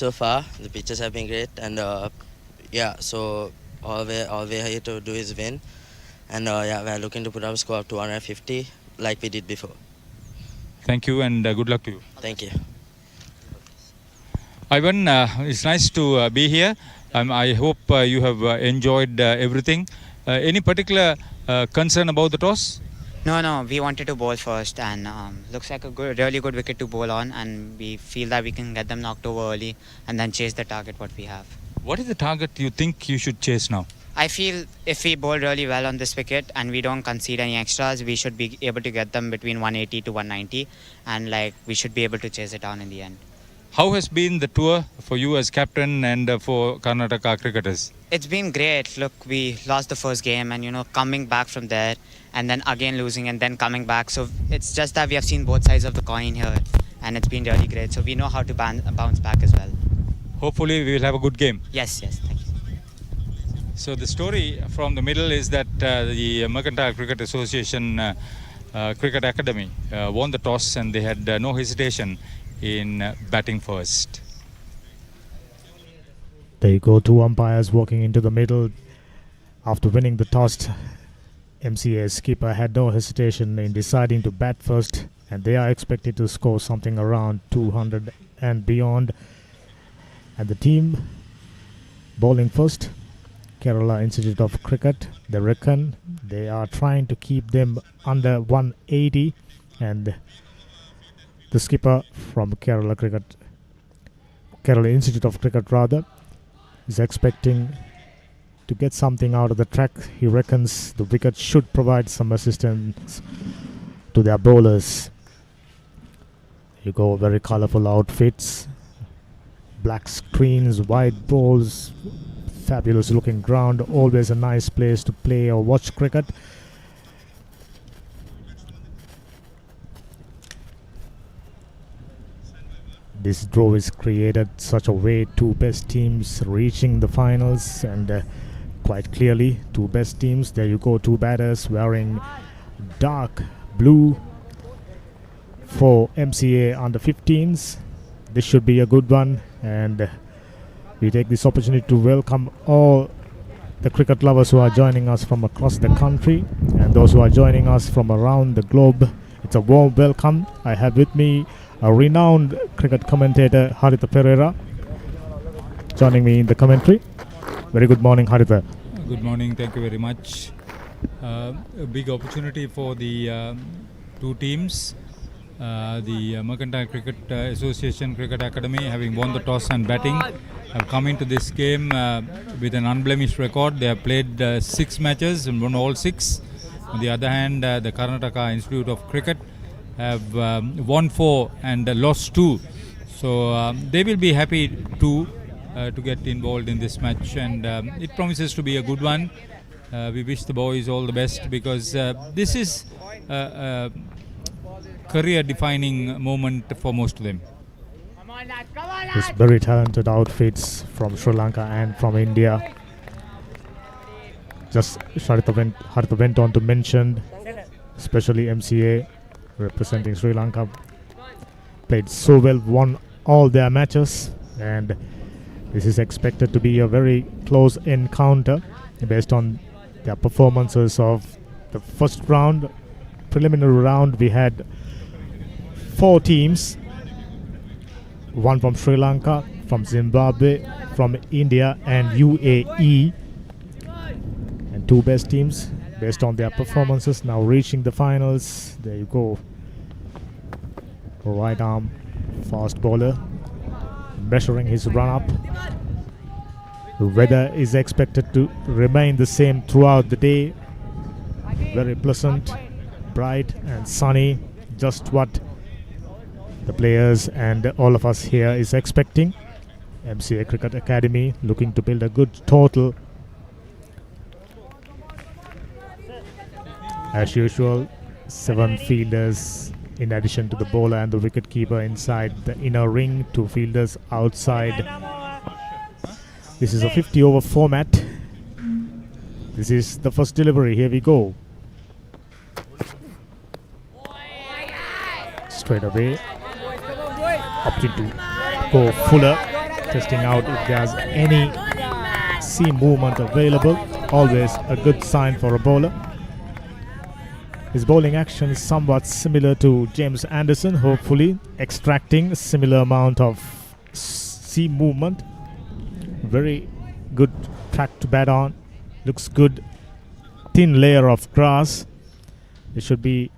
So far, the pitches have been great, and yeah, so all we here to do is win, and yeah, we're looking to put up a score of 250 like we did before. Thank you and good luck to you. Thank you. Ivan, it's nice to be here. I hope you have enjoyed everything. Any particular concern about the toss? No, we wanted to bowl first, and looks like a really good wicket to bowl on, and we feel that we can get them knocked over early and then chase the target what we have. What is the target you think you should chase now? I feel if we bowl really well on this wicket and we don't concede any extras, we should be able to get them between 180 to 190, and we should be able to chase it down in the end. How has been the tour for you as captain and for Karnataka cricketers? It's been great. Look, we lost the first game, and coming back from there and then again losing and then coming back. So it's just that we have seen both sides of the coin here, and it's been really great. So we know how to bounce back as well. Hopefully we will have a good game. Yes, thank you. So the story from the middle is that the Mercantile Cricket Association Cricket Academy won the toss, and they had no hesitation in batting first. There you go, two umpires walking into the middle. After winning the toss, MCA skipper had no hesitation in deciding to bat first, and they are expected to score something around 200 and beyond. And the team bowling first, Kerala Institute of Cricket, they reckon they are trying to keep them under 180, and the skipper from Kerala Institute of Cricket is expecting to get something out of the track. He reckons the wicket should provide some assistance to their bowlers. You go, very colourful outfits, black screens, white balls, fabulous looking ground, always a nice place to play or watch cricket. This draw is created such a way two best teams reaching the finals, and quite clearly two best teams. There you go, two batters wearing dark blue for MCA under 15s. This should be a good one, and we take this opportunity to welcome all the cricket lovers who are joining us from across the country and those who are joining us from around the globe. It's a warm welcome. I have with me a renowned cricket commentator, Haritha Pereira, joining me in the commentary. Very good morning, Haritha. Good morning, thank you very much. A big opportunity for the two teams. The Mercantile Cricket Association Cricket Academy, having won the toss and batting, have come into this game with an unblemished record. They have played 6 matches and won all 6. On the other hand, the Karnataka Institute of Cricket have won 4 and lost 2. So they will be happy to get involved in this match, and it promises to be a good one. We wish the boys all the best, because this is a career-defining moment for most of them. These very talented outfits from Sri Lanka and from India. Just Haritha went on to mention, especially MCA representing Sri Lanka, played so well, won all their matches, and this is expected to be a very close encounter based on their performances of the first round. Preliminary round, we had 4 teams, one from Sri Lanka, from Zimbabwe, from India and UAE, and 2 best teams based on their performances now reaching the finals. There you go, right arm fast bowler measuring his run up. The weather is expected to remain the same throughout the day, very pleasant, bright and sunny, just what the players and all of us here is expecting. MCA Cricket Academy looking to build a good total. As usual, 7 fielders in addition to the bowler and the wicket keeper inside the inner ring, 2 fielders outside. This is a 50 over format. This is the first delivery. Here we go. Straight away, opting to go Fuller. testing out if there's any seam movement available. Always a good sign for a bowler. His bowling action is somewhat similar to James Anderson, hopefully extracting a similar amount of seam movement. Very good track to bat on. Looks good. Thin layer of grass. It should be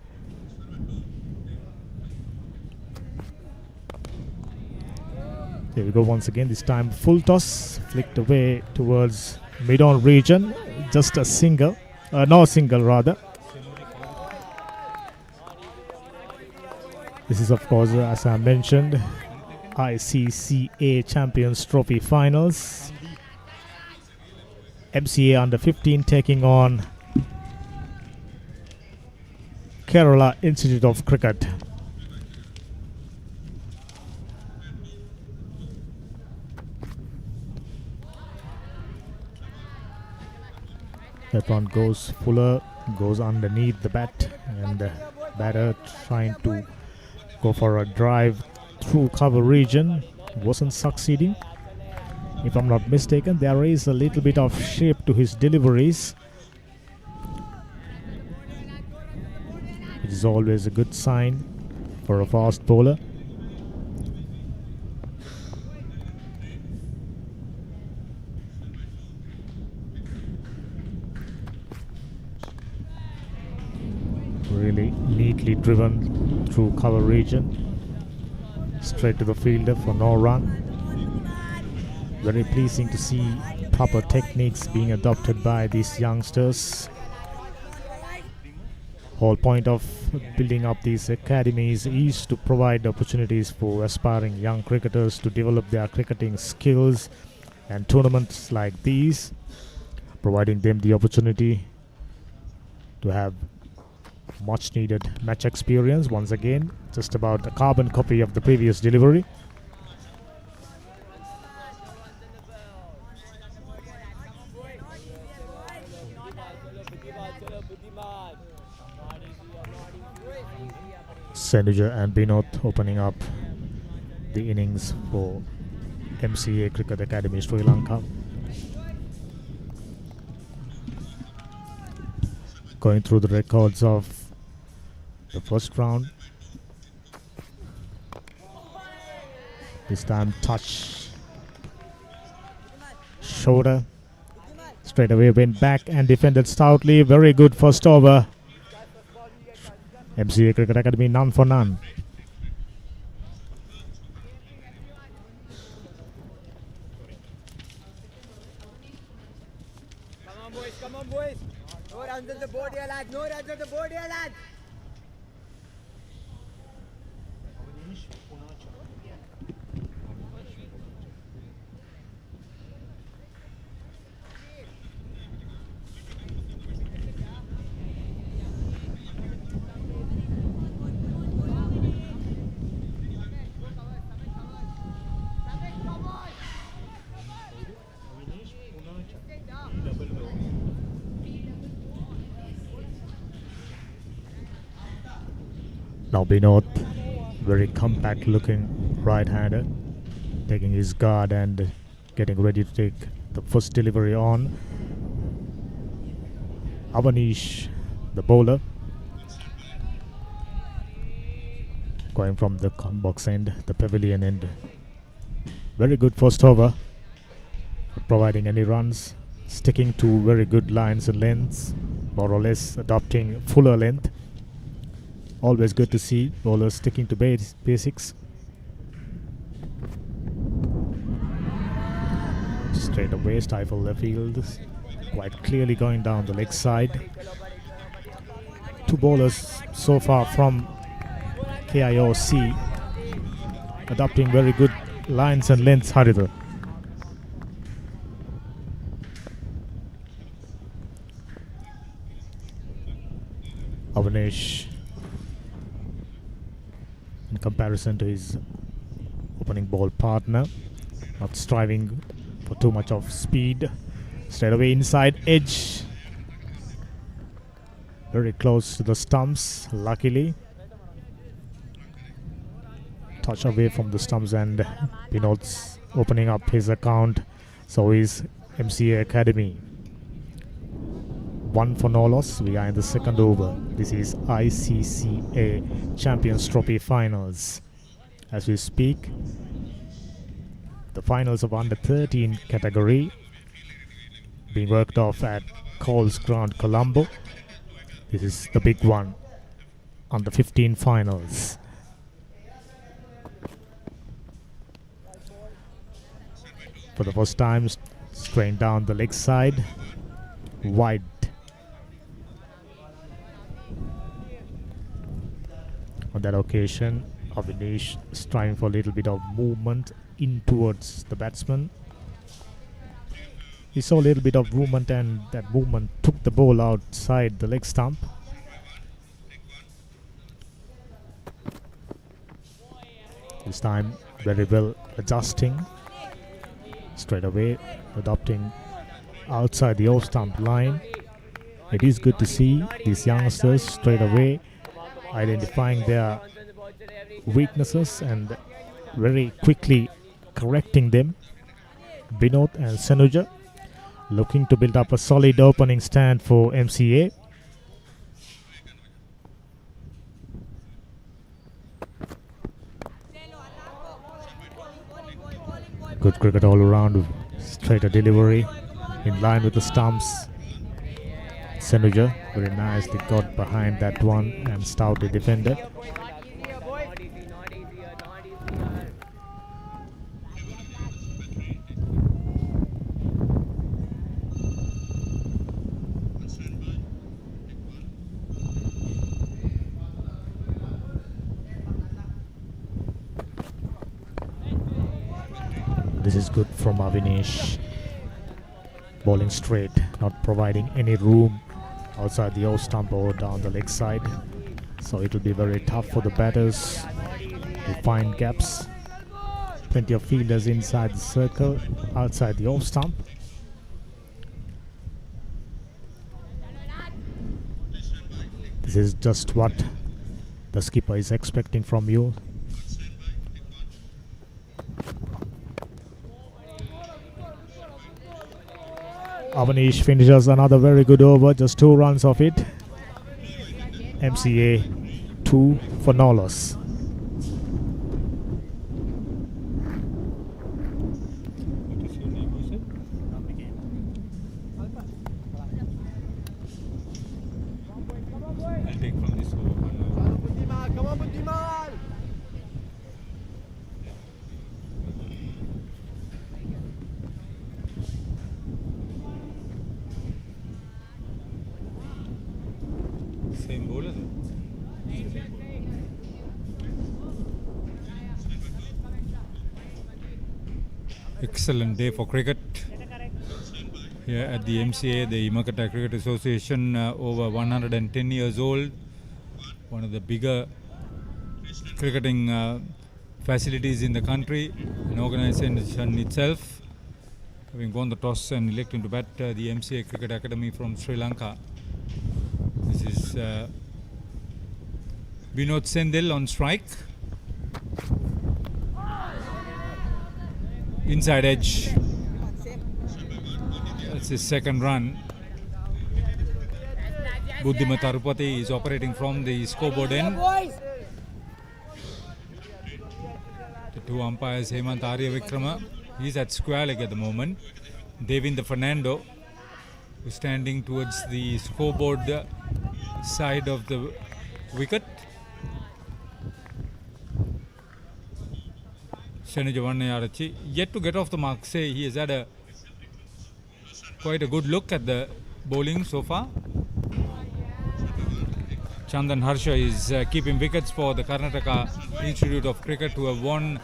there we go once again. This time full toss, flicked away towards mid-on region. Just a single, no single rather. This is of course, as I mentioned, ICCA Champions Trophy Finals. MCA under 15 taking on Kerala Institute of Cricket. That one goes fuller, goes underneath the bat, and the batter trying to go for a drive through cover region, wasn't succeeding. If I'm not mistaken, there is a little bit of shape to his deliveries. It is always a good sign for a fast bowler. Really neatly driven through cover region. Straight to the fielder for no run. Very pleasing to see proper techniques being adopted by these youngsters. Whole point of building up these academies is to provide opportunities for aspiring young cricketers to develop their cricketing skills, and tournaments like these providing them the opportunity to have much needed match experience. Once again, just about a carbon copy of the previous delivery. Senuja and Binod opening up the innings for MCA Cricket Academy Sri Lanka. Going through the records of the first round. This time touch, shoulder, straight away went back and defended stoutly. Very good first over. MCA Cricket Academy none for none. Come on boys. No runs on the board here lads, no runs on the board here lads. Now Binod, very compact looking right-hander, taking his guard and getting ready to take the first delivery on. Avanish, the bowler, going from the box end, the pavilion end. Very good first over, not providing any runs, sticking to very good lines and lengths, more or less adopting fuller length. Always good to see bowlers sticking to basics. Straight away, stifle the field. Quite clearly going down the leg side. Two bowlers so far from KIOC adopting very good lines and lengths, Haridhar. Avanish, in comparison to his opening ball partner, not striving for too much of speed. Straight away inside edge, very close to the stumps, luckily. Touch away from the stumps and Binod's opening up his account. So is MCA Academy. 1 for no loss. We are in the second over. This is ICCA Champions Trophy Finals. As we speak, the finals of under 13 category being worked off at Coles Ground, Colombo. This is the big one. Under 15 finals. For the first time, straying down the leg side, wide. On that occasion, Avinash striving for a little bit of movement in towards the batsman. He saw a little bit of movement, and that movement took the ball outside the leg stump. This time very well adjusting. Straight away adopting outside the off stump line. It is good to see these youngsters straight away identifying their weaknesses and very quickly correcting them. Binod and Sanuja looking to build up a solid opening stand for MCA. Good cricket all around, straighter delivery in line with the stumps. Sanuja very nicely got behind that one and stoutly defended. This is good from Avinash. Bowling straight, not providing any room outside the off stump or down the leg side. So it will be very tough for the batters to find gaps. Plenty of fielders inside the circle, outside the off stump. This is just what the skipper is expecting from you. Avinash finishes another very good over, just 2 runs of it. MCA 2 for no loss. What is your name, you said? I'll take from this over one now. Come on, Buddhiman! Same bowler. Excellent day for cricket here at the MCA, the Imakata Cricket Association, over 110 years old. One of the bigger cricketing facilities in the country, an organization itself, having won the toss and electing to bat the MCA Cricket Academy from Sri Lanka. This is Binod Sendil on strike. Inside edge. That's his second run. Buddhima Tarupati is operating from the scoreboard end. The 2 umpires, Hemant Arya Vikrama, he's at square leg at the moment. Devinder Fernando is standing towards the scoreboard side of the wicket. Senuja yet to get off the mark. Say he has had quite a good look at the bowling so far. Chandan Harsha is keeping wickets for the Karnataka Institute of Cricket, who have won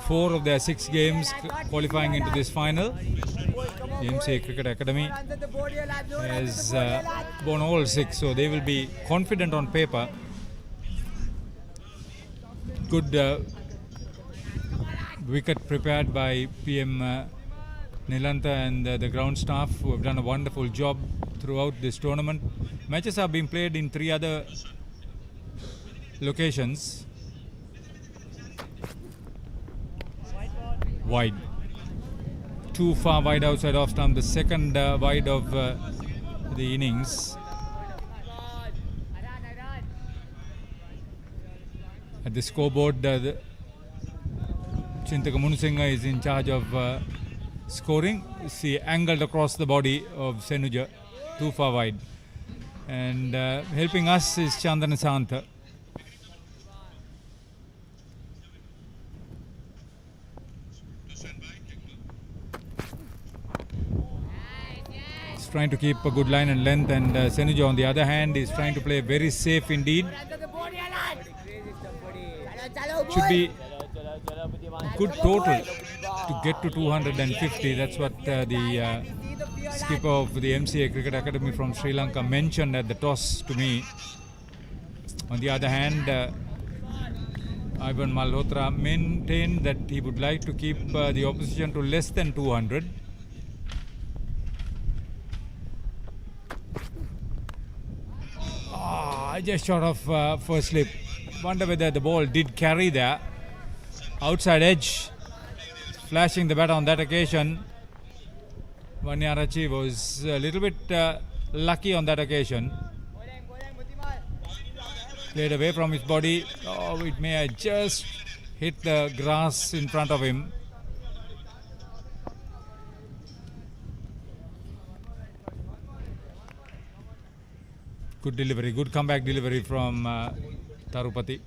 4 of their 6 games qualifying into this final. The MCA Cricket Academy has won all 6, so they will be confident on paper. Good wicket prepared by PM Nilantha and the ground staff, who have done a wonderful job throughout this tournament. Matches are being played in 3 other locations. Wide. too far wide outside off stump, the second wide of the innings. At the scoreboard, Chintaka Munusingha is in charge of scoring. See, angled across the body of Senuja, too far wide. And helping us is Chandana Santha. He's trying to keep a good line and length, and Senuja on the other hand is trying to play very safe indeed. Should be good total to get to 250. That's what the skipper of the MCA Cricket Academy from Sri Lanka mentioned at the toss to me. On the other hand, Ivan Malhotra maintained that he would like to keep the opposition to less than 200. Just short of first slip. Wonder whether the ball did carry there. Outside edge, flashing the bat on that occasion. Vanyarachi was a little bit lucky on that occasion. Played away from his body. Oh, it may have just hit the grass in front of him. Good delivery, good comeback delivery from Tarupati.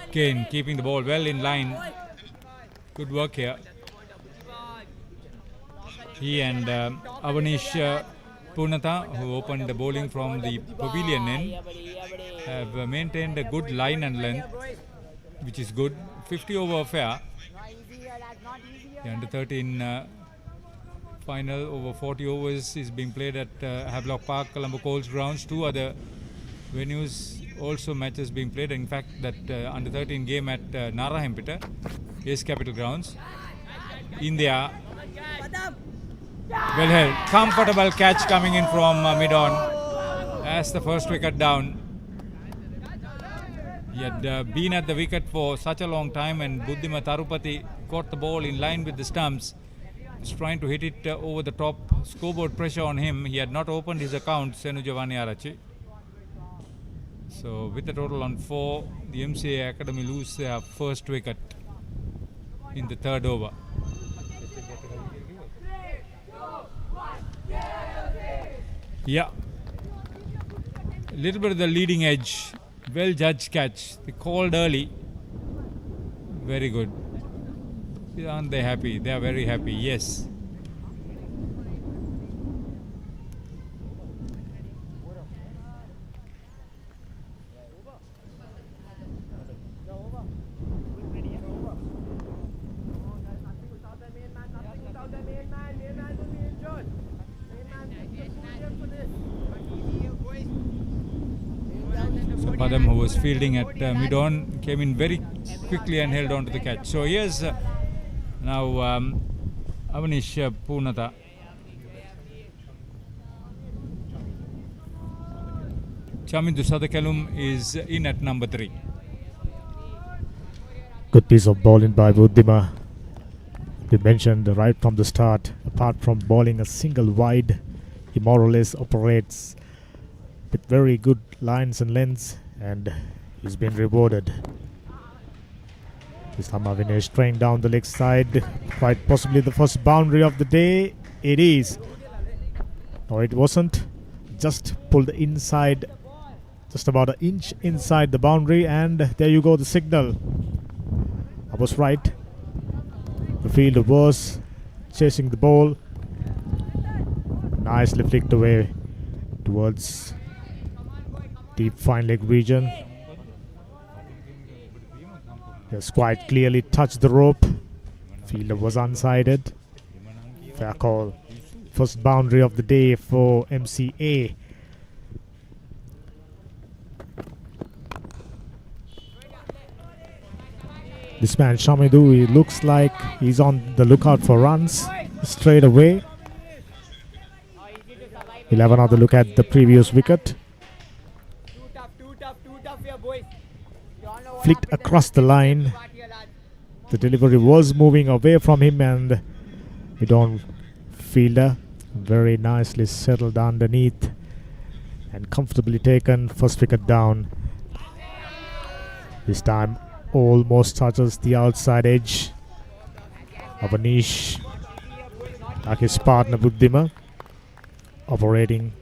Again, keeping the ball well in line. Good work here. He and Avanish Purnata, who opened the bowling from the pavilion end, have maintained a good line and length, which is good. 50 over affair. The under 13 final over 40 overs is being played at Havelock Park, Colombo Coles grounds. Two other venues also matches being played. In fact, that under 13 game at Narahempita, Ace Capital grounds. India, well held, comfortable catch coming in from mid-on as the first wicket down. He had been at the wicket for such a long time, and Buddhima Tarupati caught the ball in line with the stumps. He's trying to hit it over the top. Scoreboard pressure on him. He had not opened his account, Senuja Vanyarachi. So with the total on 4, the MCA Academy lose their first wicket in the third over. Yeah, a little bit of the leading edge. Well judged catch. They called early. Very good. Aren't they happy? They are very happy, yes. So Padam, who was fielding at mid-on, came in very quickly and held on to the catch. So here's now Avanish Purnata. Chamindu Sadakalum is in at number 3. Good piece of bowling by Buddhima. We mentioned right from the start, apart from bowling a single wide, he more or less operates with very good lines and lengths, and he's been rewarded. This time Avinash trained down the leg side, quite possibly the first boundary of the day. It is. No, it wasn't. Just pulled inside, just about an inch inside the boundary, and there you go, the signal. I was right. The fielder was chasing the ball. Nicely flicked away towards deep fine leg region. Has quite clearly touched the rope. Fielder was unsided. Fair call. First boundary of the day for MCA. This man Shamidu, he looks like he's on the lookout for runs straight away. He'll have another look at the previous wicket. Too tough here, boys. Flicked across the line. The delivery was moving away from him, and hit on fielder. Very nicely settled underneath and comfortably taken. First wicket down. This time almost touches the outside edge. Avanish, like his partner Buddhima, operating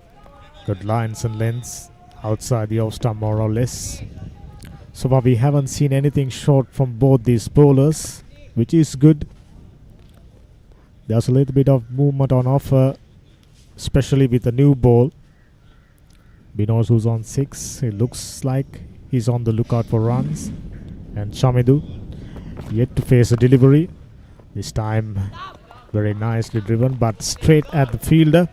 good lines and lengths outside the off stump more or less. So far we haven't seen anything short from both these bowlers, which is good. There's a little bit of movement on offer, especially with the new ball. Binod, who's on 6, it looks like he's on the lookout for runs. And Shamidu yet to face a delivery. This time very nicely driven, but straight at the fielder.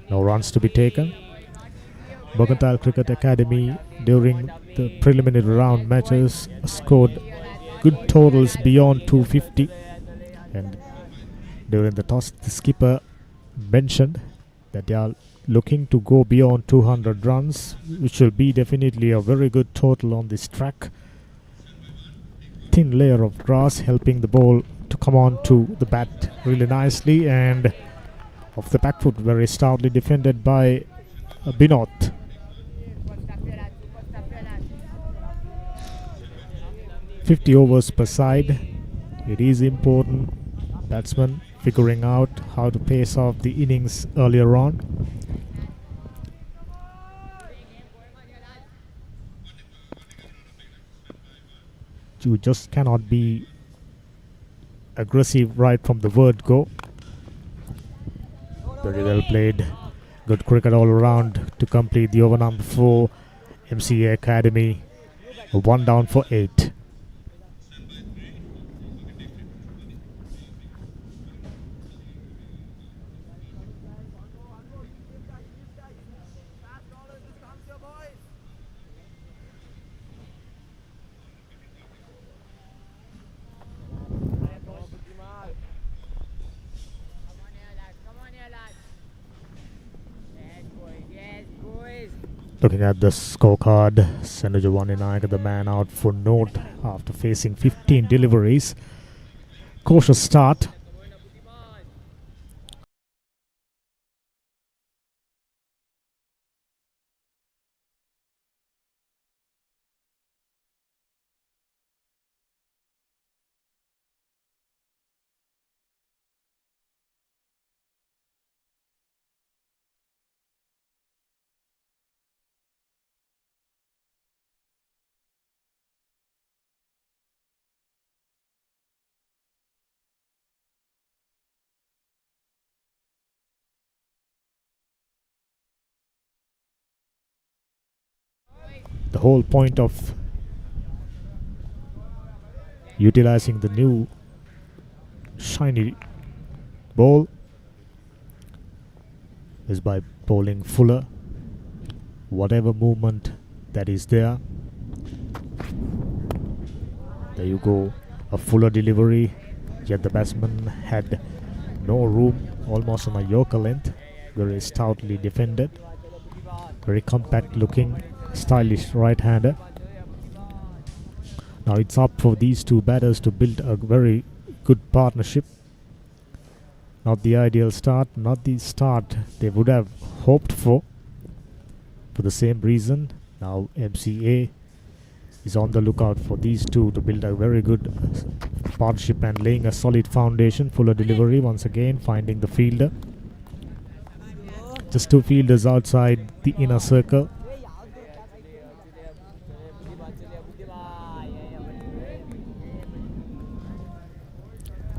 No runs to be taken. Mercantile Cricket Academy during the preliminary round matches scored good totals beyond 250, and during the toss the skipper mentioned that they are looking to go beyond 200 runs, which will be definitely a very good total on this track. Thin layer of grass helping the ball to come on to the bat really nicely, and off the back foot very stoutly defended by Binod. 50 overs per side. It is important. Batsmen figuring out how to pace off the innings earlier on. You just cannot be aggressive right from the word go. Very well played. Good cricket all around to complete the over number 4. MCA Academy 1 down for 8. Looking at the scorecard, Senuja Waninayak, the man out for note after facing 15 deliveries. Cautious start. The whole point of utilizing the new shiny ball is by bowling fuller. Whatever movement that is there. There you go, a fuller delivery. Yet the batsman had no room, almost on a Yorker length. Very stoutly defended. Very compact looking, stylish right-hander. Now it's up for these two batters to build a very good partnership. Not the ideal start, not the start they would have hoped for the same reason. Now MCA is on the lookout for these two to build a very good partnership and laying a solid foundation. Fuller delivery once again, finding the fielder. Just two fielders outside the inner circle.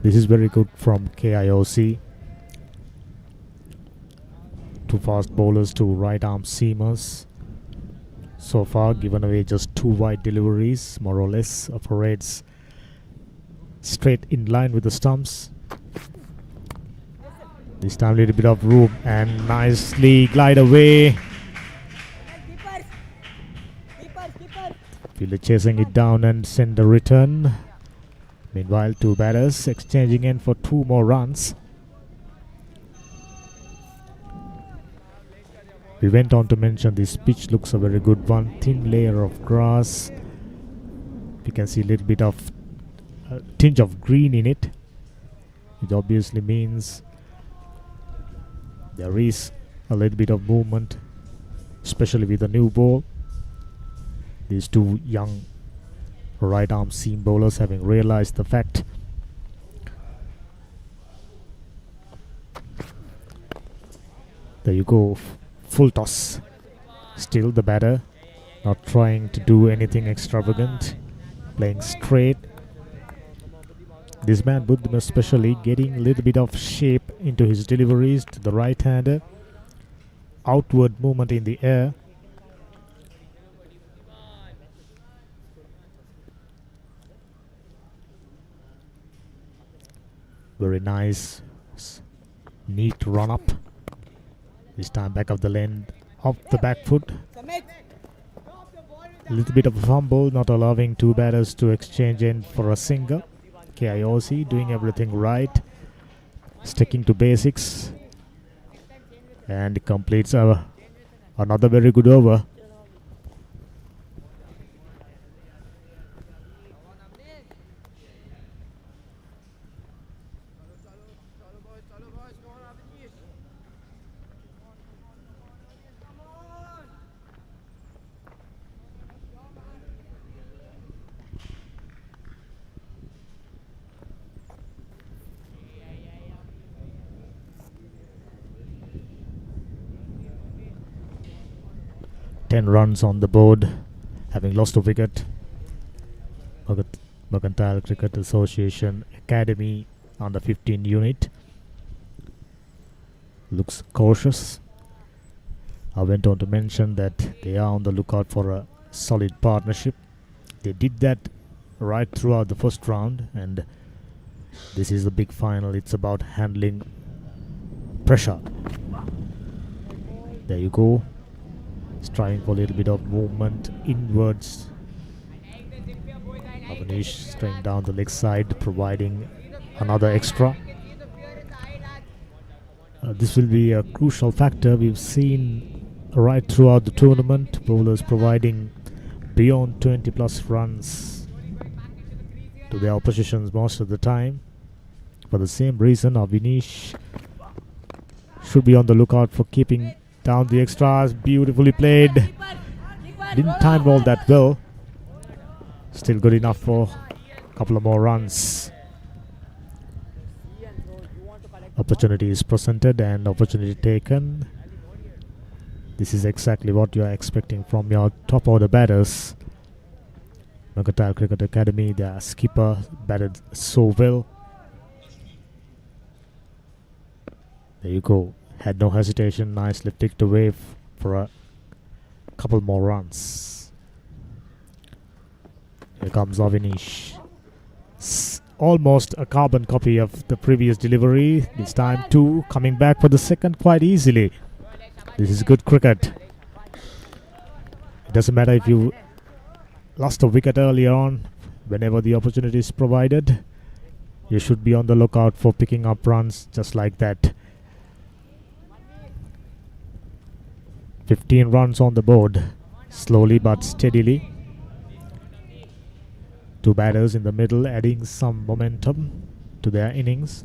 This is very good from KIOC. Two fast bowlers, two right arm seamers. So far given away just two wide deliveries, more or less. Operates straight in line with the stumps. This time a little bit of room and nicely glide away. Fielder chasing it down and send a return. Meanwhile, two batters exchanging in for two more runs. We went on to mention this pitch looks a very good one. Thin layer of grass. We can see a little bit of tinge of green in it. It obviously means there is a little bit of movement, especially with the new ball. These two young right arm seam bowlers having realized the fact. There you go, full toss. Still the batter not trying to do anything extravagant, playing straight. This man Buddham especially getting a little bit of shape into his deliveries to the right hander. Outward movement in the air. Very nice, neat run up. This time back of the lane, off the back foot. A little bit of a fumble, not allowing two batters to exchange in for a single. KIOC doing everything right, sticking to basics, and completes another very good over. Runs on the board, having lost a wicket. Mercantile Cricket Association Academy under 15 unit looks cautious. I went on to mention that they are on the lookout for a solid partnership. They did that right throughout the first round, and this is the big final. It's about handling pressure. There you go. Striving for a little bit of movement inwards. Avanish straying down the leg side, providing another extra. This will be a crucial factor. We've seen right throughout the tournament bowlers providing beyond 20 plus runs to their oppositions most of the time. For the same reason, Avanish should be on the lookout for keeping down the extras. Beautifully played. Didn't time ball that well. Still good enough for a couple of more runs. Opportunity is presented and opportunity taken. This is exactly what you are expecting from your top order batters. Mercantile Cricket Academy, their skipper batted so well. There you go. Had no hesitation, nicely ticked away for a couple more runs. Here comes Avanish. Almost a carbon copy of the previous delivery. This time two, coming back for the second quite easily. This is good cricket. It doesn't matter if you lost a wicket early on. Whenever the opportunity is provided, you should be on the lookout for picking up runs just like that. 15 runs on the board, slowly but steadily. Two batters in the middle adding some momentum to their innings.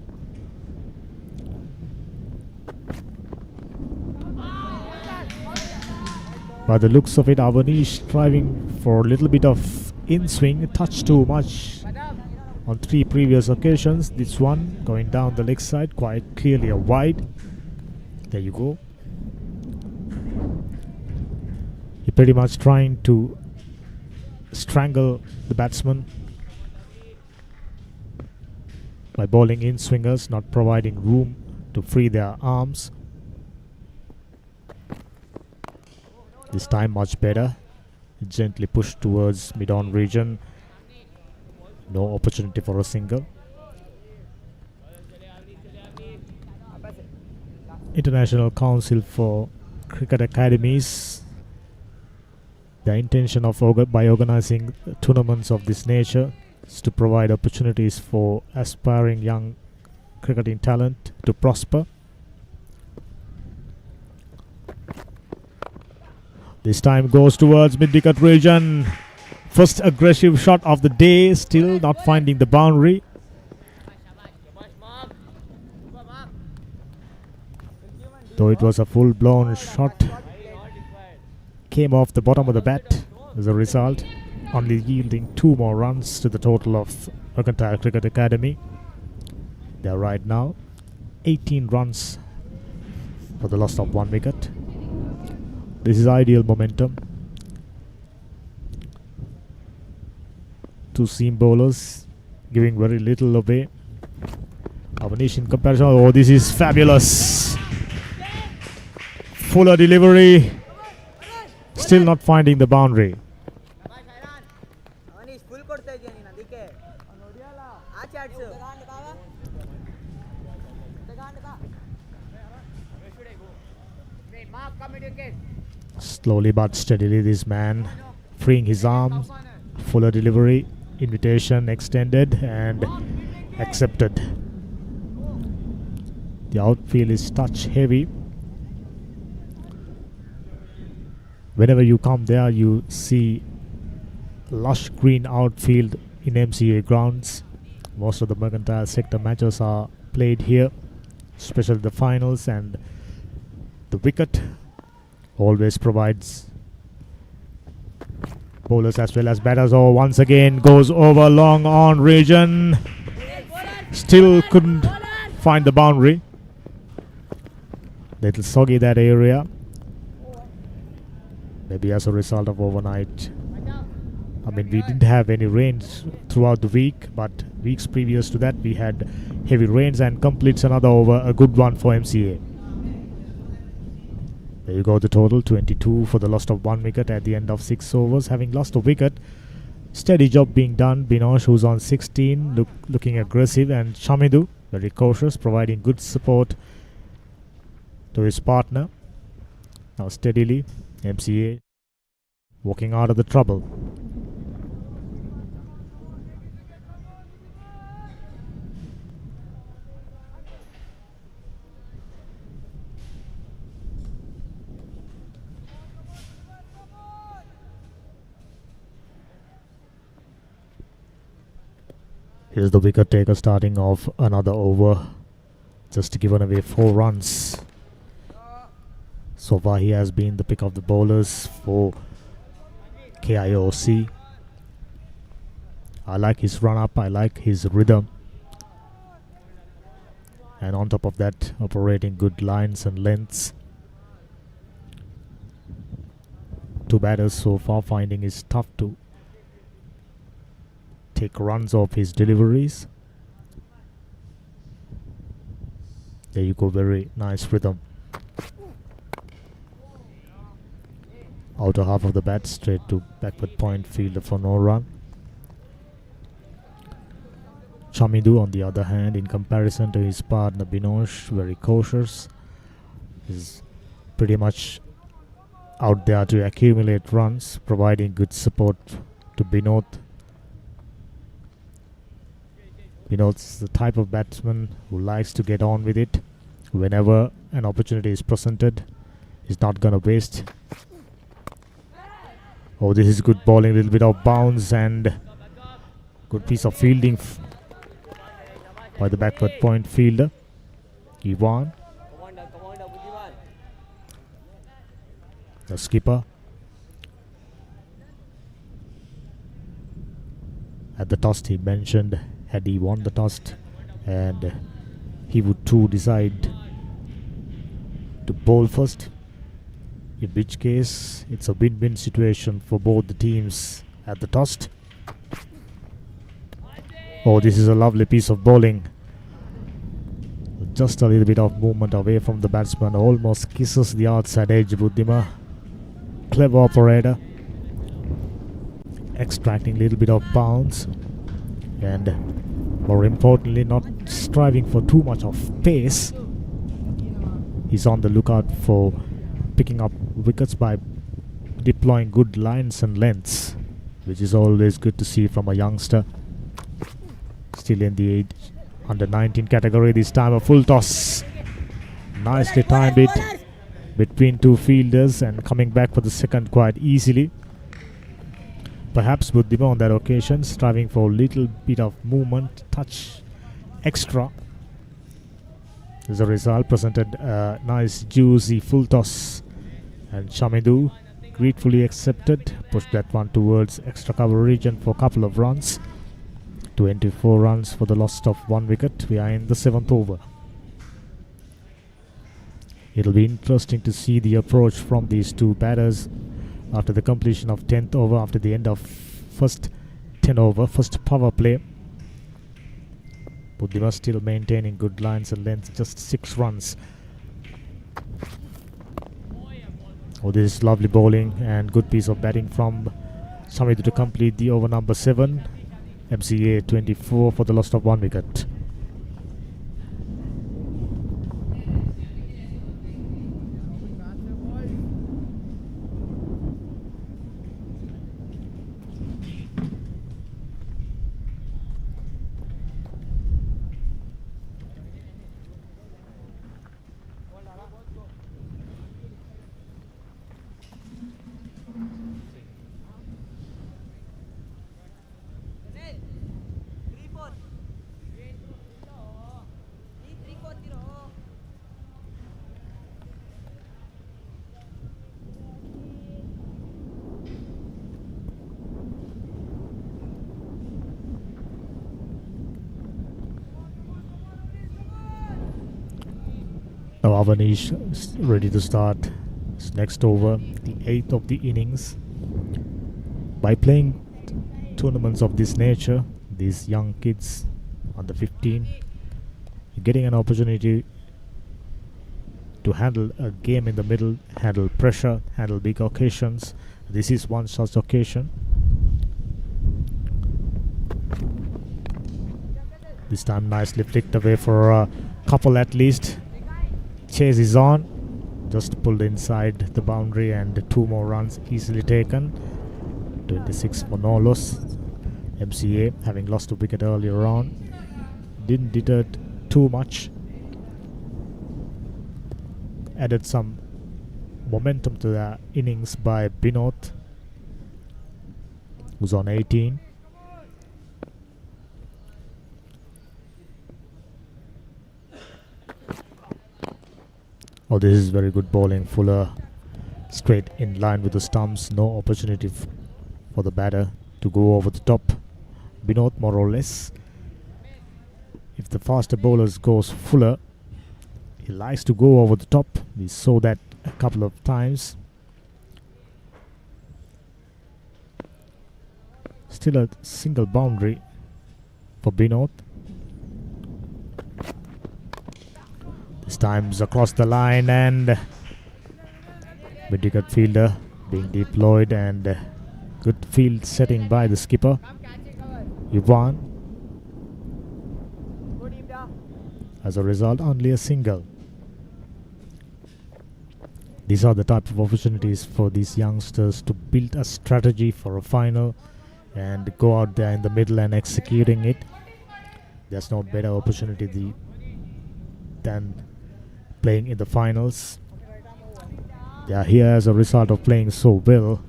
By the looks of it, Avanish striving for a little bit of in-swing, a touch too much on three previous occasions. This one going down the leg side, quite clearly a wide. There you go. He pretty much trying to strangle the batsman by bowling in swingers, not providing room to free their arms. This time much better. Gently pushed towards mid-on region. No opportunity for a single. International Council for Cricket Academies. The intention of by organizing tournaments of this nature is to provide opportunities for aspiring young cricketing talent to prosper. This time goes towards mid-wicket region. First aggressive shot of the day, still not finding the boundary. Though it was a full-blown shot, came off the bottom of the bat as a result, only yielding 2 more runs to the total of Mercantile Cricket Academy. They are right now 18 runs for the loss of 1 wicket. This is ideal momentum. 2 seam bowlers giving very little away. Avanish in comparison. Oh, this is fabulous. Fuller delivery. Still not finding the boundary. Slowly but steadily, this man freeing his arms. Fuller delivery. Invitation extended and accepted. The outfield is touch heavy. Whenever you come there, you see lush green outfield in MCA grounds. Most of the Mercantile sector matches are played here, especially the finals, and the wicket always provides bowlers as well as batters. Oh, once again goes over long on region. Still couldn't find the boundary. Little soggy that area. Maybe as a result of overnight. I mean, we didn't have any rains throughout the week, but weeks previous to that we had heavy rains, and completes another over, a good one for MCA. There you go, the total 22 for the loss of 1 wicket at the end of 6 overs. Having lost a wicket, steady job being done. Binosh, who's on 16, looking aggressive, and Shamidu very cautious, providing good support to his partner. Now steadily MCA walking out of the trouble. Here's the wicket taker starting off another over. Just given away 4 runs. So far he has been the pick of the bowlers for KIOC. I like his run up, I like his rhythm. And on top of that, operating good lines and lengths. 2 batters so far, finding it tough to take runs off his deliveries. There you go, very nice rhythm. Outer half of the bat, straight to backward point fielder for no run. Chamidu, on the other hand, in comparison to his partner Binosh, very cautious. Is pretty much out there to accumulate runs, providing good support to Binod. Binod's the type of batsman who likes to get on with it. Whenever an opportunity is presented, he's not gonna waste. Oh, this is good bowling, a little bit of bounce and good piece of fielding by the backward point fielder, Ivan. The skipper. At the toss, he mentioned had he won the toss and he would too decide to bowl first, in which case it's a win-win situation for both the teams at the toss. Oh, this is a lovely piece of bowling. Just a little bit of movement away from the batsman, almost kisses the outside edge. Buddhima, clever operator, extracting a little bit of bounce, and more importantly, not striving for too much of pace. He's on the lookout for picking up wickets by deploying good lines and lengths, which is always good to see from a youngster. Still in the age under 19 category this time. A full toss, nicely timed it between 2 fielders and coming back for the second quite easily. perhaps Buddhima on that occasion, striving for a little bit of movement, touch extra. As a result, presented a nice juicy full toss, and Shamidu gratefully accepted, pushed that one towards extra cover region for a couple of runs. 24 runs for the loss of 1 wicket. We are in the 7th over. It'll be interesting to see the approach from these two batters after the completion of 10th over, after the end of first 10 over, first power play. Buddhima still maintaining good lines and length, just 6 runs. Oh, this is lovely bowling and good piece of batting from Samidu to complete the over number 7. MCA 24 for the loss of 1 wicket. Now Avanish is ready to start his next over, the 8th of the innings. By playing tournaments of this nature, these young kids under 15, you're getting an opportunity to handle a game in the middle, handle pressure, handle big occasions. This is one such occasion. This time nicely flicked away for a couple at least. Chase is on, just pulled inside the boundary, and 2 more runs easily taken. 26 for no loss. MCA, having lost a wicket earlier on, didn't deter too much. Added some momentum to the innings by Binod, who's on 18. Oh, this is very good bowling. Fuller straight in line with the stumps. No opportunity for the batter to go over the top. Binod more or less. If the faster bowlers goes Fuller, he likes to go over the top. We saw that a couple of times. Still a single boundary for Binod. This time's across the line, and mid-wicket fielder being deployed, and good field setting by the skipper. U15. As a result, only a single. These are the type of opportunities for these youngsters to build a strategy for a final and go out there in the middle and executing it. There's no better opportunity than playing in the finals. They are here as a result of playing so well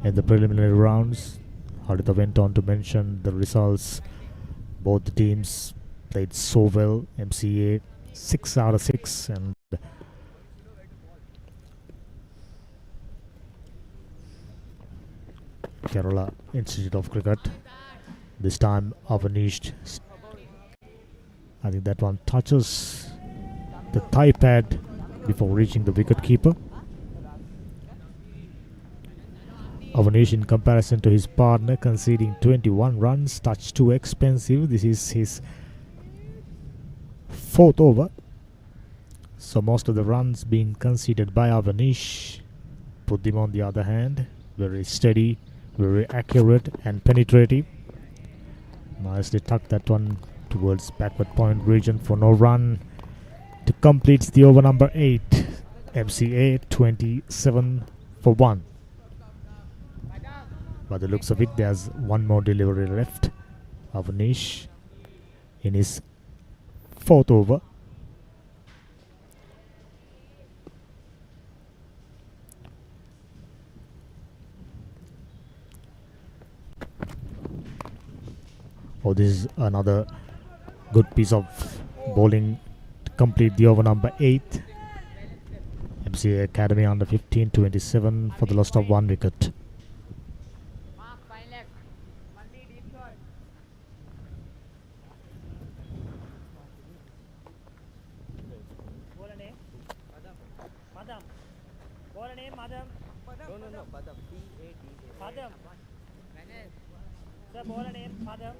in the preliminary rounds. Haritha went on to mention the results. Both the teams played so well. MCA 6 out of 6, and Kerala Institute of Cricket. This time Avanish, I think that one touches the thigh pad before reaching the wicket keeper. Avanish, in comparison to his partner, conceding 21 runs, touch too expensive. This is his 4th over, so most of the runs being conceded by Avanish. Buddhima on the other hand, very steady, very accurate and penetrative. Nicely tucked that one towards backward point region for no run to complete the over number 8. MCA 27 for 1. By the looks of it, there's one more delivery left. Avanish in his 4th over. Oh, this is another good piece of bowling to complete the over number 8. MCA Academy under 15, 27 for the loss of 1 wicket. No, Padam. P-A-D-A. Padam. Sir, bowler name Padam.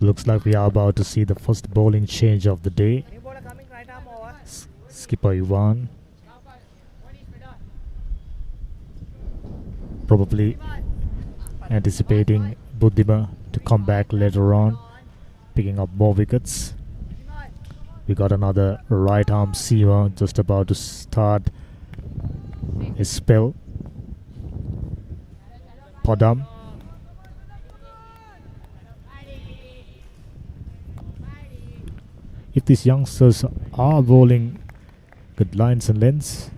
Looks like we are about to see the first bowling change of the day. New bowler coming right arm over. Skipper Ivan probably anticipating Buddhima to come back later on, picking up more wickets. We got another right arm seamer just about to start his spell. Padam. If these youngsters are bowling good lines and lengths,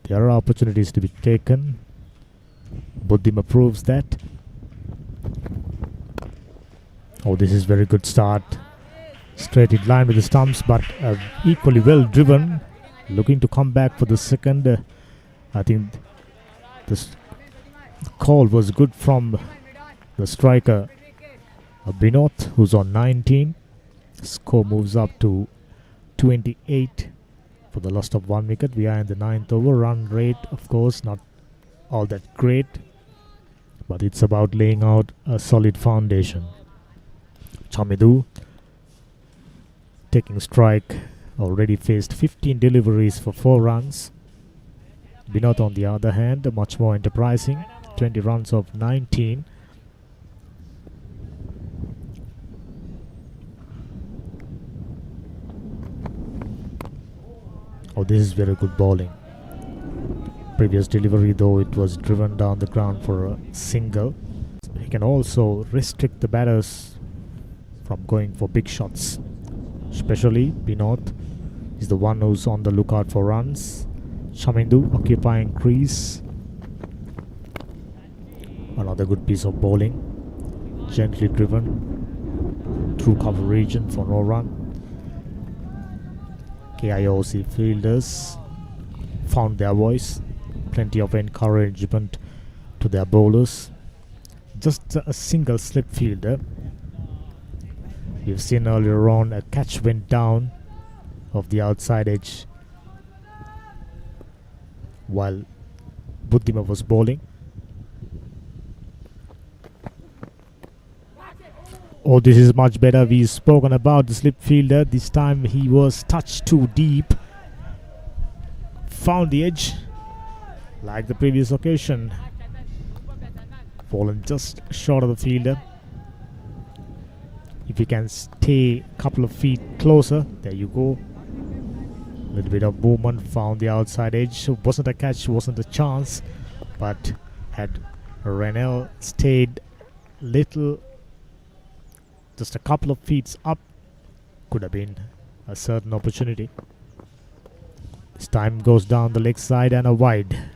there are opportunities to be taken. Buddhima proves that. Oh, this is very good start. Straight in line with the stumps, but equally well driven. Looking to come back for the second. I think this call was good from the striker Binod, who's on 19. Score moves up to 28 for the loss of 1 wicket. We are in the 9th over. Run rate, of course, not all that great, but it's about laying out a solid foundation. Chamidu taking strike, already faced 15 deliveries for 4 runs. Binod, on the other hand, much more enterprising, 20 runs of 19. Oh, this is very good bowling. Previous delivery, though, it was driven down the ground for a single. He can also restrict the batters from going for big shots. Especially Binod is the one who's on the lookout for runs. Chamindu occupying crease. Another good piece of bowling. Gently driven through cover region for no run. KIOC fielders found their voice. Plenty of encouragement to their bowlers. Just a single slip fielder. We've seen earlier on a catch went down of the outside edge while Buddhima was bowling. Oh, this is much better. We've spoken about the slip fielder. This time he was touched too deep. Found the edge like the previous occasion. Fallen just short of the fielder. If you can stay a couple of feet closer, there you go. A little bit of movement, found the outside edge. Wasn't a catch, wasn't a chance, but had Renell stayed little, just a couple of feet up, could have been a certain opportunity. This time goes down the leg side and a wide.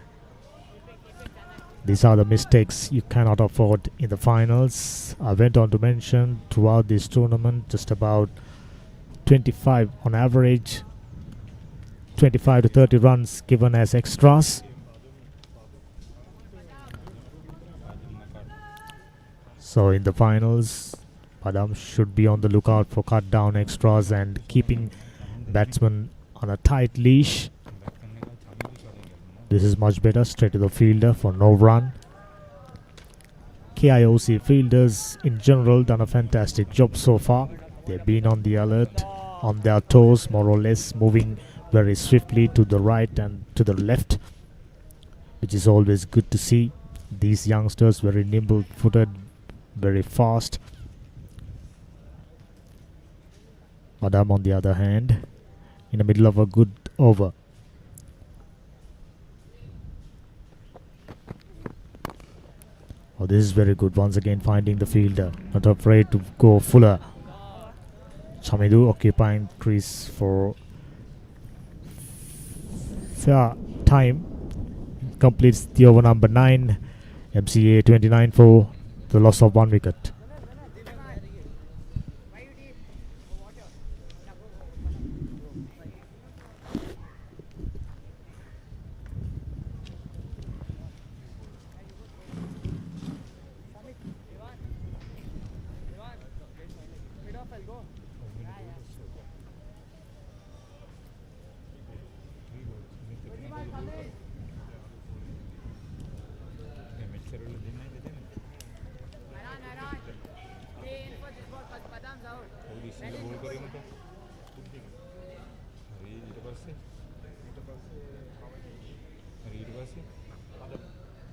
These are the mistakes you cannot afford in the finals. I went on to mention throughout this tournament just about 25 on average, 25 to 30 runs given as extras. So in the finals, Padam should be on the lookout for cut down extras and keeping batsmen on a tight leash. This is much better, straight to the fielder for no run. KIOC fielders in general done a fantastic job so far. They've been on the alert, on their toes, more or less, moving very swiftly to the right and to the left, which is always good to see. These youngsters very nimble footed, very fast. Padam, on the other hand, in the middle of a good over. Oh, this is very good. Once again, finding the fielder. Not afraid to go fuller. Chamidu occupying crease for fair time. Completes the over number 9. MCA 29 for the loss of 1 wicket.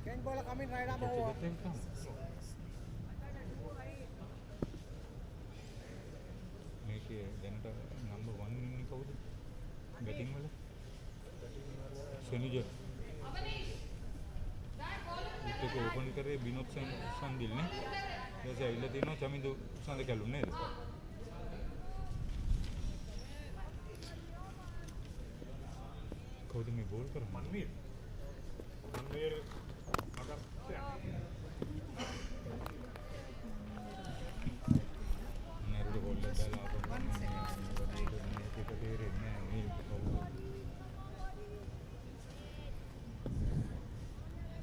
Ken bola coming right up over. number 1 කවුද batting වල සෙනිජර් ඒක open කරේ බිනොත් සන්දිල් නේ ඊට ඇවිල්ලා තියෙනවා චමිදු සඳ කැලුම් නේද කවුද මේ බෝල් කරන්නේ මන්වීර්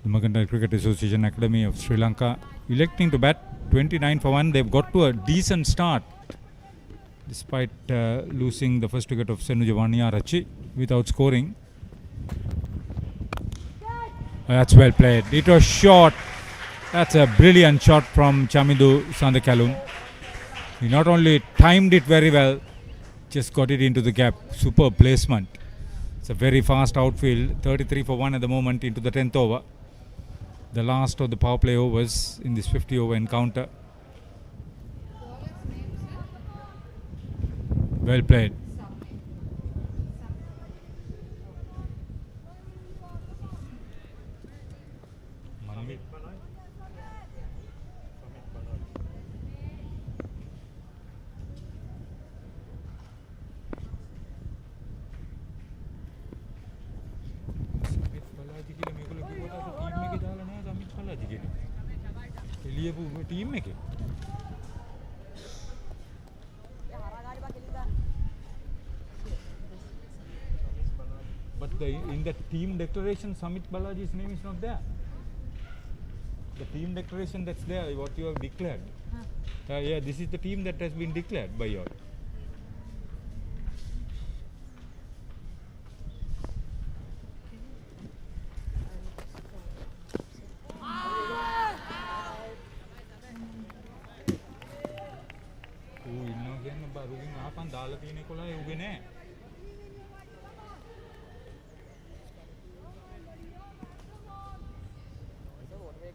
The Mercantile Cricket Association Academy of Sri Lanka electing to bat 29 for 1. They've got to a decent start despite losing the first wicket of Senujavani Rachi without scoring. That's well played. It was short. That's a brilliant shot from Chamidu Sandakalun. He not only timed it very well, just got it into the gap. Superb placement. It's a very fast outfield. 33 for 1 at the moment into the 10th over. The last of the power play overs in this 50 over encounter. Well played. Team में but in the team declaration Samit Balaji's name is not there. The team declaration that's there, what you have declared. Yeah, this is the team that has been declared by you.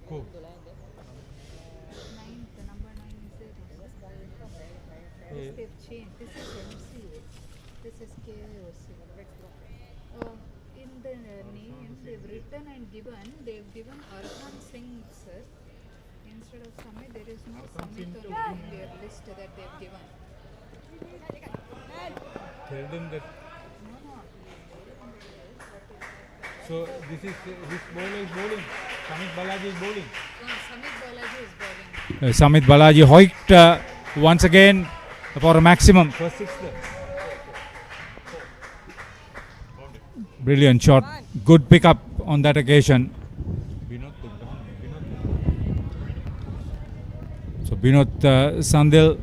Cool. Number 9 is they've changed. This is MCA. This is KIOC. In the name they've written and given, they've given Arhan Singh sir. Instead of Samit, there is no Samit on their list that they've given. Tell them that. No. So this bowler is bowling. Samit Balaji is bowling. Samit Balaji is bowling. Samit Balaji hoiked once again for a maximum. Brilliant shot. Good pickup on that occasion. So Binod Sandil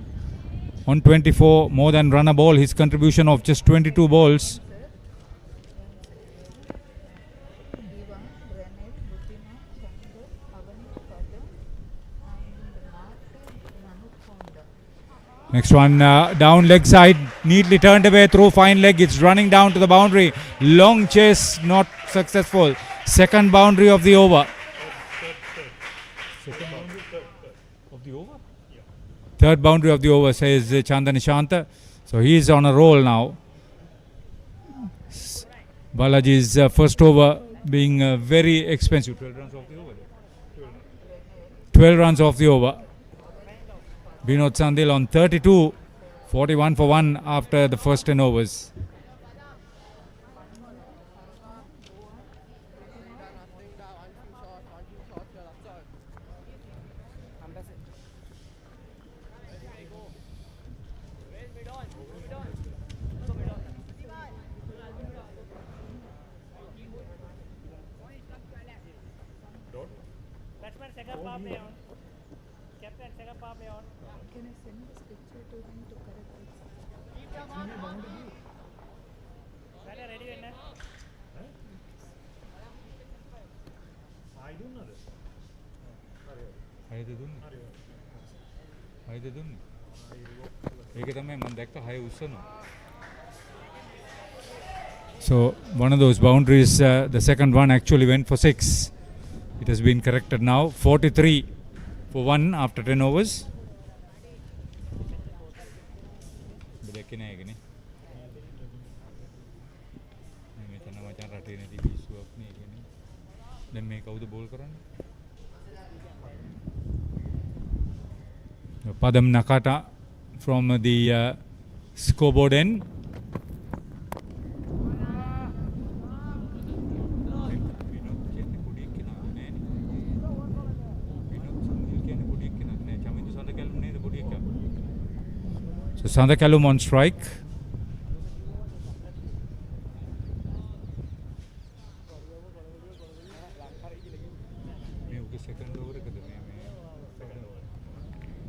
on 24, more than run a ball. His contribution of just 22 balls. Next one down leg side, neatly turned away through fine leg. It's running down to the boundary. Long chase, not successful. Second boundary of the over. Second boundary of the over? Yeah. Third boundary of the over, says Chandan Nishanta. So he is on a roll now. Balaji's first over being very expensive. 12 runs off the over. 12 runs off the over. Binod Sandil on 32, 41 for 1 after the first 10 overs. Batsman second power play on. Captain second power play on. Can I send this picture to him to correct this? Ready, ready, winner. So one of those boundaries, the second one actually went for 6. It has been corrected now. 43 for 1 after 10 overs. Padam Nakata from the scoreboard end. So Sandakalum on strike.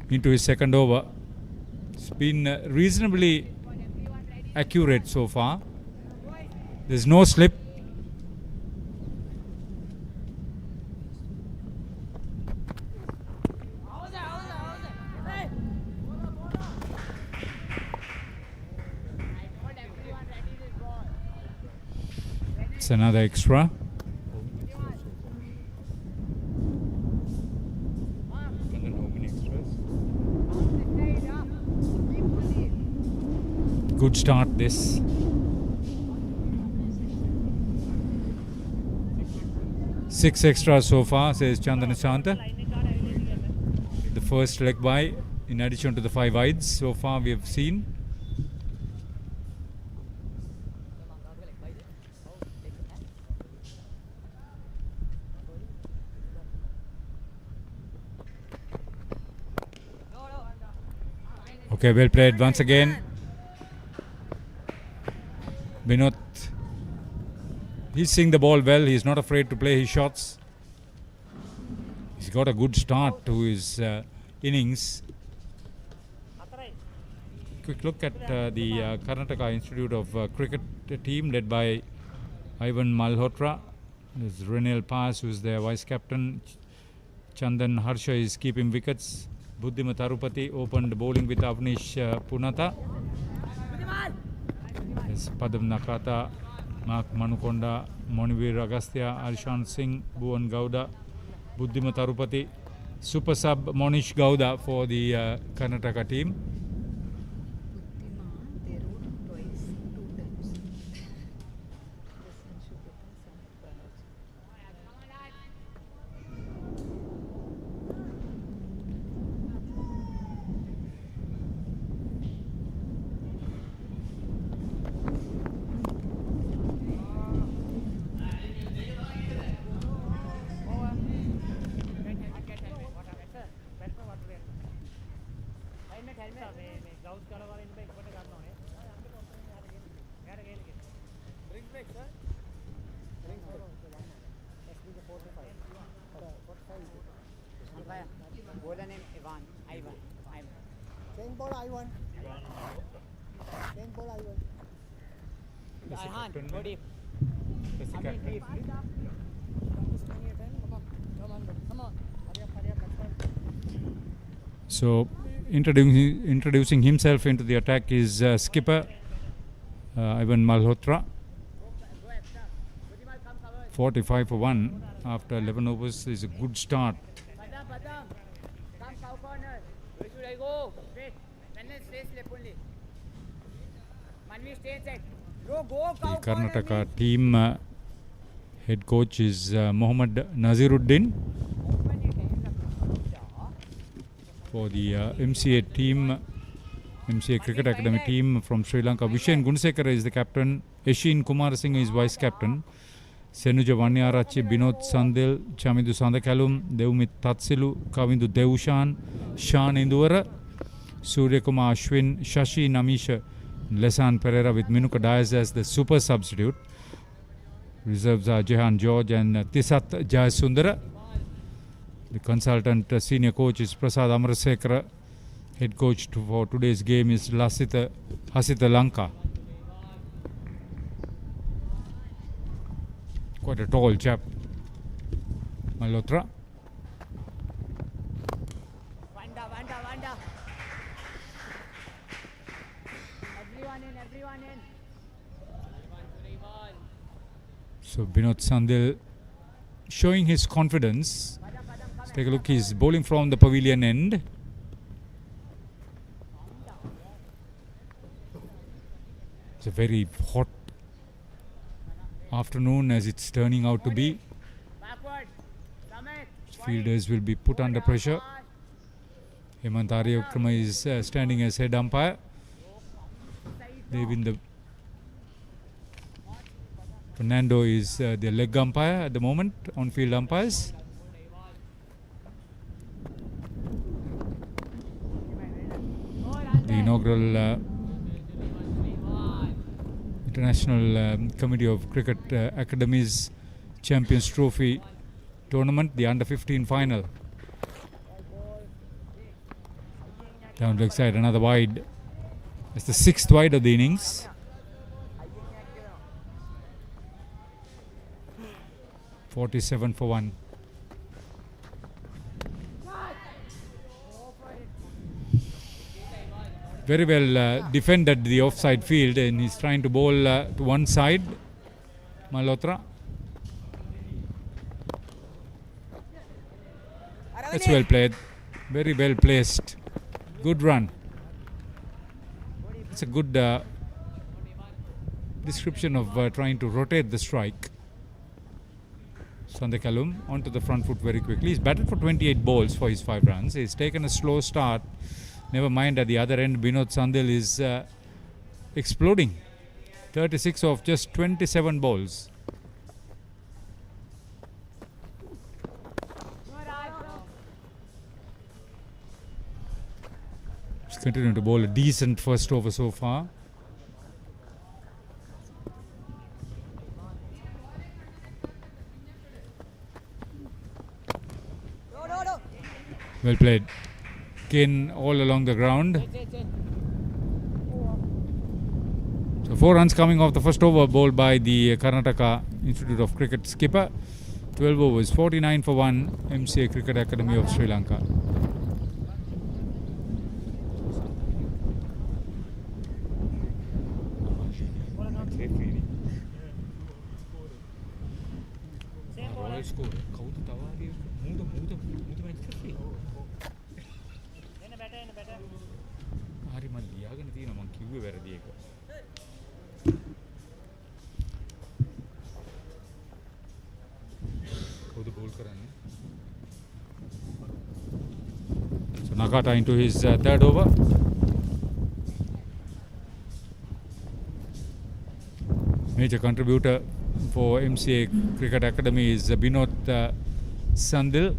Into his second over. It's been reasonably accurate so far. There's no slip. It's another extra. Good start this. Six extras so far, says Chandana Shanta. The first leg by, in addition to the 5 wides so far we have seen. Okay, well played once again. Binod, he's seeing the ball well. He's not afraid to play his shots. He's got a good start to his innings. Quick look at the Karnataka Institute of Cricket team led by Ivan Malhotra. There's Renal Pass, who's their vice captain. Chandan Harsha is keeping wickets. Buddhima Tarupati opened bowling with Avnish Punata. There's Padam Nakata, Mark Manukonda, Monivir Agastya, Arshan Singh, Bhuvan Gowda, Buddhima Tarupati, Super Sub Monish Gowda for the Karnataka team. Buddhima, they wrote twice, 2 times. This one should become some Pranaj. Bowler name Ivan. Playing ball Ivan. Playing ball Ivan. Ayhan, go deep. Deep. Come on. Hurry up, So introducing himself into the attack is skipper Ivan Malhotra. 45 for 1 after 11 overs is a good start. Come cow corner. Where should I go? Straight. Stay slip only. Manvi, stay inside. Go The cow Karnataka team head coach is Mohammad Naziruddin. for the MCA team, MCA Cricket Academy team from Sri Lanka. Vishen Gunsekara is the captain. Eshin Kumarasinghe is vice captain. Senuja Vanyarachi, Binod Sandil, Chamindu Sandakalum, Devumit Tatsilu, Kavindu Devushan, Shan Induvara, Surya Kumar Ashwin, Shashi Namisha, Lesan Pereira with Minuka Diaz as the super substitute. Reserves are Jehan George and Tisat Jayasundara. The consultant senior coach is Prasad Amarasekara. Head coach for today's game is Hasita Lanka. Quite a tall chap. Malhotra. Wanda. Everyone in. So Binod Sandil showing his confidence. Let's take a look. He's bowling from the pavilion end. It's a very hot afternoon as it's turning out to be. Backward. Summit. Fielders will be put under pressure. Hemant Aryakrama is standing as head umpire. Fernando is the leg umpire at the moment, on-field umpires. The inaugural International Committee of Cricket Academies Champions Trophy tournament, the under-15 final. Down leg side, another wide. It's the 6th wide of the innings. 47 for 1. Very well defended the offside field, and he's trying to bowl to one side. Malhotra. That's well played. Very well placed. Good run. It's a good description of trying to rotate the strike. Sandakalum onto the front foot very quickly. He's batted for 28 balls for his 5 runs. He's taken a slow start. Never mind, at the other end, Binod Sandil is exploding. 36 of just 27 balls. He's continuing to bowl a decent first over so far. Well played. Kin all along the ground. So 4 runs coming off the first over, bowled by the Karnataka Institute of Cricket skipper. 12 overs, 49 for 1, MCA Cricket Academy of Sri Lanka. So Nakata into his 3rd over. Major contributor for MCA Cricket Academy is Binod Sandil.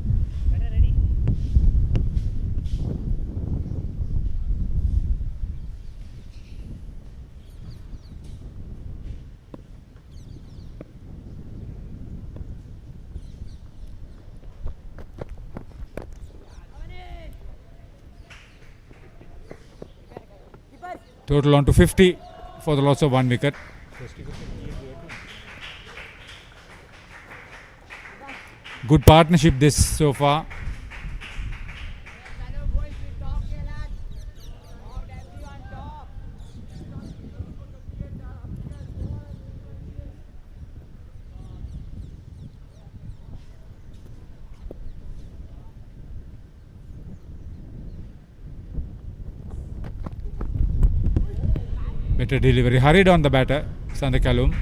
Total on to 50 for the loss of 1 wicket. Good partnership this so far. Better delivery. Hurried on the batter, Sandakalum.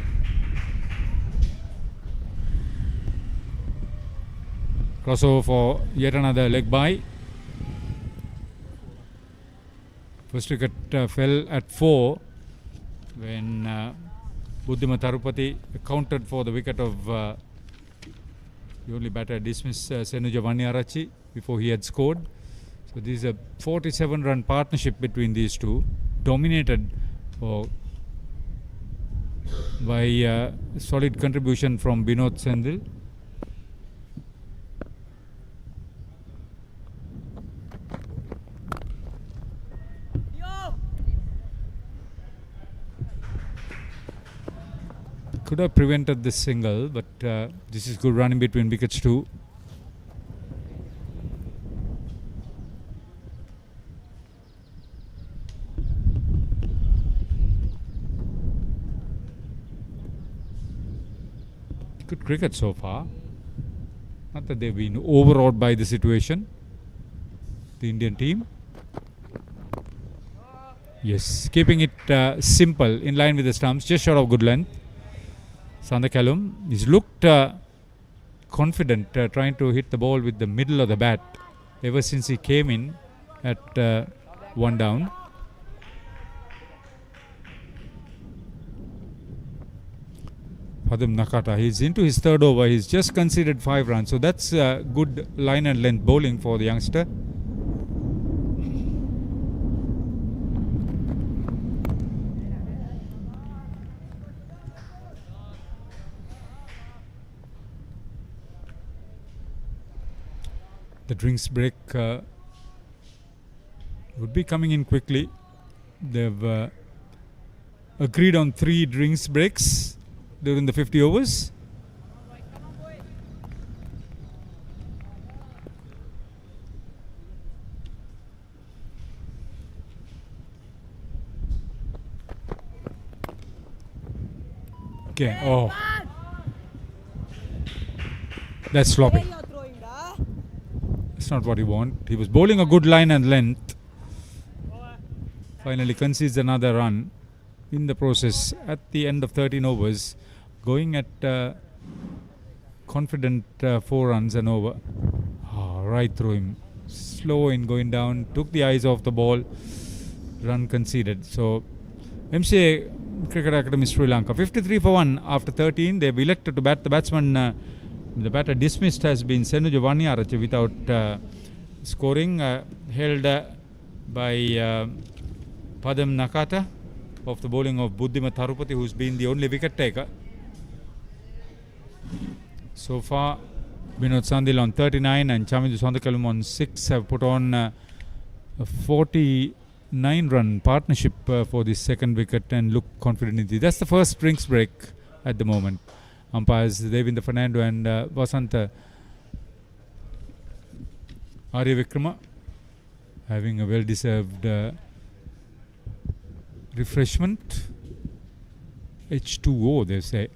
Crossover for yet another leg by. First wicket fell at 4 when Buddhima Tharupati countered for the wicket of the only batter dismissed Senuja Vaniarachi before he had scored. So this is a 47-run partnership between these two, dominated by solid contribution from Binod Sendil. Could have prevented this single, but this is good running between wickets too. Good cricket so far. Not that they've been overawed by the situation, the Indian team. Yes, keeping it simple, in line with the stumps, just short of good length. Sandakalum, he's looked confident trying to hit the ball with the middle of the bat ever since he came in at 1 down. Padam Nakata, he's into his third over. He's just conceded 5 runs. So that's good line and length bowling for the youngster. The drinks break would be coming in quickly. They've agreed on 3 drinks breaks during the 50 overs. Okay, oh. That's sloppy. That's not what he wanted. He was bowling a good line and length. Finally concedes another run in the process at the end of 13 overs. Going at confident 4 runs and over. Right through him. Slow in going down. Took the eyes off the ball. Run conceded. So MCA Cricket Academy Sri Lanka 53 for 1 after 13. They've elected to bat. The batsman, the batter dismissed has been Senuja Vaniarachi without scoring. Held by Padam Nakata of the bowling of Buddhima Tharupati, who's been the only wicket taker. So far, Binod Sandil on 39 and Chamindu Sandakalum on 6 have put on a 49-run partnership for the second wicket and look confident in this. That's the first drinks break at the moment. Umpires Devinda Fernando and Vasanta Arya Vikrama having a well-deserved refreshment. H2O, they say.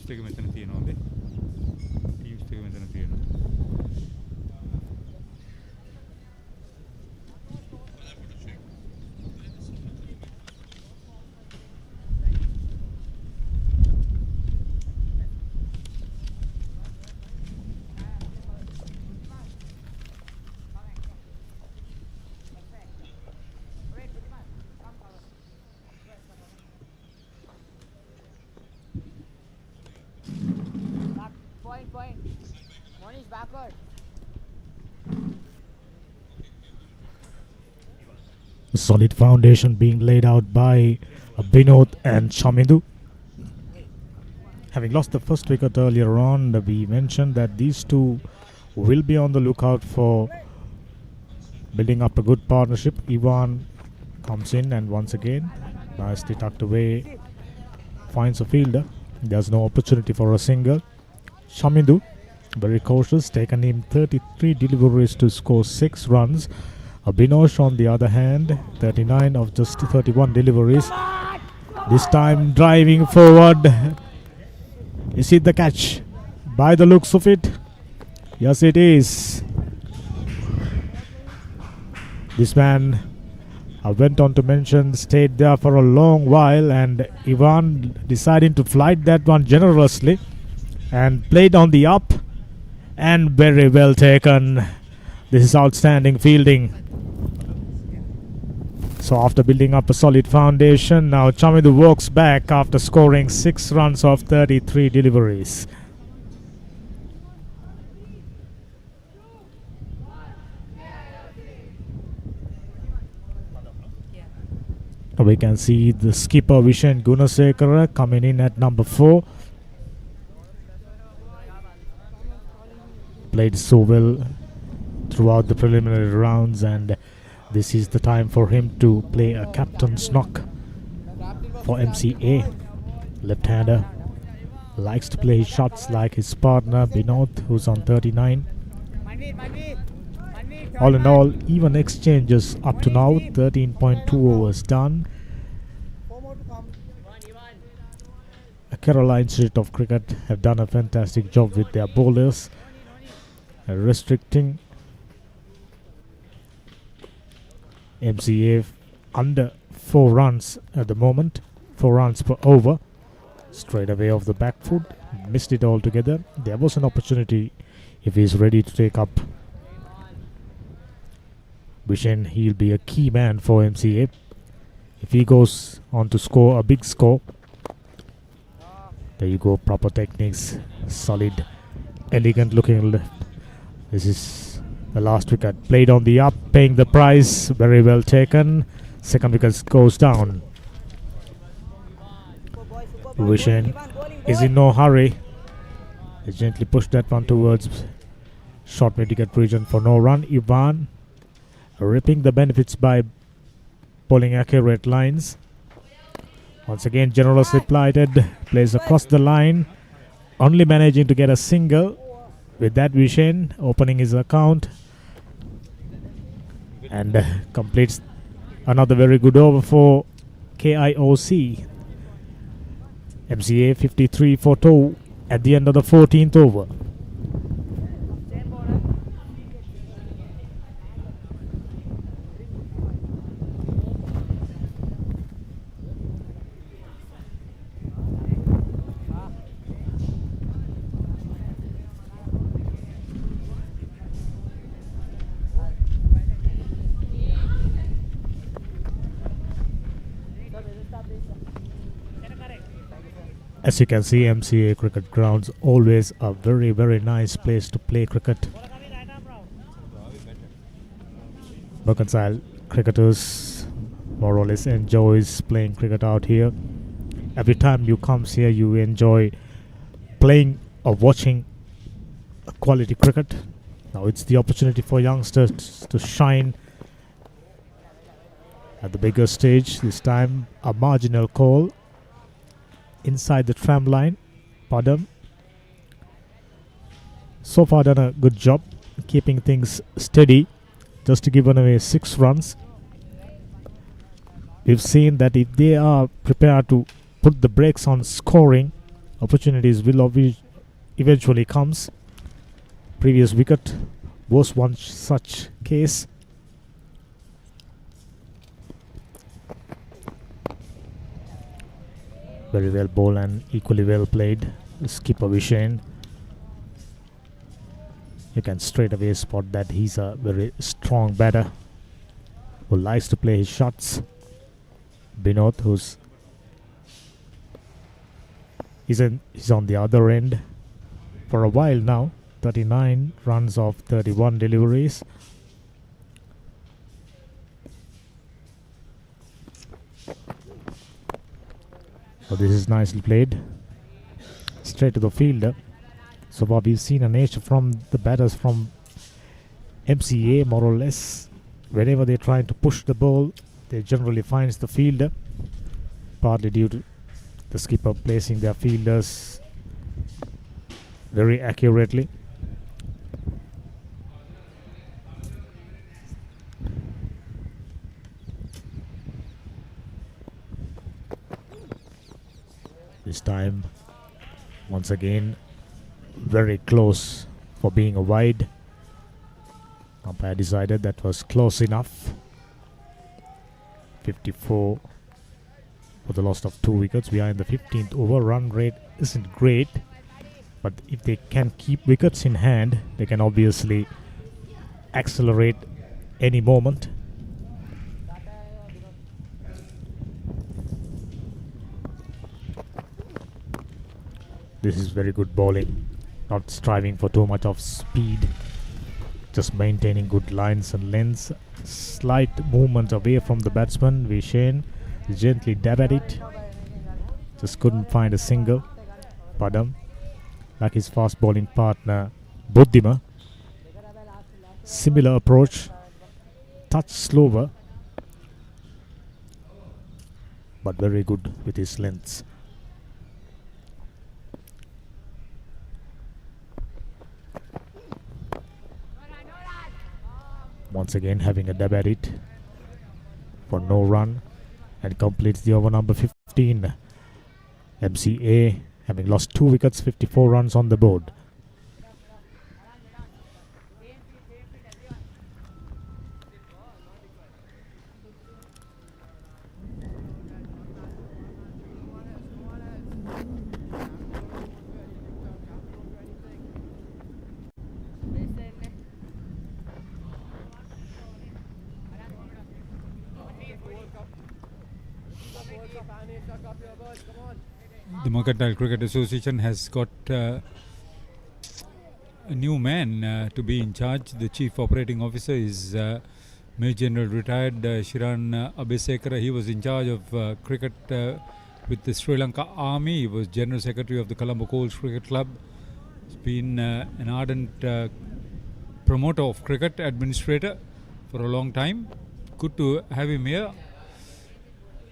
teams දෙක මෙතන තියෙනවාද? Teams දෙක මෙතන තියෙනවා. Point. One is backward. A solid foundation being laid out by Binod and Chamindu. Having lost the first wicket earlier on, we mentioned that these two will be on the lookout for building up a good partnership. Ivan comes in and once again, nicely tucked away, finds a fielder. There's no opportunity for a single. Chamindu, very cautious, taken him 33 deliveries to score 6 runs. Abhinosh on the other hand, 39 of just 31 deliveries. This time driving forward. Is it the catch? By the looks of it, yes it is. This man, I went on to mention, stayed there for a long while, and Ivan deciding to flight that one generously and played on the up, and very well taken. This is outstanding fielding. So after building up a solid foundation, now Chamindu walks back after scoring 6 runs of 33 deliveries. We can see the skipper Vishen Gunasekara coming in at number 4. Played so well throughout the preliminary rounds, and this is the time for him to play a captain's knock for MCA. Left-hander, likes to play shots like his partner Binod, who's on 39. All in all, even exchanges up to now, 13.2 overs done. Kerala Institute of Cricket have done a fantastic job with their bowlers, restricting MCA under 4 runs at the moment, 4 runs per over. Straight away off the back foot, missed it altogether. There was an opportunity if he's ready to take up Vishen. He'll be a key man for MCA if he goes on to score a big score. There you go, proper techniques, solid, elegant looking left. This is the last wicket, played on the up, paying the price, very well taken. Second wicket goes down. Vishen is in no hurry. He gently pushed that one towards short mid-wicket region for no run. Ivan reaping the benefits by bowling accurate lines. Once again generously plighted, plays across the line, only managing to get a single. With that, Vishen opening his account and completes another very good over for KIOC. MCA 53 for 2 at the end of the 14th over. As you can see, MCA cricket grounds always a very, very nice place to play cricket. Mercantile cricketers more or less enjoys playing cricket out here. Every time you comes here, you enjoy playing or watching quality cricket. Now it's the opportunity for youngsters to shine at the bigger stage. This time a marginal call inside the tram line. Padam so far done a good job keeping things steady, just given away 6 runs. We've seen that if they are prepared to put the brakes on scoring, Opportunities will eventually comes. Previous wicket was one such case. Very well bowled and equally well played. Skipper Vishen. You can straight away spot that he's a very strong batter who likes to play his shots. Binod, he's on the other end for a while now. 39 runs of 31 deliveries. So this is nicely played. Straight to the fielder. So far we've seen a nature from the batters from MCA more or less. Whenever they're trying to push the ball, they generally finds the fielder. Partly due to the skipper placing their fielders very accurately. This time, once again, very close for being a wide. Umpire decided that was close enough. 54 for the loss of 2 wickets. We are in the 15th over. Run rate isn't great, but if they can keep wickets in hand, they can obviously accelerate any moment. This is very good bowling, not striving for too much of speed, just maintaining good lines and lengths. Slight movement away from the batsman. Vishen gently dab at it, just couldn't find a single. Padam, like his fast bowling partner Buddhima, similar approach, touch slower, but very good with his lengths. Once again having a dab at it for no run, and completes the over number 15. MCA having lost 2 wickets, 54 runs on the board. The Mercantile Cricket Association has got a new man to be in charge. The Chief Operating Officer is Major General retired Shiran Abesekara. He was in charge of cricket with the Sri Lanka Army. He was General Secretary of the Colombo Coals Cricket Club. He's been an ardent promoter of cricket, administrator for a long time. Good to have him here.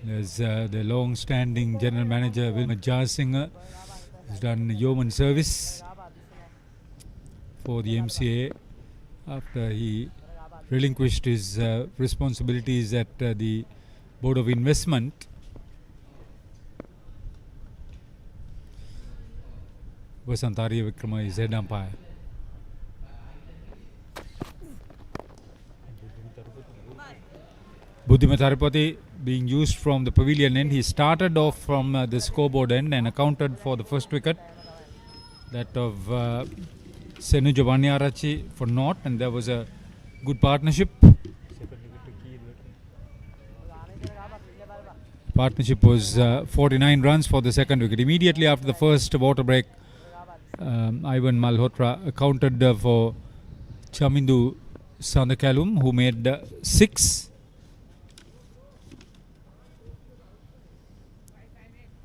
There's the long-standing General Manager Wilmer Jarsinger, who's done yeoman service for the MCA after he relinquished his responsibilities at the Board of Investment. Vasantariya Vikrama is head umpire. Buddhima Tharupati being used from the pavilion end. He started off from the scoreboard end and accounted for the first wicket, that of Senuja Vanyarachi for naught, and there was a good partnership. Partnership was 49 runs for the second wicket. Immediately after the first water break, Ivan Malhotra accounted for Chamindu Sandakalum, who made 6.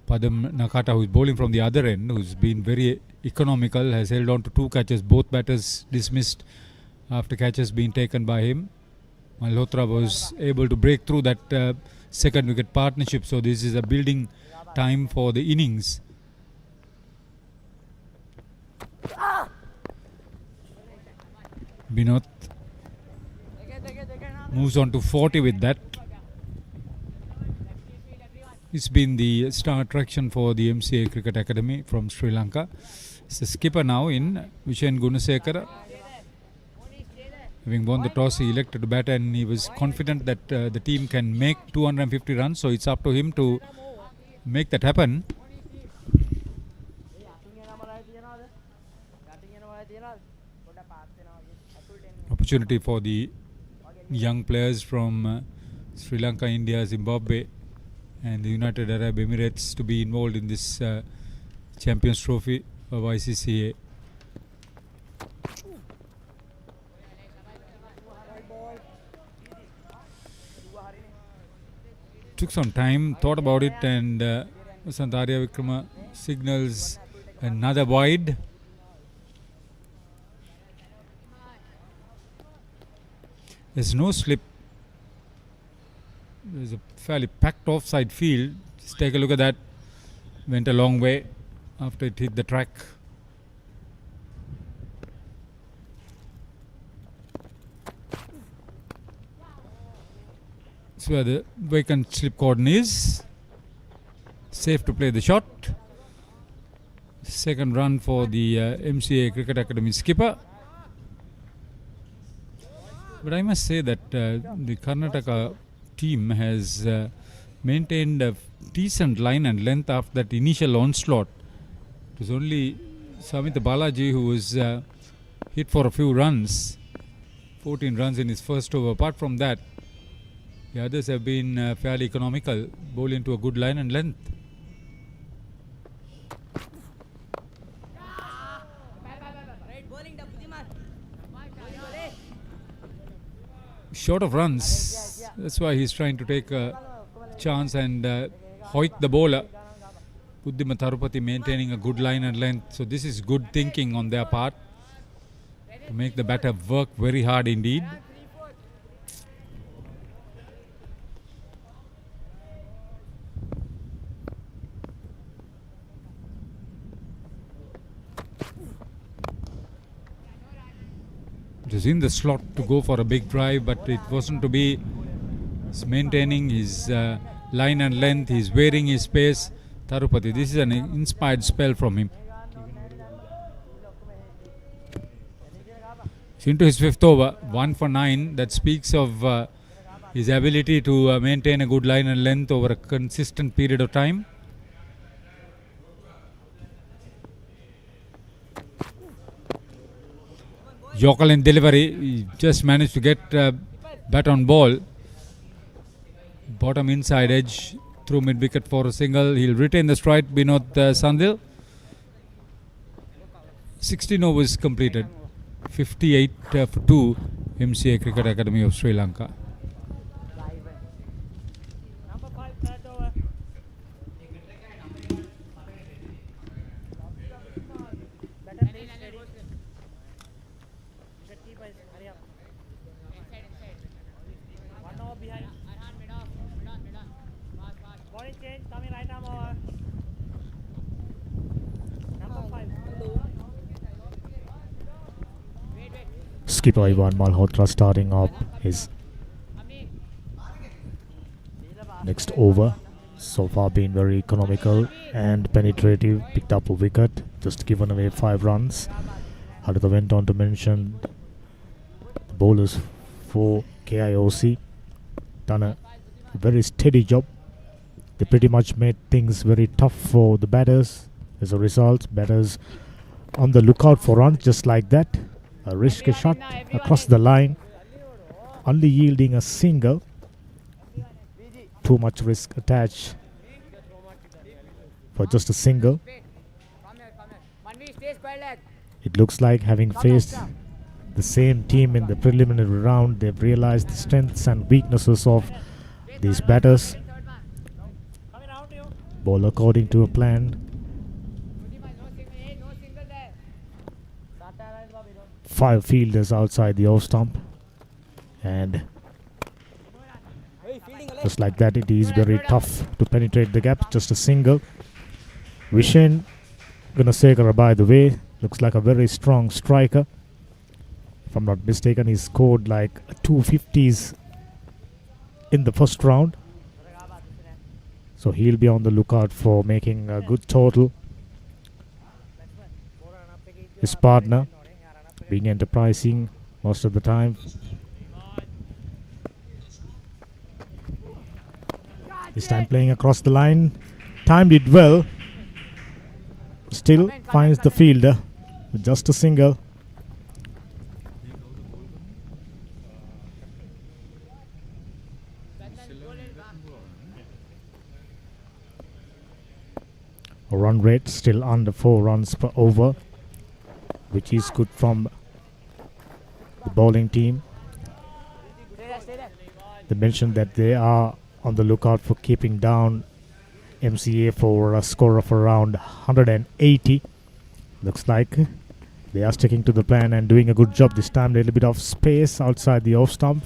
Padam Nakata, who is bowling from the other end, who's been very economical, has held on to 2 catches. Both batters dismissed after catches being taken by him. Malhotra was able to break through that second wicket partnership, so this is a building time for the innings. Binod moves on to 40 with that. He's been the star attraction for the MCA Cricket Academy from Sri Lanka. He's the skipper now in Vishen Gunasekara. Having won the toss, he elected to bat and he was confident that the team can make 250 runs. So it's up to him to make that happen. Opportunity for the young players from Sri Lanka, India, Zimbabwe and the United Arab Emirates to be involved in this Champions Trophy of ICCA. Took some time, thought about it, and Santarya Vikrama signals another wide. There's no slip. There's a fairly packed offside field. Just take a look at that. Went a long way after it hit the track. That's where the vacant slip cordon is. Safe to play the shot. Second run for the MCA Cricket Academy skipper. But I must say that the Karnataka team has maintained a decent line and length after that initial onslaught. It was only Samit Balaji who was hit for a few runs, 14 runs in his first over. Apart from that, the others have been fairly economical, bowl into a good line and length. Short of runs, that's why he's trying to take a chance and hoik the bowler. Buddhima Tharupati maintaining a good line and length. So this is good thinking on their part to make the batter work very hard indeed. It was in the slot to go for a big drive, but it wasn't to be. He's maintaining his line and length. He's varying his pace. Tharupati, this is an inspired spell from him. He's into his fifth over, 1 for 9. That speaks of his ability to maintain a good line and length over a consistent period of time. Yorker in delivery, he just managed to get bat on ball. Bottom inside edge, through mid wicket for a single. He'll retain the stride, Binod Sandil. 16 overs completed. 58 for 2, MCA Cricket Academy of Sri Lanka. Number 5, third over. Better please, ready. The keeper, hurry up. 1 over behind. Body change, coming right arm over. Number 5. Skipper Ivan Malhotra starting up his next over. So far been very economical and penetrative. Picked up a wicket, just given away 5 runs. Haditha went on to mention the bowlers for KIOC done a very steady job. They pretty much made things very tough for the batters. As a result, batters on the lookout for runs just like that. A risky shot across the line, only yielding a single. Too much risk attached for just a single. It looks like, having faced the same team in the preliminary round, they've realized the strengths and weaknesses of these batters. Ball according to a plan. 5 fielders outside the off stump, and just like that, it is very tough to penetrate the gap. Just a single. Vishen Gunasekara, by the way, looks like a very strong striker. If I'm not mistaken, he scored like 250s in the first round. So he'll be on the lookout for making a good total. His partner being enterprising most of the time. This time playing across the line. Timed it well. Still finds the fielder with just a single. A run rate still under 4 runs per over, which is good from the bowling team. They mentioned that they are on the lookout for keeping down MCA for a score of around 180. Looks like they are sticking to the plan and doing a good job this time. A little bit of space outside the off stump.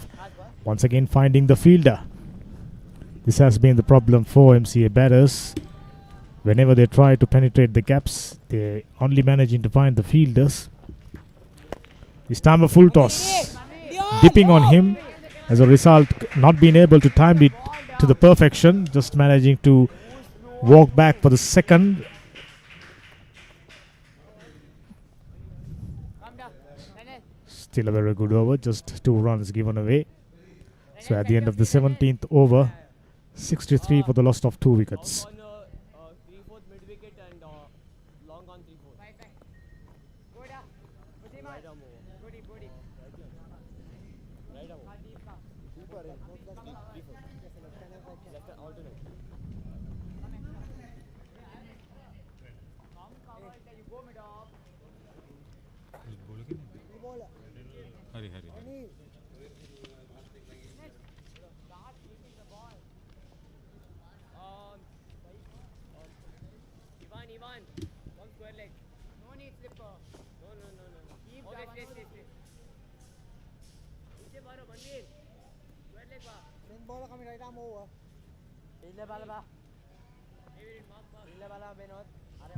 Once again finding the fielder. This has been the problem for MCA batters. Whenever they try to penetrate the gaps, they only managing to find the fielders. This time a full toss. Dipping on him. As a result, not being able to time it to the perfection. Just managing to walk back for the second. Still a very good over. Just 2 runs given away. So at the end of the 17th over, 63 for the loss of 2 wickets.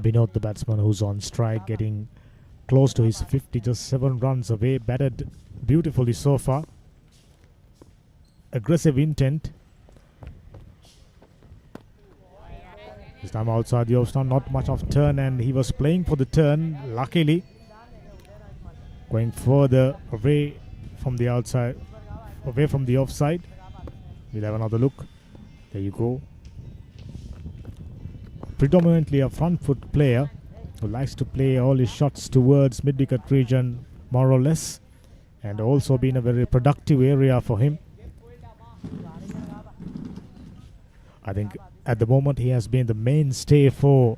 Binod, the batsman who's on strike, getting close to his 50, just 7 runs away. Batted beautifully so far. Aggressive intent. This time outside the off stump, not much of turn, and he was playing for the turn. Luckily, going further away from the outside, away from the offside. We'll have another look. There you go. Predominantly a front foot player who likes to play all his shots towards mid-wicket region more or less, and also been a very productive area for him. I think at the moment he has been the mainstay for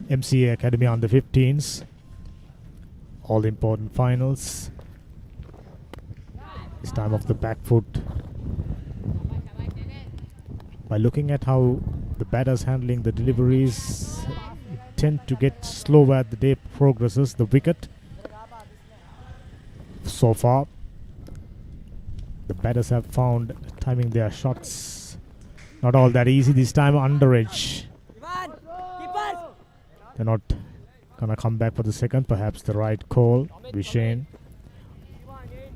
MCA Academy under 15s. All important finals. This time off the back foot. By looking at how the batters handling the deliveries tend to get slower as the day progresses, the wicket. So far, the batters have found timing their shots not all that easy this time. Under edge. They're not gonna come back for the second. Perhaps the right call. Vishen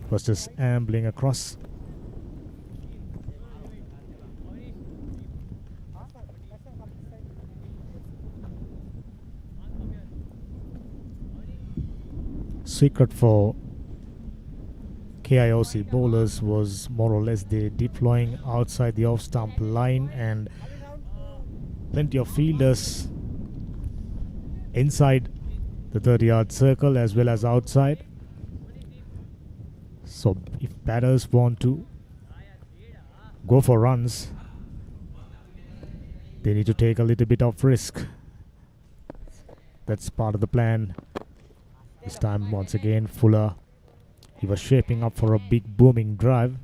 was just ambling across. Secret for KIOC bowlers was more or less they deploying outside the off-stump line, and plenty of fielders inside the 30-yard circle as well as outside. So if batters want to go for runs, they need to take a little bit of risk. That's part of the plan. This time once again Fuller, he was shaping up for a big booming drive.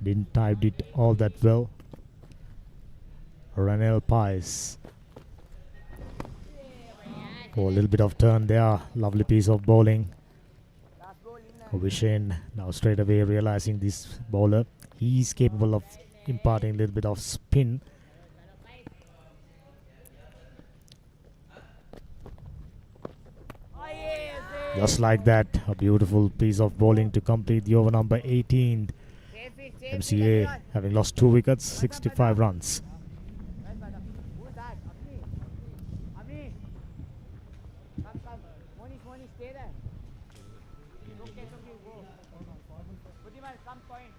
Didn't time it all that well. Ranel Pies. Oh, a little bit of turn there. Lovely piece of bowling. Vishen now straight away realizing this bowler, he's capable of imparting a little bit of spin. Just like that, a beautiful piece of bowling to complete the over number 18. MCA having lost 2 wickets, 65 runs. Who's that? Ami. Come. Moni, stay there. Okay, go. Buddhiman, come point.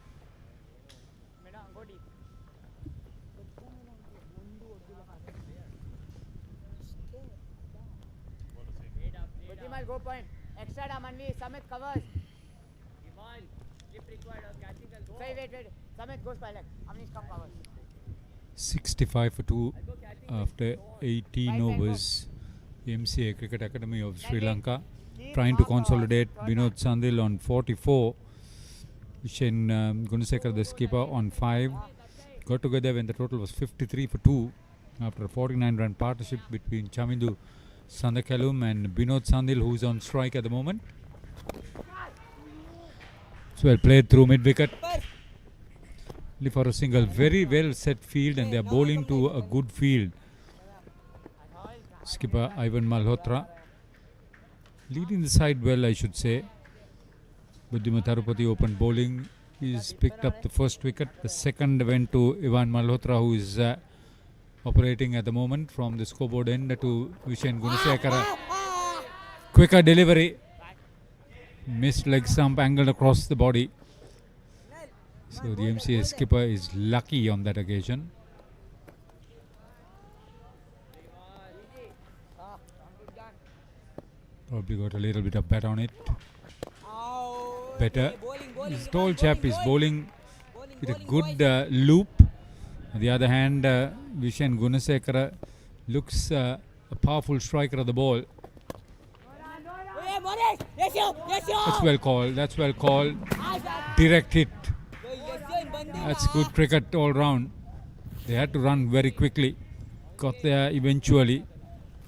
Madam, go deep. Buddhiman, go point. Extra down, Manvi. Samit covers. Wait. Samit goes pilot. Amnish come covers. 65 for 2 after 18 overs. MCA Cricket Academy of Sri Lanka trying to consolidate. Binod Sandil on 44. Vishen Gunasekar, the skipper, on 5. Got together when the total was 53 for 2 after a 49-run partnership between Chamindu Sandakalum and Binod Sandil, who's on strike at the moment. It's well played through mid-wicket. Only for a single. Very well set field, and they are bowling to a good field. Skipper Ivan Malhotra leading the side well, I should say. Buddhima Tharupati opened bowling. He's picked up the first wicket. The second went to Ivan Malhotra, who is operating at the moment from the scoreboard end to Vishen Gunasekara. Quicker delivery. Missed leg stump angled across the body. So the MCA skipper is lucky on that occasion. Probably got a little bit of bat on it. Better. This tall chap is bowling with a good loop. On the other hand, Vishen Gunasekara looks a powerful striker of the ball. That's well called. Direct hit. That's good cricket all round. They had to run very quickly. Got there eventually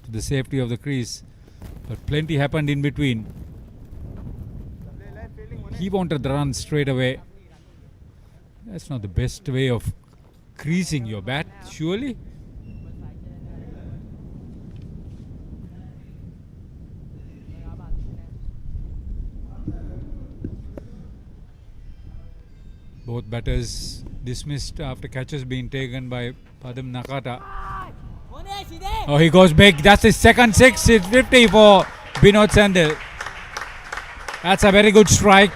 to the safety of the crease. But plenty happened in between. He wanted the run straight away. That's not the best way of creasing your bat, surely. Both batters dismissed after catches being taken by Padam Nakata. Oh, he goes big. That's his second six. It's 50 for Binod Sandil. That's a very good strike.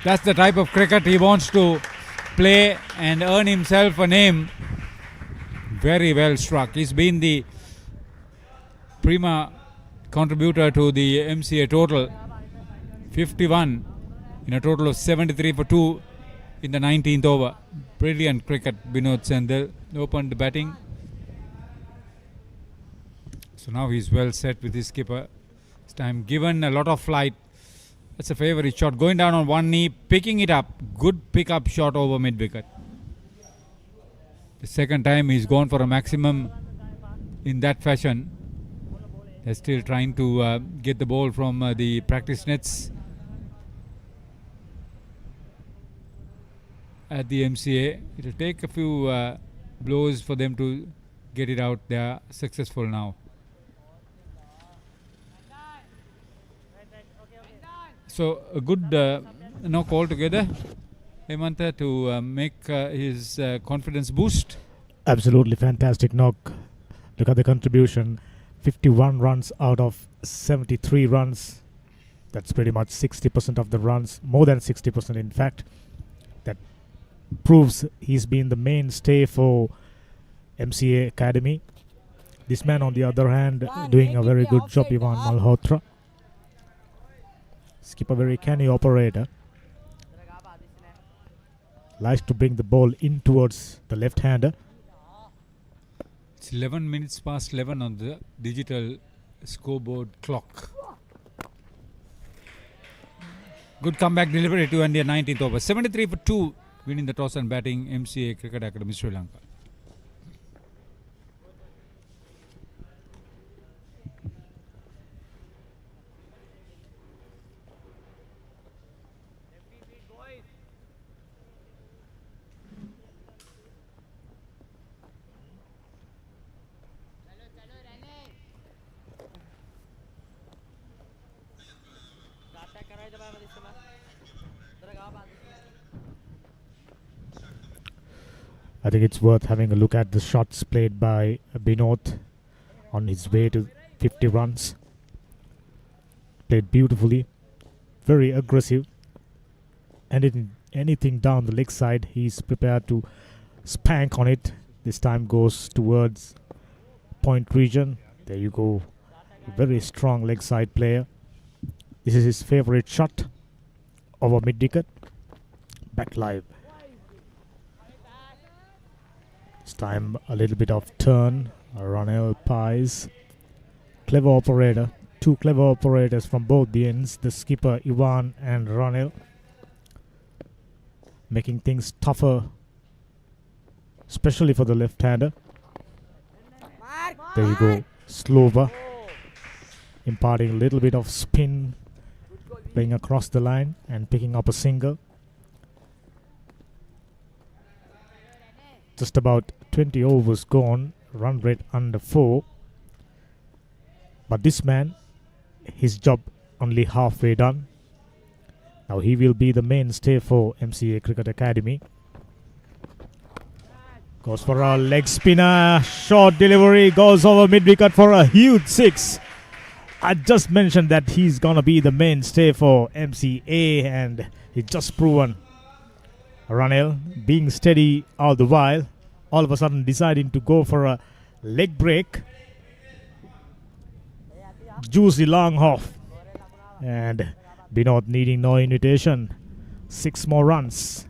That's the type of cricket he wants to play and earn himself a name. Very well struck. He's been the prima contributor to the MCA total. 51 in a total of 73 for 2 in the 19th over. Brilliant cricket. Binod Sandil opened batting. So now he's well set with his skipper. This time given a lot of flight. That's a favourite shot. Going down on one knee, picking it up. Good pick-up shot over mid-wicket. The second time he's gone for a maximum in that fashion. They're still trying to get the ball from the practice nets at the MCA. It'll take a few blows for them to get it out. They are successful now. So a good knock altogether, Hemanta, to make his confidence boost. Absolutely fantastic knock. Look at the contribution. 51 runs out of 73 runs. That's pretty much 60% of the runs. More than 60% in fact. That proves he's been the mainstay for MCA Academy. This man on the other hand doing a very good job, Ivan Malhotra. Skipper, very canny operator. Likes to bring the ball in towards the left-hander. It's 11 minutes past 11 on the digital scoreboard clock. Good comeback delivery to India, 19th over. 73 for 2, winning the toss and batting MCA Cricket Academy Sri Lanka. I think it's worth having a look at the shots played by Binod on his way to 50 runs. Played beautifully, very aggressive. Anything down the leg side, he's prepared to spank on it. This time goes towards point region. There you go. A very strong leg side player. This is his favorite shot over mid wicket. Back live. This time a little bit of turn. Ronel Pies. Clever operator. Two clever operators from both the ends. The skipper Ivan and Ronel. Making things tougher, especially for the left-hander. There you go. Slover. Imparting a little bit of spin. Playing across the line and picking up a single. Just about 20 overs gone. Run rate under 4. But this man, his job only halfway done. Now he will be the mainstay for MCA Cricket Academy. Goes for a leg spinner. Short delivery. Goes over mid-wicket for a huge 6. I just mentioned that he's going to be the mainstay for MCA, and he's just proven. Ranel being steady all the while. All of a sudden deciding to go for a leg break. Juicy long off. And Binod needing no invitation. 6 more runs.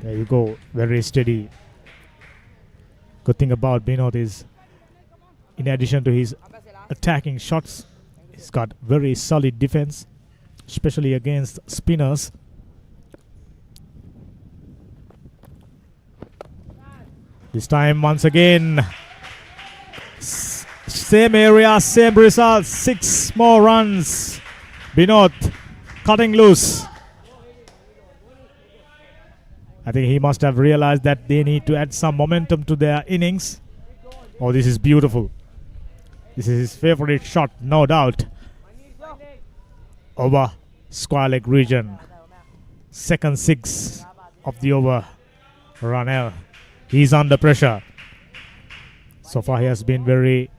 There you go. Very steady. Good thing about Binod is, in addition to his attacking shots, he's got very solid defense, especially against spinners. This time once again, same area, same result. 6 more runs. Binod cutting loose. I think he must have realized that they need to add some momentum to their innings. Oh, this is beautiful. This is his favorite shot, no doubt. Over square leg region. Second 6 of the over. Ranel. He's under pressure. So far he has been very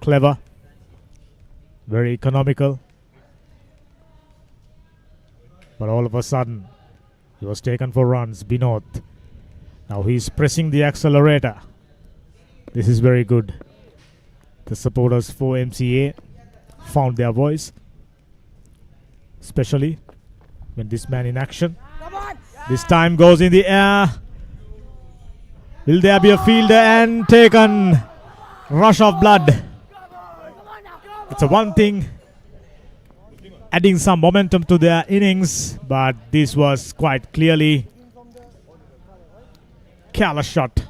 clever, very economical. But all of a sudden, he was taken for runs. Binod. Now he's pressing the accelerator. This is very good. The supporters for MCA found their voice, especially when this man in action. This time goes in the air. Will there be a fielder and taken? Rush of blood. It's a one thing, adding some momentum to their innings, but this was quite clearly careless shot.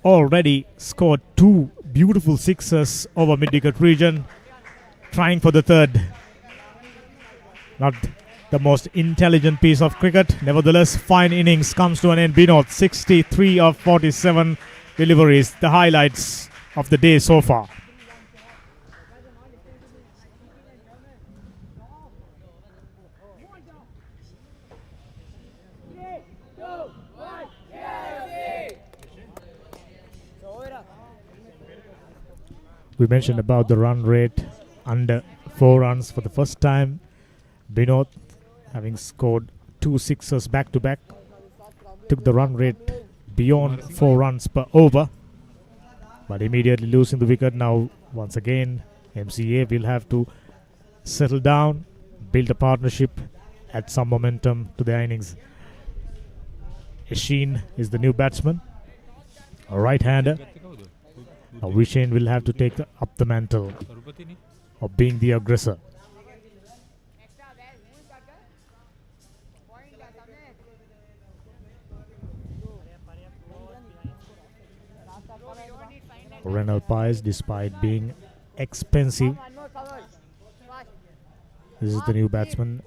Already scored 2 beautiful 6s over mid-wicket region, trying for the 3rd. Not the most intelligent piece of cricket. Nevertheless, fine innings comes to an end. Binod, 63 of 47 deliveries. The highlights of the day so far. We mentioned about the run rate under 4 runs for the first time. Binod, having scored 2 6s back to back, took the run rate beyond 4 runs per over, but immediately losing the wicket. Now once again MCA will have to settle down, build a partnership, add some momentum to their innings. Eshin is the new batsman, a right-hander. Now Vishen will have to take up the mantle of being the aggressor. Renal Pies, despite being expensive, this is the new batsman,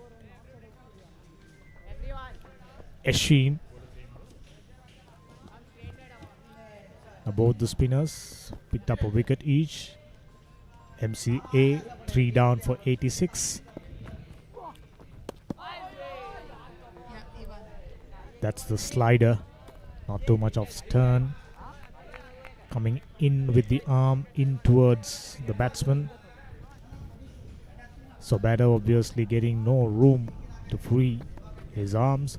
Eshin. Now both the spinners picked up a wicket each. MCA 3 down for 86. That's the slider. Not too much of stern. Coming in with the arm in towards the batsman. So batter obviously getting no room to free his arms.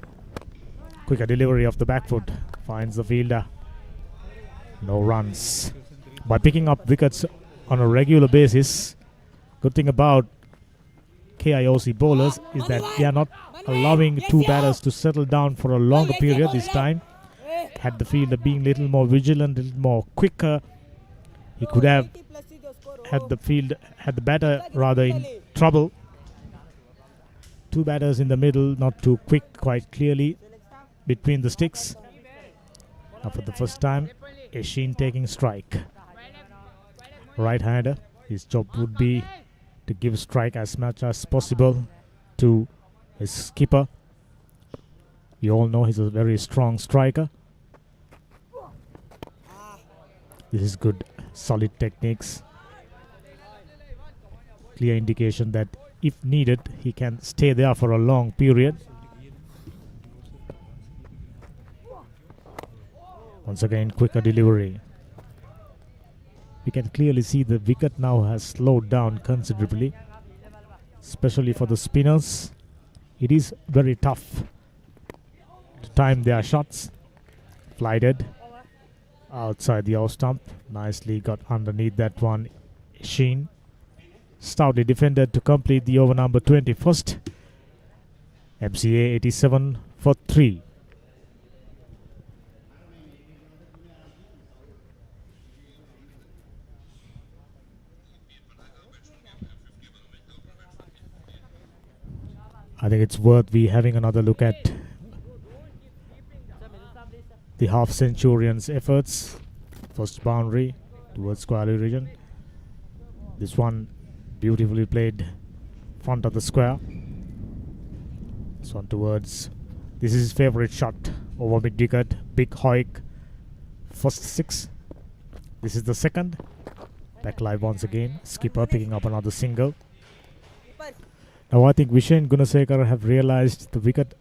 Quicker delivery of the back foot. Finds the fielder. No runs. By picking up wickets on a regular basis, good thing about KIOC bowlers is that they are not allowing two batters to settle down for a longer period this time. Had the fielder being a little more vigilant, a little more quicker, he could have had the batter rather in trouble. Two batters in the middle, not too quick, quite clearly between the sticks. Now for the first time, Eshin taking strike. Right-hander, his job would be to give strike as much as possible to his skipper. We all know he's a very strong striker. This is good, solid techniques. Clear indication that if needed, he can stay there for a long period. Once again, quicker delivery. We can clearly see the wicket now has slowed down considerably, especially for the spinners. It is very tough to time their shots. Flighted outside the off stump. Nicely got underneath that one. Sheen stoutly defended to complete the over number 21st. MCA 87 for 3. I think it's worth we having another look at the half centurion's efforts. First boundary towards Square region. This one beautifully played front of the square. This one towards, this is his favorite shot over mid wicket. Big hoik. First 6. This is the second. Back live once again. Skipper picking up another single. Now I think Vishen Gunasekar have realized the wicket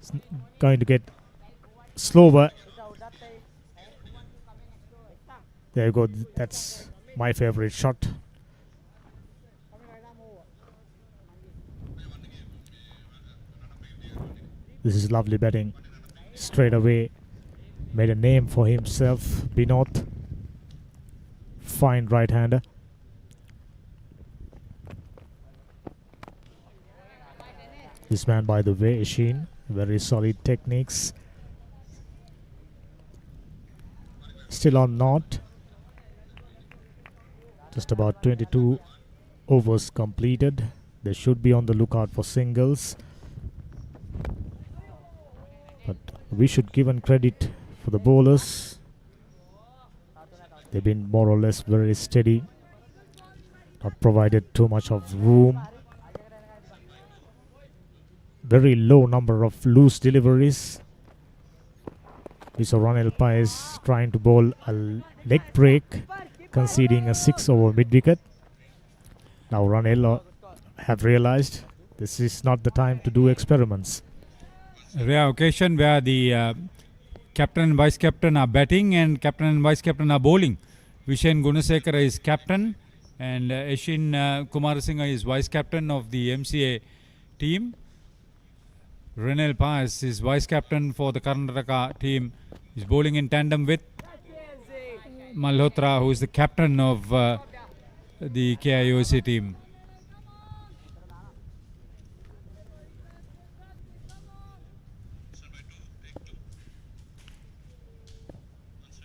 is going to get slower. There you go. That's my favorite shot. This is lovely batting. Straight away made a name for himself. Binod. Fine right-hander. This man, by the way, Eshin, very solid techniques. Still on knot. Just about 22 overs completed. They should be on the lookout for singles. But we should give credit for the bowlers. They've been more or less very steady. Not provided too much of room. Very low number of loose deliveries. Mr. Ranil Pais trying to bowl a leg break, conceding a 6 over mid wicket. Now Ranil have realized this is not the time to do experiments. A rare occasion where the captain and vice captain are batting and captain and vice captain are bowling. Vishen Gunasekara is captain and Eshin Kumarasinghe is vice captain of the MCA team. Ranil Pais is vice captain for the Karnataka team. He's bowling in tandem with Malhotra, who is the captain of the KIOC team.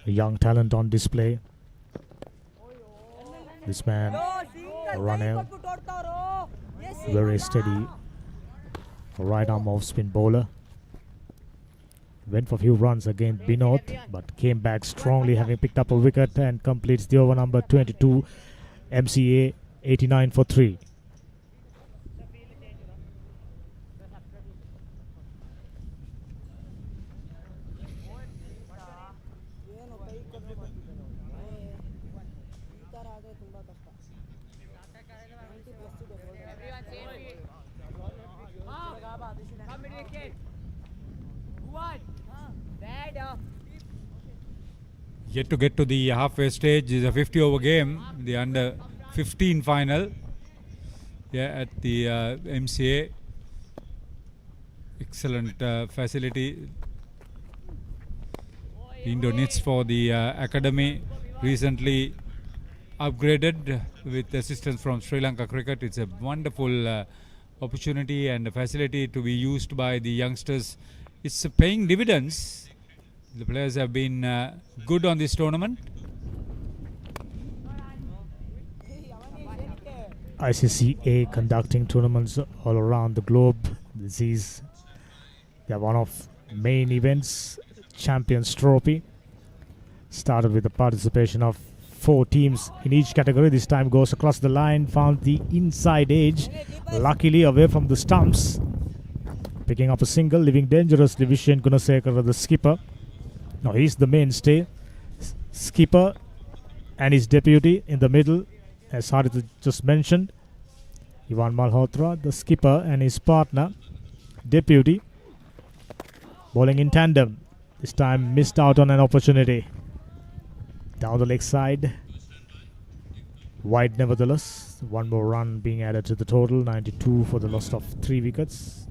A young talent on display. This man, Ranil, very steady. Right arm off spin bowler. Went for a few runs against Binod, but came back strongly, having picked up a wicket and completes the over number 22. MCA 89 for 3. Yet to get to the halfway stage is a 50 over game, the under 15 final. At the MCA. Excellent facility. Indo needs for the academy, recently upgraded with assistance from Sri Lanka Cricket. It's a wonderful opportunity and a facility to be used by the youngsters. It's paying dividends. The players have been good on this tournament. ICCA conducting tournaments all around the globe. This is one of main events, Champions Trophy. Started with the participation of 4 teams in each category. This time goes across the line, found the inside edge, luckily away from the stumps. Picking up a single, leaving dangerously Vishen Gunasekara, the skipper. Now he's the mainstay. Skipper and his deputy in the middle, as Harit just mentioned. Ivan Malhotra, the skipper, and his partner, deputy, bowling in tandem. This time missed out on an opportunity. Down the leg side. Wide nevertheless. One more run being added to the total. 92 for the loss of 3 wickets.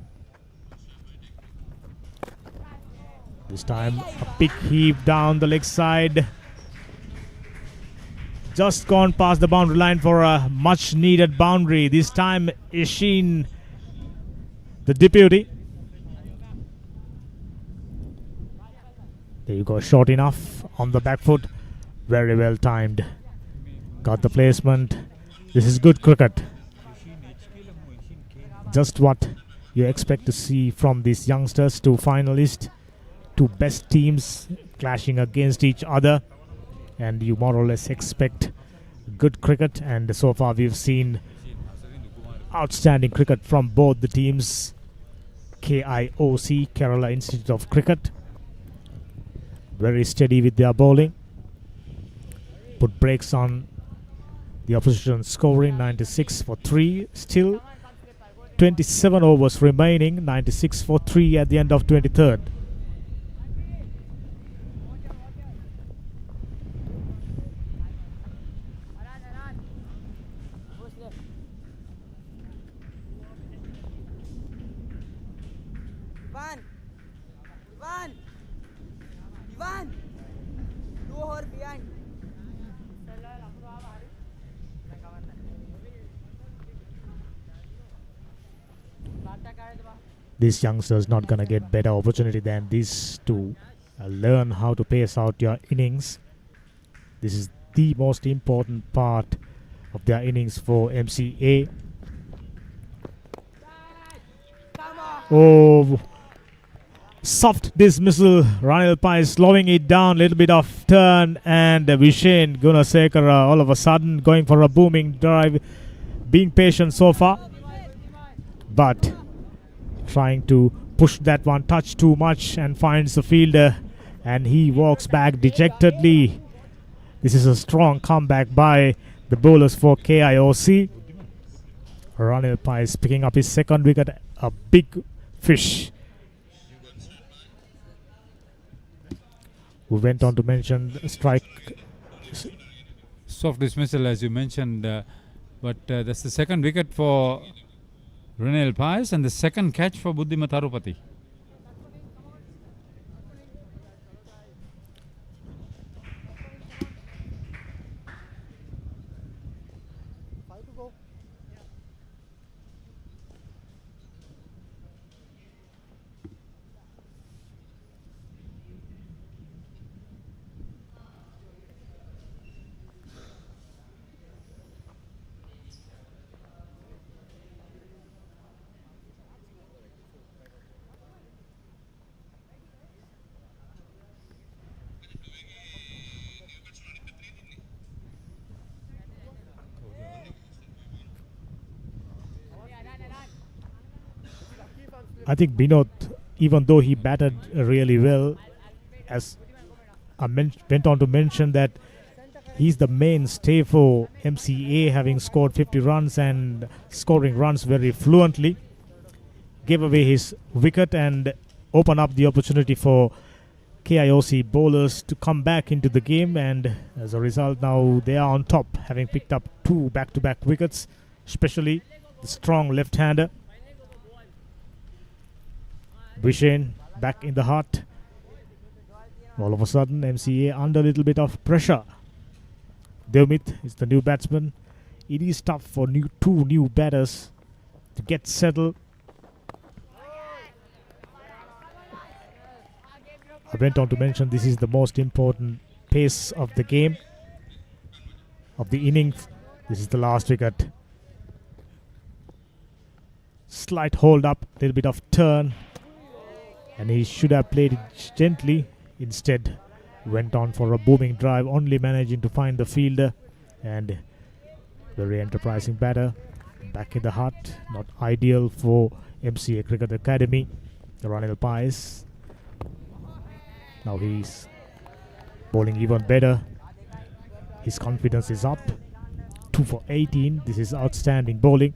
This time a big heave down the leg side. Just gone past the boundary line for a much needed boundary. This time Ishin, the deputy. There you go, short enough on the back foot. Very well timed. Got the placement. This is good cricket. Just what you expect to see from these youngsters. 2 finalists, 2 best teams clashing against each other. And you more or less expect good cricket, and so far we've seen outstanding cricket from both the teams. KIOC, Kerala Institute of Cricket, very steady with their bowling. Put brakes on the opposition scoring. 96 for 3. Still 27 overs remaining. 96 for 3 at the end of 23rd. These youngsters not gonna get better opportunity than this to learn how to pace out your innings. This is the most important part of their innings for MCA. Oh, soft dismissal. Ranil Pai slowing it down, little bit of turn, and Vishen Gunasekara all of a sudden going for a booming drive, being patient so far, but trying to push that one touch too much and finds the fielder, and he walks back dejectedly. This is a strong comeback by the bowlers for KIOC. Ranil Pai is picking up his 2nd wicket, a big fish. We went on to mention strike. Soft dismissal, as you mentioned, but that's the 2nd wicket for Ranil Pai and the 2nd catch for Buddhimat Harupati. I think Binod, even though he batted really well, as I went on to mention that he's the mainstay for MCA, having scored 50 runs and scoring runs very fluently. Gave away his wicket, and open up the opportunity for KIOC bowlers to come back into the game, and as a result now they are on top, having picked up 2 back-to-back wickets, especially the strong left-hander Vishen back in the heart. All of a sudden MCA under a little bit of pressure. Devmith is the new batsman. It is tough for 2 new batters to get settled. I went on to mention this is the most important pace of the game, of the innings. This is the last wicket. Slight hold up, little bit of turn, and he should have played it gently. Instead went on for a booming drive, only managing to find the fielder, and very enterprising batter back in the heart. Not ideal for MCA Cricket Academy. Ranil Pais, now he's bowling even better. His confidence is up. 2 for 18. This is outstanding bowling.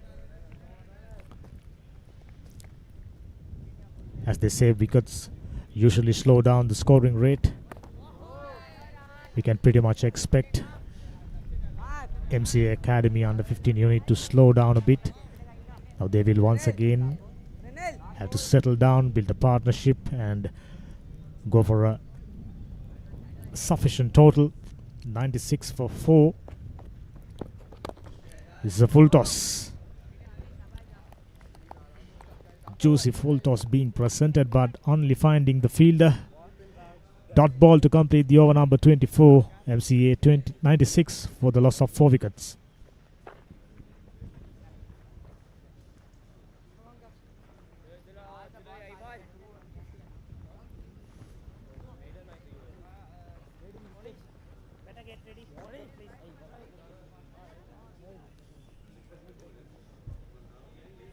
As they say, wickets usually slow down the scoring rate. We can pretty much expect MCA Academy under 15 unit to slow down a bit. Now they will once again have to settle down, build a partnership, and go for a sufficient total. 96 for 4. This is a full toss. Juicy full toss being presented, but only finding the fielder. Dot ball to complete the over number 24. MCA 96 for the loss of 4 wickets.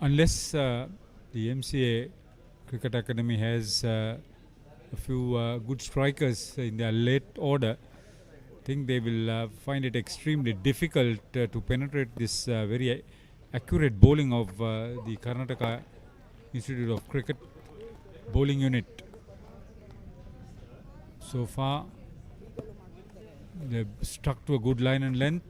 Unless the MCA Cricket Academy has a few good strikers in their late order, I think they will find it extremely difficult to penetrate this very accurate bowling of the Karnataka Institute of Cricket bowling unit. So far, they've stuck to a good line and length.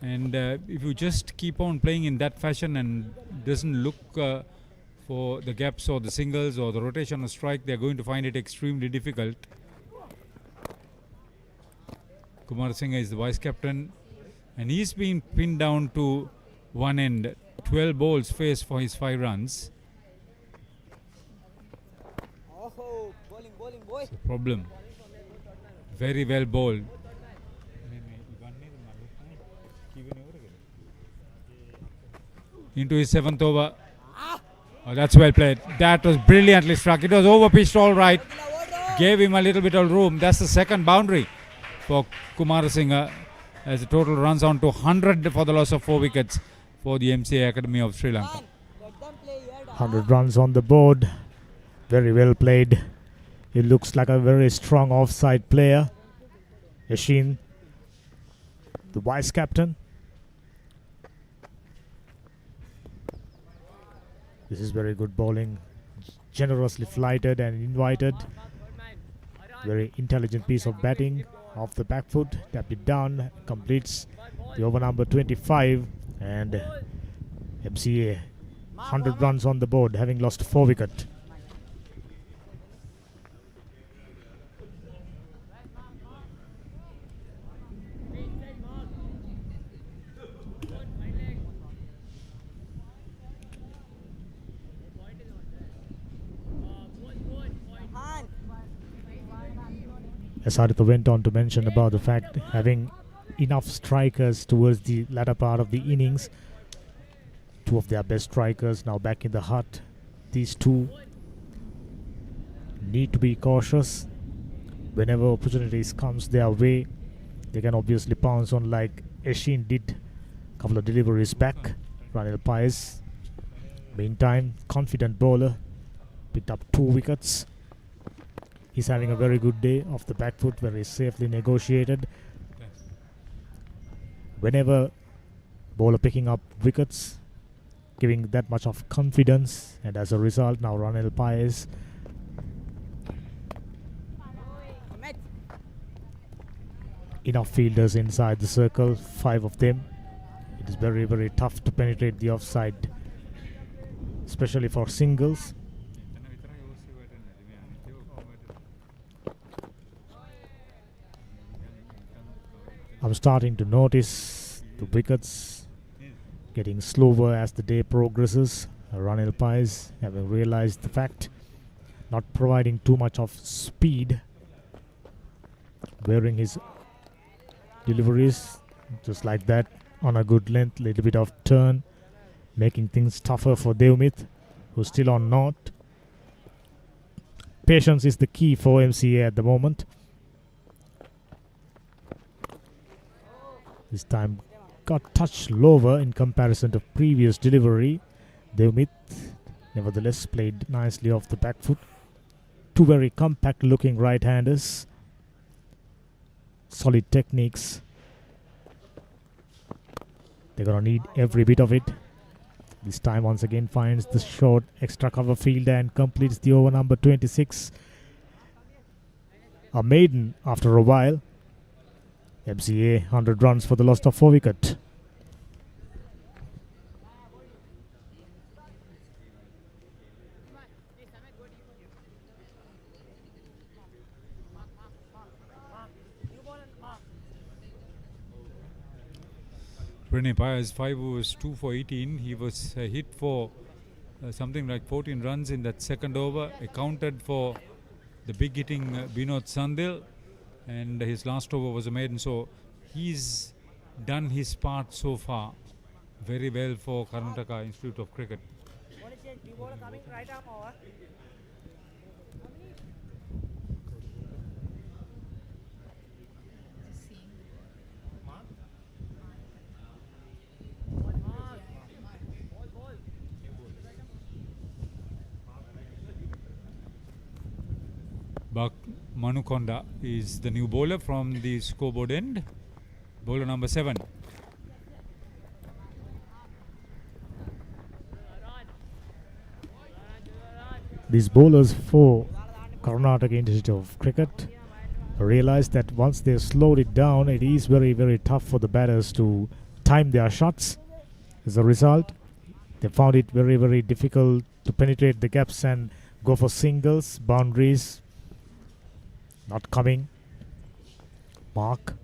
And if you just keep on playing in that fashion and doesn't look for the gaps or the singles or the rotation or strike, they're going to find it extremely difficult. Kumar Singh is the vice captain, and he's been pinned down to one end. 12 balls faced for his 5 runs. It's a problem. Very well bowled. Into his 7th over. Oh, that's well played. That was brilliantly struck. It was over pitched all right. Gave him a little bit of room. That's the second boundary for Kumar Singh, as the total runs on to 100 for the loss of 4 wickets for the MCA Academy of Sri Lanka. 100 runs on the board. Very well played. He looks like a very strong offside player. Yashin, the vice captain. This is very good bowling. Generously flighted and invited. Very intelligent piece of batting. Off the back foot, tapped it down, completes the over number 25, and MCA 100 runs on the board, having lost 4 wickets. As Haritha went on to mention about the fact having enough strikers towards the latter part of the innings. 2 of their best strikers now back in the hut. These 2 need to be cautious. Whenever opportunities comes their way, they can obviously pounce on, like Yashin did a couple of deliveries back. Ranil Pais, meantime, confident bowler, picked up 2 wickets. He's having a very good day off the back foot, very safely negotiated. Whenever bowler picking up wickets, giving that much of confidence, and as a result now Ranil Paez enough fielders inside the circle, 5 of them. It is very, very tough to penetrate the offside, especially for singles. I'm starting to notice the wickets getting slower as the day progresses. Ranil Paez, having realized the fact, not providing too much of speed, wearing his deliveries just like that on a good length, little bit of turn, making things tougher for Devmith, who's still on naught. Patience is the key for MCA at the moment. This time got touch lower in comparison to previous delivery. Devmith nevertheless played nicely off the back foot. 2 very compact looking right-handers. Solid techniques. They're gonna need every bit of it. This time once again finds the short extra cover fielder and completes the over number 26. A maiden after a while. MCA 100 runs for the loss of 4 wicket. Ranil Paez 5 overs 2 for 18. He was hit for something like 14 runs in that second over, accounted for the big hitting Binod Sandil, and his last over was a maiden. So he's done his part so far very well for Karnataka Institute of Cricket. Bak Manukonda is the new bowler from the scoreboard end. Bowler number 7. These bowlers for Karnataka Institute of Cricket realize that once they slowed it down, it is very, very tough for the batters to time their shots. As a result, they found it very, very difficult to penetrate the gaps and go for singles, boundaries. Not coming. Mark.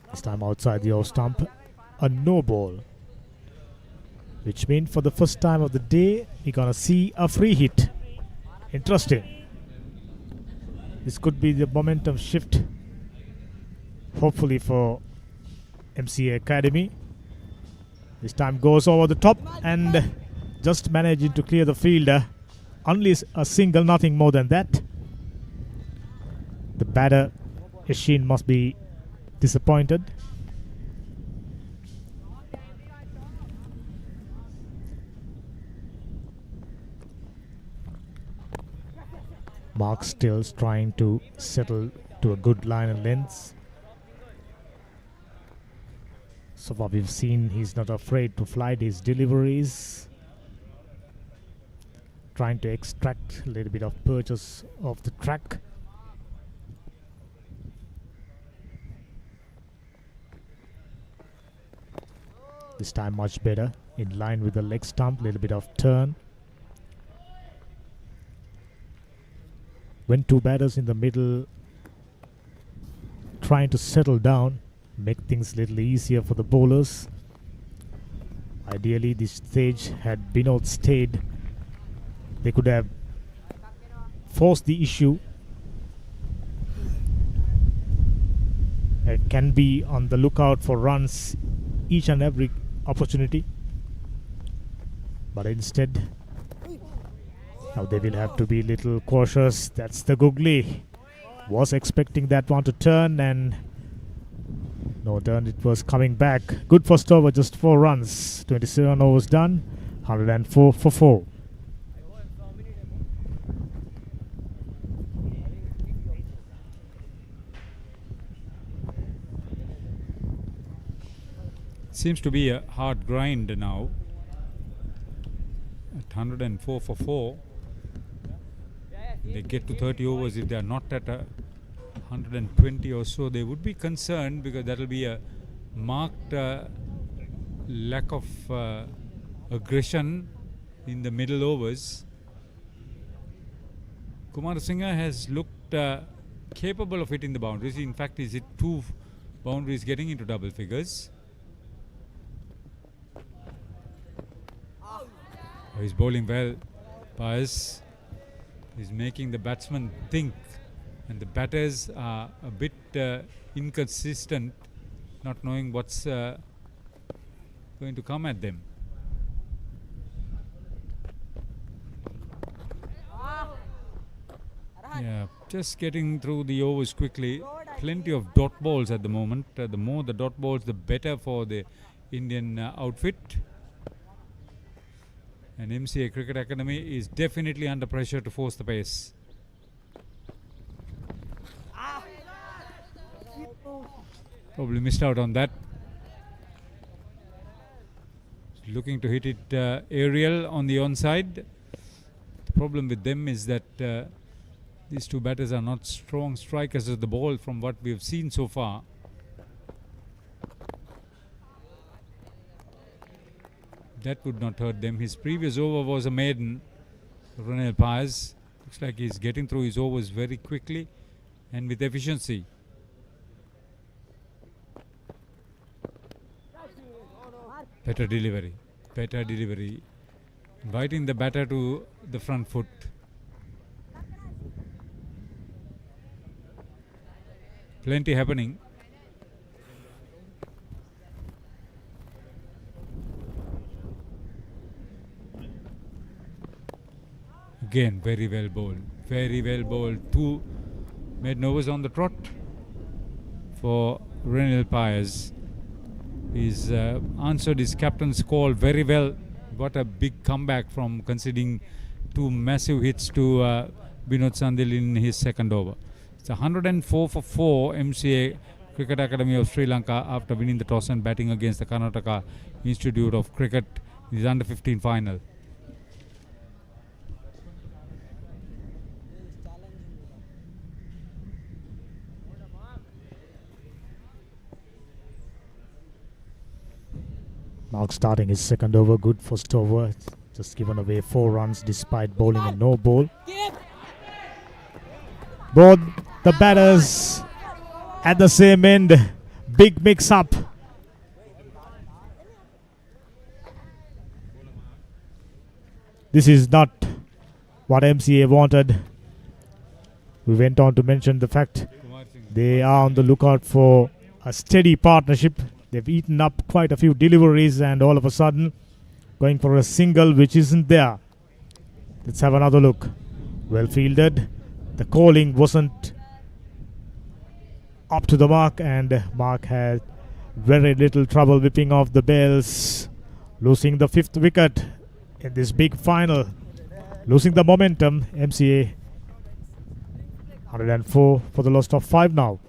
This time outside the off stump. A no ball. Which means for the first time of the day, we're gonna see a free hit. Interesting. This could be the momentum shift, hopefully, for MCA Academy. This time goes over the top and just managing to clear the fielder. Only a single, nothing more than that. The batter, Yashin, must be disappointed. Mark still trying to settle to a good line and lengths. So far we've seen he's not afraid to flight his deliveries. Trying to extract a little bit of purchase of the track. This time much better, in line with the leg stump, little bit of turn. When 2 batters in the middle trying to settle down, make things a little easier for the bowlers. Ideally this stage had Binod stayed, they could have forced the issue and can be on the lookout for runs each and every opportunity, but instead now they will have to be a little cautious. That's the googly. Was expecting that one to turn, and no turn, it was coming back. Good first over, just 4 runs. 27 overs done, 104 for 4. Seems to be a hard grind now. 104 for 4. They get to 30 overs. If they are not at 120 or so, they would be concerned, because that will be a marked lack of aggression in the middle overs. Kumarasinghe has looked capable of hitting the boundaries. In fact, he's hit 2 boundaries getting into double figures. He's bowling well. Paez is making the batsman think, and the batters are a bit inconsistent, not knowing what's going to come at them. Yeah, just getting through the overs quickly. Plenty of dot balls at the moment. The more the dot balls, the better for the Indian outfit. And MCA Cricket Academy is definitely under pressure to force the pace. Probably missed out on that. Looking to hit it aerial on the onside. The problem with them is that these 2 batters are not strong strikers of the ball from what we have seen so far. That would not hurt them. His previous over was a maiden. Ronel Paez looks like he's getting through his overs very quickly and with efficiency. Better delivery. Inviting the batter to the front foot. Plenty happening. Again, very well bowled. 2 maiden overs on the trot for Ronel Paez. He's answered his captain's call very well. What a big comeback from conceding 2 massive hits to Binod Sandil in his second over. It's 104 for 4 MCA Cricket Academy of Sri Lanka after winning the toss and batting against the Karnataka Institute of Cricket in his under 15 final. Mark starting his second over, good first over. Just given away 4 runs despite bowling a no ball. Both the batters at the same end. Big mix up. This is not what MCA wanted. We went on to mention the fact they are on the lookout for a steady partnership. They've eaten up quite a few deliveries and all of a sudden going for a single which isn't there. Let's have another look. Well fielded. The calling wasn't up to the mark and Mark had very little trouble whipping off the bells. Losing the 5th wicket in this big final. Losing the momentum. MCA 104 for the loss of 5 now.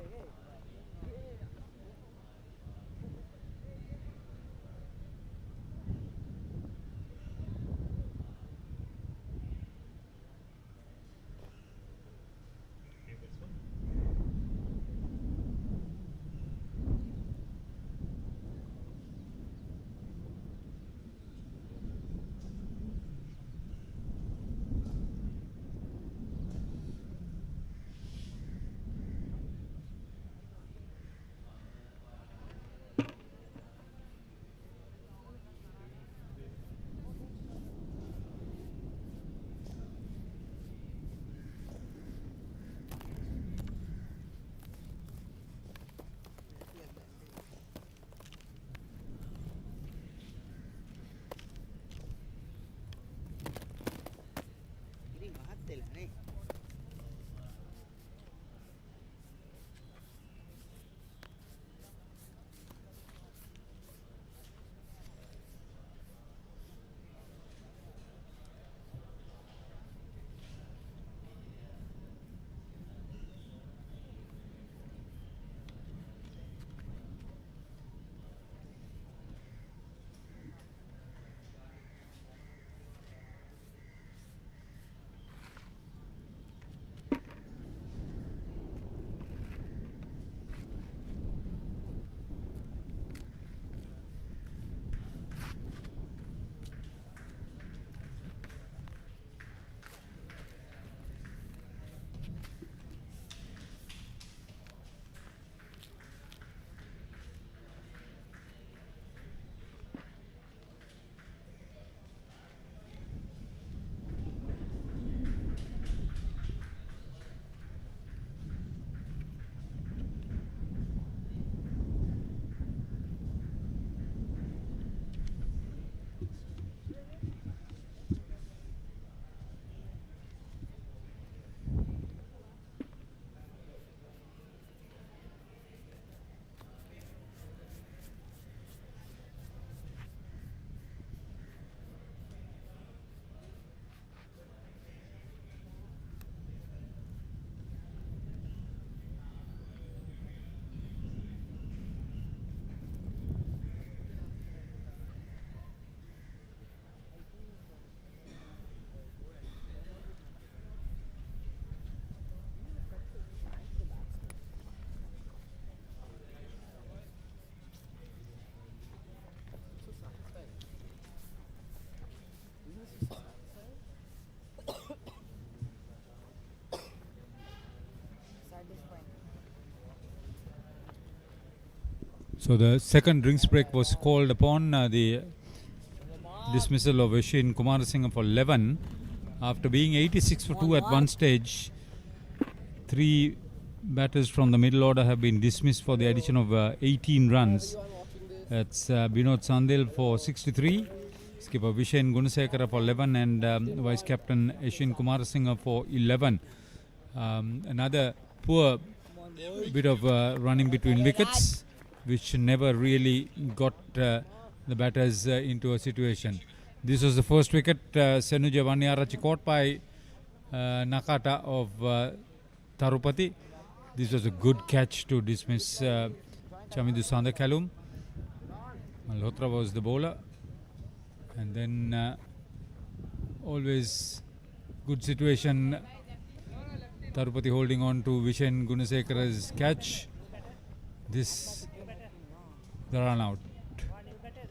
So the second drinks break was called upon. The dismissal of Yashin Kumarasinghe for 11. After being 86 for 2 at one stage, 3 batters from the middle order have been dismissed for the addition of 18 runs. That's Binod Sandel for 63, skipper Vishen Gunasekara for 11, and vice captain Yashin Kumarasinghe for 11. Another poor bit of running between wickets, which never really got the batters into a situation. This was the first wicket. Senuja Vaniarachi caught by Nakata of Tarupati. This was a good catch to dismiss Chamidu Sandakalum. Malhotra was the bowler. And then always good situation. Tarupati holding on to Vishen Gunasekara's catch. This the run out.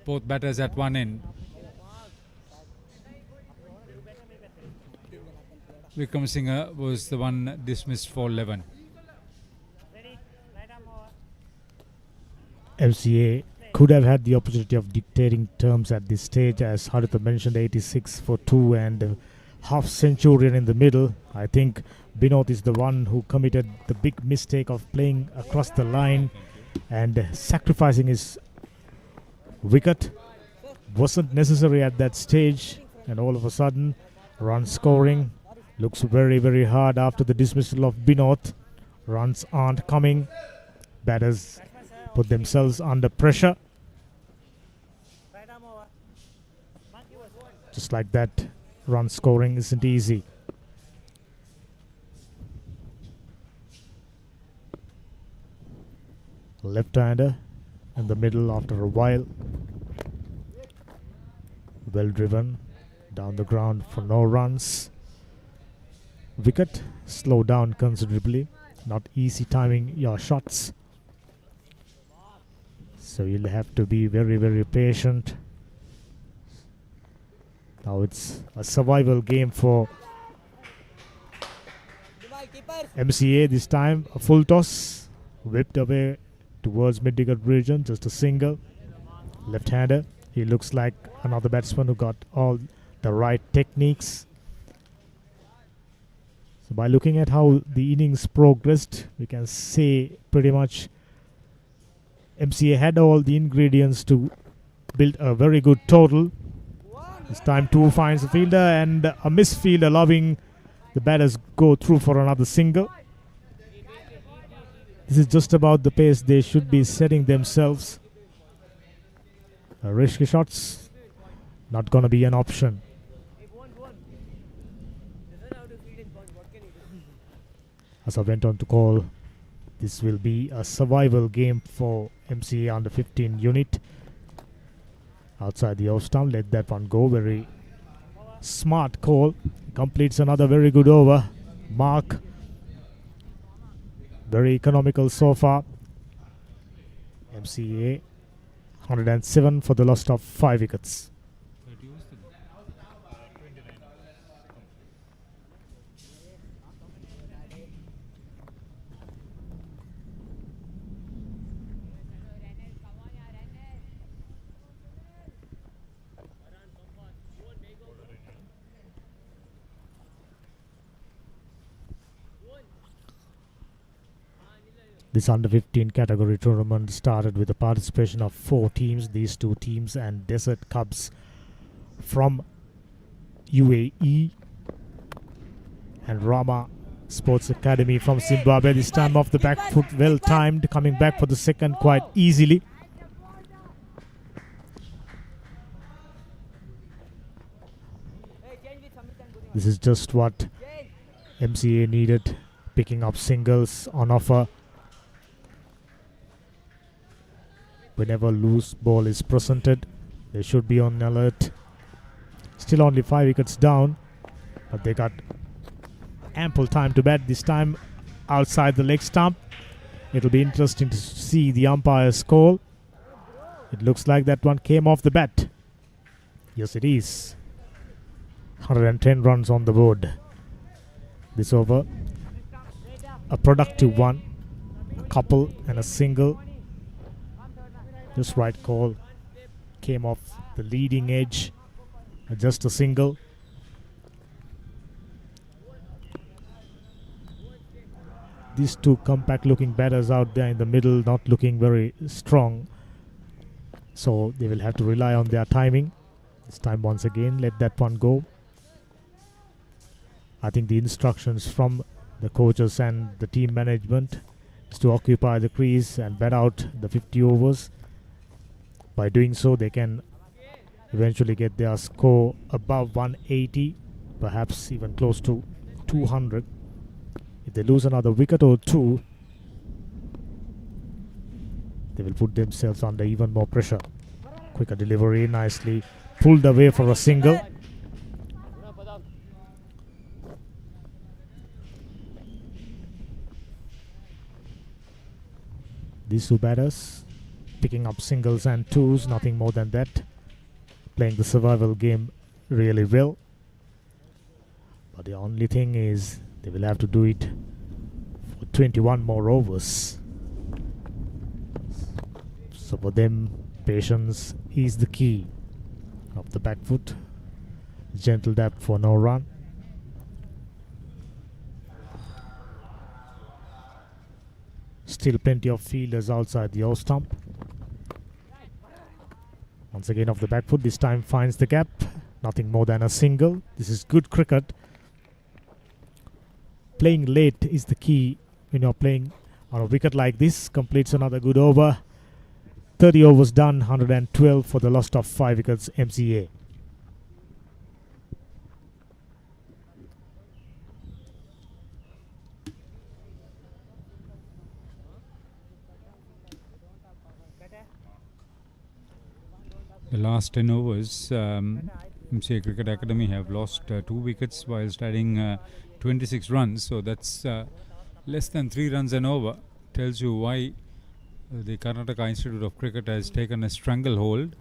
Both batters at one end. Wickramasinghe was the one dismissed for 11. MCA could have had the opportunity of dictating terms at this stage, as Haritha mentioned, 86 for 2 and half centurion in the middle. I think Binod is the one who committed the big mistake of playing across the line and sacrificing his wicket. Wasn't necessary at that stage, and all of a sudden run scoring looks very, very hard after the dismissal of Binod. Runs aren't coming. Batters put themselves under pressure. Just like that, run scoring isn't easy. Left-hander in the middle after a while. Well driven down the ground for no runs. Wicket slow down considerably. Not easy timing your shots. So you'll have to be very, very patient. Now it's a survival game for MCA this time. A full toss. Whipped away towards mid-wicket region. Just a single. Left-hander. He looks like another batsman who got all the right techniques. So by looking at how the innings progressed, we can say pretty much MCA had all the ingredients to build a very good total. This time 2 finds a fielder and a misfield, allowing the batters go through for another single. This is just about the pace they should be setting themselves. Risky shots not gonna be an option. As I went on to call, this will be a survival game for MCA under 15 unit. Outside the off stump, let that one go. Very smart call. Completes another very good over. Mark. Very economical so far. MCA 107 for the loss of 5 wickets. This under 15 category tournament started with the participation of 4 teams. These 2 teams and Desert Cubs from UAE and Rama Sports Academy from Zimbabwe. This time off the back foot, well timed, coming back for the second quite easily. This is just what MCA needed, picking up singles on offer. Whenever loose ball is presented, they should be on alert. Still only 5 wickets down, but they got ample time to bat. This time outside the leg stump. It'll be interesting to see the umpire's call. It looks like that one came off the bat. Yes, it is. 110 runs on the board. This over, a productive one. A couple and a single. Just right call. Came off the leading edge. Just a single. These two compact looking batters out there in the middle, not looking very strong. So they will have to rely on their timing. This time once again, let that one go. I think the instructions from the coaches and the team management is to occupy the crease and bat out the 50 overs. By doing so, they can eventually get their score above 180, perhaps even close to 200. If they lose another wicket or two, they will put themselves under even more pressure. Quicker delivery, nicely pulled away for a single. These two batters picking up singles and twos, nothing more than that. Playing the survival game really well. But the only thing is they will have to do it for 21 more overs. So for them, patience is the key. Off the back foot, gentle dab for no run. Still plenty of fielders outside the off stump. Once again off the back foot, this time finds the gap. Nothing more than a single. This is good cricket. Playing late is the key. When you're playing on a wicket like this, completes another good over. 30 overs done, 112 for the loss of 5 wickets MCA. The last 10 overs, MCA Cricket Academy have lost 2 wickets while adding 26 runs. So that's less than 3 runs an over. Tells you why the Karnataka Institute of Cricket has taken a stranglehold.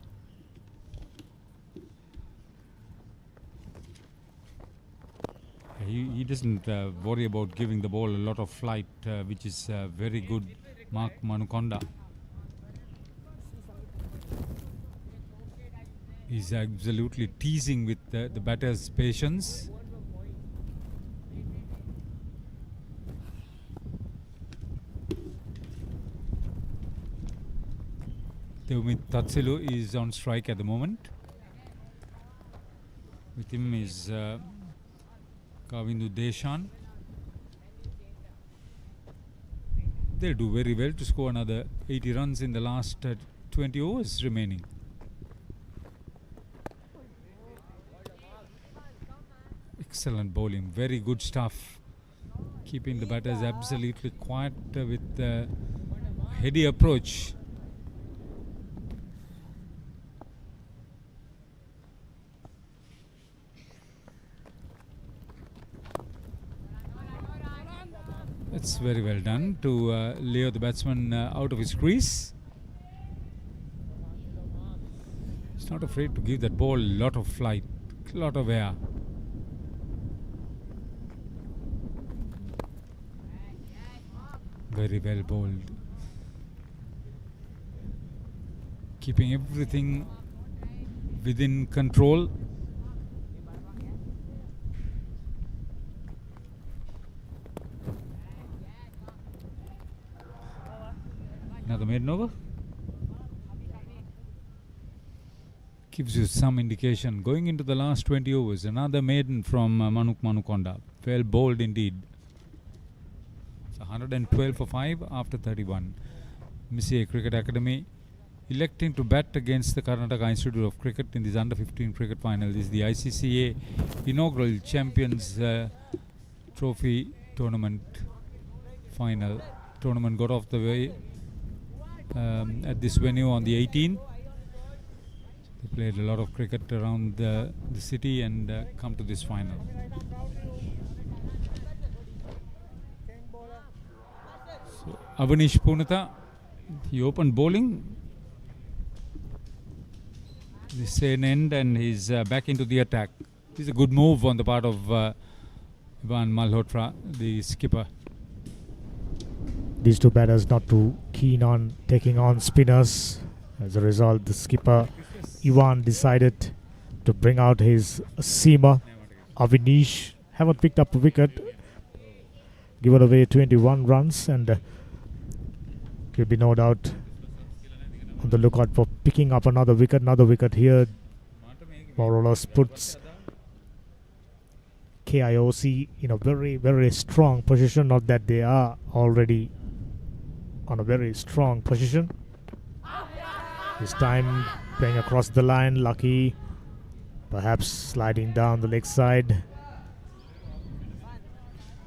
He doesn't worry about giving the ball a lot of flight, which is very good. Mark Manukonda. He's absolutely teasing with the batter's patience. Devmit Tatsilu is on strike at the moment. With him is Kavindu Deshan. They'll do very well to score another 80 runs in the last 20 overs remaining. Excellent bowling, very good stuff. Keeping the batters absolutely quiet with the heady approach. That's very well done to lure the batsman out of his crease. He's not afraid to give that ball a lot of flight, a lot of air. Very well bowled. Keeping everything within control. Another maiden over. Gives you some indication. Going into the last 20 overs, another maiden from Manuk Manukonda. Well bowled indeed. 112 for 5 after 31. MCA Cricket Academy electing to bat against the Karnataka Institute of Cricket in this under-15 cricket final. This is the ICCA inaugural Champions Trophy tournament final. Tournament got off the way at this venue on the 18th. They played a lot of cricket around the city and come to this final. So, Avanish Punata, he opened bowling. This is an end and he's back into the attack. This is a good move on the part of Ivan Malhotra, the skipper. These two batters not too keen on taking on spinners. As a result, the skipper Ivan decided to bring out his seamer. Avinish haven't picked up a wicket, given away 21 runs, and he'll be no doubt on the lookout for picking up another wicket. Another wicket here more or less puts KIOC in a very, very strong position. Not that they are already on a very strong position. This time playing across the line, Lucky perhaps sliding down the leg side.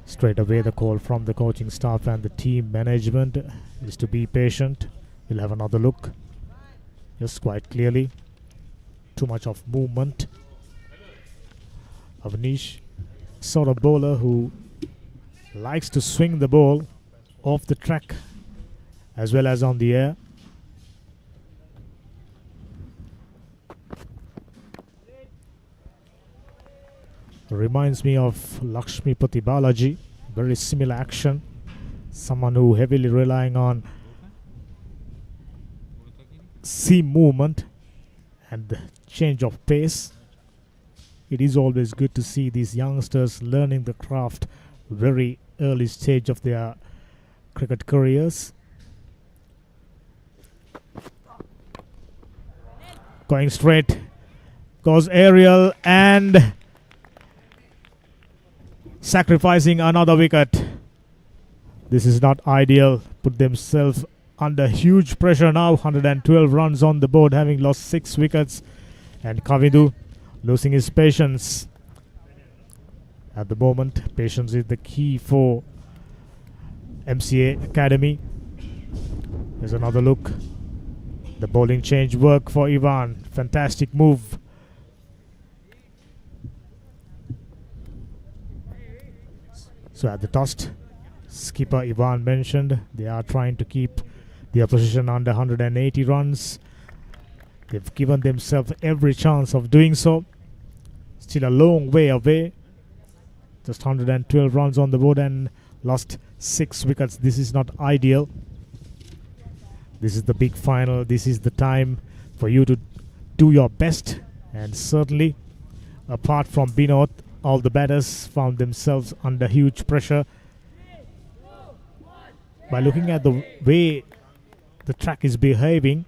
Straight away the call from the coaching staff and the team management is to be patient. We'll have another look. Yes, quite clearly. Too much of movement. Avnish, sort of bowler who likes to swing the ball off the track as well as on the air. Reminds me of Lakshmipati Balaji. Very similar action. Someone who heavily relying on seam movement and change of pace. It is always good to see these youngsters learning the craft very early stage of their cricket careers. Going straight goes aerial and sacrificing another wicket. This is not ideal. Put themselves under huge pressure now. 112 runs on the board, having lost 6 wickets. And Kavindu losing his patience. At the moment, patience is the key for MCA Academy. There's another look. The bowling change work for Ivan. Fantastic move. So at the toss, skipper Ivan mentioned they are trying to keep the opposition under 180 runs. They've given themselves every chance of doing so. Still a long way away. Just 112 runs on the board and lost 6 wickets. This is not ideal. This is the big final. This is the time for you to do your best. And certainly, apart from Binod, all the batters found themselves under huge pressure. By looking at the way the track is behaving,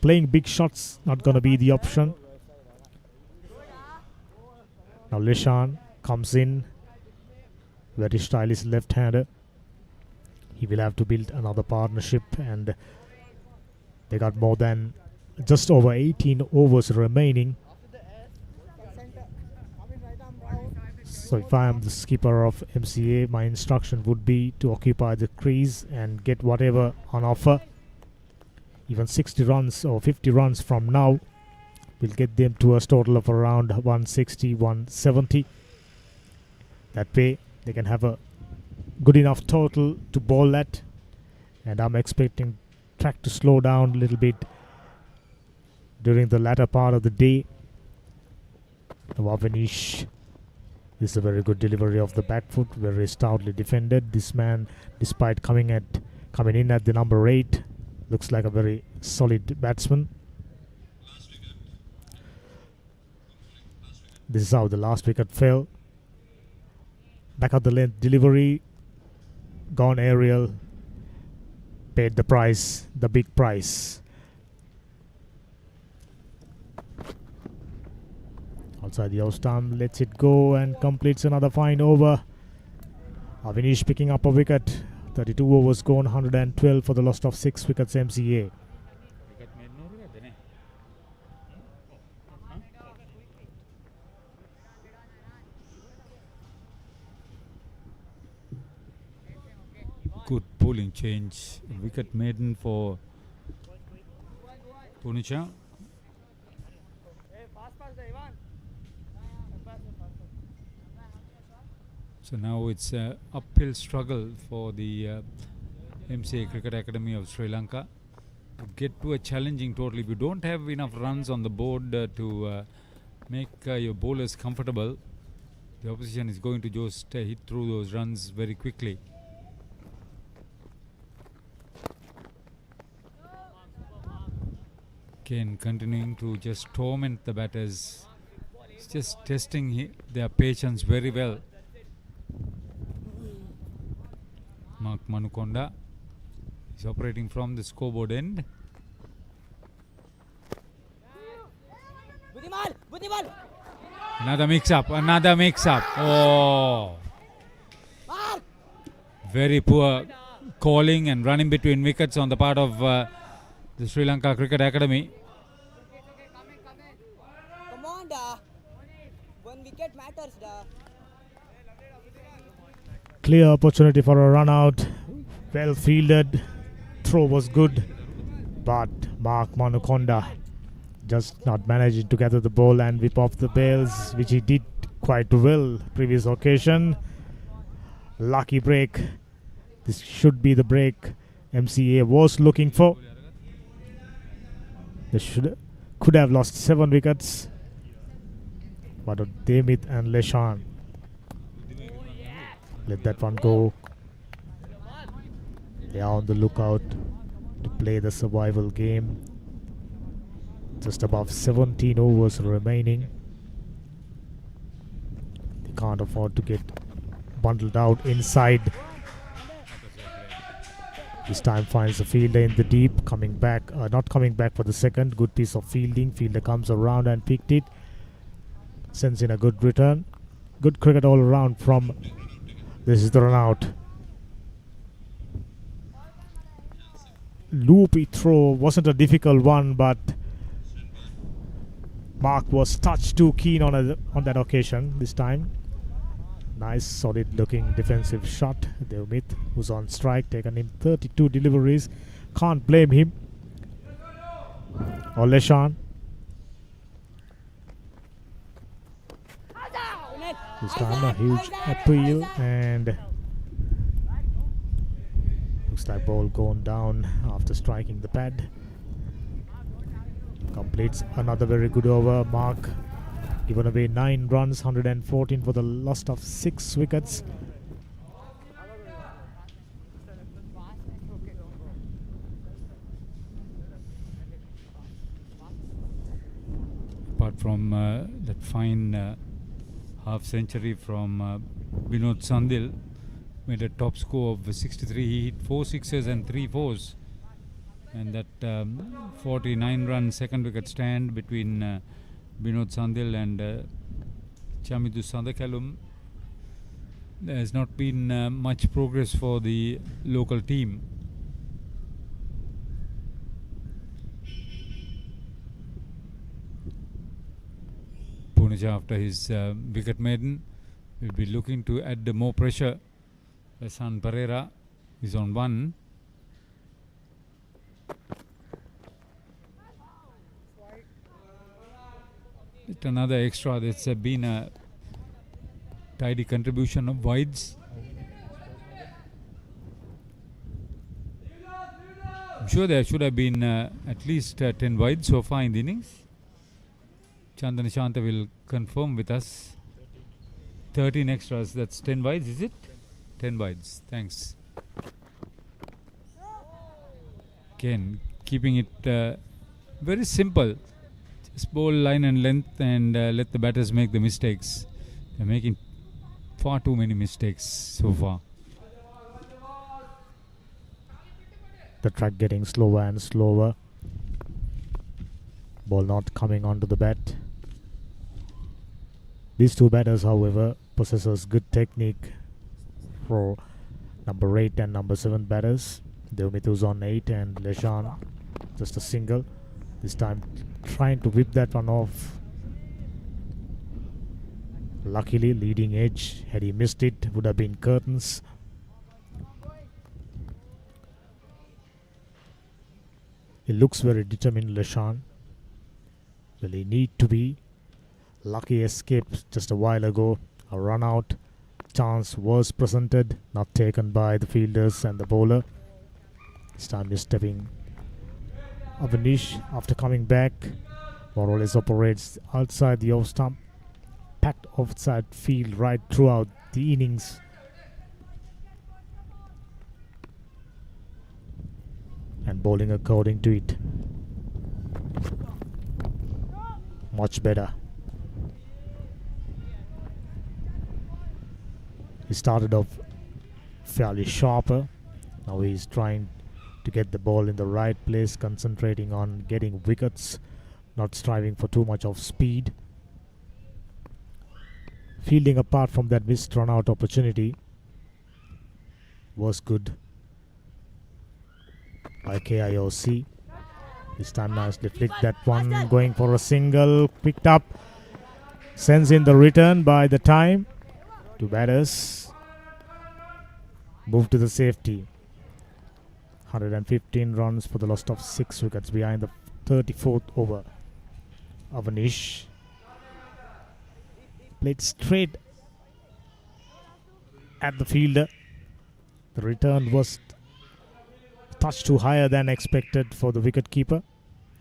playing big shots not going to be the option. Now Lishan comes in, very stylish left-hander. He will have to build another partnership, and they got more than just over 18 overs remaining. So if I am the skipper of MCA, my instruction would be to occupy the crease and get whatever on offer. Even 60 runs or 50 runs from now will get them to a total of around 160, 170. That way they can have a good enough total to bowl at. And I'm expecting track to slow down a little bit during the latter part of the day. Avanish. This is a very good delivery of the back foot, very stoutly defended. This man, despite coming in at the number 8, looks like a very solid batsman. This is how the last wicket fell. Back of the length delivery, gone aerial, paid the price, the big price. Outside the off-stump, lets it go and completes another fine over. Avinish picking up a wicket. 32 overs gone, 112 for the loss of 6 wickets MCA. Good bowling change. Wicket maiden for Punica. So now it's an uphill struggle for the MCA Cricket Academy of Sri Lanka to get to a challenging total. If you don't have enough runs on the board to make your bowlers comfortable, the opposition is going to just hit through those runs very quickly. Again, continuing to just torment the batters. It's just testing their patience very well. Mark Manukonda is operating from the scoreboard end. Another mix-up. Oh! Very poor calling and running between wickets on the part of the Sri Lanka Cricket Academy. Come on, da. 1 wicket matters, da. Clear opportunity for a run out. Well fielded. Throw was good. But Mark Manukonda just not managing to gather the ball and whip off the bails, which he did quite well previous occasion. Lucky break. This should be the break MCA was looking for. They could have lost 7 wickets. But Demit and Leshan let that one go. They are on the lookout to play the survival game. Just above 17 overs remaining. They can't afford to get bundled out inside. This time finds a fielder in the deep, coming back, not coming back for the second. Good piece of fielding. Fielder comes around and picked it. Sends in a good return. Good cricket all around from. This is the run out. Loopy throw wasn't a difficult one, but Mark was touched too keen on that occasion this time. Nice solid looking defensive shot. Devmith, who's on strike, taken him 32 deliveries. Can't blame him. Or Leshan. This time a huge appeal and looks like ball gone down after striking the pad. Completes another very good over. Mark given away 9 runs, 114 for the loss of 6 wickets. Apart from that fine half century from Binod Sandil, made a top score of 63. He hit 4 sixes and 3 fours. And that 49 run second wicket stand between Binod Sandil and Chamidu Sandakalum. There has not been much progress for the local team. Puneja, after his wicket maiden, will be looking to add more pressure. San Pereira is on 1. It's another extra. There's been a tidy contribution of wides. I'm sure there should have been at least 10 wides so far in the innings. Chandan Shanta will confirm with us. 13 extras, that's 10 wides, is it? 10 wides, thanks. Again, keeping it very simple. Just bowl line and length and let the batters make the mistakes. They're making far too many mistakes so far. The track getting slower and slower. Ball not coming onto the bat. These two batters, however, possesses good technique for number 8 and number 7 batters. Devmithu's on 8 and Leshan just a single. This time trying to whip that one off. Luckily, leading edge. Had he missed it, would have been curtains. He looks very determined, Leshan. Will he need to be? Lucky escape just a while ago. A run out. Chance was presented, not taken by the fielders and the bowler. This time he's stepping Avanish after coming back. More or less operates outside the off stump. Packed offside field right throughout the innings. And bowling according to it. much better. He started off fairly sharper. Now he's trying to get the ball in the right place, concentrating on getting wickets, not striving for too much of speed. Fielding apart from that missed run out opportunity was good by KIOC. This time nicely flicked that one, going for a single, picked up, sends in the return by the time. Two batters move to the safety. 115 runs for the loss of 6 wickets behind the 34th over. Avanish played straight at the fielder. The return was touch too higher than expected for the wicketkeeper.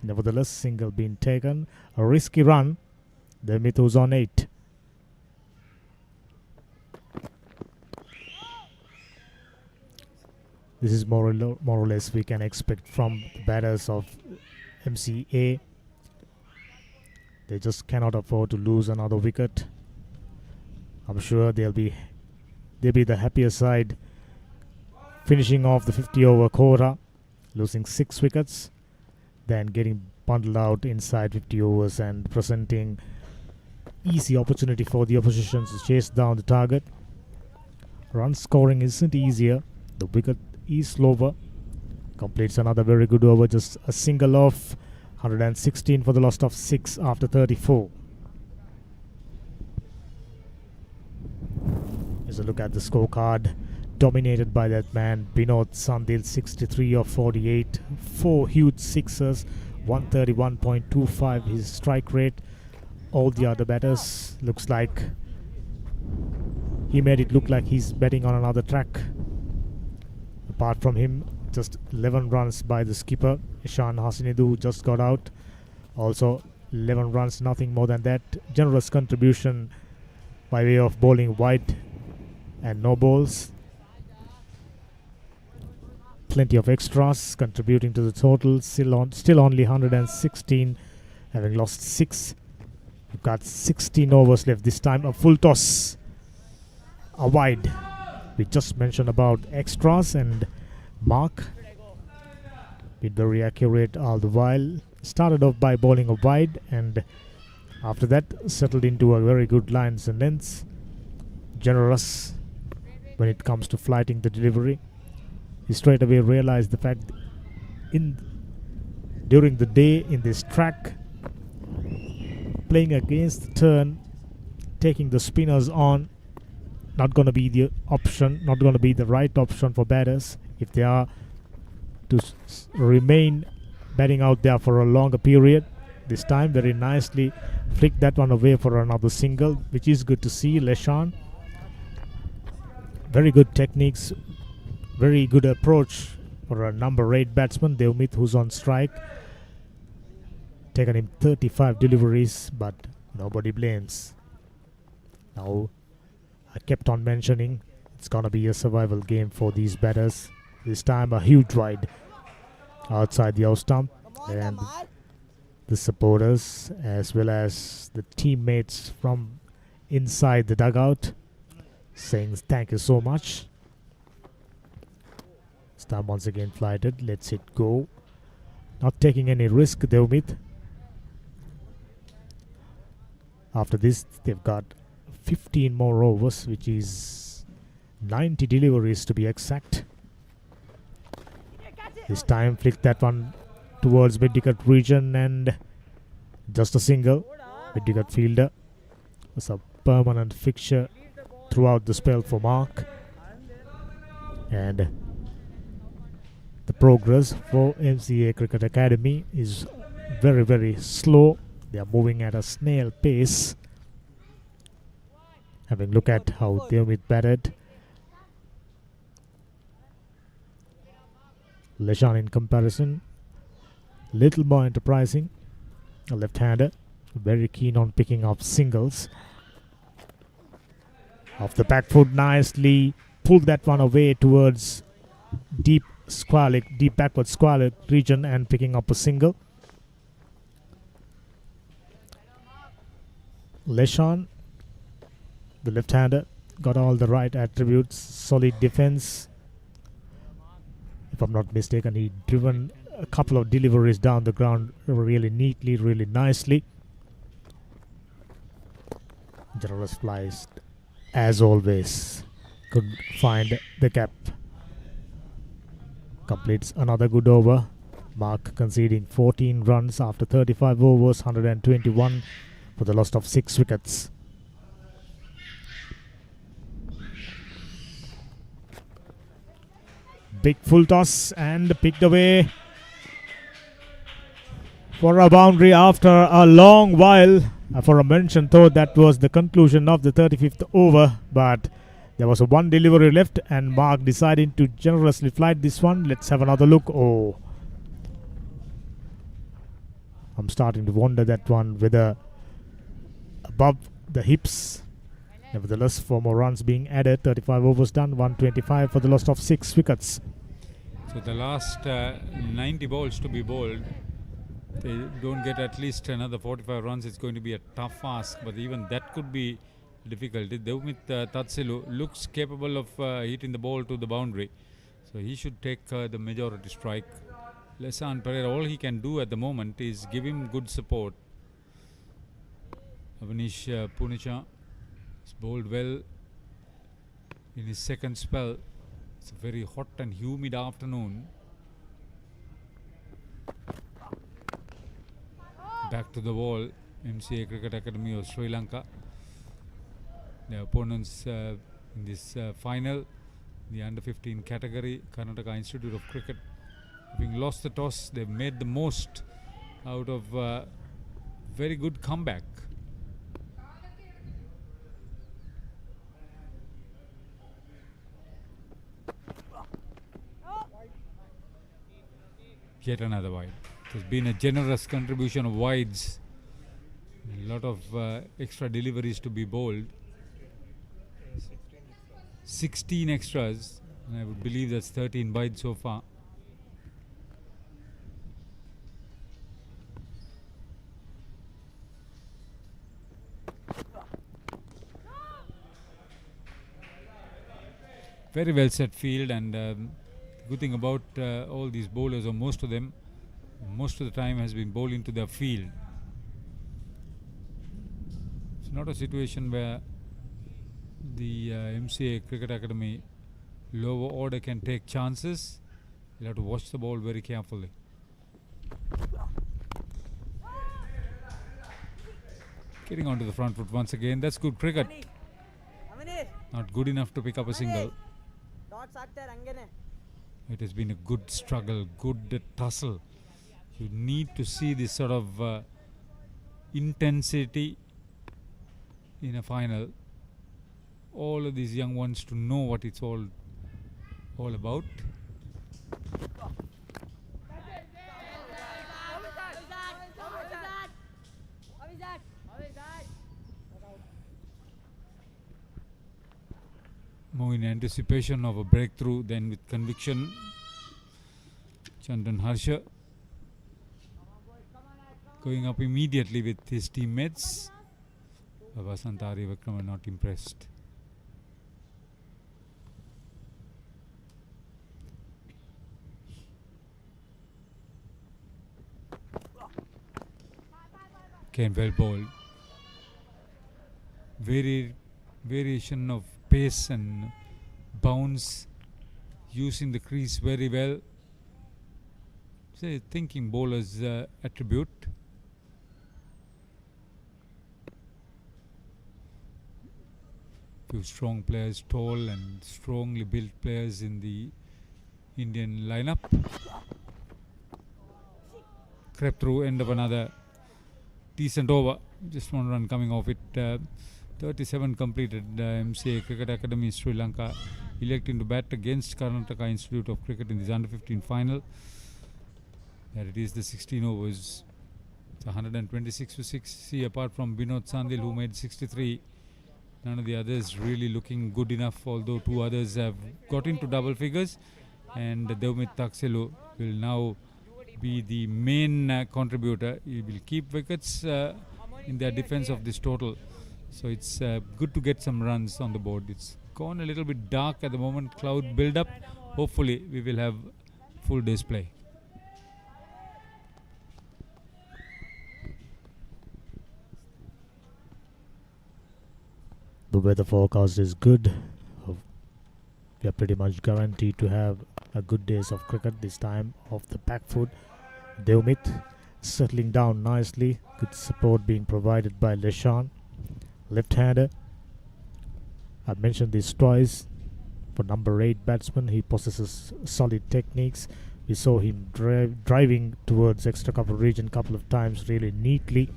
Nevertheless, single being taken. A risky run. Demith was on 8. This is more or less we can expect from the batters of MCA. They just cannot afford to lose another wicket. I'm sure they'll be the happier side, finishing off the 50 over quota, losing 6 wickets, then getting bundled out inside 50 overs and presenting easy opportunity for the opposition to chase down the target. Run scoring isn't easier. The wicket is slower. Completes another very good over, just a single off. 116 for the loss of 6 after 34. Here's a look at the scorecard. Dominated by that man, Binod Sandil, 63 of 48. 4 huge sixes, 131.25 his strike rate. All the other batters looks like he made it look like he's betting on another track. Apart from him, just 11 runs by the skipper, Ishan Hasinidu, who just got out. Also 11 runs, nothing more than that. Generous contribution by way of bowling wide and no balls. Plenty of extras contributing to the total. Still only 116, having lost 6. We've got 16 overs left. This time a full toss, a wide. We just mentioned about extras, and Mark been very accurate all the while. Started off by bowling a wide, and after that settled into a very good lines and lengths. Generous when it comes to flighting the delivery. He straight away realized the fact during the day in this track, playing against the turn, taking the spinners on, not going to be the option, not going to be the right option for batters if they are to remain batting out there for a longer period. This time very nicely flicked that one away for another single, which is good to see. Leshan, very good techniques, very good approach for a number 8 batsman, Devmith, who's on strike. Taken him 35 deliveries, but nobody blames. Now, I kept on mentioning it's gonna be a survival game for these batters. This time a huge wide outside the out stump, and the supporters as well as the teammates from inside the dugout saying thank you so much. This time once again flighted, lets it go. Not taking any risk, Devmith. After this, they've got 15 more overs, which is 90 deliveries to be exact. This time flicked that one towards mid-wicket region, and just a single. Mid-wicket fielder was a permanent fixture throughout the spell for Mark. And the progress for MCA Cricket Academy is very, very slow. They are moving at a snail pace. Having a look at how Devmith batted. Leshan in comparison, little more enterprising. A left-hander, very keen on picking up singles. Off the back foot, nicely pulled that one away towards deep backward Sportylk region and picking up a single. Leshan, the left-hander, got all the right attributes. Solid defense. If I'm not mistaken, he driven a couple of deliveries down the ground really neatly, really nicely. Generous flies, as always. Could find the gap. Completes another good over. Mark conceding 14 runs after 35 overs, 121 for the loss of 6 wickets. Big full toss and picked away for a boundary after a long while. For a mention, thought that was the conclusion of the 35th over, but there was a one delivery left and Mark decided to generously flight this one. Let's have another look. Oh, I'm starting to wonder that one whether above the hips. Nevertheless, 4 more runs being added. 35 overs done, 125 for the loss of 6 wickets. So the last 90 balls to be bowled, they don't get at least another 45 runs. It's going to be a tough ask, but even that could be difficult. Devmit Tatsilu looks capable of hitting the ball to the boundary, so he should take the majority strike. Lesan Pereira, all he can do at the moment is give him good support. Avanish Punecha is bowled well in his second spell. It's a very hot and humid afternoon. Back to the wall, MCA Cricket Academy of Sri Lanka. The opponents in this final, the under-15 category, Karnataka Institute of Cricket. Having lost the toss, they've made the most out of very good comeback. Yet another wide. There's been a generous contribution of wides. A lot of extra deliveries to be bowled. 16 extras. And I would believe that's 13 wides so far. Very well set field, and good thing about all these bowlers, or most of them, most of the time has been bowling to their field. It's not a situation where the MCA Cricket Academy lower order can take chances. You'll have to watch the ball very carefully. Getting onto the front foot once again. That's good cricket. Not good enough to pick up a single. It has been a good struggle, good tussle. You need to see this sort of intensity in a final. All of these young ones to know what it's all about. More in anticipation of a breakthrough than with conviction. Chandan Harsha going up immediately with his teammates. Vasantari Vikram are not impressed. Again well bowled. Variation of pace and bounce, using the crease very well. Say thinking bowler's attribute. Few strong players, tall and strongly built players in the Indian lineup. Crept through, end of another decent over. Just one run coming off it. 37 completed. MCA Cricket Academy Sri Lanka electing to bat against Karnataka Institute of Cricket in this under-15 final. There it is, the 16 overs. It's 126 for 6. See, apart from Binod Sandil, who made 63, none of the others really looking good enough, although 2 others have got into double figures. And Devmit Taksilu will now be the main contributor. He will keep wickets in their defense of this total. So it's good to get some runs on the board. It's gone a little bit dark at the moment, cloud build up. Hopefully we will have full display. The weather forecast is good. We are pretty much guaranteed to have a good days of cricket this time. Off the back foot, Devmith settling down nicely. Good support being provided by Leshan, left-hander. I've mentioned this twice. For number 8 batsman, he possesses solid techniques. We saw him driving towards extra cover region a couple of times really neatly.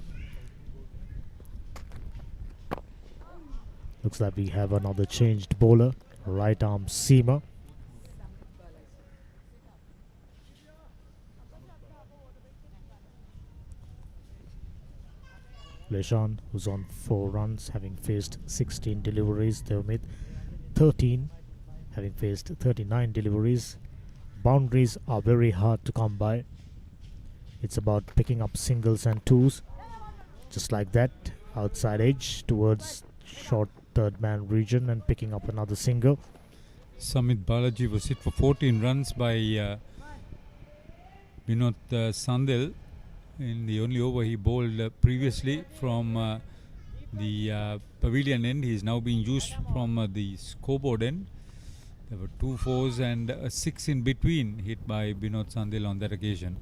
Looks like we have another changed bowler, right arm seamer. Leshan, who's on 4 runs, having faced 16 deliveries. Devmith, 13, having faced 39 deliveries. Boundaries are very hard to come by. It's about picking up singles and twos. Just like that, outside edge towards short third man region and picking up another single. Samit Balaji was hit for 14 runs by Vinod Sandel in the only over he bowled previously from the pavilion end. He is now being used from the scoreboard end. There were 2 4s and a 6 in between hit by Vinod Sandel on that occasion.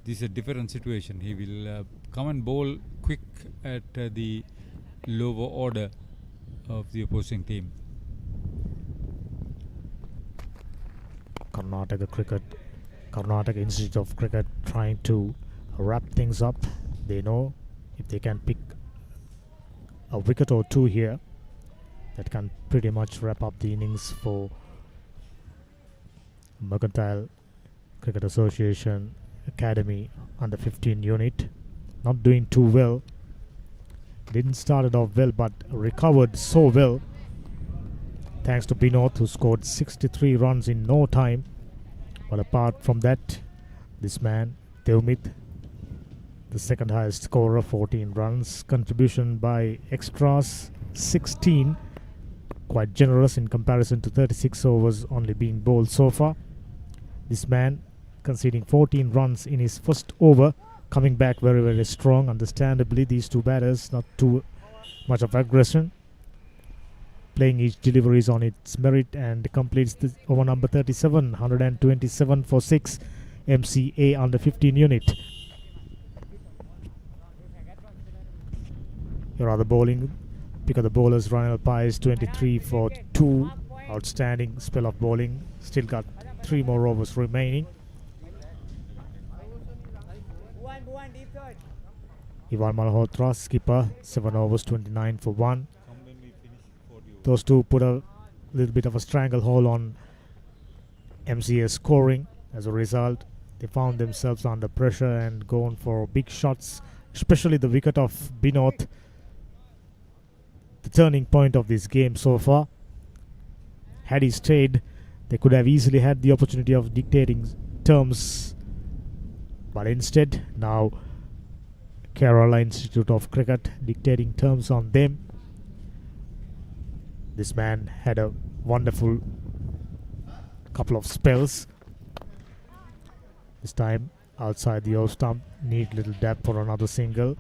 This is a different situation. He will come and bowl quick at the lower order of the opposing team. Karnataka Institute of Cricket trying to wrap things up. They know if they can pick a wicket or 2 here, that can pretty much wrap up the innings for Mercantile Cricket Association Academy under 15 unit. Not doing too well. Didn't start it off well, but recovered so well. Thanks to Binod, who scored 63 runs in no time. But apart from that, this man, Devmith, the second highest scorer, 14 runs. Contribution by extras, 16. Quite generous in comparison to 36 overs only being bowled so far. This man conceding 14 runs in his first over, coming back very, very strong. Understandably, these 2 batters, not too much of aggression. Playing each deliveries on its merit and completes the over number 37, 127 for 6, MCA under 15 unit. Here are the bowling. Pick of the bowlers. Ronald Pies, 23 for 2. Outstanding spell of bowling. Still got 3 more overs remaining. Ivan Malhotra, skipper, 7 overs, 29 for 1. Those 2 put a little bit of a stranglehold on MCA's scoring. As a result, they found themselves under pressure and gone for big shots, especially the wicket of Binod, the turning point of this game so far. Had he stayed, they could have easily had the opportunity of dictating terms, but instead now Kerala Institute of Cricket dictating terms on them. This man had a wonderful couple of spells. This time outside the off stump, neat little dab for another single.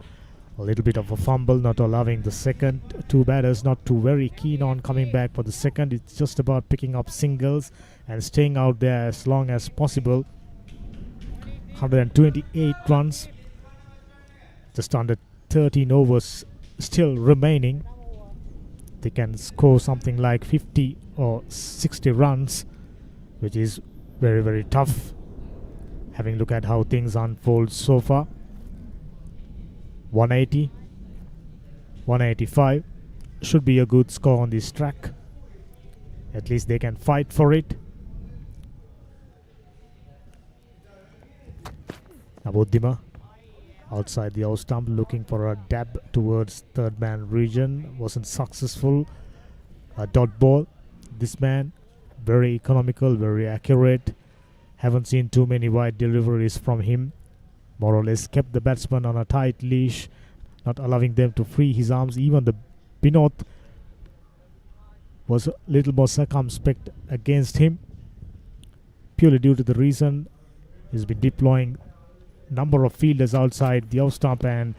A little bit of a fumble, not allowing the second. 2 batters not too very keen on coming back for the second. It's just about picking up singles and staying out there as long as possible. 128 runs, just under 13 overs still remaining. They can score something like 50 or 60 runs, which is very, very tough. Having a look at how things unfold so far. 180, 185 should be a good score on this track. At least they can fight for it. Nabuddima outside the off stump, looking for a dab towards third man region. Wasn't successful. A dot ball. This man, very economical, very accurate. Haven't seen too many wide deliveries from him. More or less kept the batsman on a tight leash. not allowing them to free his arms. Even the Binod was a little more circumspect against him, purely due to the reason he's been deploying number of fielders outside the off stump and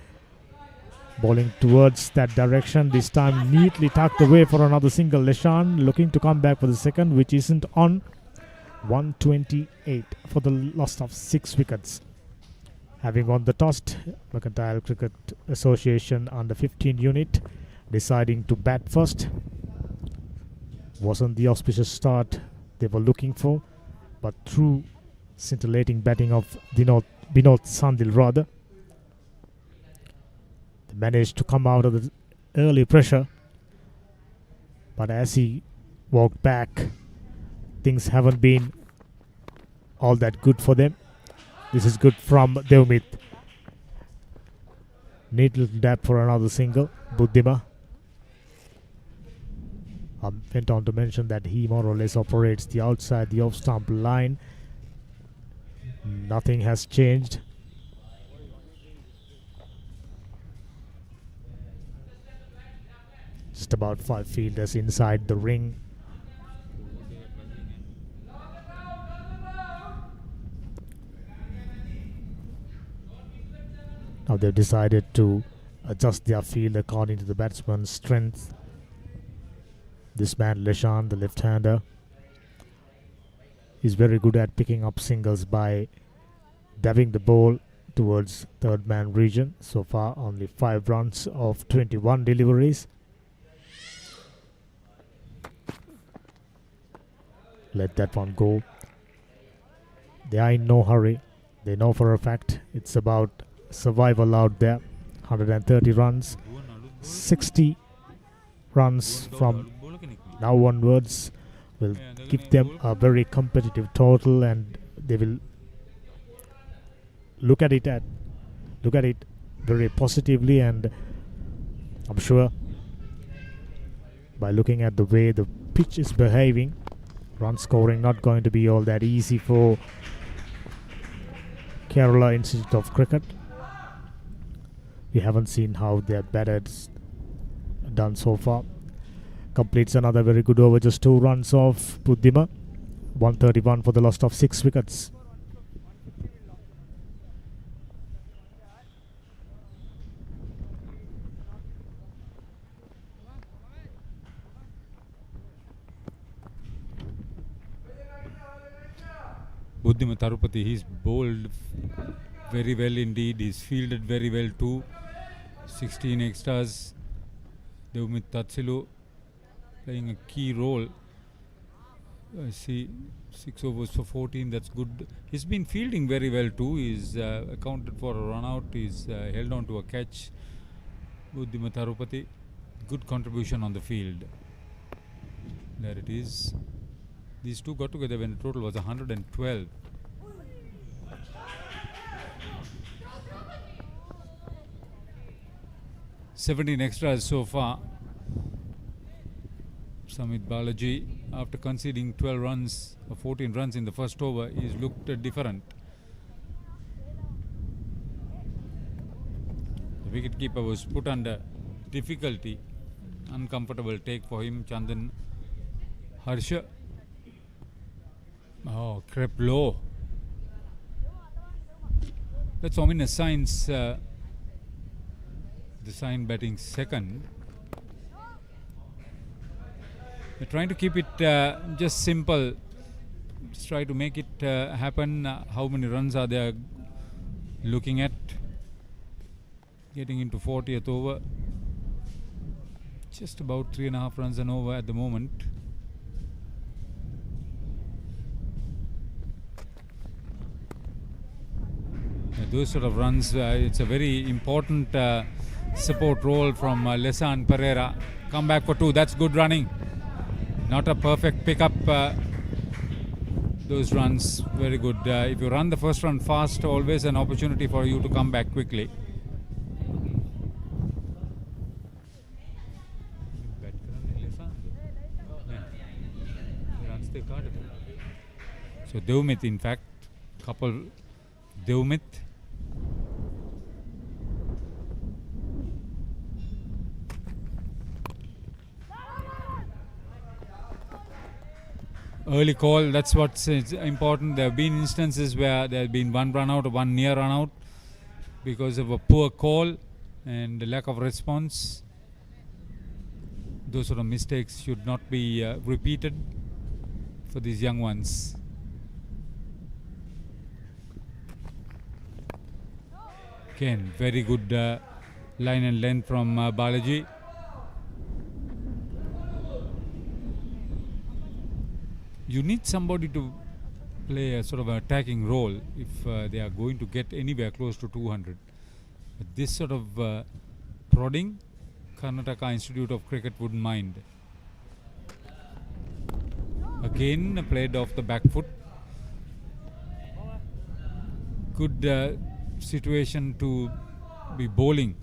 bowling towards that direction. This time neatly tucked away for another single. Leshan looking to come back for the second, which isn't on. 128 for the loss of 6 wickets. Having won the toss, Mercantile Cricket Association under 15 unit deciding to bat first. Wasn't the auspicious start they were looking for, but through scintillating batting of Binod Sandil rather, they managed to come out of the early pressure. But as he walked back, things haven't been all that good for them. This is good from Devmith. Neat little dab for another single. Buddhima went on to mention that he more or less operates the outside the off stump line. Nothing has changed. Just about 5 fielders inside the ring. Now they've decided to adjust their field according to the batsman's strength. This man Leshan, the left-hander, is very good at picking up singles by dabbing the ball towards third man region. So far only 5 runs of 21 deliveries. Let that one go. They are in no hurry. They know for a fact it's about survival out there. 130 runs, 60 runs from now onwards will give them a very competitive total, and they will look at it very positively. And I'm sure by looking at the way the pitch is behaving, run scoring not going to be all that easy for Kerala Institute of Cricket. We haven't seen how their batters done so far. Completes another very good over, just 2 runs of Buddhima. 131 for the loss of 6 wickets. Buddhima Tarupati, he's bowled very well indeed. He's fielded very well too. 16 extras. Devmith Tatsilu playing a key role. I see 6 overs for 14. That's good. He's been fielding very well too. He's accounted for a run out. He's held on to a catch. Buddhima Tarupati, good contribution on the field. There it is. These two got together when the total was 112. "17 extras so far." Samit Balaji, after conceding 12 runs or 14 runs in the first over, he's looked different. The wicketkeeper was put under difficulty. Uncomfortable take for him. Chandan Harsha. Oh, crept low. That's ominous signs. The sign batting second. They're trying to keep it just simple. Just try to make it happen. How many runs are they looking at? Getting into 40th over. Just about 3.5 runs and over at the moment. Those sort of runs, it's a very important support role from Lesan Pereira. Come back for 2, that's good running. Not a perfect pickup. Those runs, very good. If you run the first run fast, always an opportunity for you to come back quickly. So Devmith, in fact, couple Devmith. early call. That's what's important. There have been instances where there have been one run out or one near run out because of a poor call and the lack of response. Those sort of mistakes should not be repeated for these young ones. Again, very good line and length from Balaji. You need somebody to play a sort of an attacking role if they are going to get anywhere close to 200. But this sort of prodding, Karnataka Institute of Cricket wouldn't mind. Again, played off the back foot. Good situation to be bowling.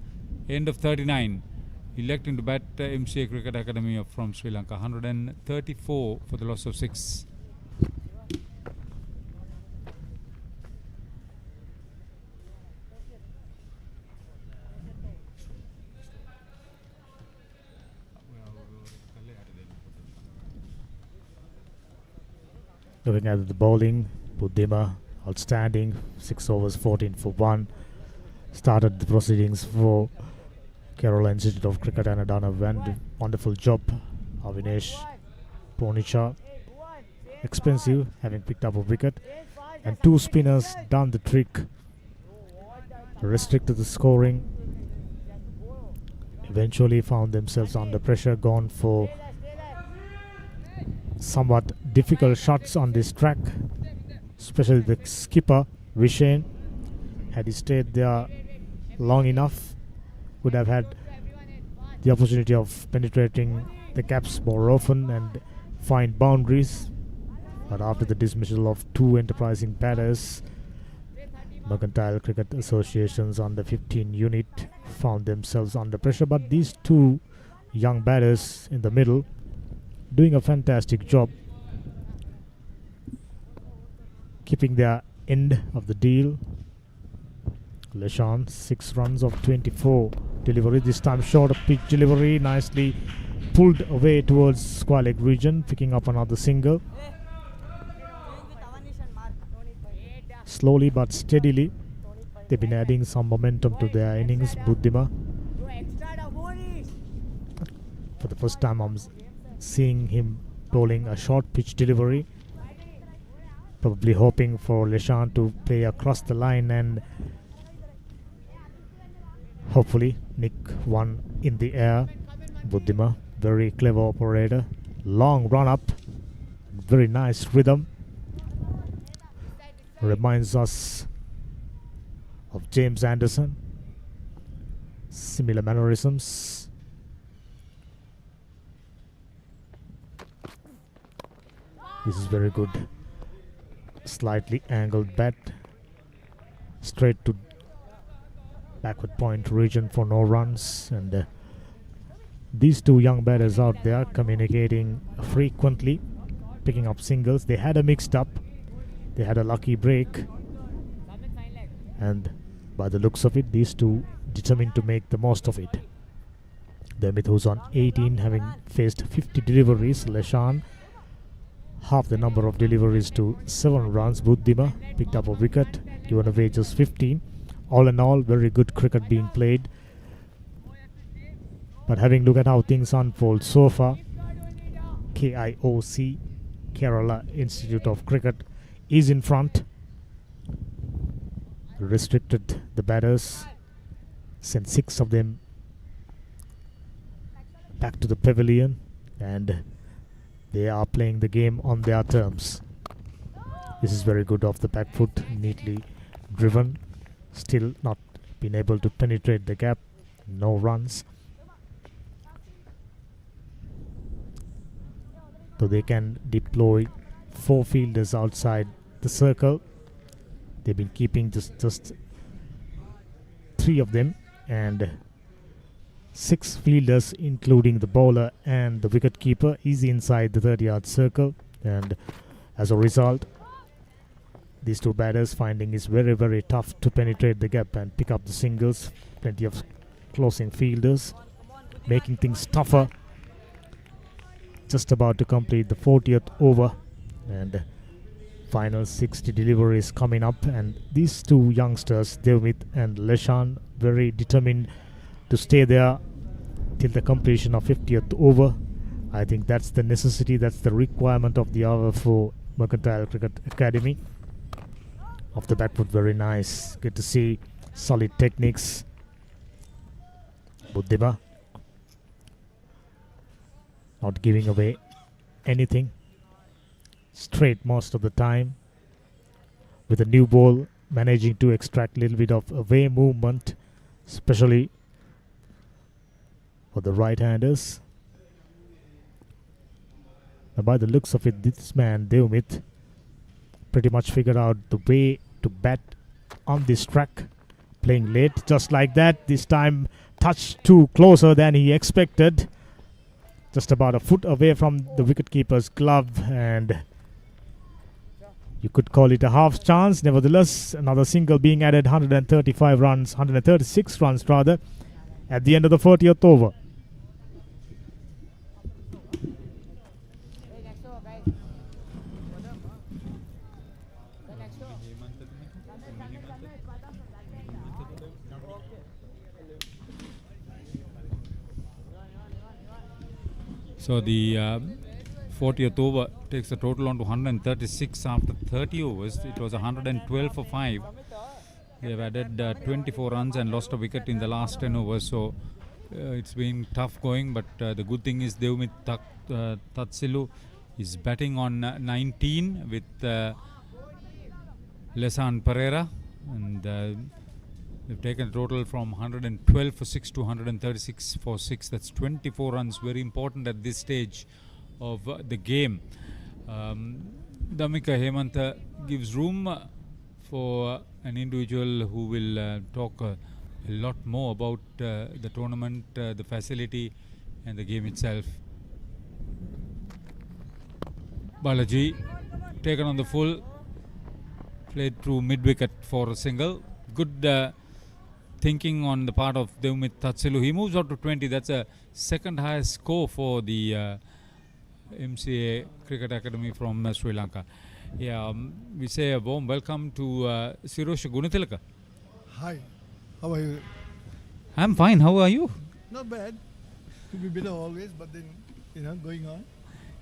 End of 39. Electing to bat MCA Cricket Academy from Sri Lanka. 134 for the loss of 6. Looking at the bowling, Buddhima outstanding, 6 overs 14 for 1. Started the proceedings for Kerala Institute of Cricket and done a wonderful job. Avinesh Ponicha, expensive, having picked up a wicket, and 2 spinners done the trick, restricted the scoring. Eventually found themselves under pressure, gone for somewhat difficult shots on this track, especially the skipper Vishen. Had he stayed there long enough, would have had the opportunity of penetrating the gaps more often and find boundaries. But after the dismissal of 2 enterprising batters, Mercantile Cricket Association's under 15 unit found themselves under pressure. But these 2 young batters in the middle doing a fantastic job, keeping their end of the deal. Leshan, 6 runs of 24. Delivery this time short of pitch delivery, nicely pulled away towards square leg region, picking up another single. Slowly but steadily, they've been adding some momentum to their innings. Buddhima, for the first time I'm seeing him bowling a short pitch delivery, probably hoping for Leshan to play across the line and hopefully nick one in the air. Buddhima, very clever operator. Long run up, very nice rhythm. Reminds us of James Anderson. Similar mannerisms. This is very good. Slightly angled bat. Straight to backward point region for no runs. And these 2 young batters out there communicating frequently, picking up singles. They had a mixed up. They had a lucky break. And by the looks of it, these 2 determined to make the most of it. Demit, who's on 18, having faced 50 deliveries. Leshan, half the number of deliveries to 7 runs. Buddhima picked up a wicket, given away just 15. All in all, very good cricket being played. But having looked at how things unfold so far, KIOC, Kerala Institute of Cricket, is in front. Restricted the batters, sent 6 of them back to the pavilion, and they are playing the game on their terms. This is very good off the back foot, neatly driven. Still not been able to penetrate the gap. No runs. So they can deploy 4 fielders outside the circle. They've been keeping just 3 of them, and 6 fielders including the bowler and the wicket keeper is inside the 30-yard circle. And as a result, these 2 batters finding it's very, very tough to penetrate the gap and pick up the singles. Plenty of closing fielders, making things tougher. Just about to complete the 40th over And final 60 deliveries coming up, and these two youngsters, Devmit and Leshan, very determined to stay there till the completion of 50th over. I think that's the necessity, that's the requirement of the hour for Mercantile Cricket Academy. Off the bat foot, very nice. Good to see solid techniques. Buddhiba not giving away anything. Straight most of the time. With a new ball, managing to extract a little bit of away movement, especially for the right-handers. Now, by the looks of it, this man, Devmit, pretty much figured out the way to bat on this track. Playing late, just like that. This time, touch too closer than he expected. Just about a foot away from the wicketkeeper's glove, and you could call it a half chance. Nevertheless, another single being added, 135 runs, 136 runs rather, at the end of the 40th over. So the 40th over takes the total on to 136 after 30 overs. It was 112 for 5. They have added 24 runs and lost a wicket in the last 10 overs. So it's been tough going, but the good thing is Devmit Tatsilu is batting on 19 with Lesan Pereira, and they've taken a total from 112 for 6 to 136 for 6. That's 24 runs, very important at this stage of the game. Damika Hemanta gives room for an individual who will talk a lot more about the tournament, the facility and the game itself. Balaji taken on the full, played through mid-wicket for a single. Good thinking on the part of Devmit Tatsilu. He moves out to 20. That's a second highest score for the MCA Cricket Academy from Sri Lanka. Yeah, we say a warm welcome to Sirosh Gunatilaka. Hi, how are you? I'm fine. How are you? Not bad. Could be better always, but then, going on.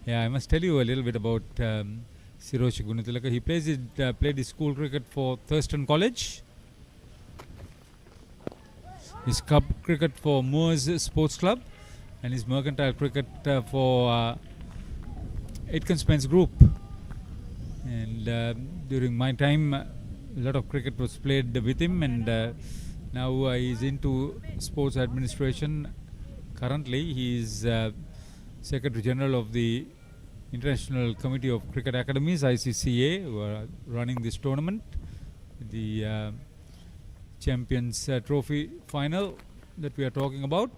Yeah, I must tell you a little bit about Sirosh Gunatilaka. He played his school cricket for Thurston College. His club cricket for Moores Sports Club, and his mercantile cricket for Aitken Spence Group. And during my time, a lot of cricket was played with him, and now he's into sports administration. Currently, he is Secretary General of the International Committee of Cricket Academies, ICCA, who are running this tournament. The Champions Trophy final that we are talking about.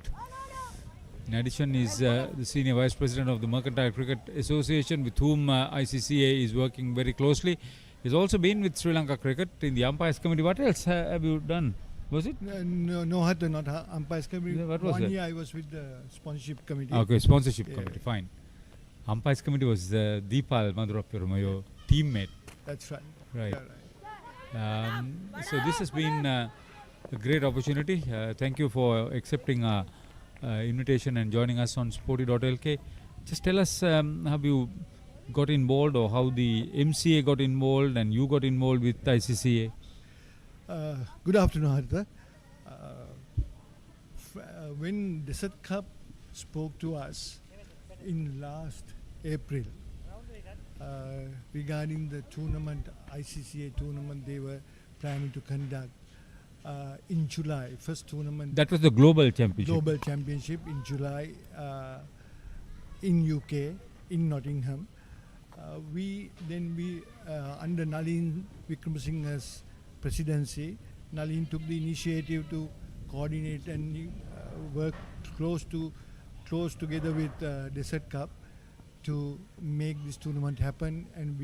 In addition, is the Senior Vice President of the Mercantile Cricket Association, with whom ICCA is working very closely. He's also been with Sri Lanka Cricket in the Umpires Committee. What else have you done? Was it? No, not Umpires Committee. Yeah, what was 1 that? year I was with the Sponsorship Committee. Okay, Sponsorship Committee, fine. Umpires Committee was Deepal Madhurapurama, your teammate. That's right. Right. Yeah, right. So this has been a great opportunity. Thank you for accepting our invitation and joining us on Sporty.lk. Just tell us how you got involved, or how the MCA got involved and you got involved with ICCA. Good afternoon, Harita. When Desert Cup spoke to us in last April regarding the tournament, ICCA tournament they were planning to conduct in July, first tournament. That was the Global Championship. Global Championship in July in UK, in Nottingham. We under Nalin Wickramasinghe's presidency, Nalin took the initiative to coordinate and work close together with Desert Cup to make this tournament happen. And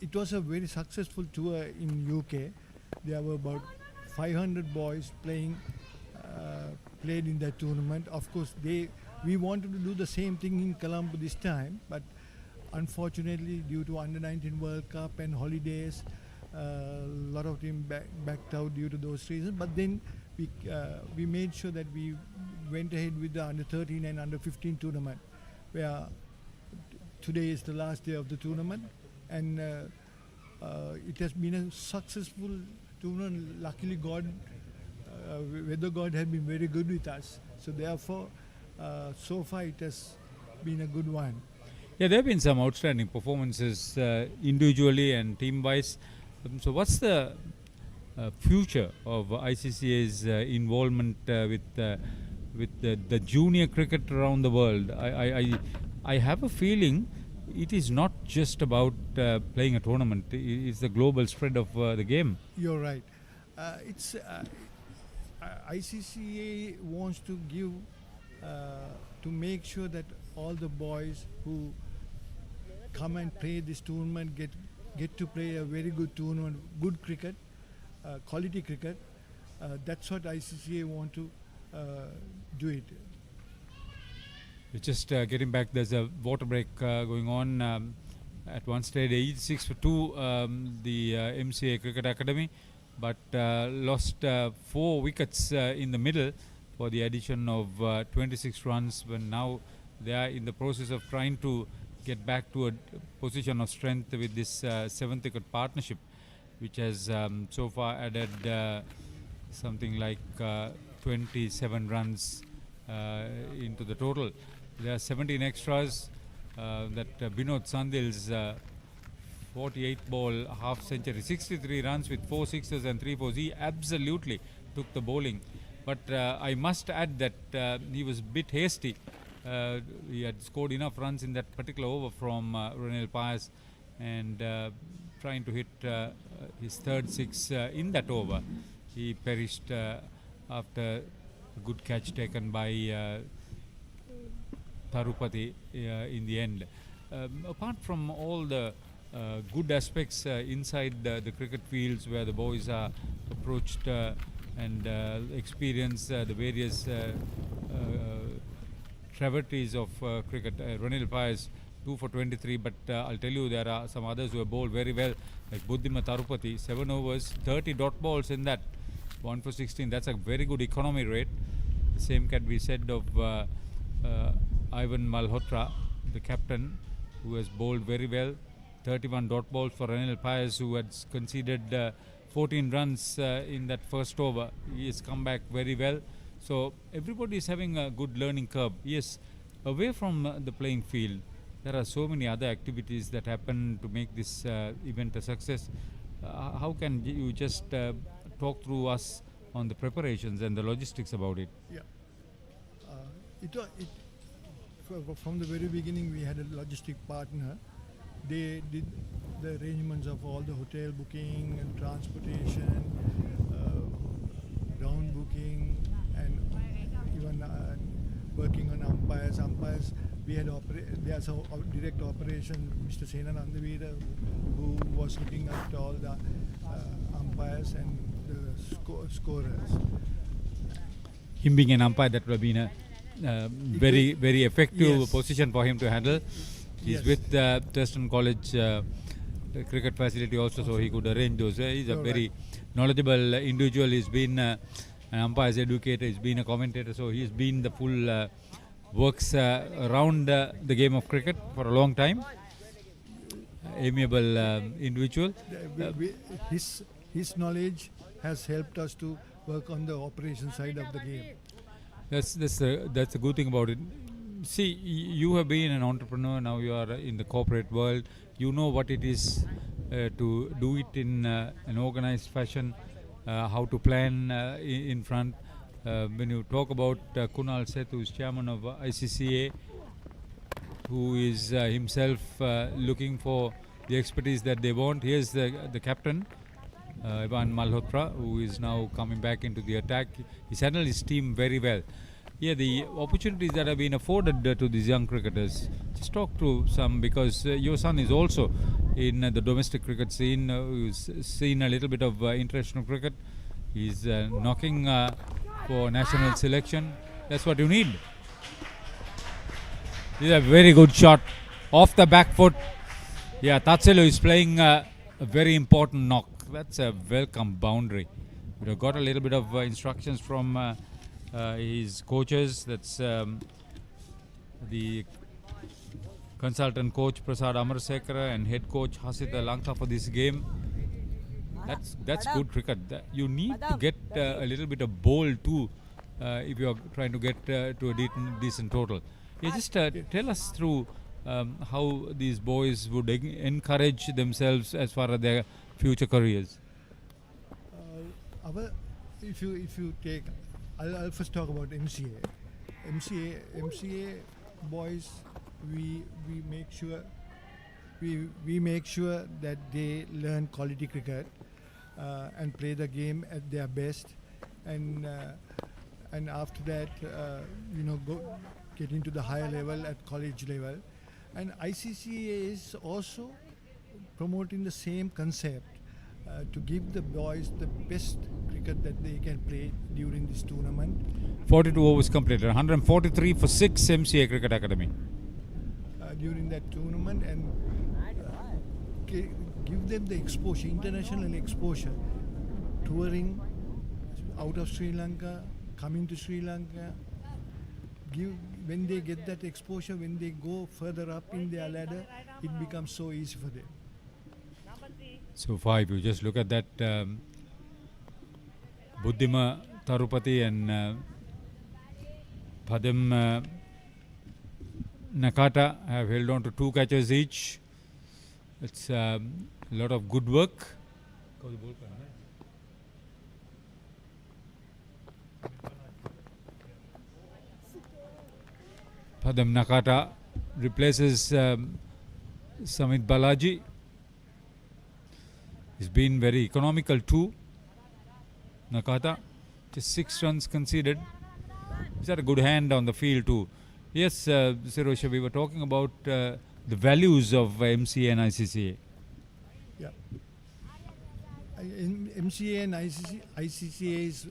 it was a very successful tour in UK. There were about 500 boys played in that tournament. Of course, we wanted to do the same thing in Colombo this time, but unfortunately, due to under-19 World Cup and holidays, a lot of teams backed out due to those reasons. But then we made sure that we went ahead with the under-13 and under-15 tournament, where today is the last day of the tournament, and it has been a successful tournament. Luckily, weather God has been very good with us. So therefore, so far it has been a good one. Yeah, there have been some outstanding performances individually and team-wise. So what's the future of ICCA's involvement with the junior cricket around the world? I have a feeling it is not just about playing a tournament. It's the global spread of the game. You're right. ICCA wants to give to make sure that all the boys who come and play this tournament get to play a very good tournament, good cricket, quality cricket. That's what ICCA want to do it. Just getting back, there's a water break going on at one stage. 86-2, the MCA Cricket Academy, but lost 4 wickets in the middle for the addition of 26 runs, when now they are in the process of trying to get back to a position of strength with this 7th wicket partnership, which has so far added something like 27 runs into the total. There are 17 extras that Binod Sandil's 48 ball half century, 63 runs with 4 sixes and 3 fours. He absolutely took the bowling, but I must add that he was a bit hasty. He had scored enough runs in that particular over from Ronel Paes, and trying to hit his third six in that over. He perished after a good catch taken by Tarupati in the end. Apart from all the good aspects inside the cricket fields, where the boys are approached and experience the various traverties of cricket. Ronil Paes 2 for 23, but I'll tell you, there are some others who have bowled very well, like Buddhima Tarupati, 7 overs, 30 dot balls in that, 1 for 16. That's a very good economy rate. The same can be said of Ivan Malhotra, the captain, who has bowled very well. 31 dot balls for Ronil Paes, who had conceded 14 runs in that first over. He has come back very well. So everybody is having a good learning curve. Yes, away from the playing field, there are so many other activities that happen to make this event a success. How can you just talk through us on the preparations and the logistics about it? Yeah. From the very beginning, we had a logistic partner. They did the arrangements of all the hotel booking and transportation, ground booking, and even working on umpires. We had there's a direct operation, Mr. Senanandavira, who was looking after all the umpires and the scorers. Him being an umpire, that would have been a very, very effective position for him to handle. He's with Thurston College cricket facility also, so he could arrange those. He's a very knowledgeable individual. He's been an umpire's educator, he's been a commentator, so he's been the full works around the game of cricket for a long time. Amiable individual. His knowledge has helped us to work on the operation side of the game. That's a good thing about it. See, you have been an entrepreneur, now you are in the corporate world. You know what it is to do it in an organized fashion, how to plan in front. When you talk about Kunal Seth, who is chairman of ICCA, who is himself looking for the expertise that they want. Here's the captain, Ivan Malhotra, who is now coming back into the attack. He's handled his team very well. Yeah, the opportunities that have been afforded to these young cricketers, just talk to some, because your son is also in the domestic cricket scene, who's seen a little bit of international cricket. He's knocking for national selection. That's what you need. This is a very good shot off the back foot. Yeah, Tatselo is playing a very important knock. That's a welcome boundary. We've got a little bit of instructions from his coaches. That's the consultant coach Prasad Amarsekara and head coach Hasita Lanka for this game. That's good cricket. You need to get a little bit of bowl too if you're trying to get to a decent total. Yeah, just tell us through how these boys would encourage themselves as far as their future careers. If you take, I'll first talk about MCA. MCA boys, we make sure that they learn quality cricket and play the game at their best, and after that, get into the higher level at college level. And ICCA is also promoting the same concept to give the boys the best cricket that they can play during this tournament. 42 overs completed, 143 for 6 MCA Cricket Academy. During that tournament, and give them the exposure, international exposure, touring out of Sri Lanka, coming to Sri Lanka. When they get that exposure, when they go further up in their ladder, it becomes so easy for them. So far, if you just look at that, Buddhima Tarupati and Padam Nakata have held on to 2 catches each. It's a lot of good work. Padam Nakata replaces Samit Balaji. He's been very economical too. Nakata, just 6 runs conceded. He's had a good hand on the field too. Yes, Sirosha, we were talking about the values of MCA and ICCA. Yeah. MCA and ICCA is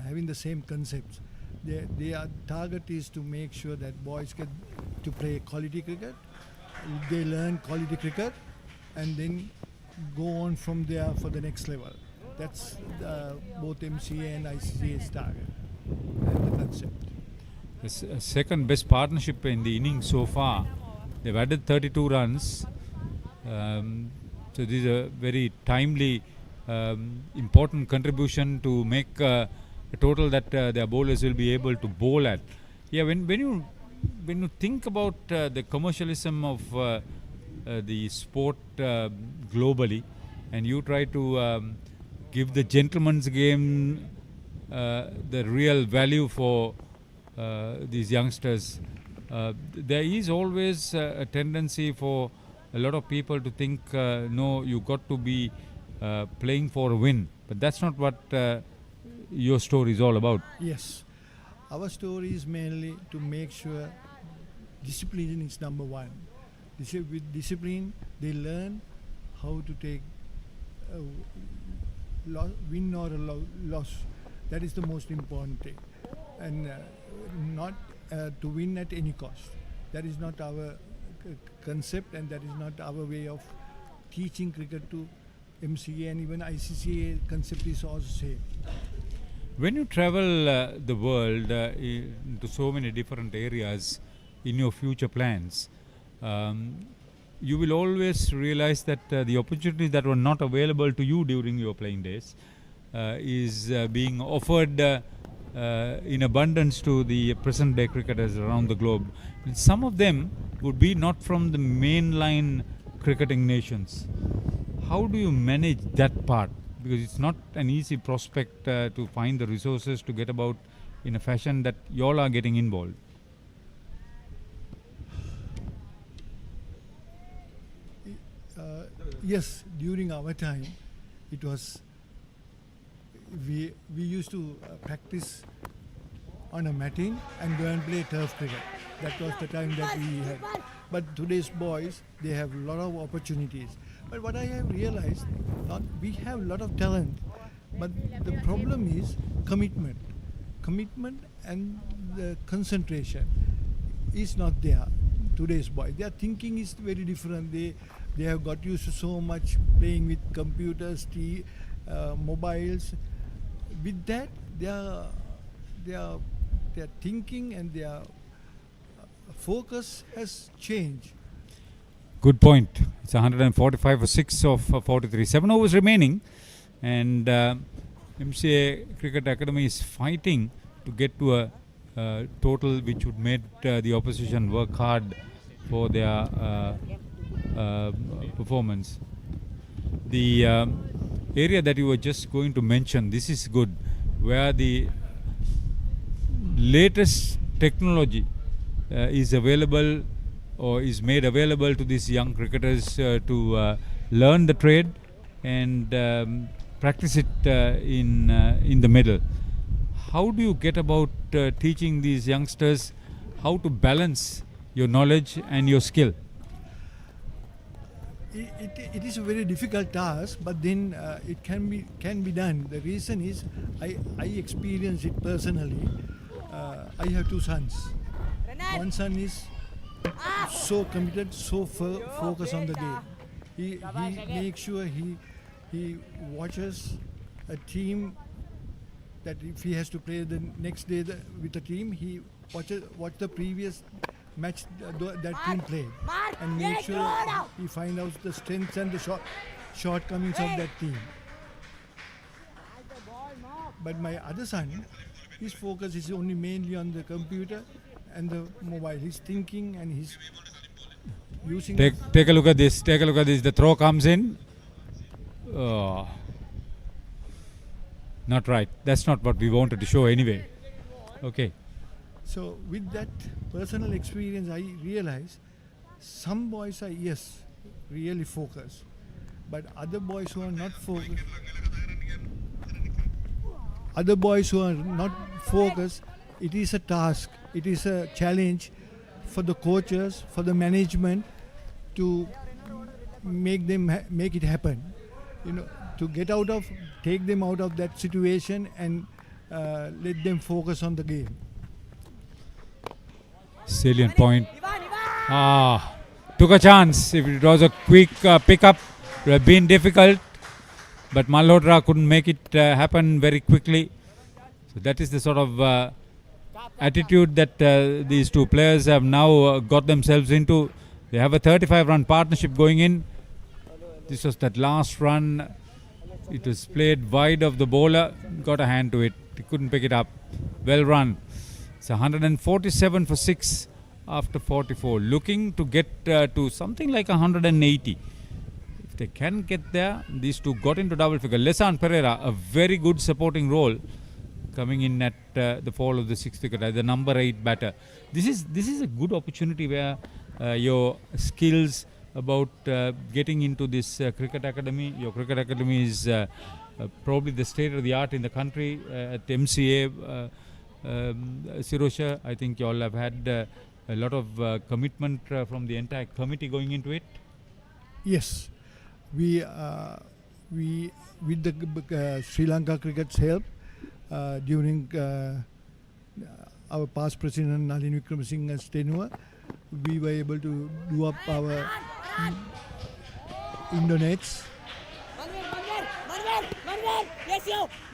having the same concepts. Their target is to make sure that boys get to play quality cricket, they learn quality cricket, and then go on from there for the next level. That's both MCA and ICCA's target and the concept. The second best partnership in the innings so far. They've added 32 runs. So this is a very timely, important contribution to make a total that their bowlers will be able to bowl at. Yeah, when you think about the commercialism of the sport globally, and you try to give the gentleman's game the real value for these youngsters, there is always a tendency for a lot of people to think, no, you got to be playing for a win. But that's not what your story is all about. Yes. Our story is mainly to make sure discipline is number one. With discipline, they learn how to take a win or a loss. That is the most important thing. And not to win at any cost. That is not our concept, and that is not our way of teaching cricket to MCA, and even ICCA concept is also same. When you travel the world into so many different areas in your future plans, you will always realize that the opportunities that were not available to you during your playing days is being offered in abundance to the present day cricketers around the globe. And some of them would be not from the mainline cricketing nations. How do you manage that part? Because it's not an easy prospect to find the resources to get about in a fashion that you all are getting involved. Yes, during our time, it was we used to practice on a matting and go and play turf cricket. That was the time that we had. But today's boys, they have a lot of opportunities. But what I have realized, we have a lot of talent, but the problem is commitment. Commitment and the concentration is not there. today's boy. Their thinking is very different. They have got used to so much playing with computers, mobiles. With that, their thinking and their focus has changed. Good point. It's 145 for 6 of 43. 7 overs remaining, and MCA Cricket Academy is fighting to get to a total which would make the opposition work hard for their performance. The area that you were just going to mention, this is good, where the latest technology is available or is made available to these young cricketers to learn the trade and practice it in the middle. How do you get about teaching these youngsters how to balance your knowledge and your skill? It is a very difficult task, but then it can be done. The reason is I experienced it personally. I have 2 sons. One son is so committed, so focused on the game. He makes sure he watches a team, that if he has to play the next day with the team, he watch the previous match that team played and make sure he find out the strengths and the shortcomings of that team. But my other son, his focus is only mainly on the computer and the mobile. He's thinking and he's using... Take a look at this. Take a look at this. The throw comes in. Oh. Not right. That's not what we wanted to show anyway. Okay. So with that personal experience, I realized some boys are, really focused. But other boys who are not focused, it is a task, it is a challenge for the coaches, for the management to make it happen. To take them out of that situation and let them focus on the game. Salient point. Took a chance. If it was a quick pickup, it would have been difficult. But Malhotra couldn't make it happen very quickly. So that is the sort of attitude that these 2 players have now got themselves into. They have a 35-run partnership going in. This was that last run. It was played wide of the bowler. Got a hand to it. He couldn't pick it up. Well run. It's 147 for 6 after 44. Looking to get to something like 180. If they can get there, these 2 got into double figure. Lesan Pereira, a very good supporting role, coming in at the fall of the 6th wicket, the number 8 batter. This is a good opportunity where your skills about getting into this cricket academy. Your cricket academy is probably the state of the art in the country at MCA. Sirosha, I think you all have had a lot of commitment from the entire committee going into it. Yes, we with the Sri Lanka Cricket's help during our past president Nalin Wickramasinghe's tenure, we were able to do up our Indonets.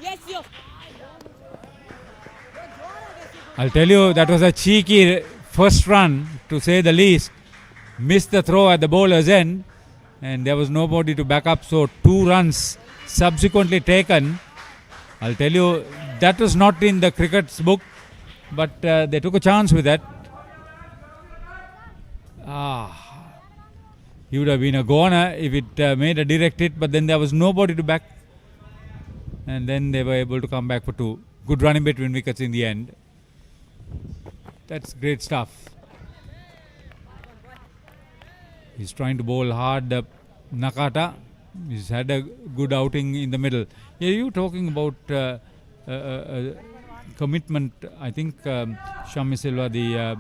Yes, I'll tell you, that was a cheeky first run, to say the least. Missed the throw at the bowler's end, and there was nobody to back up. So 2 runs subsequently taken. I'll tell you, that was not in the cricket's book, but they took a chance with that. He would have been a goner if it made a direct hit, but then there was nobody to back. And then they were able to come back for 2. Good running between wickets in the end. That's great stuff. He's trying to bowl hard. Nakata, he's had a good outing in the middle. Yeah, you talking about commitment. I think Shami Silva, the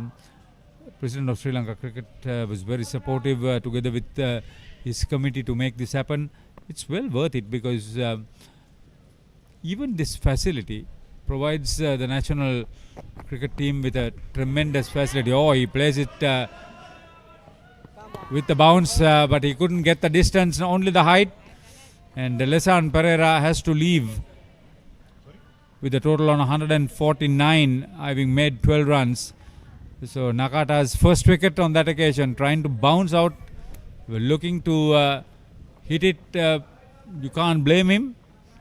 president of Sri Lanka Cricket, was very supportive together with his committee to make this happen. It's well worth it, because even this facility provides the national cricket team with a tremendous facility. He plays it with the bounce, but he couldn't get the distance, only the height. And Lesan Pereira has to leave with a total on 149, having made 12 runs. So Nakata's first wicket on that occasion, trying to bounce out, looking to hit it. You can't blame him.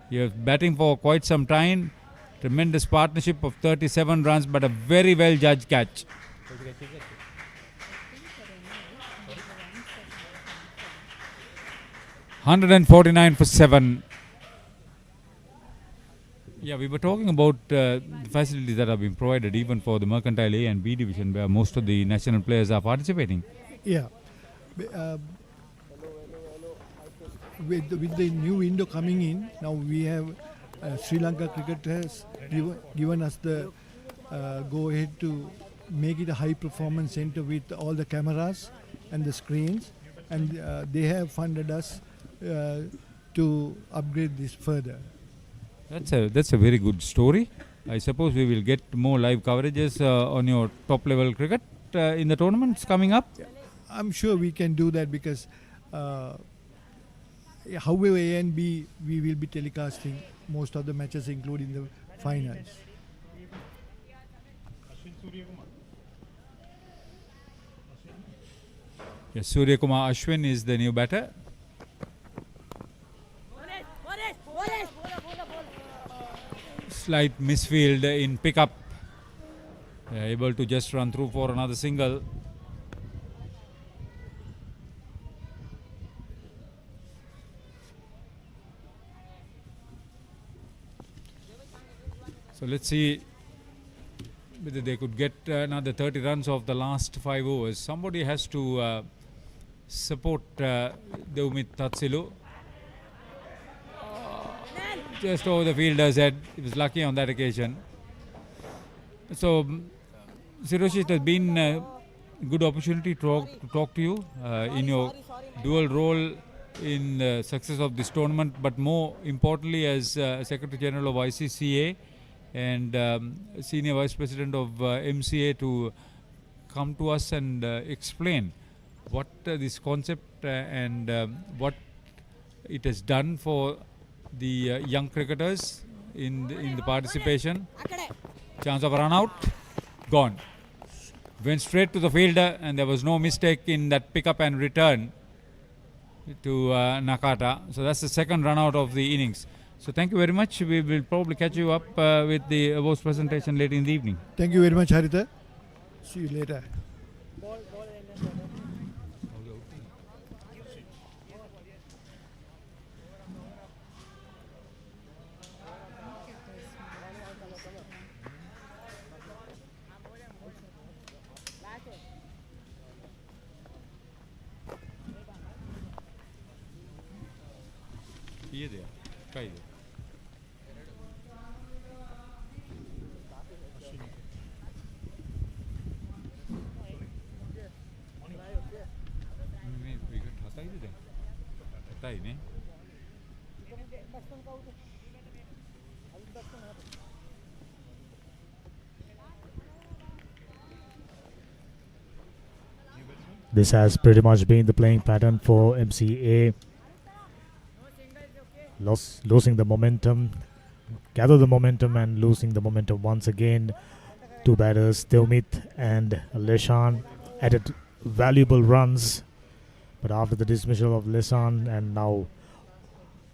He was batting for quite some time. Tremendous partnership of 37 runs, but a very well judged catch. 149 for 7. Yeah, we were talking about the facilities that have been provided even for the Mercantile A and B division, where most of the national players are participating. Yeah. With the new window coming in, now we have Sri Lanka Cricket has given us the go ahead to make it a high performance center with all the cameras and the screens, and they have funded us to upgrade this further. That's a very good story. I suppose we will get more live coverages on your top level cricket in the tournaments coming up. I'm sure we can do that because however A and B, we will be telecasting most of the matches, including the finals. Yes, Surya Kumar Ashwin is the new batter. Slight misfield in pickup. Able to just run through for another single. So let's see whether they could get another 30 runs off the last 5 overs. Somebody has to support Devmit Tatsilu. Just over the fielder's head. He was lucky on that occasion. So, Siroshi, it has been a good opportunity to talk to you in your dual role in the success of this tournament, but more importantly as Secretary General of ICCA and Senior Vice President of MCA, to come to us and explain what this concept and what it has done for the young cricketers in the participation. Chance of a run out, gone. Went straight to the fielder, and there was no mistake in that pick up and return to Nakata. So that's the second run out of the innings. So thank you very much. We will probably catch you up with the awards presentation later in the evening. Thank you very much, Harita. See you later. This has pretty much been the playing pattern for MCA. Losing the momentum, gather the momentum and losing the momentum once again. Two batters, Devmit and Leshan, added valuable runs, but after the dismissal of Leshan, and now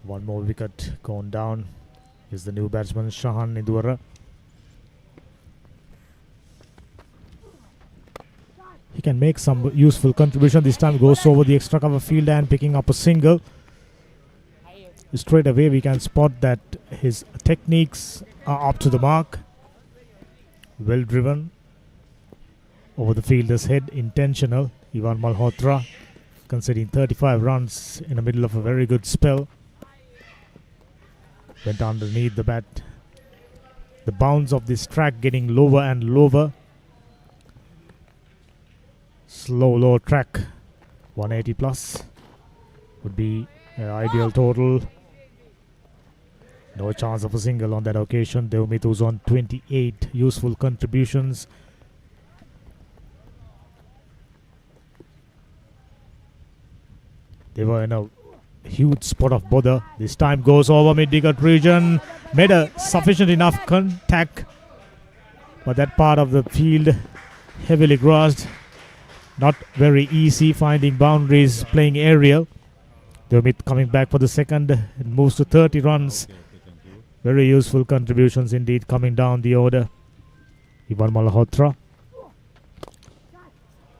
one more wicket gone down, is the new batsman Shahan Nidwara. He can make some useful contribution. This time goes over the extra cover field and picking up a single. Straight away we can spot that his techniques are up to the mark. Well driven over the fielder's head, intentional. Ivan Malhotra conceding 35 runs in the middle of a very good spell. Went underneath the bat. The bounce of this track getting lower and lower. Slow low track, 180 plus would be an ideal total. No chance of a single on that occasion. Devmit was on 28 useful contributions. They were in a huge spot of bother. This time goes over mid-wicket region. Made a sufficient enough contact. But that part of the field heavily grassed. Not very easy finding boundaries, playing aerial. Dermot coming back for the second. It moves to 30 runs. Very useful contributions indeed coming down the order. Ivan Malhotra.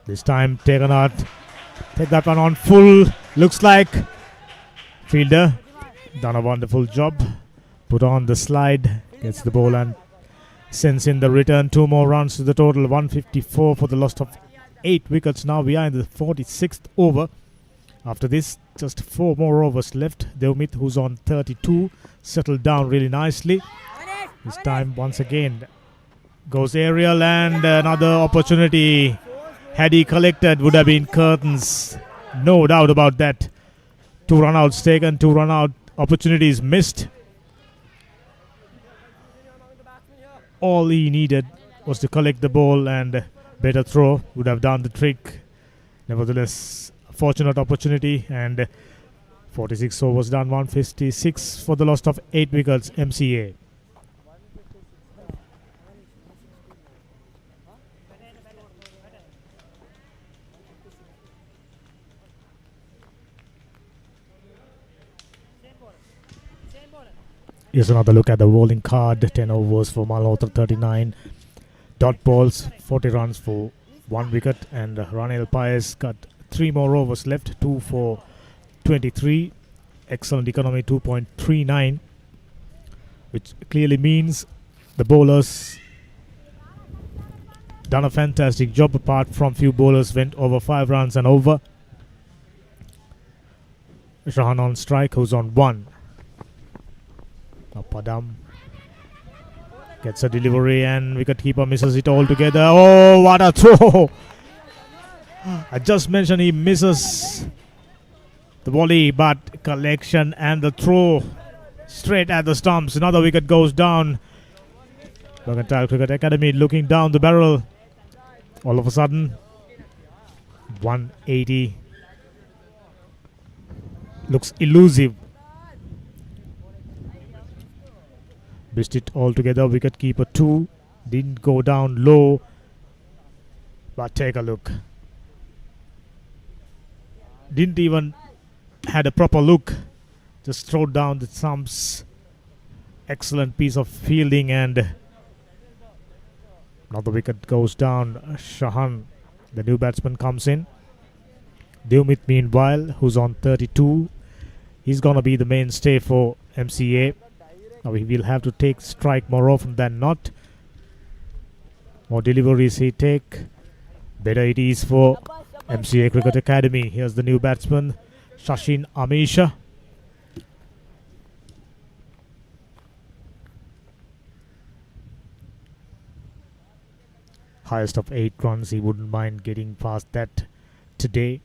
This time taken out. Take that one on full. Looks like fielder done a wonderful job. Put on the slide. Gets the ball and sends in the return. 2 more runs to the total. 154 for the loss of 8 wickets. Now we are in the 46th over. After this, just 4 more overs left. Devmith, who's on 32, settled down really nicely. This time, once again, goes aerial and another opportunity. Had he collected, would have been curtains. No doubt about that. 2 run-outs taken, 2 run-out opportunities missed. All he needed was to collect the ball, and better throw would have done the trick. Nevertheless, fortunate opportunity, and 46 overs done, 156 for the loss of 8 wickets. MCA. Here's another look at the bowling card. 10 overs for Malhotra, 39. Dot balls, 40 runs for 1 wicket. And Ranil Paez got 3 more overs left. 2 for 23. Excellent economy, 2.39. Which clearly means the bowlers done a fantastic job. Apart from few bowlers went over 5 runs and over. Shahan on strike, who's on 1. Padam gets a delivery and wicketkeeper misses it altogether. Oh, what a throw! I just mentioned he misses the volley, but collection and the throw straight at the stumps. Another wicket goes down. Mercantile Cricket Academy looking down the barrel. All of a sudden, 180 looks elusive. Missed it altogether. Wicketkeeper 2 didn't go down low, but take a look. Didn't even had a proper look. Just throw down the stumps. Excellent piece of fielding, and another wicket goes down. Shahan, the new batsman, comes in. Devmith, meanwhile, who's on 32, he's gonna be the mainstay for MCA. Now he will have to take strike more often than not. More deliveries he take, better it is for MCA Cricket Academy. Here's the new batsman, Shashin Amisha. Highest of 8 runs. He wouldn't mind getting past that today.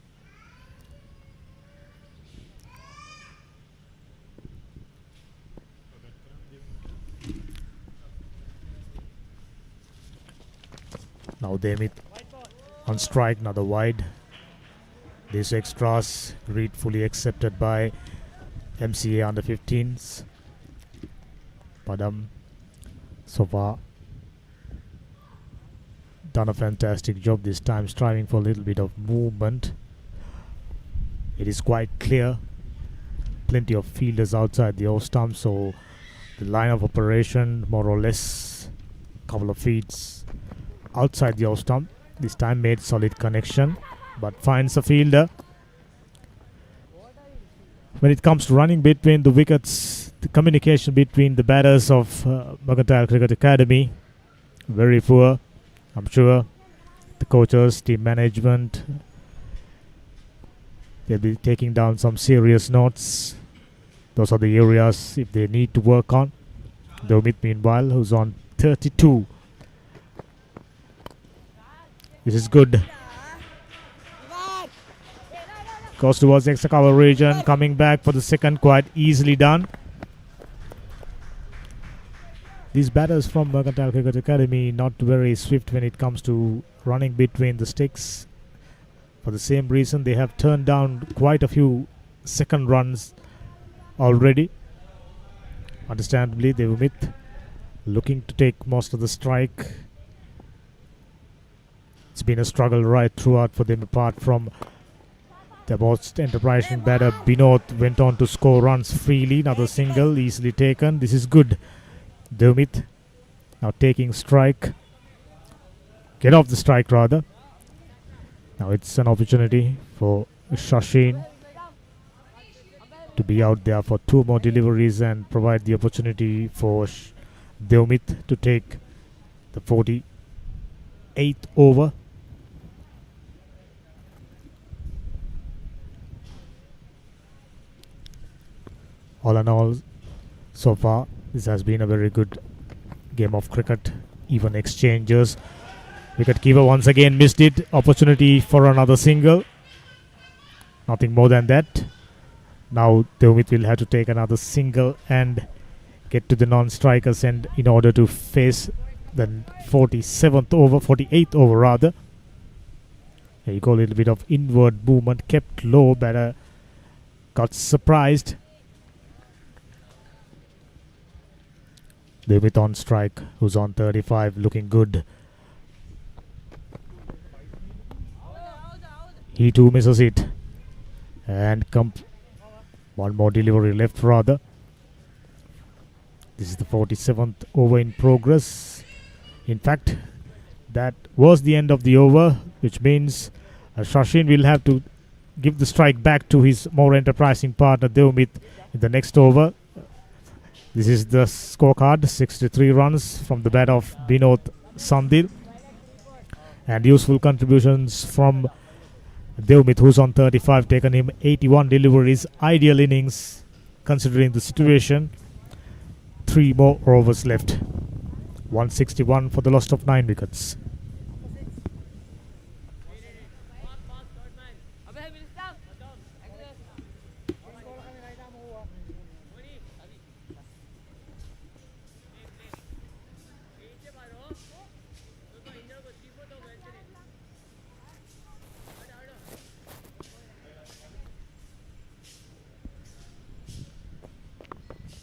Now Devmith on strike, another wide. These extras gratefully accepted by MCA under 15s. Padam so far done a fantastic job this time, striving for a little bit of movement. It is quite clear. Plenty of fielders outside the off stump, so the line of operation more or less couple of feet outside the off stump. This time made solid connection, but finds a fielder. When it comes to running between the wickets, the communication between the batters of Mercantile Cricket Academy, very poor. I'm sure the coaches, team management, they'll be taking down some serious notes. Those are the areas if they need to work on. Devmith, meanwhile, who's on 32. This is good. Goes towards extra cover region. Coming back for the second, quite easily done. These batters from Mercantile Cricket Academy not very swift when it comes to running between the sticks. For the same reason, they have turned down quite a few second runs already. Understandably, Devmith looking to take most of the strike. It's been a struggle right throughout for them, apart from the most enterprising batter Binod went on to score runs freely. Another single easily taken. This is good. Devmith now taking strike. Get off the strike rather. Now it's an opportunity for Shashin to be out there for 2 more deliveries and provide the opportunity for Devmith to take the 48th over. All in all, so far, this has been a very good game of cricket. Even exchanges. Wicketkeeper once again missed it. Opportunity for another single. Nothing more than that. Now Devmith will have to take another single and get to the non-strikers end in order to face the 48th over rather. Here you go, a little bit of inward movement, kept low, batter got surprised. Devmith on strike, who's on 35, looking good. He too misses it. And one more delivery left rather. This is the 47th over in progress. In fact, that was the end of the over, which means Shashin will have to give the strike back to his more enterprising partner Devmith in the next over. This is the scorecard, 63 runs from the bat of Binod Sandil. And useful contributions from Devmith, who's on 35, taken him 81 deliveries. Ideal innings considering the situation. 3 more overs left. 161 for the loss of 9 wickets.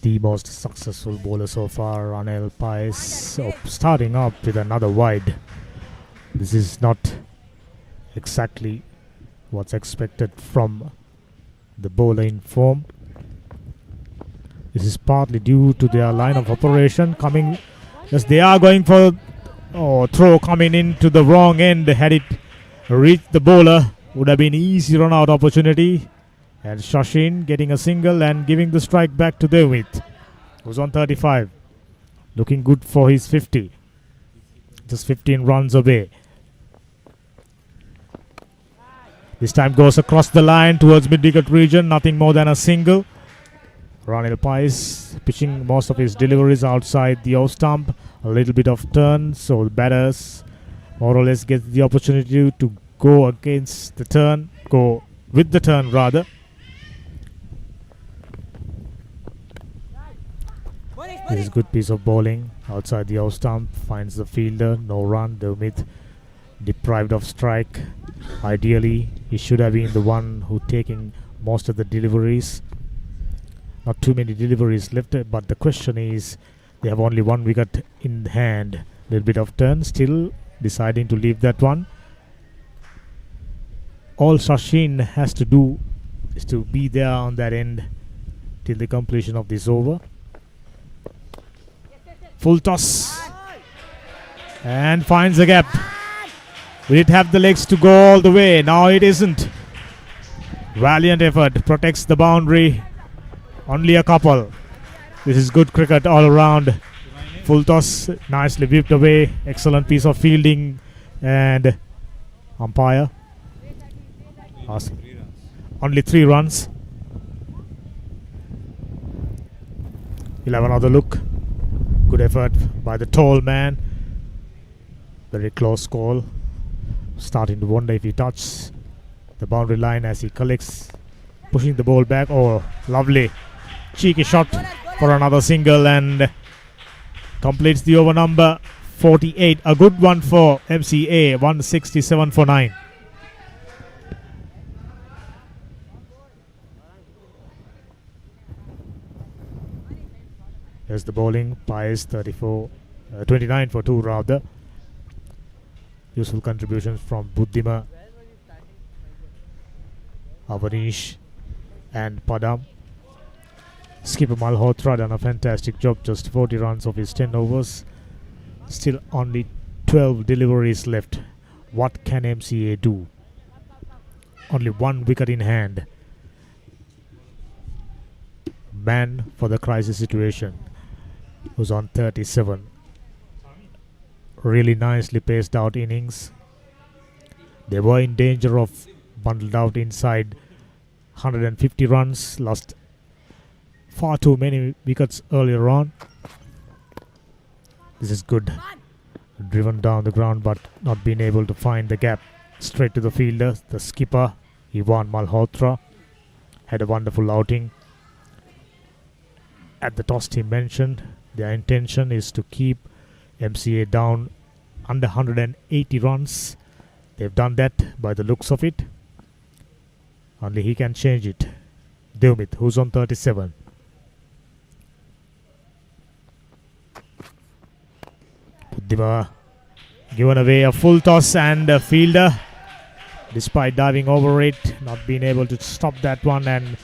The most successful bowler so far, Ranil Pais, starting up with another wide. This is not exactly what's expected from the bowler in form. This is partly due to their line of operation coming. Yes, they are going for throw coming into the wrong end. Had it reached the bowler, would have been easy run out opportunity. And Shashin getting a single and giving the strike back to Devmith, who's on 35. Looking good for his 50. Just 15 runs away. This time goes across the line towards mid-wicket region. Nothing more than a single. Ranil Pais pitching most of his deliveries outside the off stump. A little bit of turn. So the batters more or less get the opportunity to go against the turn. Go with the turn rather. This is a good piece of bowling outside the off stump. Finds the fielder. No run. Devmith deprived of strike. Ideally, he should have been the one who taking most of the deliveries. Not too many deliveries left, but the question is, they have only 1 wicket in hand. Little bit of turn. Still deciding to leave that one. All Shashin has to do is to be there on that end till the completion of this over. Full toss and finds a gap. Will it have the legs to go all the way? No, it isn't. Valiant effort, protects the boundary. Only a couple. This is good cricket all around. Full toss, nicely whipped away. Excellent piece of fielding. And umpire. Only 3 runs. He'll have another look. Good effort by the tall man. Very close call. Starting to wonder if he touches the boundary line as he collects. Pushing the ball back. Oh, lovely. Cheeky shot for another single and completes the over number 48. A good one for MCA. 167 for 9. Here's the bowling. Pies 29 for 2 rather. Useful contributions from Buddhima, Avanish and Padam. Skipper Malhotra done a fantastic job, just 40 runs of his 10 overs. Still only 12 deliveries left. What can MCA do? Only 1 wicket in hand. Man for the crisis situation who's on 37. Really nicely paced out innings. They were in danger of bundled out inside 150 runs. Lost far too many wickets earlier on. This is good. Driven down the ground but not being able to find the gap. Straight to the fielder. The skipper, Ivan Malhotra, had a wonderful outing. At the toss he mentioned their intention is to keep MCA down under 180 runs. They've done that by the looks of it. Only he can change it. Devmith, who's on 37. Buddhima given away a full toss and a fielder. Despite diving over it, not being able to stop that one, and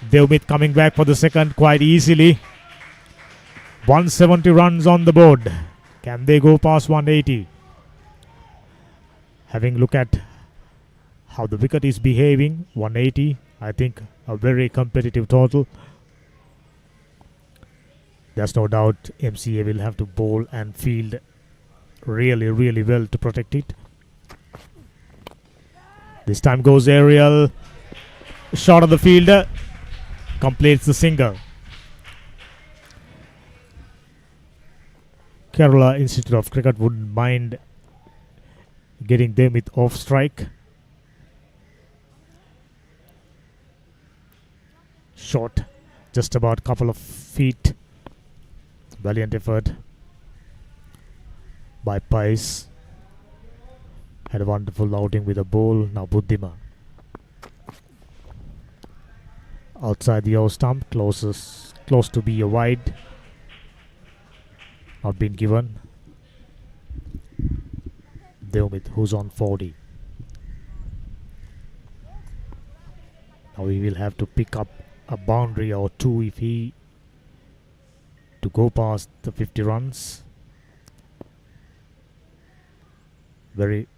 Devmith coming back for the second quite easily. 170 runs on the board. Can they go past 180? Having a look at how the wicket is behaving, 180, I think a very competitive total. There's no doubt MCA will have to bowl and field really well to protect it. This time goes aerial. Shot of the fielder. Completes the single. Kerala Institute of Cricket wouldn't mind getting them with off strike. Short, just about a couple of feet. Valiant effort by Pies. Had a wonderful outing with a bowl. Now Buddhima. Outside the off stump, close to be a wide. Not been given. Devmith, who's on 40. Now he will have to pick up a boundary or two if he to go past the 50 runs. Very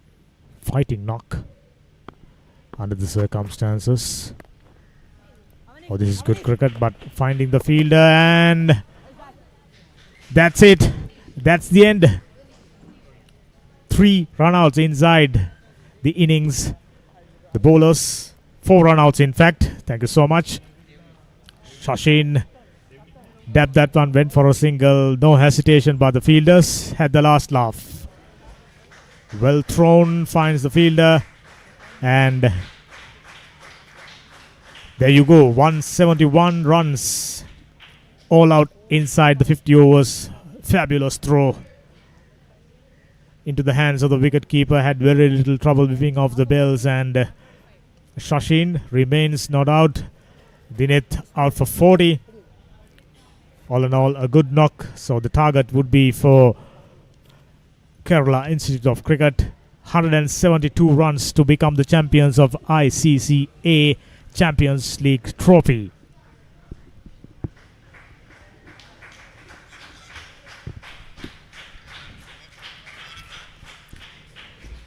fighting knock under the circumstances. Oh, this is good cricket, but finding the fielder, and that's it. That's the end. 3 runouts inside the innings. The bowlers, 4 runouts in fact. Thank you so much. Shashin dabbed that one, went for a single. No hesitation by the fielders. Had the last laugh. Well thrown, finds the fielder, and there you go. 171 runs. All out inside the 50 overs. Fabulous throw into the hands of the wicket keeper. Had very little trouble whipping off the bells, and Shashin remains not out. Dineth out for 40. All in all, a good knock. So the target would be for Kerala Institute of Cricket. 172 runs to become the champions of ICCA Champions League trophy.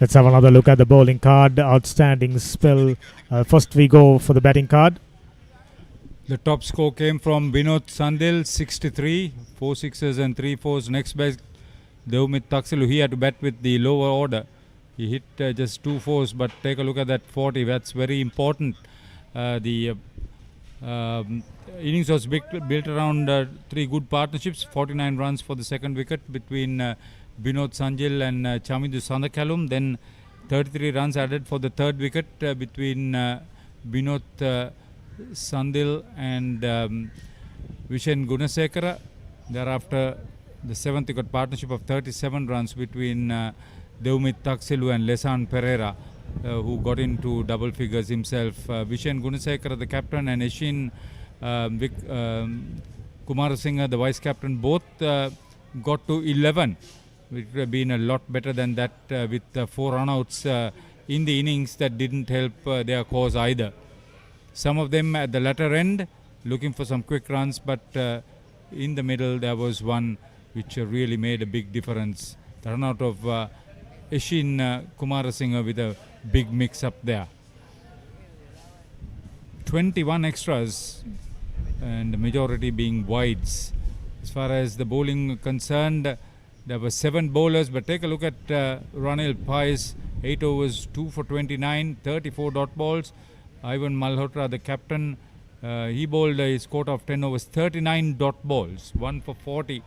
Let's have another look at the bowling card. Outstanding spell. First we go for the batting card. The top score came from Binod Sandil, 63, 4 sixes and 3 fours. Next best, Devmith Taksilu. He had to bat with the lower order. He hit just 2 fours, but take a look at that 40. That's very important. The innings was built around 3 good partnerships. 49 runs for the second wicket between Binod Sanjil and Chamindu Sandakalum. Then 33 runs added for the third wicket between Binod Sandil and Vishen Gunasekara. Thereafter, the seventh wicket partnership of 37 runs between Devmith Taksilu and Lesan Pereira, who got into double figures himself. Vishen Gunasekara, the captain, and Eshin Kumarasinghe, the vice captain, both got to 11. It would have been a lot better than that with 4 runouts in the innings that didn't help their cause either. Some of them at the latter end looking for some quick runs, but in the middle there was one which really made a big difference. The run out of Eshin Kumarasinghe with a big mix up there. 21 extras and the majority being wides. As far as the bowling concerned, there were 7 bowlers, but take a look at Ranil Pais, 8 overs, 2 for 29, 34 dot balls. Ivan Malhotra, the captain, he bowled his quota of 10 overs, 39 dot balls, 1 for 40,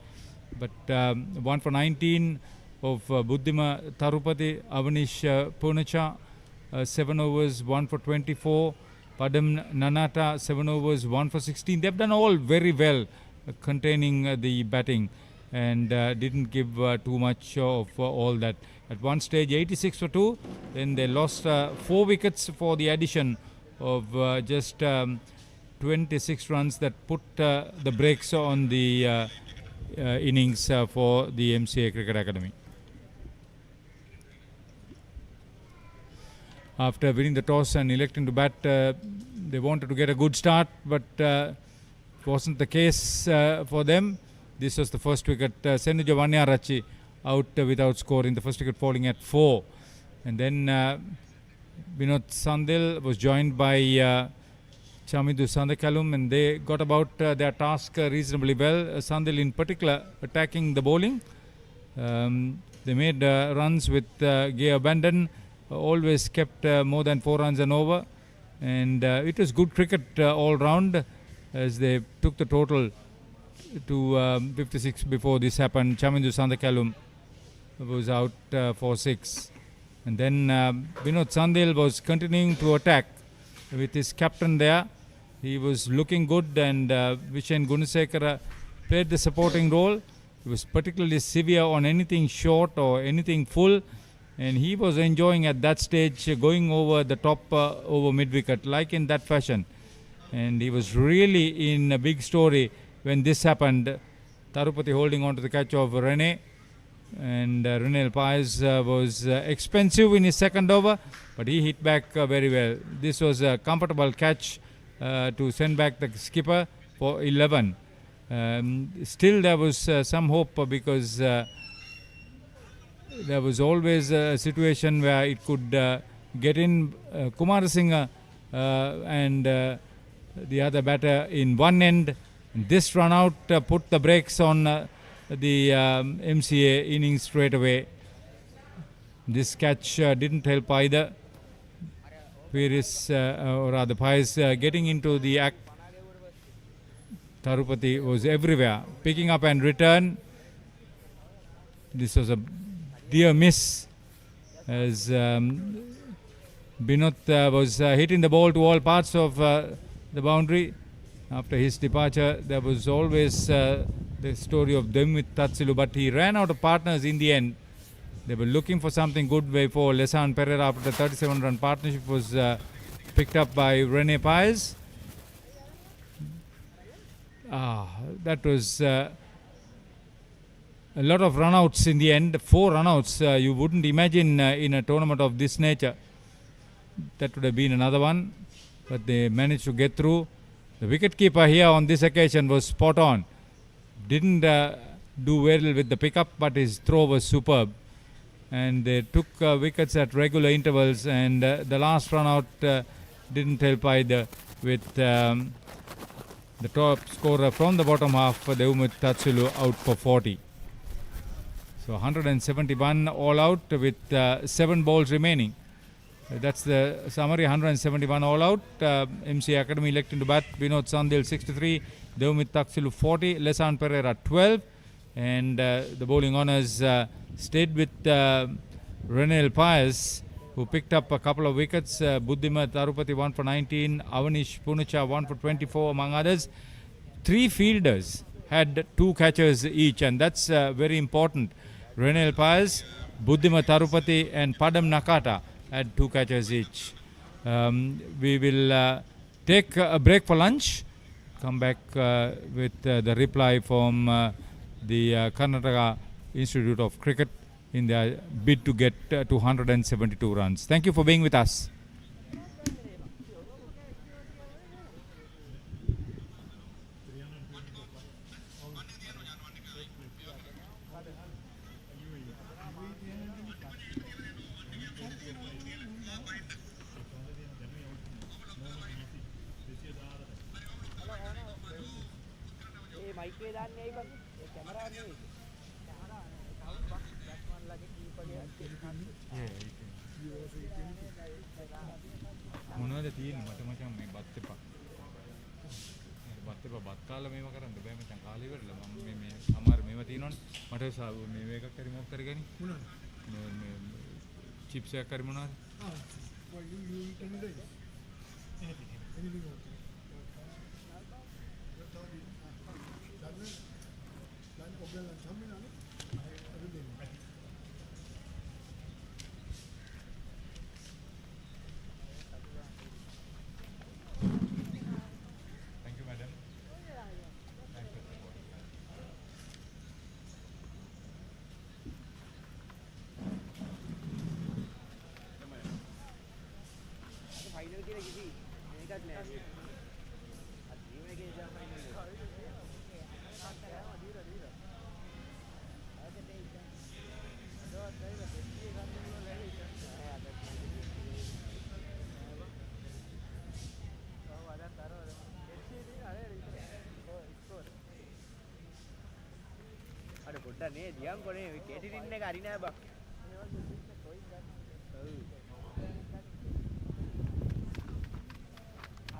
but 1 for 19 of Buddhima Tarupati, Avanish Punacha, 7 overs, 1 for 24, Padam Nanata, 7 overs, 1 for 16. They've done all very well containing the batting and didn't give too much of all that. At one stage 86 for 2, then they lost 4 wickets for the addition of just 26 runs that put the brakes on the innings for the MCA Cricket Academy. After winning the toss and electing to bat, they wanted to get a good start, but it wasn't the case for them. This was the first wicket. Senuja Vanyarachi out without scoring, the first wicket falling at 4. And then Vinod Sandil was joined by Chamidu Sandakalum, and they got about their task reasonably well. Sandil in particular attacking the bowling. They made runs with gay abandon, always kept more than 4 runs and over. And it was good cricket all round as they took the total to 56 before this happened. Chamidu Sandakalum was out for 6. And then Vinod Sandil was continuing to attack with his captain there. He was looking good, and Vishen Gunasekara played the supporting role. He was particularly severe on anything short or anything full, and he was enjoying at that stage going over the top over mid-wicket, like in that fashion. And he was really in a big story when this happened. Tarupati holding on to the catch of Rene, and Renel Pais was expensive in his second over, but he hit back very well. This was a comfortable catch to send back the skipper for 11. Still there was some hope because there was always a situation where it could get in. Kumarasinghe and the other batter in one end. This run out put the brakes on the MCA innings straight away. This catch didn't help either. Or rather Pais getting into the act. Tarupati was everywhere, picking up and return. This was a dear miss as Binod was hitting the ball to all parts of the boundary. After his departure, there was always the story of them with Tatsilu, but he ran out of partners in the end. They were looking for something good before Lesan Pereira, after the 37-run partnership, was picked up by Rene Pais. That was a lot of runouts in the end. 4 runouts. You wouldn't imagine in a tournament of this nature. That would have been another one, but they managed to get through. The wicketkeeper here on this occasion was spot on. Didn't do well with the pickup, but his throw was superb. And they took wickets at regular intervals, and the last run out didn't help either with the top scorer from the bottom half, Deumut Tatsulu, out for 40. So 171 all out with 7 balls remaining. That's the summary. 171 all out. MC Academy electing to bat. Vinod Sandil 63, Deumit Tatsulu 40, Lesan Pereira 12, and the bowling honours stayed with Renel Pais, who picked up a couple of wickets. Buddhima Tarupati 1 for 19, Avanish Punacha 1 for 24, among others. 3 fielders had 2 catches each, and that's very important. Renel Pais, Buddhima Tarupati and Padam Nakata had 2 catches each. We will take a break for lunch, come back with the reply from the Karnataka Institute of Cricket in their bid to get 272 runs. Thank you for being with us. මයිකේ දාන්නේ ඇයි බං? ඒ කැමරාව නෙවෙයි. කැමරාව නෙවෙයි. Sound box Batman ලගේ කීපරේ මොනවද තියෙන්නේ මට මචං මේ බත් එපා. බත් එපා බත් කාලා මේව කරන්න බෑ මචං කාලේ ඉවරලා මම මේ සමහර මේව තියෙනවනේ මට මේ එකක් හරි මොකක් හරි ගනි මොනවද මේ චිප්ස් එකක් හරි මොනවද you eat any day? Anything okay. Thank you, madam. Thank you. Final කියලා කිසි මේකත් නෑ. අද ජීවනයේ ඉඳන් ෆයිනල් එක. අර පොඩ්ඩක් නේ දියම් කොනේ කේටිරින් එක හරි නෑ බං.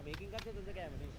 මේකින් ගත්තේ තුන්ද කෑම නේ.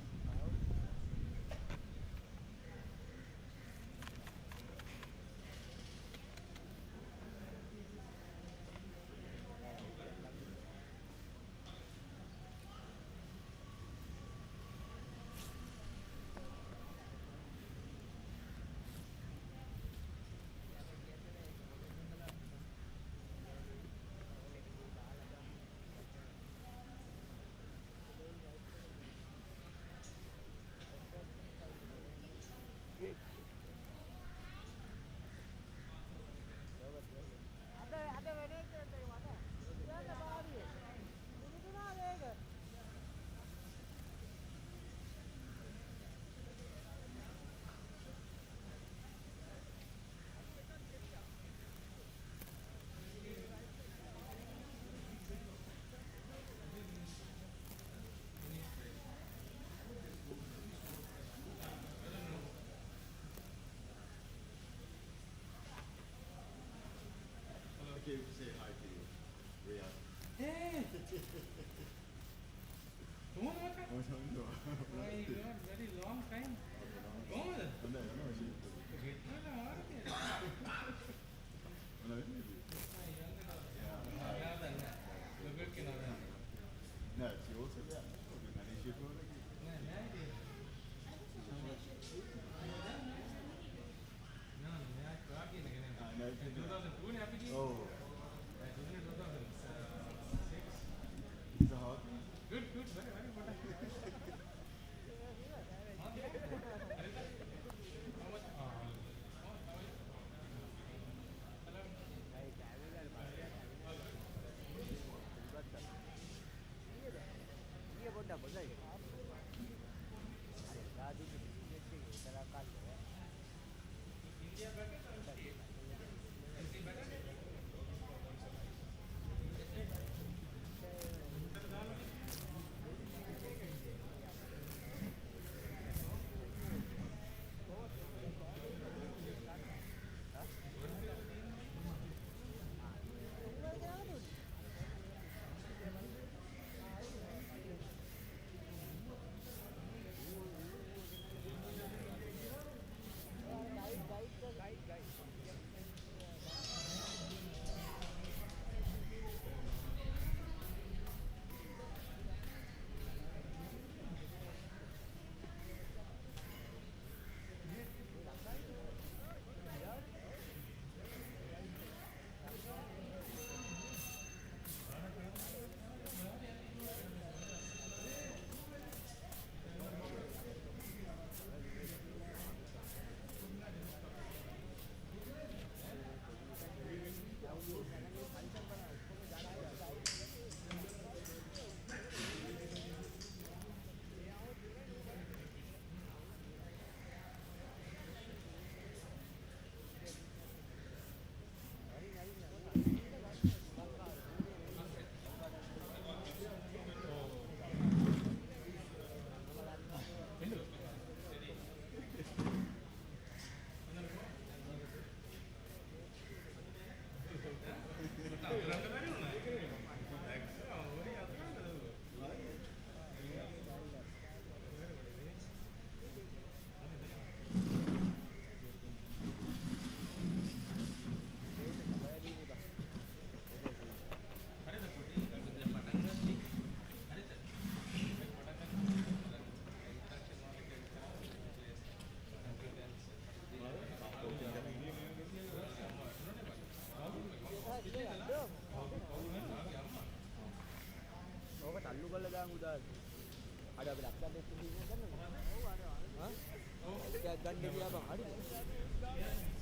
ගන්න ගියා බං හරිද?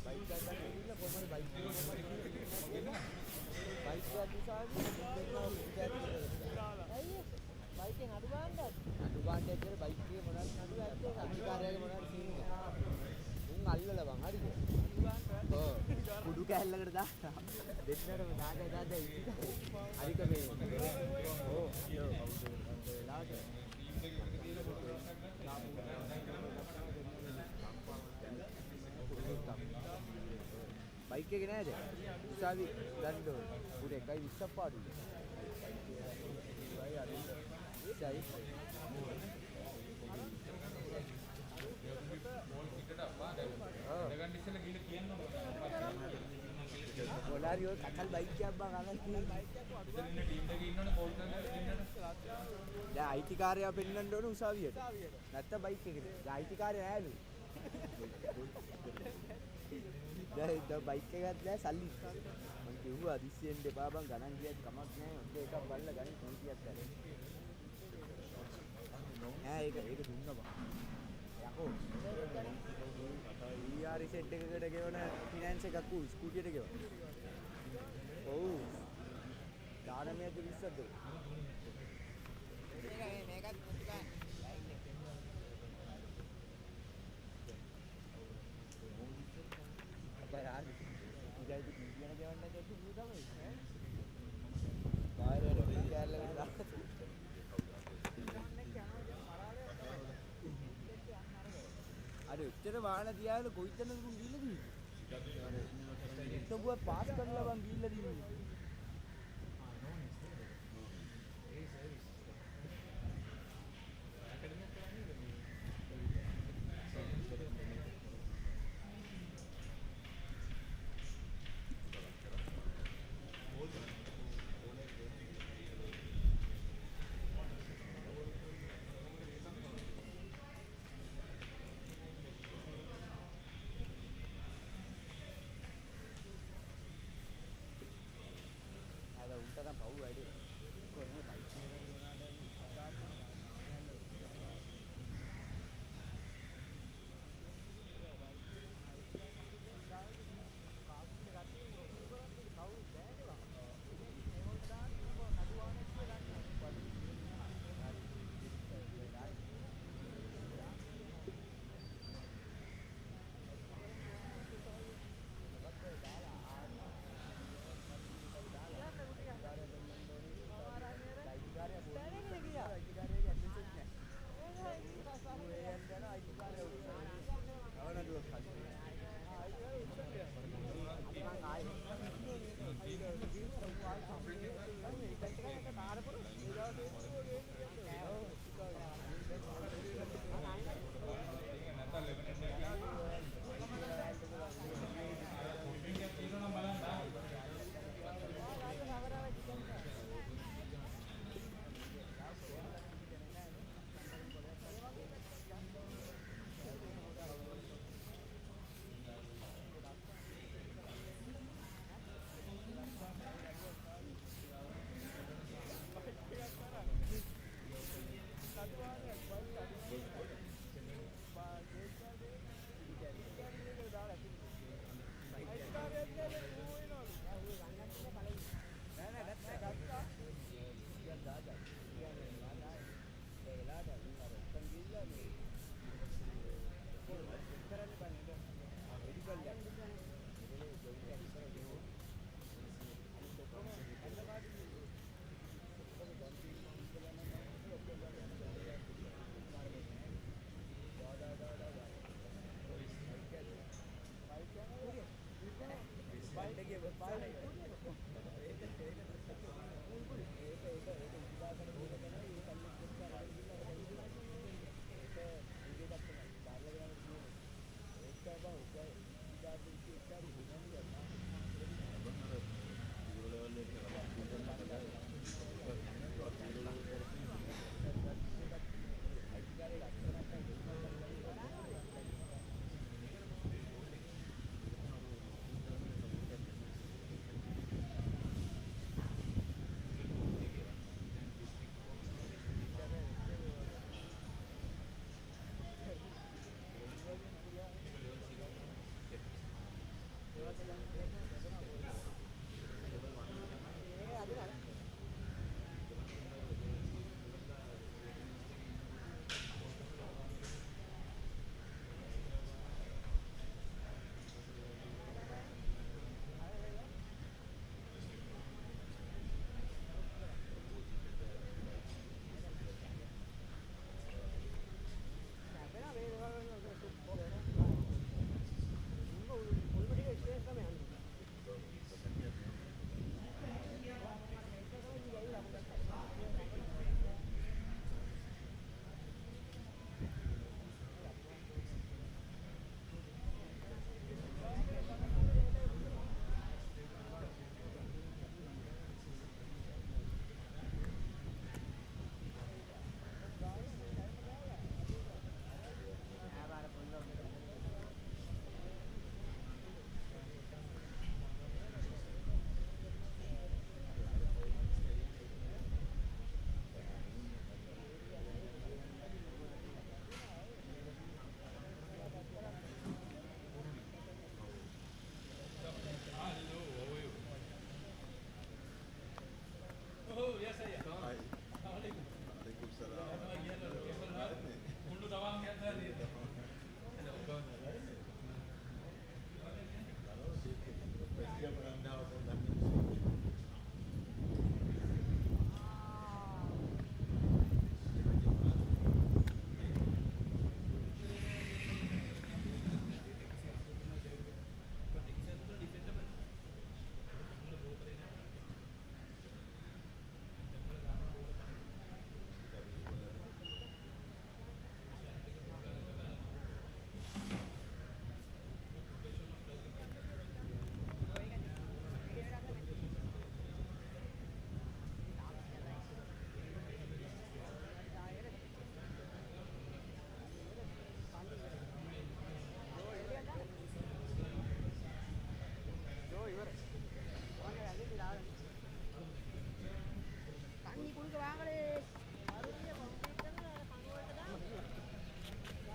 බයික් එකක් ගන්න ගිහිල්ලා කොහමද බයික් එක උසාවි අයියේ බයිකෙන් අඩු ගන්නද? අඩු ගන්න ඇත්තට බයික් එකේ මොනවද නඩු ඇත්තේ? අධිකාරියගේ මොනවද සීන් එක? උන් අල්ලලා බං හරිද? ඔව් කුඩු කැල්ලකට දාලා දෙන්නටම දාලා දාලා ඉතින් හරික මේ ඔව් වෙලාවට බයික් එකේ නෑද? උසාවි ගන්න ඕන. උඩ 1.20ක් පාඩුයි. ඉස්සයි. ඔලාරි ඔය කකල් බයික් එකක් බං අරන් තියෙන්නේ. ඉතින් ඉන්න ටීම් එකේ ඉන්නවනේ කෝල් කරලා ඉන්නවනේ. දැන් IT කාර්යය පෙන්නන්න ඕන උසාවියට. නැත්තම් බයික් එකේද? දැන් IT කාර්යය නෑලු. දැන් බයික් එකක් දැන් සල්ලි. මං කිව්වා දිස්සියෙන් දෙපා බං ගණන් ගියත් කමක් නෑ. ඔන්න එකක් බලලා ගණන් කොන්තියක් කරේ. ඈ ඒක දුන්නා බං. යකෝ. ER සෙට් එකකට ගෙවන ෆිනෑන්ස් එකක් උ ස්කූටියට ගෙවන. ඔව්. 19ද 20ද. මේකත් පුදුකා. අපරාධ. ඉතින් කියන ගෙවන්න දෙන්න කිව්ව තමයි ඈ. බාහිර වැඩ කැලලකට දාලා. අර උත්තර වාහන තියාගෙන කොයිතනද උන් ගිහිල්ලා තියෙන්නේ? තොබුව පාස් කරලා බං ගිහිල්ලා තියෙන්නේ.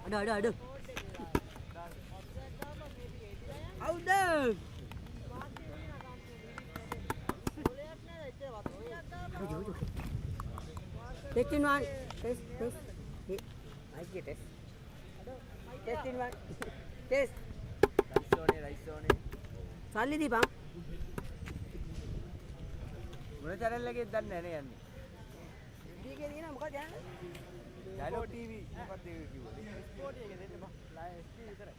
Ada. Out there. Test in one. Test. I get test. Test in one. Test. Rice on it. Sali di bang. Mana channel lagi dan nene yan. Di ke ni na mukha dia. Dialog TV. Mukha TV. Sporty ke dete bang. Live TV kare.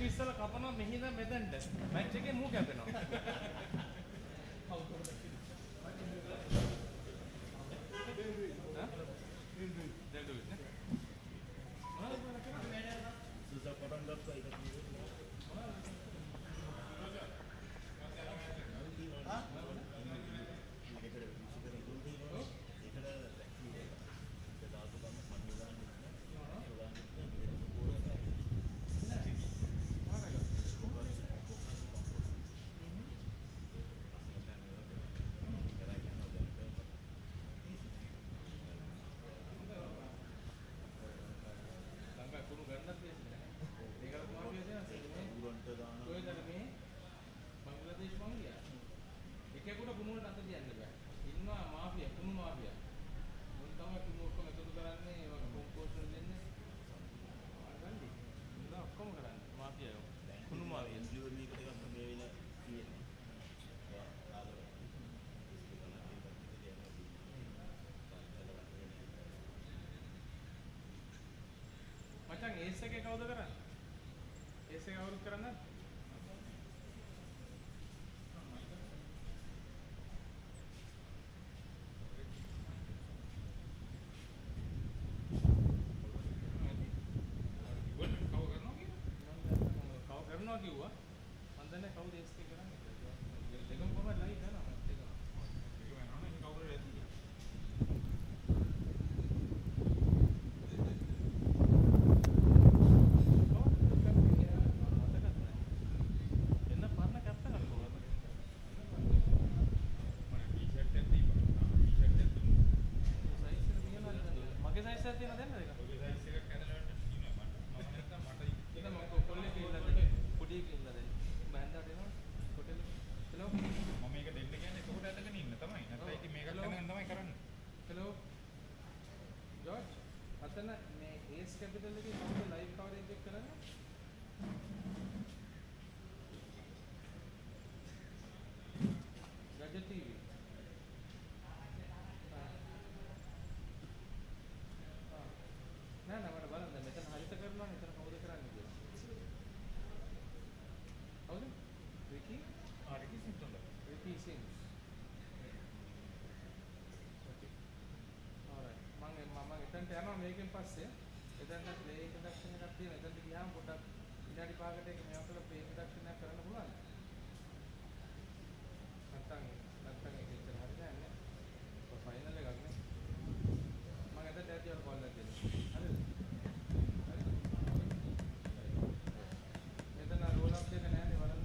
ඉස්සල කපනවා මෙහිද මෙතෙන්ට match එකේ මූ කැපෙනවා Susah potong මාර්ගය කුණු මාර්ගය මචං ඒස් එකේ කවුද කරන්නේ? ඒස් එක අවුරුදු කරන්නේ නැද්ද? කව කරනවා කිව්වා. මම දන්නේ කවුද ඒස් එක කරන්නේ කියලා. දෙකම කොහමද ලයිව් කරනවා මම දෙකම. දෙකම යනවා නේ කවුරු රැදි. යනවා මේකෙන් පස්සේ එතනට ප්ලේ ඉන්ට්‍රොඩක්ෂන් එකක් තියෙනවා. එතනට ගියාම පොඩ්ඩක් විනාඩි 5කට එක මේවට ප්ලේ ඉන්ට්‍රොඩක්ෂන් එකක් කරන්න පුළුවන්. නැත්තම් ඒක ඉතින් හරියන්නේ නැහැ. ෆයිනල් එකක් නේ. මම එතනට ඇවිත් කෝල් එකක් දෙන්නම්. හරිද? එතන රෝල් අප් දෙක නැහැ නේ බලන්න.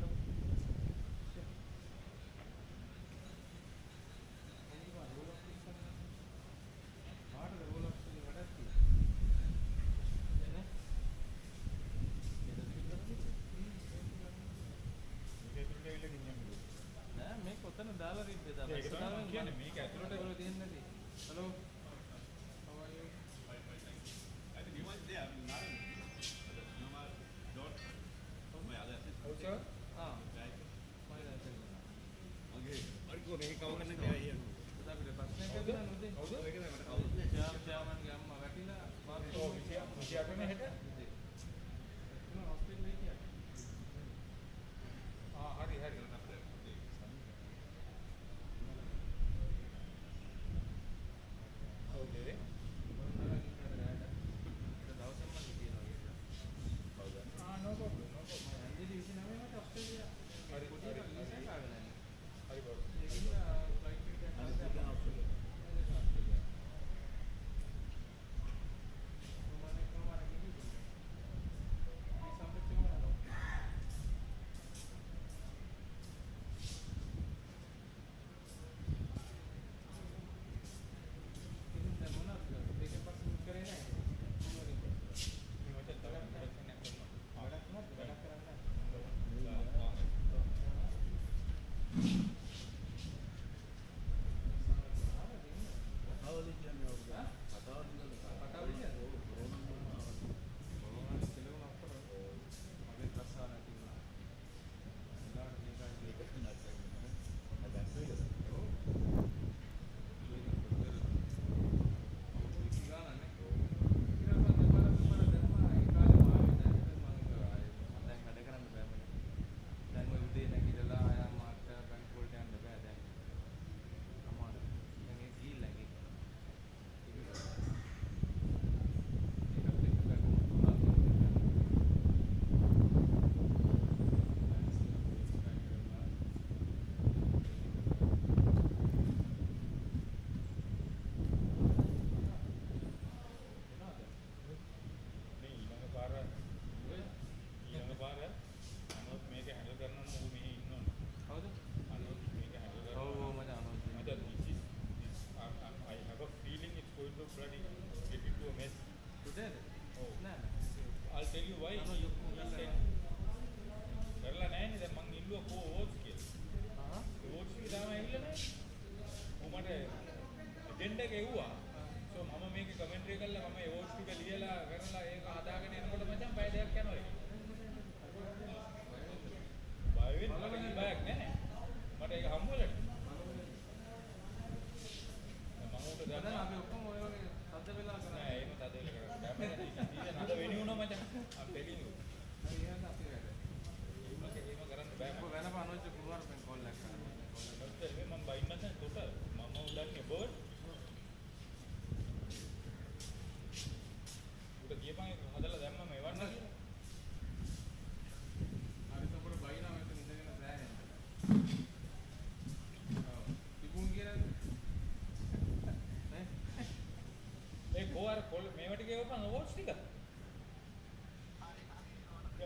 එකේ ඔපන් අවෝඩ්ස් ටික.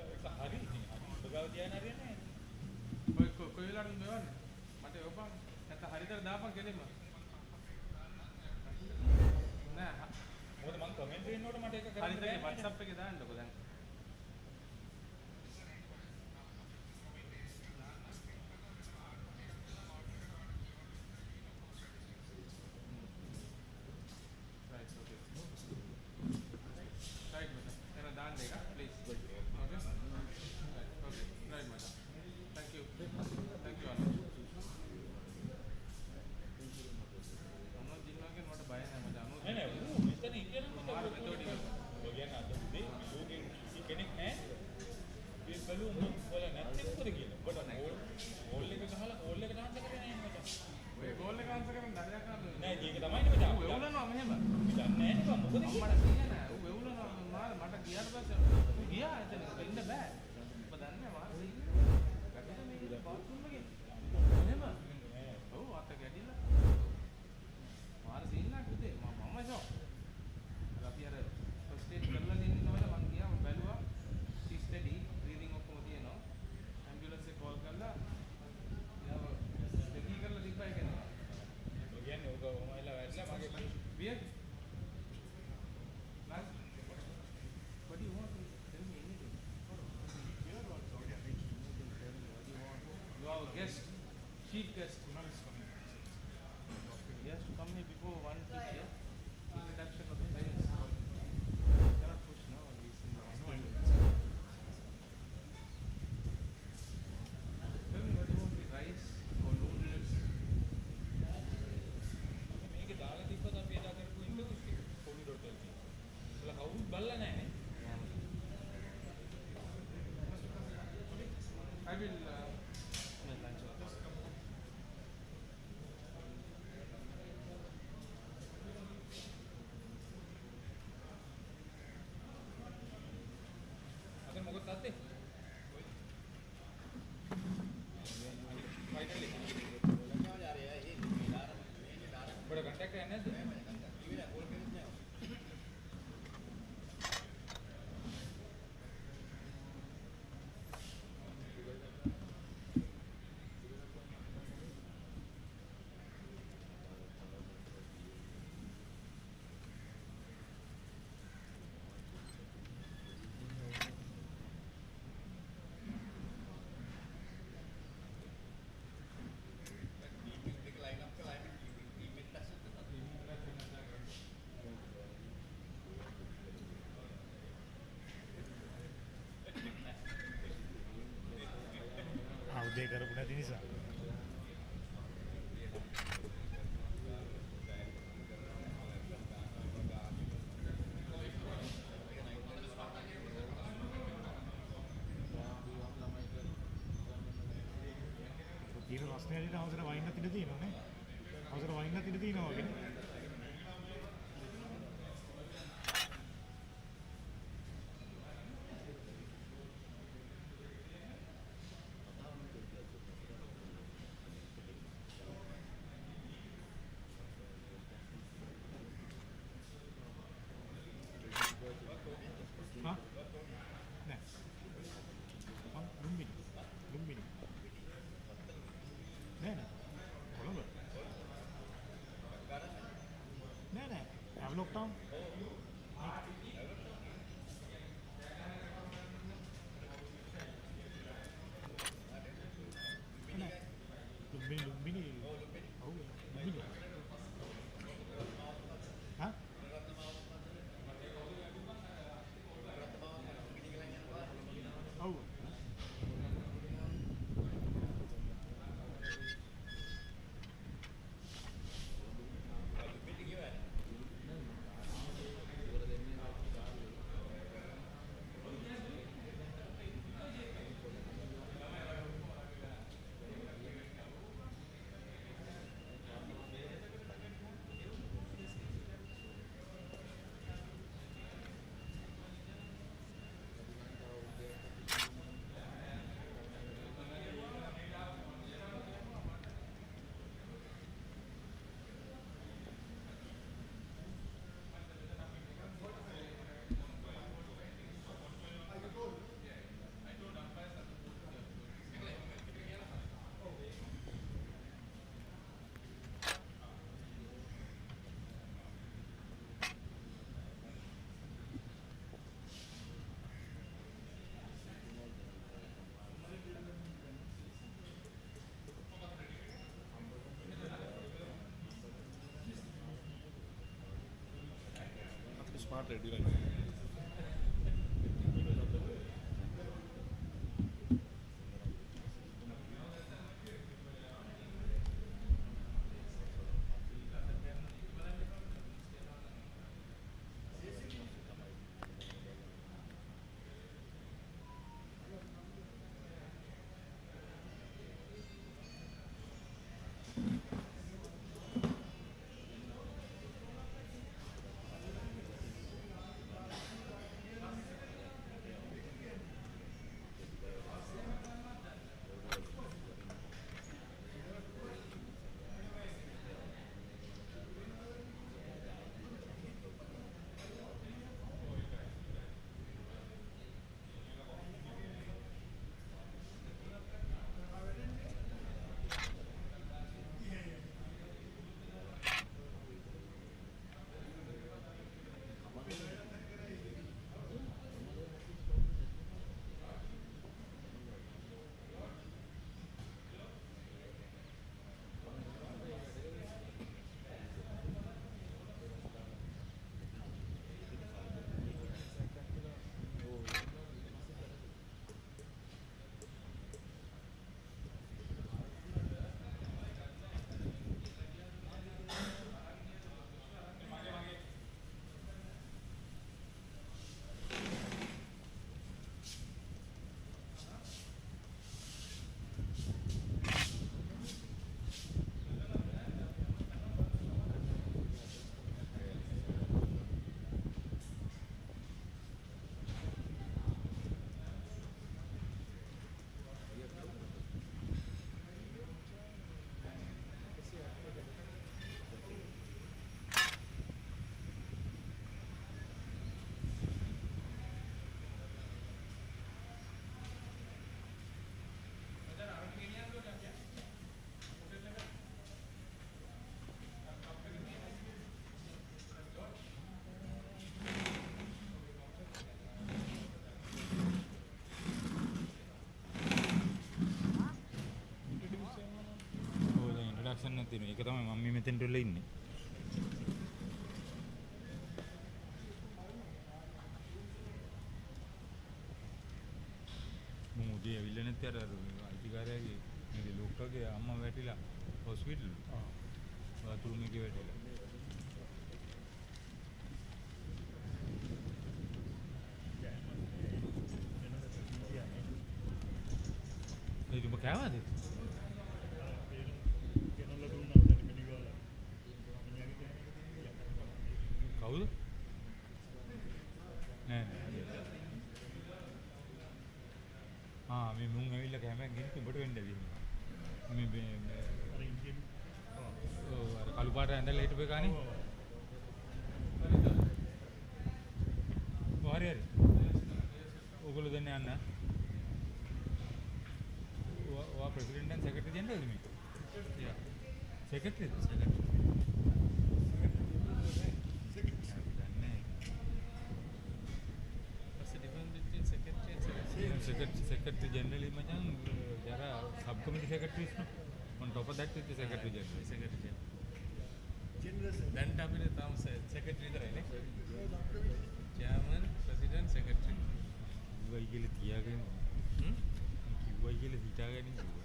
ඒක හරි ඉතින් අපි උඹගාව තියන හරියන්නේ නැහැ. කොයි වෙලාවටද මෙවන්නේ? මට ඔපන් නැත්නම් හරියට දාපන් කෙලින්ම. නෑ. මොකද මම කමෙන්ට් දෙනකොට මට ඒක කරන්න හරියට WhatsApp එකේ දාන්නකෝ දැන්. Right, madam. Can I dance, please? Okay. Right. Okay. Right, madam. Thank you. Thank you, Anuj. Anuj, जिन्होंने मत बाय नहीं मजा Anuj. नहीं नहीं वो इतना इंडियन में तो मार मेथोडी का. हो गया ना तो दे लोग किसी कनेक्ट है ये बलू बोला नेट को देखिए बट गोल लेके डांस कर रहे हैं मजा वे गोल लेके डांस करें दादा का नहीं ये තමයි නේ මචං वो वेवला ना हमें बा දන්නේ නැහැ නේ මොකද අම්මට කියන්නේ නෑ ඌ වෙවුල මාර මට ගියාට පස්සේ ඌ ගියා එතන ඉන්න බෑ ඔබ දන්නේ මාර ගැටේ මේ බාත්රූම් එකේ එහෙම ඔව් අත ගැටිලා මාර සීන් එකක් උදේ මම ෂෝ අපි අර ෆස්ට් එයිඩ් කරලා දෙන්නවල මං ගියා මම බැලුවා ස්ටඩි බ්‍රීතිං ඔක්කොම තියෙනවා ඇම්බියුලන්ස් එක කෝල් කරලා යාව දෙකී කරලා තිබ්බා ඒක නේ කියන්නේ ඔක ඔමයිලා වැටලා මගේ beer nice what do you want tell me anything you are our guest chief guest he has to come here before 1 to here introduction of the players cannot push now he's in the tell me what do you want rice or noodles මේක දාලා තිබ්බද අපි එදා කරපු interviews ටික Sporty.lk එකේ. ඒලා කවුරුත් බලලා නැහැ නේ. I will make lunch of this. අද මොකද තාත්තේ? ෆයිනල් එක. बड़ा कांटेक्ट है ना උදේ කරපු නැති නිසා ඊට රස්නේ ඇවිල්ලා අවසර වයින්නත් ඉඳ තියෙනවා නේ අවසර වයින්නත් ඉඳ තියෙනවා වගේ हाँ नहीं हम लुम्बिनी नहीं ना बोलो smart ready right. ඉන්ට්‍රොඩක්ෂන් නැතිනේ. ඒක තමයි මම මේ මෙතෙන්ට වෙලා ඉන්නේ. මම උදේ ඇවිල්ලා නැත්te අර අයිතිකාරයාගේ මේ ලොක්කගේ අම්මා වැටිලා හොස්පිටල්. වතුරු මේකේ වැටිලා. ඒක ඔබ කෑවද? කවුද? නෑ මේ මුන් ඇවිල්ලා කැමරෙන් ගෙනිත් උඹට වෙන්න ඇවිල්ලා මේ අර ඉන්දියන් අර කළු පාට ඇඳලා හිටපු එකානේ හරි ඕගොල්ලෝ දැන් යන්න ඔයා ප්‍රෙසිඩන්ට් and secretary general මේ secretary Secretary General macam jara subcommittee secretaries no on top of that is the Secretary General. දැන්ට අපිට තාම secretary විතරයි නේ. chairman, president, secretary. කිව්වයි කියලා තියාගෙන කිව්වයි කියලා හිතාගෙන ඉන්නවා.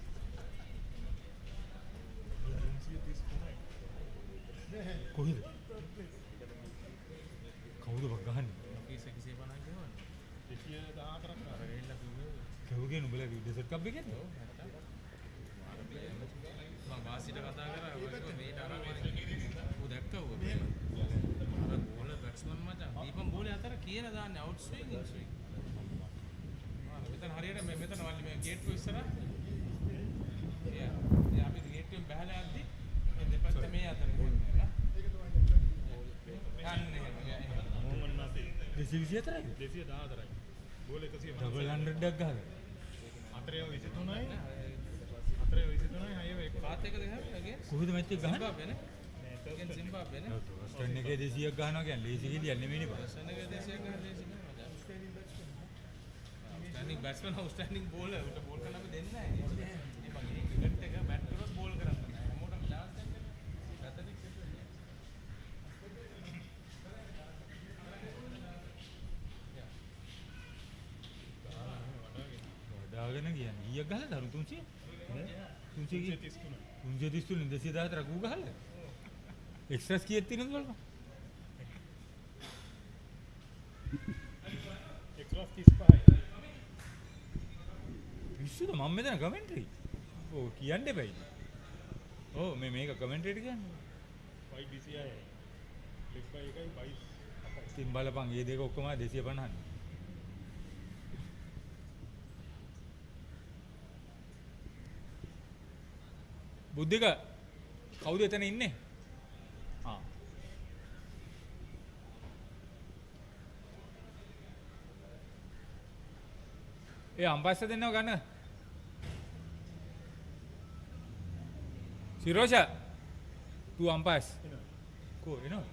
කොහෙද? කවුද ගහන්නේ? අපි 150 ගෙවන්නේ. 214ක් අර ගෙල්ලා කිව්වේ. කවුගෙන උඹලා ඩෙසර්ට් කප් එකේ? ඔව්. මම වාසිට කතා කරා ඔය මේට අරන් ඌ දැක්කව ඔය බෝලර් බැට්ස්මන් මචං දීපම් බෝලේ අතර කියලා දාන්නේ අවුට් ස්විං ඉන් ස්විං මෙතන හරියට මෙතන වල්ලි මේ ගේට්ටුව ඉස්සරහ යා අපි ගේට්ටුවෙන් බහලා යද්දි මේ දෙපැත්ත මේ අතර යන්නේ මොමන් නැති 224යි 214යි බෝල 150 ඩබල් 100ක් ගහලා 423යි 423යි හයව එක පාත් එකද ගහන්නේ කොහොමද මැච් එක ගහන්නේ සිම්බාබ්වේ නේ ඒකෙන් සිම්බාබ්වේ නේ ස්ටන් එකේ 200ක් ගහනවා කියන්නේ ලේසි ගිලියක් නෙමෙයිනේ බා ස්ටන් එකේ 200ක් ගහන ලේසි නේ ස්ටෑන්ඩින් බැට්ස්මන් අවුට්ස්ටෑන්ඩින් බෝලර් උට බෝල් කරන්න අපි දෙන්නේ නැහැ මේ මගේ ක්‍රිකට් එක බැට් කරොත් බෝල් කරන්න බෑ හැමෝටම chance දෙන්න පැතටික් ගාගෙන කියන්නේ. ඊයක් ගහලා දරු 300. 333 214 ඌ ගහලා. එක්ස්ට්‍රාස් කීයක් තියෙනවද බලන්න. එක්ස්ට්‍රාස් 35යි. විශ්වද මම මෙතන කමෙන්ටරි. ඔව් කියන්න එපයි. ඔව් මේක කමෙන්ටරි කියන්නේ. 5DCI. ලික් බයි එකයි 22. තින් බලපන් මේ දෙක ඔක්කොම 250ක්. බුද්ධික කවුද එතන ඉන්නේ? ඒ අම්පස්ස දෙන්නව ගන්න. සිරෝෂා tu ampas. Ko එනවා.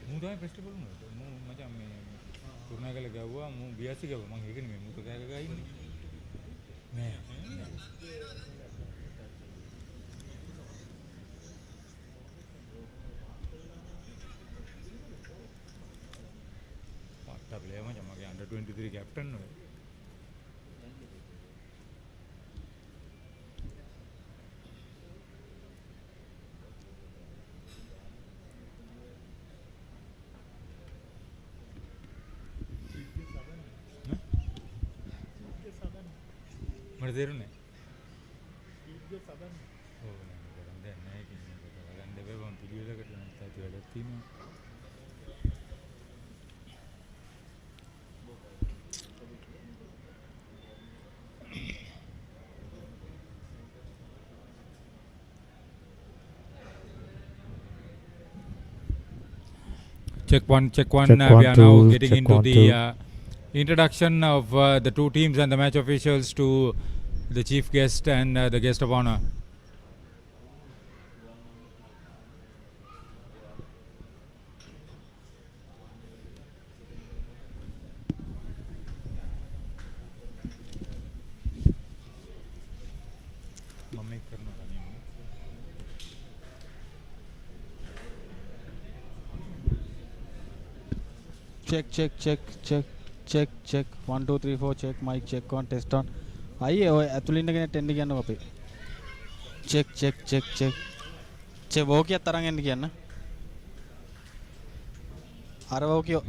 මූ තමයි ෆෙස්ටිවල් උනේ. මූ මචං මේ කුරුණෑගල ගව්වා මූ බියසි ගව්වා මං ඒක නෙමෙයි මූ කෑ ගා ඉන්නේ. නෑ. प्लेयर में जमा के अंडर 23 कैप्टन है मर देर ने ओ नहीं नहीं कि गंदे पे हम वीडियो लगा था तो लगती नहीं Check one. We are now getting into the introduction of the two teams and the match officials to the chief guest and the guest of honor. check 1 2 3 4 check mic check on test on අයියේ ඔය ඇතුළින් ඉන්නගෙන ටෙන්ඩ් කියන්නකො අපේ check වෝකියත් තරන් එන්න කියන්න අර වෝකියෝ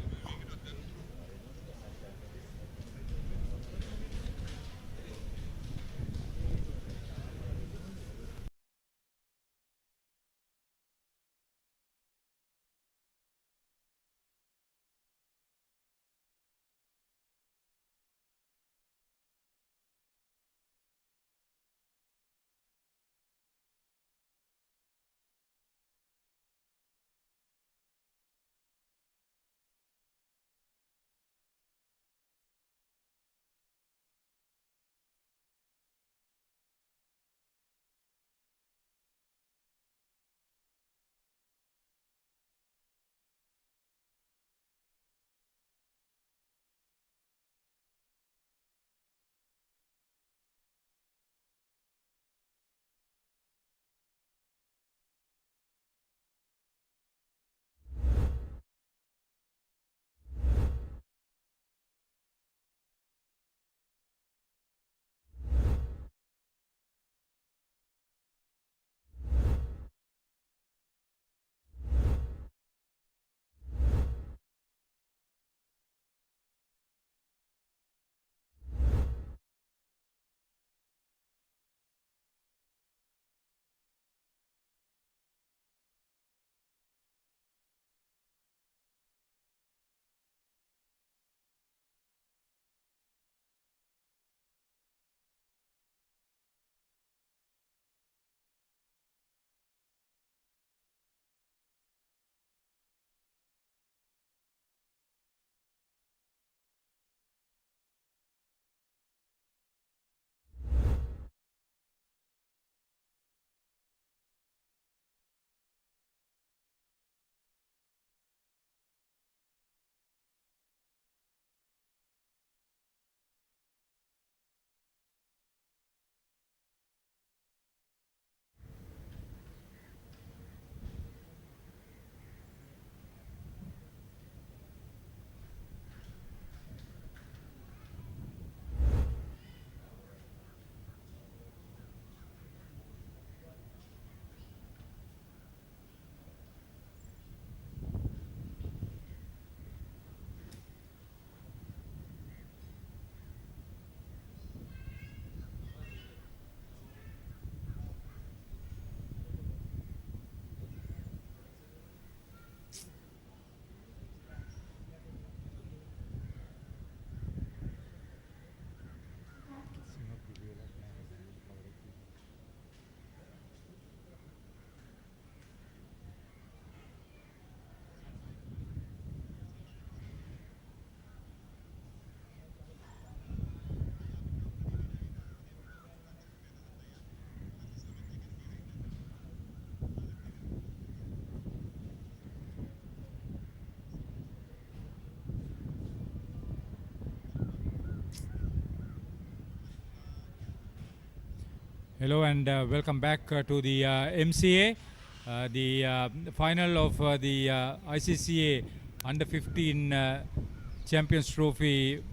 Hello and welcome back to the MCA, the final of the ICCA Under 15 Champions Trophy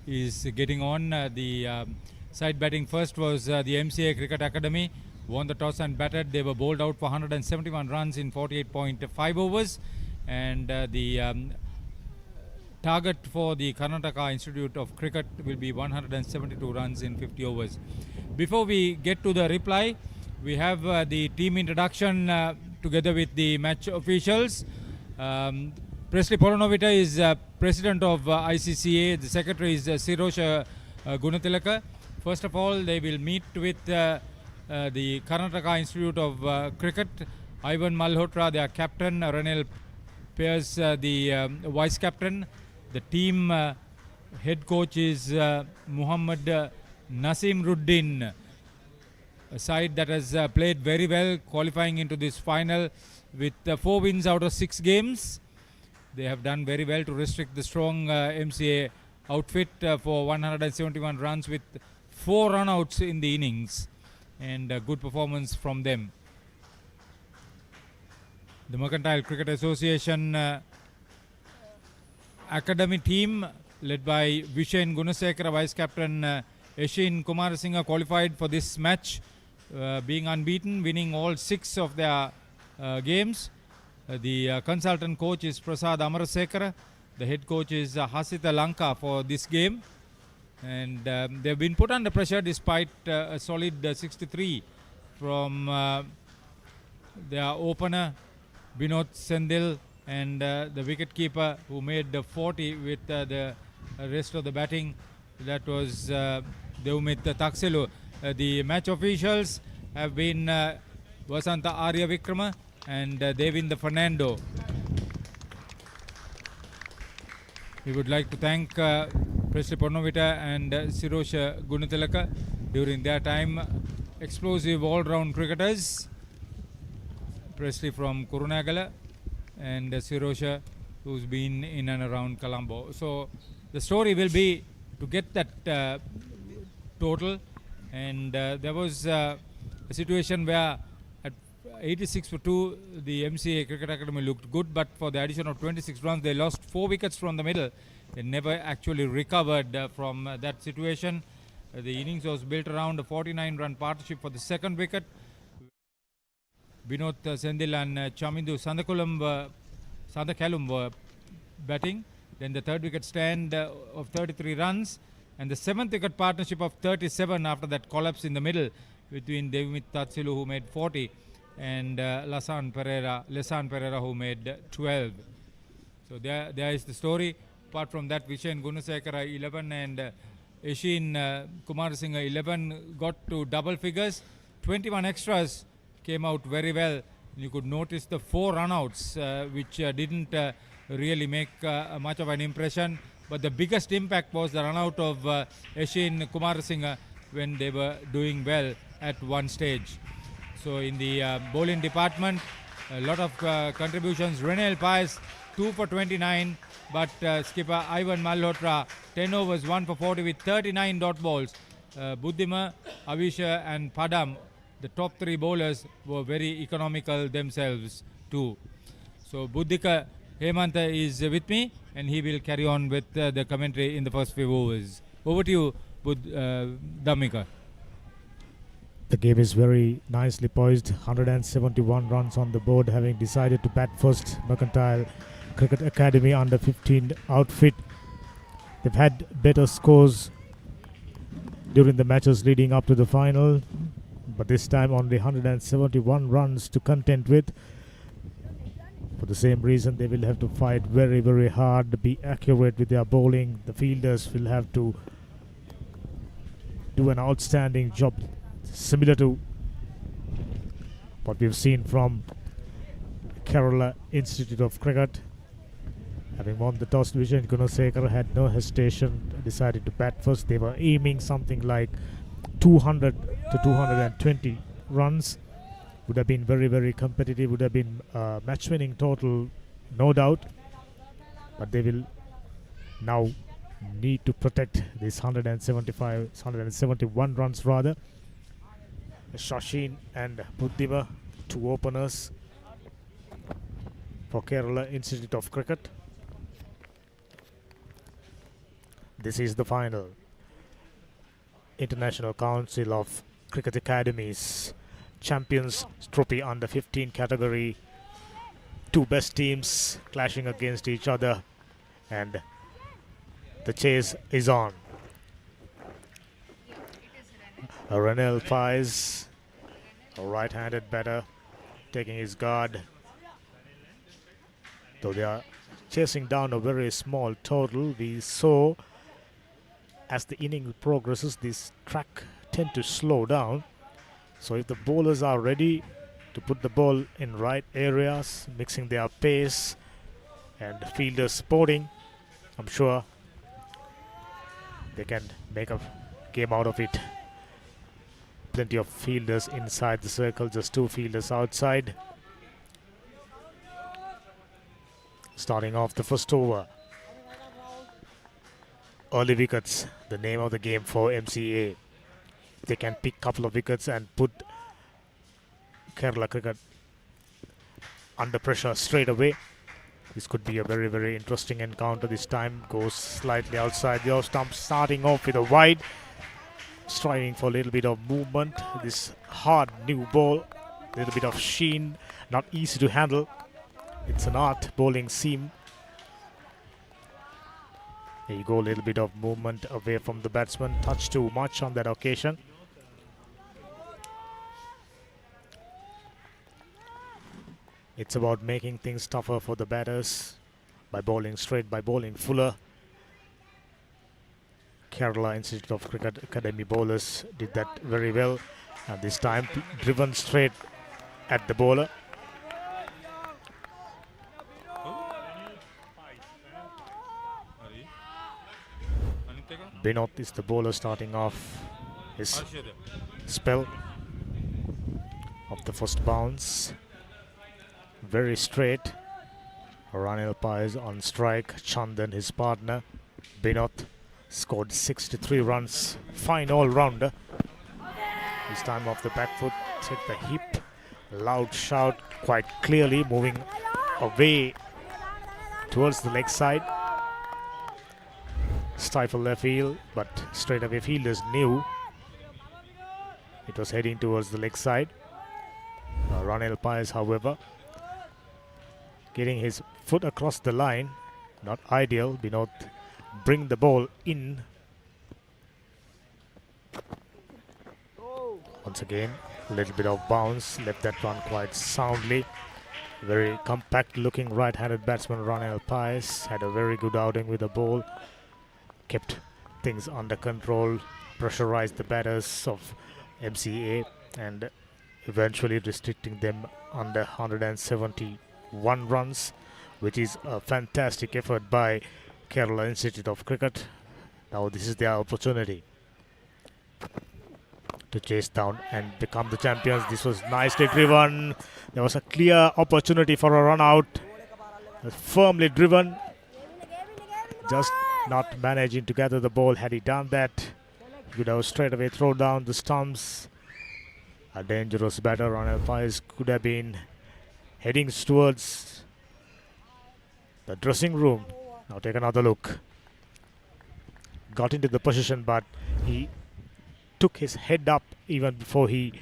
is getting on. The side batting first was the MCA Cricket Academy, won the toss and batted. They were bowled out for 171 runs in 48.5 overs, and the target for the Karnataka Institute of Cricket will be 172 runs in 50 overs. Before we get to the reply, we have the team introduction together with the match officials. Presley Poronovita is president of ICCA. The secretary is Sirosha Gunatilaka. First of all, they will meet with the Karnataka Institute of Cricket. Ivan Malhotra, their captain. Ranil Pears, the vice captain. The team head coach is Muhammad Nasim Ruddin, a side that has played very well, qualifying into this final with 4 wins out of 6 games. They have done very well to restrict the strong MCA outfit for 171 runs with 4 runouts in the innings, and good performance from them. The Mercantile Cricket Association Academy team, led by Vishen Gunasekara, vice captain Yashin Kumarasinghe, qualified for this match, being unbeaten, winning all 6 of their games. The consultant coach is Prasad Amarasekara. The head coach is Hasita Lanka for this game. And they've been put under pressure despite a solid 63 from their opener, Binod Sendil, and the wicket-keeper who made 40 with the rest of the batting. That was Deumit Takselu. The match officials have been Vasanta Arya Vikrama and Devind Fernando. We would like to thank Presley Pornovita and Sirosha Gunatilaka during their time. Explosive all-round cricketers. Presley from Kurunagala and Sirosha, who's been in and around Colombo. So the story will be to get that total, and there was a situation where at 86 for 2 the MCA Cricket Academy looked good, but for the addition of 26 runs they lost 4 wickets from the middle. They never actually recovered from that situation. The innings was built around a 49-run partnership for the second wicket. Binod Sendil and Chamindu Sandakalum were batting. Then the third wicket stand of 33 runs, and the 7th wicket partnership of 37 after that collapse in the middle between Devimit Tatsilu, who made 40, and Lesan Pereira, who made 12. So there is the story. Apart from that, Vishen Gunasekara 11 and Yashin Kumarasinghe 11 got to double figures. 21 extras came out very well. You could notice the 4 runouts, which didn't really make much of an impression. But the biggest impact was the runout of Yashin Kumarasinghe when they were doing well at one stage. So in the bowling department, a lot of contributions. Renel Paes 2 for 29, but skipper Ivan Malhotra 10 overs 1 for 40 with 39 dot balls. Buddhima, Avisha and Padam, the top 3 bowlers, were very economical themselves too. So Buddhika Hemanta is with me, and he will carry on with the commentary in the first few overs. Over to you, Dhammika. The game is very nicely poised. 171 runs on the board, having decided to bat first. Mercantile Cricket Academy under 15 outfit. They've had better scores during the matches leading up to the final, but this time only 171 runs to contend with. For the same reason, they will have to fight very, very hard to be accurate with their bowling. The fielders will have to do an outstanding job, similar to what we've seen from Kerala Institute of Cricket. Having won the toss division, Gunasekara had no hesitation, decided to bat first. They were aiming something like 200 to 220 runs. Would have been very, very competitive, would have been match-winning total, no doubt. But they will now need to protect this 171 runs rather. Shashin and Buddhima, two openers for Kerala Institute of Cricket. This is the final. International Council of Cricket Academies Champions Trophy under 15 category. Two best teams clashing against each other, and the chase is on. Ranel Pais, a right-handed batter, taking his guard. Though they are chasing down a very small total, we saw as the inning progresses, this track tend to slow down. So if the bowlers are ready to put the ball in right areas, mixing their pace and fielders supporting, I'm sure they can make a game out of it. Plenty of fielders inside the circle, just two fielders outside. Starting off the first over. Early wickets, the name of the game for MCA. They can pick a couple of wickets and put Kerala cricket under pressure straight away. This could be a very, very interesting encounter. This time goes slightly outside the off stump, starting off with a wide, striving for a little bit of movement. This hard new ball, a little bit of sheen, not easy to handle. It's an art bowling seam. There you go, a little bit of movement away from the batsman. Touch too much on that occasion. It's about making things tougher for the batters by bowling straight, by bowling fuller. Kerala Institute of Cricket Academy bowlers did that very well. And this time driven straight at the bowler. Binod is the bowler starting off his spell of the first bounce. Very straight. Ranil Pais on strike. Chandan, his partner. Binod scored 63 runs. Fine all-rounder. This time off the back foot, hit the hip. Loud shout, quite clearly moving away towards the leg side. Stifle left field, but straight away fielders knew it was heading towards the leg side. Ranil Pais, however, getting his foot across the line, not ideal. Binod bring the ball in. Once again, a little bit of bounce, left that one quite soundly. Very compact looking right-handed batsman Ranil Pais had a very good outing with the ball. Kept things under control, pressurized the batters of MCA and eventually restricting them under 171 runs, which is a fantastic effort by Kerala Institute of Cricket. Now this is their opportunity to chase down and become the champions. This was nicely driven. There was a clear opportunity for a run out. Firmly driven. Just not managing to gather the ball. Had he done that, he could have straight away thrown down the stumps. A dangerous batter. Ranil Pais could have been heading towards the dressing room. Now take another look. Got into the position, but he took his head up even before he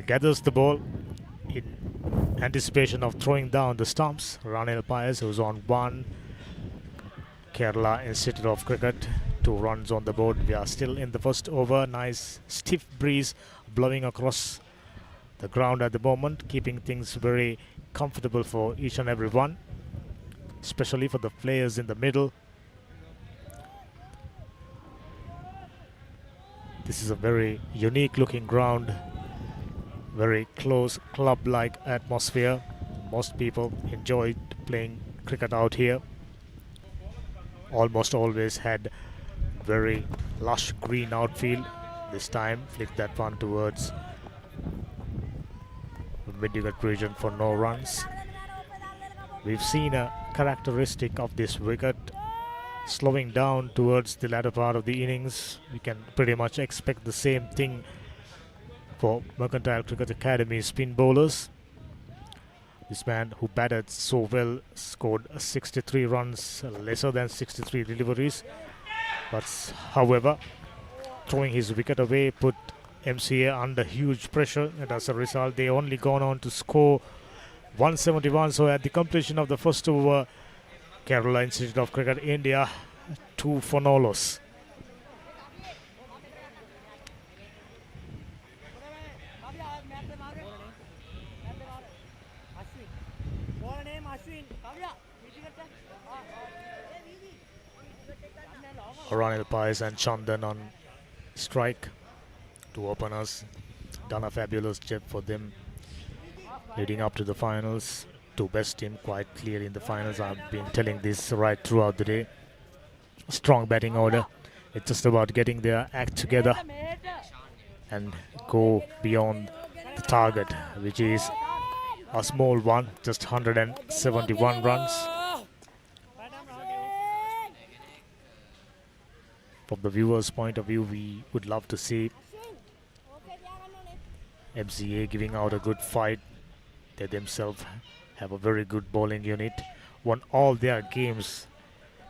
gathers the ball in anticipation of throwing down the stumps. Ranil Pais, who's on one. Kerala Institute of Cricket, 2 runs on the board. We are still in the first over. Nice stiff breeze blowing across the ground at the moment, keeping things very comfortable for each and every one, especially for the players in the middle. This is a very unique looking ground, very close club-like atmosphere. Most people enjoy playing cricket out here. Almost always had very lush green outfield. This time flicked that one towards the mid-wicket region for no runs. We've seen a characteristic of this wicket slowing down towards the latter part of the innings. We can pretty much expect the same thing for Mercantile Cricket Academy spin bowlers. This man who batted so well scored 63 runs, lesser than 63 deliveries. But however, throwing his wicket away put MCA under huge pressure, and as a result they only gone on to score 171. So at the completion of the first over, Kerala Institute of Cricket India 2 for no loss. Ranil Pais and Chandan on strike. Two openers done a fabulous job for them leading up to the finals. Two best team quite clear in the finals. I've been telling this right throughout the day. Strong batting order. It's just about getting their act together and go beyond the target, which is a small one, just 171 runs. From the viewers' point of view, we would love to see MCA giving out a good fight. They themselves have a very good bowling unit. Won all their games,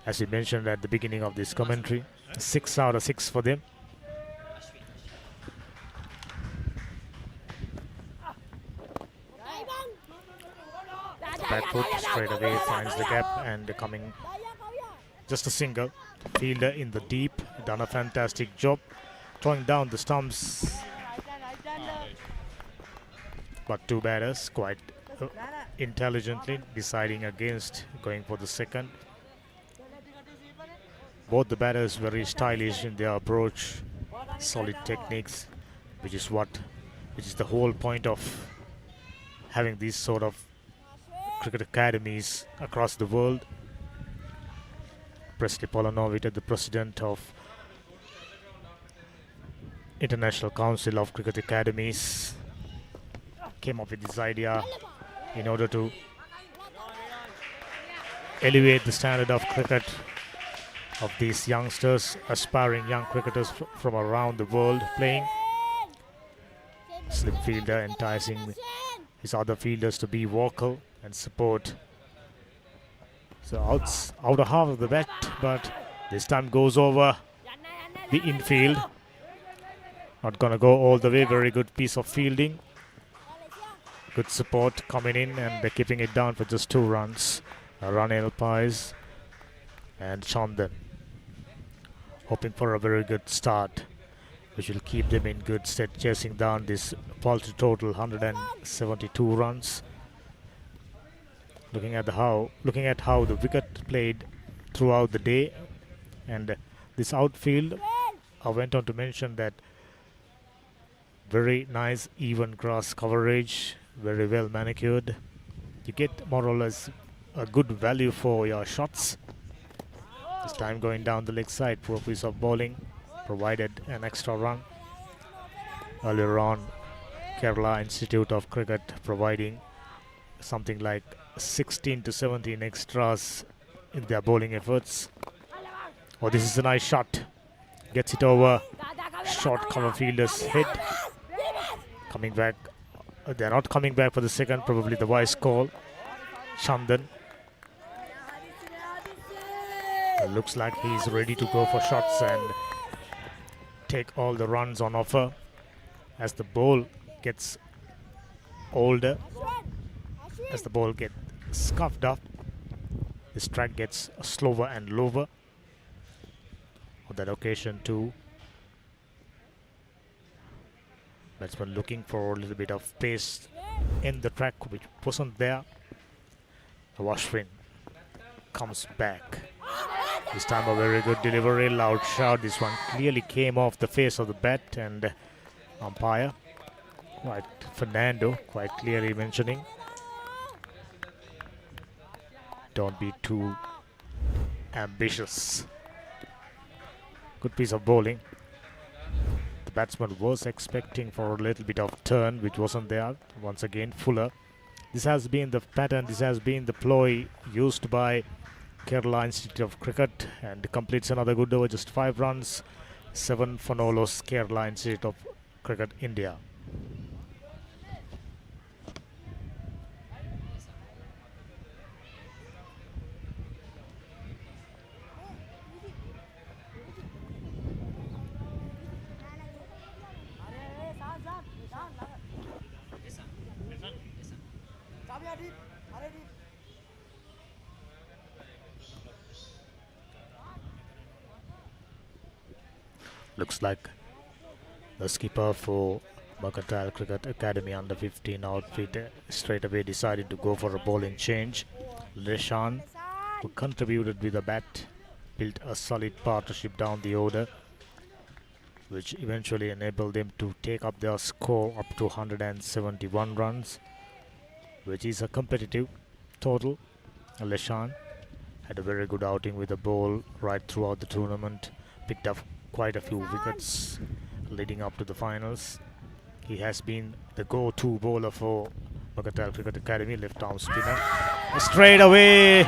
as we mentioned at the beginning of this commentary. 6 out of 6 for them. Back foot straight away finds the gap and coming just a single. Fielder in the deep, done a fantastic job throwing down the stumps. But two batters quite intelligently deciding against going for the second. Both the batters very stylish in their approach, solid techniques, which is the whole point of having these sort of cricket academies across the world. Presley Polanovic, the president of International Council of Cricket Academies, came up with this idea in order to elevate the standard of cricket of these youngsters, aspiring young cricketers from around the world playing. Slip fielder enticing his other fielders to be vocal and support. So outer half of the bat, but this time goes over the infield. Not gonna go all the way. Very good piece of fielding. Good support coming in and they're keeping it down for just 2 runs. Ranil Pais and Chandan hoping for a very good start, which will keep them in good stead, chasing down this paltry total 172 runs. Looking at how the wicket played throughout the day, and this outfield, I went on to mention that very nice even grass coverage, very well manicured. You get more or less a good value for your shots. This time going down the leg side, poor piece of bowling provided an extra run. Earlier on, Kerala Institute of Cricket providing something like 16 to 17 extras in their bowling efforts. Oh, this is a nice shot. Gets it over short cover fielder's head. Coming back. They're not coming back for the second, probably the wise call. Chandan. Looks like he's ready to go for shots and take all the runs on offer. As the ball gets older, as the ball gets scuffed up, this track gets slower and lower. On that occasion too, batsman looking for a little bit of pace in the track which wasn't there. Washwin comes back. This time a very good delivery, loud shout. This one clearly came off the face of the bat, and umpire, quite Fernando, quite clearly mentioning, don't be too ambitious. Good piece of bowling. The batsman was expecting for a little bit of turn, which wasn't there. Once again, Fuller. This has been the pattern, this has been the ploy used by Kerala Institute of Cricket, and completes another good over, just 5 runs, 7 for no loss, Kerala Institute of Cricket India. Looks like the skipper for Mercantile Cricket Academy under 15 outfit straight away decided to go for a bowling change. Leshan, who contributed with a bat, built a solid partnership down the order, which eventually enabled them to take up their score up to 171 runs, which is a competitive total. Leshan had a very good outing with the ball right throughout the tournament, picked up quite a few wickets leading up to the finals. He has been the go-to bowler for Mercantile Cricket Academy, left-arm spinner. Straight away,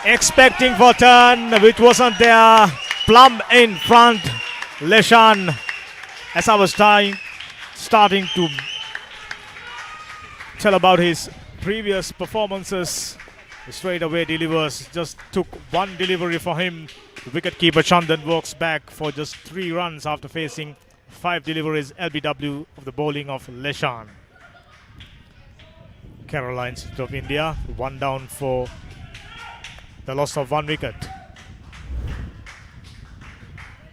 expecting for turn, which wasn't there. Plumb in front, Leshan. As I was starting to tell about his previous performances, straight away delivers. Just took one delivery for him. The wicketkeeper Chandan walks back for just 3 runs after facing 5 deliveries LBW of the bowling of Leshan. Carolines of India, 1 down for the loss of 1 wicket.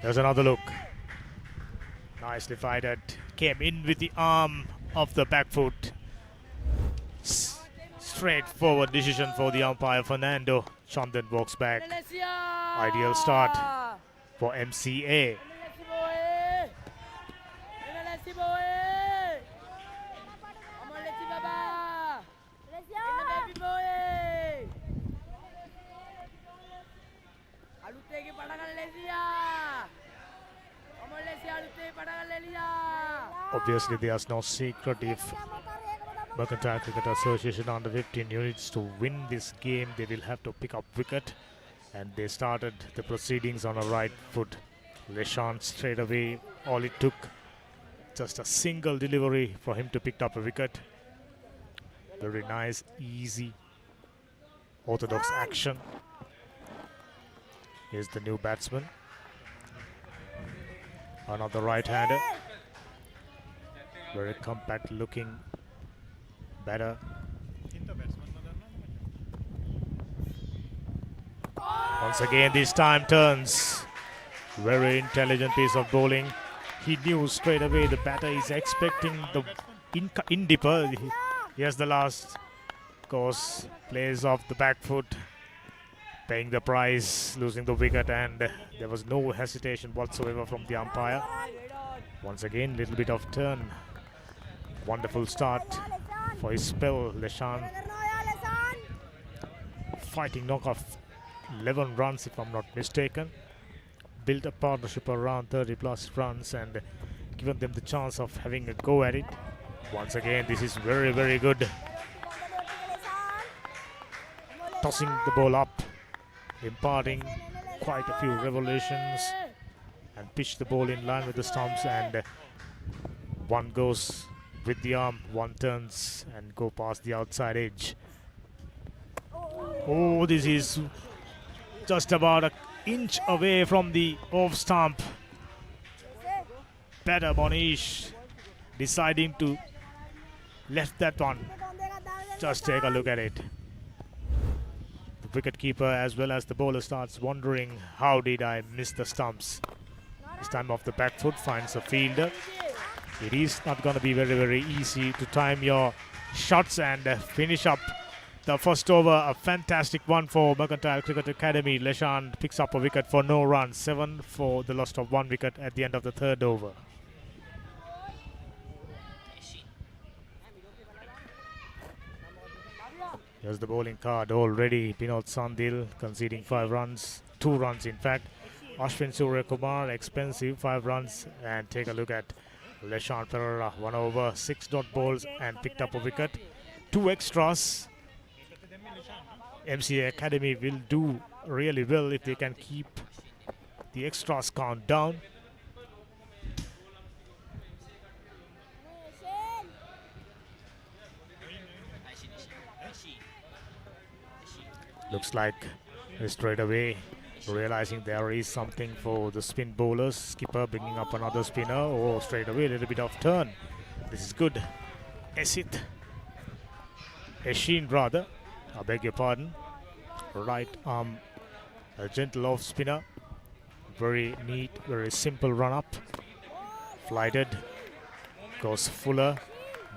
There's another look. Nicely fighted. Came in with the arm of the back foot. Straightforward decision for the umpire Fernando. Chandan walks back. Ideal start for MCA. Obviously, there's no secret if Mercantile Cricket Association under 15 units to win this game, they will have to pick up wicket, and they started the proceedings on a right foot. Leshan straight away, all it took just a single delivery for him to pick up a wicket. Very nice, easy, orthodox action. Here's the new batsman, another right-hander, very compact looking batter. Once again, this time turns. Very intelligent piece of bowling. He knew straight away the batter is expecting the in-dipper. Here's the last course. Plays off the back foot, paying the price, losing the wicket, and there was no hesitation whatsoever from the umpire. Once again, little bit of turn. Wonderful start for his spell, Leshan. Fighting knock off 11 runs if I'm not mistaken. Built a partnership around 30 plus runs and given them the chance of having a go at it. Once again, this is very, very good. Tossing the ball up, imparting quite a few revolutions, and pitch the ball in line with the stumps, and one goes with the arm, one turns and go past the outside edge. Oh, this is just about an inch away from the off stump. Better Monish deciding to left that one. Just take a look at it. The wicketkeeper as well as the bowler starts wondering, how did I miss the stumps? This time off the back foot, finds a fielder. It is not going to be very, very easy to time your shots and finish up the first over. A fantastic one for Mercantile Cricket Academy. Leshan picks up a wicket for no runs. 7 for the loss of 1 wicket at the end of the 3rd over. Here's the bowling card already. Binod Sandil conceding 5 runs. 2 runs in fact. Ashwin Surya Kumar, expensive, 5 runs. And take a look at Leshan Pereira, 1 over, 6 dot balls and picked up a wicket. 2 extras. MCA Academy will do really well if they can keep the extras count down. Looks like straight away realizing there is something for the spin bowlers. Skipper bringing up another spinner. Oh, straight away a little bit of turn. This is good. Eshin rather. I beg your pardon. Right arm, a gentle off spinner. Very neat, very simple run up. Flighted. Goes Fuller.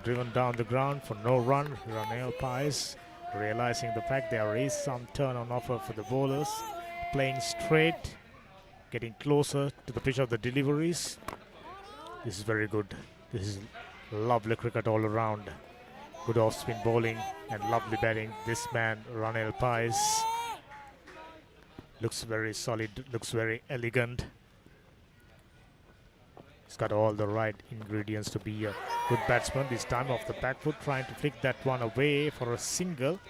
Driven down the ground for no run. Ranel Pies realizing the fact there is some turn on offer for the bowlers. Playing straight. Getting closer to the pitch of the deliveries. This is very good. This is lovely cricket all around. Good off-spin bowling and lovely batting. This man, Ranel Pies, looks very solid, looks very elegant. He's got all the right ingredients to be a good batsman. This time off the back foot, trying to flick that one away for a single.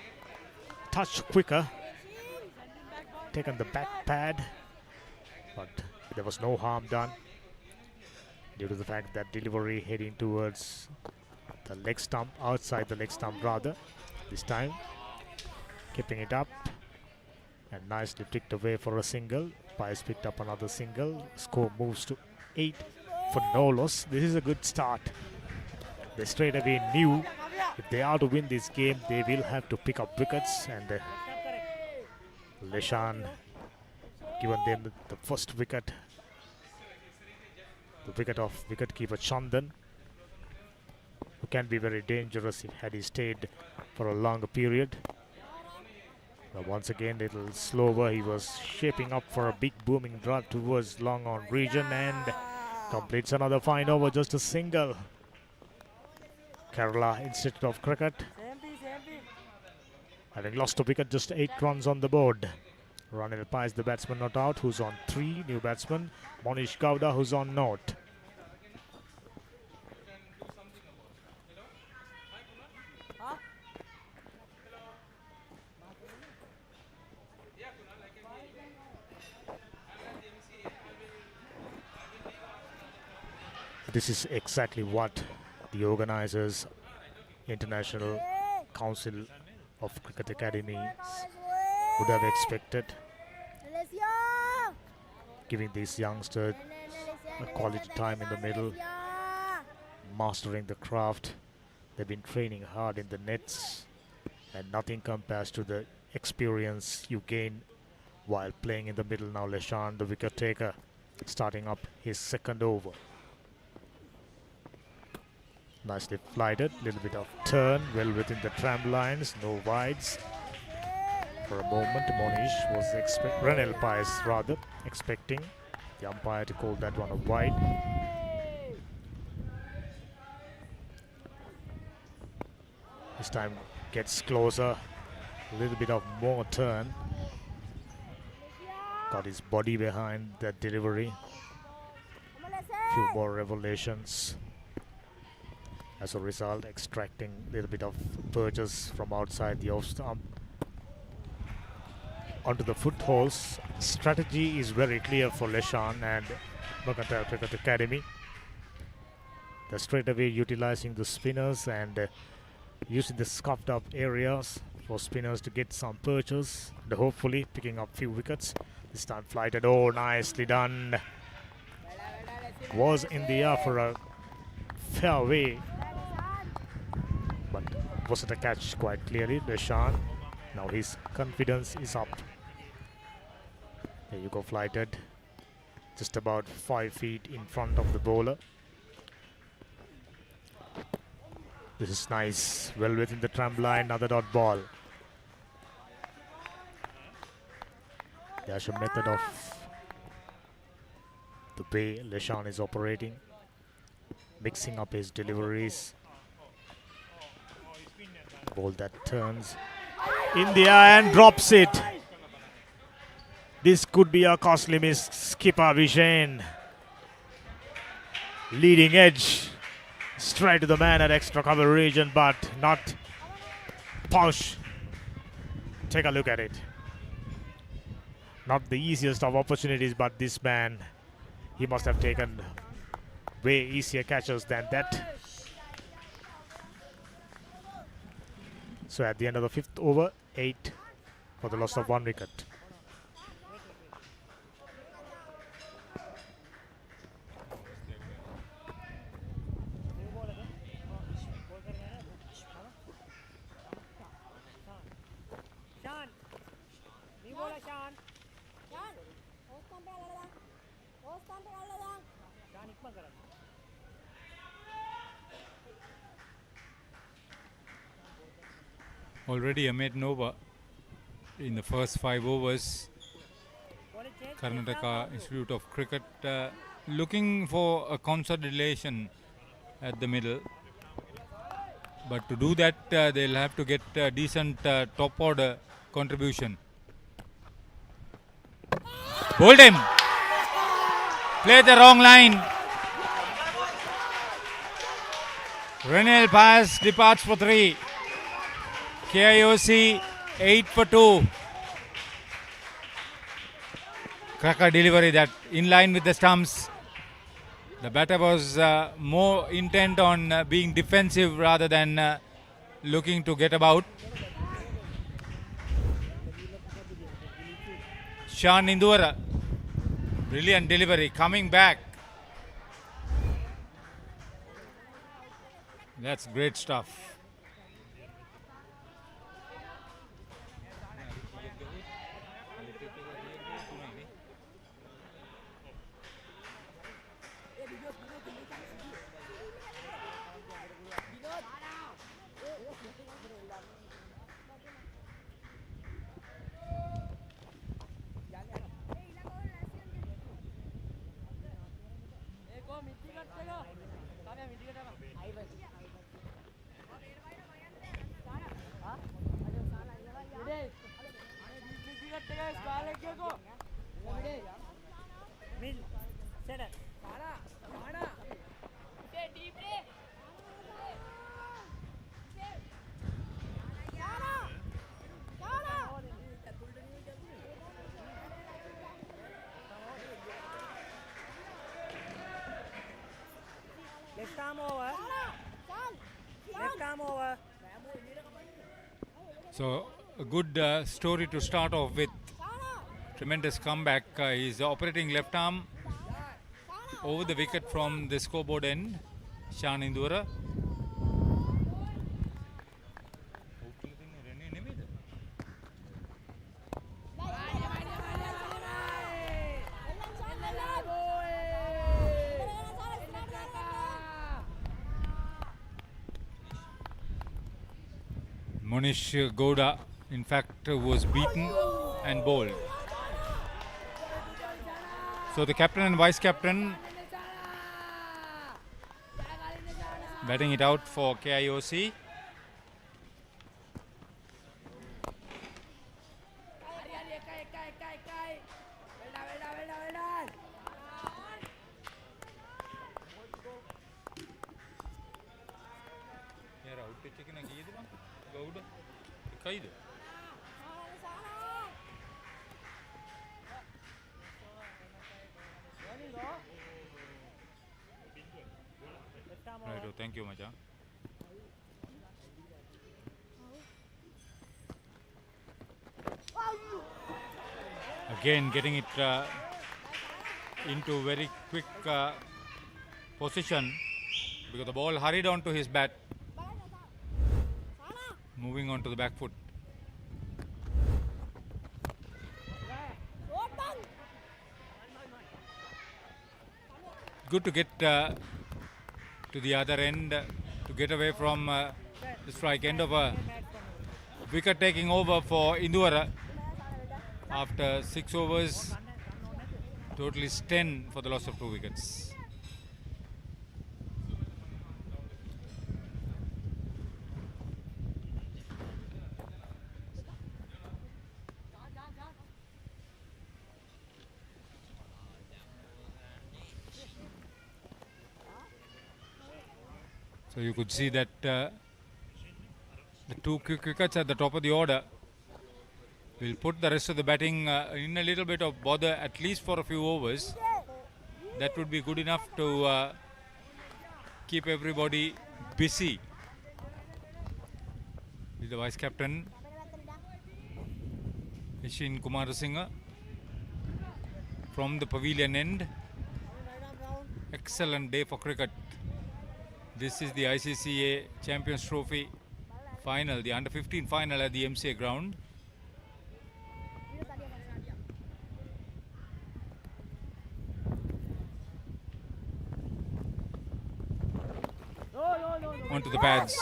Touch quicker. Taken the back pad, but there was no harm done due to the fact that delivery heading towards the leg stump, outside the leg stump rather. This time keeping it up and nicely flicked away for a single. Pies picked up another single. Score moves to 8 for no loss. This is a good start. They straight away knew if they are to win this game, they will have to pick up wickets, and Leshan given them the first wicket, the wicket of wicketkeeper Chandan, who can be very dangerous if had he stayed for a longer period. But once again, a little slower. He was shaping up for a big booming drive towards long on region and completes another fine over, just a single. Kerala Institute of Cricket having lost a wicket, just 8 runs on the board. Ranil Pies, the batsman, not out, who's on 3. New batsman, Monish Gowda, who's on note. This is exactly what the organizers, International Council of Cricket Academies, would have expected, giving these youngsters a quality time in the middle, mastering the craft. They've been training hard in the nets, and nothing compares to the experience you gain while playing in the middle. Now Leshan, the wicket taker, starting up his second over. Nicely flighted, little bit of turn, well within the tram lines, no wides. For a moment, Monish was Ranel Pies rather, expecting the umpire to call that one a wide. This time gets closer, a little bit of more turn. Got his body behind that delivery. Few more revelations. As a result, extracting a little bit of purchase from outside the off stump. Onto the footholds. Strategy is very clear for Leshan and Mercantile Cricket Academy. They're straight away utilizing the spinners and using the scuffed up areas for spinners to get some purchase and hopefully picking up few wickets. This time flighted. Oh, nicely done. Was in the air for a fairway, but wasn't a catch quite clearly. Leshan, now his confidence is up. There you go, flighted. Just about 5 feet in front of the bowler. This is nice. Well within the tram line, another dot ball. There's a method of the way Leshan is operating, mixing up his deliveries. Ball that turns in the air and drops it. This could be a costly miss. Skipper Vishen, leading edge, straight to the man at extra cover region, but not Paush. Take a look at it. Not the easiest of opportunities, but this man, he must have taken way easier catches than that. So at the end of the 5th over, 8 for the loss of 1 wicket. Already a made Nova in the first 5 overs. Karnataka Institute of Cricket looking for a consolidation at the middle. But to do that, they'll have to get a decent top order contribution. Hold him! Play the wrong line. Renal pass departs for 3. KIOC 8 for 2. Cracker delivery that in line with the stumps. The batter was more intent on being defensive rather than looking to get about. Shan Indura, brilliant delivery, coming back. That's great stuff. Left arm over. Left arm over. So a good story to start off with. Tremendous comeback. He's operating left arm over the wicket from the scoreboard end. Shan Indura. Monish Gowda, in fact, was beaten and bowled. So the captain and vice captain batting it out for KIOC. Right, oh, thank you, Maja. Again, getting it into very quick position because the ball hurried onto his bat, moving on to the back foot. Good to get to the other end to get away from the strike end of a wicket taking over for Indura after 6 overs. Total is 10 for the loss of 2 wickets. So you could see that the 2 quick wickets at the top of the order will put the rest of the batting in a little bit of bother, at least for a few overs. That would be good enough to keep everybody busy. With the vice captain Ishin Kumarasinghe from the pavilion end. Excellent day for cricket. This is the ICCA Champions Trophy final, the under 15 final at the MCA ground. Onto the pads.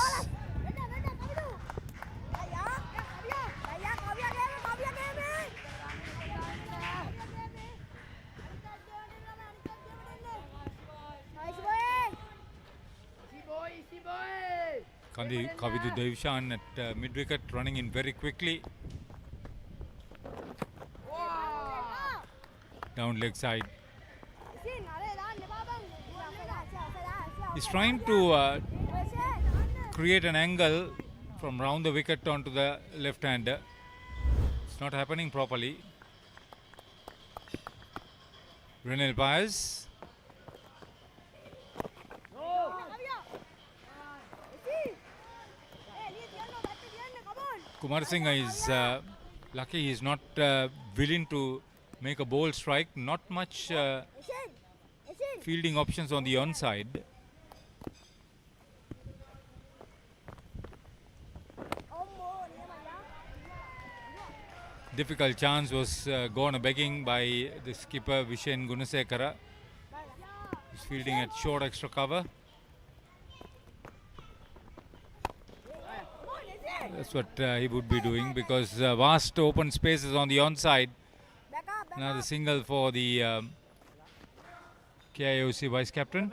Kavidu Devshan at mid-wicket, running in very quickly. Down leg side. He's trying to create an angle from round the wicket onto the left-hander. It's not happening properly. Renal Paez. Kumarasinghe is lucky he's not willing to make a bold strike. Not much fielding options on the onside. Difficult chance was gone begging by the skipper Vishen Gunasekara. He's fielding at short extra cover. That's what he would be doing, because vast open spaces on the onside. Now the single for the KIOC vice captain.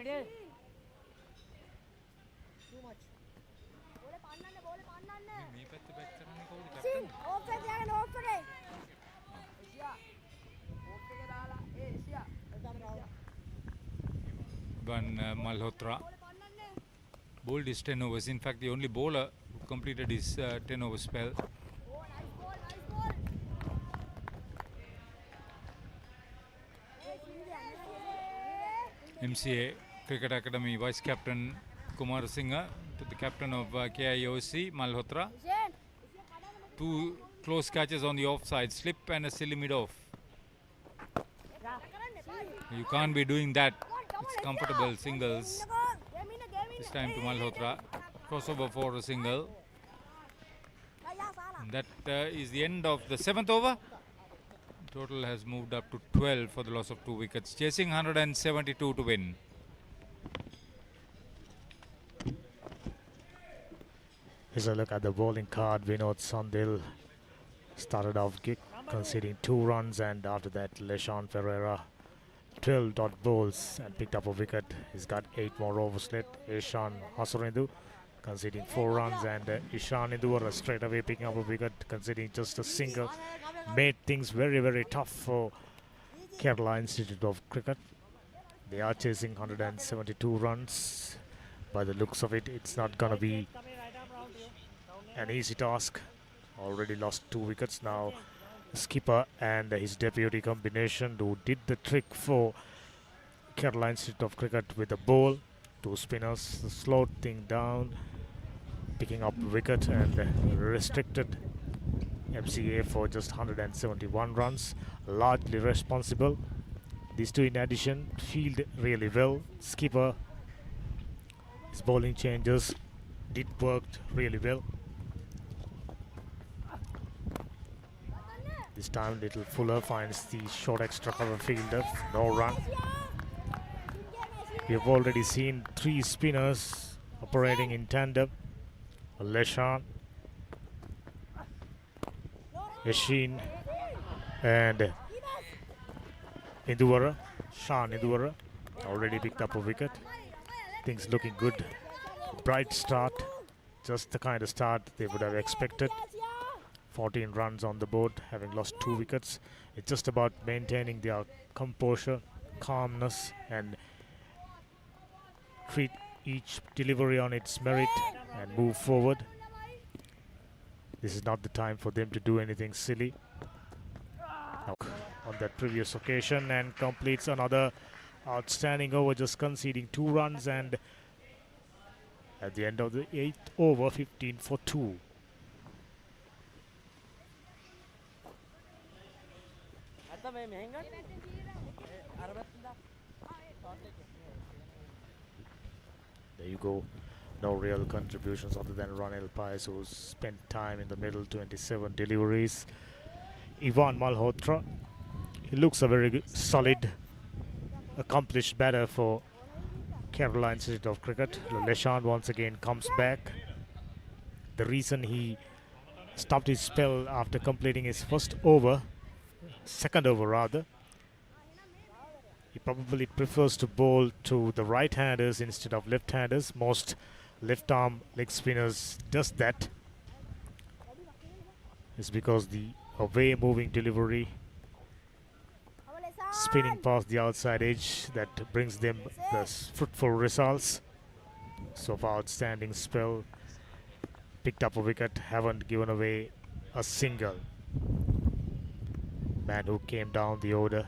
Malhotra bowled his 10 overs. In fact, the only bowler who completed his 10 over spell. MCA Cricket Academy Vice Captain Kumarasinghe to the captain of KIOC Malhotra. Two close catches on the offside, slip and a silly mid-off. You can't be doing that. It's comfortable singles. This time to Malhotra. Crossover for a single. And that is the end of the 7th over. Total has moved up to 12 for the loss of 2 wickets. Chasing 172 to win. Here's a look at the bowling card. Vinod Sandil started off conceding 2 runs, and after that Leshan Ferreira 12 dot bowls and picked up a wicket. He's got 8 more overs left. Ishan Hasurindu conceding 4 runs, and Ishan Induvara straight away picking up a wicket, conceding just a single. Made things very, very tough for Kerala Institute of Cricket. They are chasing 172 runs. By the looks of it, it's not going to be an easy task. Already lost 2 wickets. Now skipper and his deputy combination who did the trick for Kerala Institute of Cricket with a ball. 2 spinners slowed thing down, picking up wicket, and restricted MCA for just 171 runs. Largely responsible. These 2 in addition field really well. Skipper, his bowling changes did worked really well. This time Little Fuller finds the short extra cover fielder, no run. We have already seen 3 spinners operating in tandem. Leshan, Yashin and Induvara. Shan Induvara already picked up a wicket. Things looking good. Bright start, just the kind of start they would have expected. 14 runs on the board, having lost 2 wickets. It's just about maintaining their composure, calmness, and treat each delivery on its merit and move forward. This is not the time for them to do anything silly. On that previous occasion, and completes another outstanding over, just conceding 2 runs, and at the end of the 8th over, 15 for 2. There you go. No real contributions other than Ronald Pies, who spent time in the middle, 27 deliveries. Ivan Malhotra, he looks a very good, solid, accomplished batter for Kerala Institute of Cricket. Leshan once again comes back. The reason he stopped his spell after completing his second over rather, he probably prefers to bowl to the right-handers instead of left-handers. Most left-arm leg spinners does that. It's because the away moving delivery, spinning past the outside edge, that brings them the fruitful results. So far, outstanding spell. Picked up a wicket, haven't given away a single. Man who came down the order,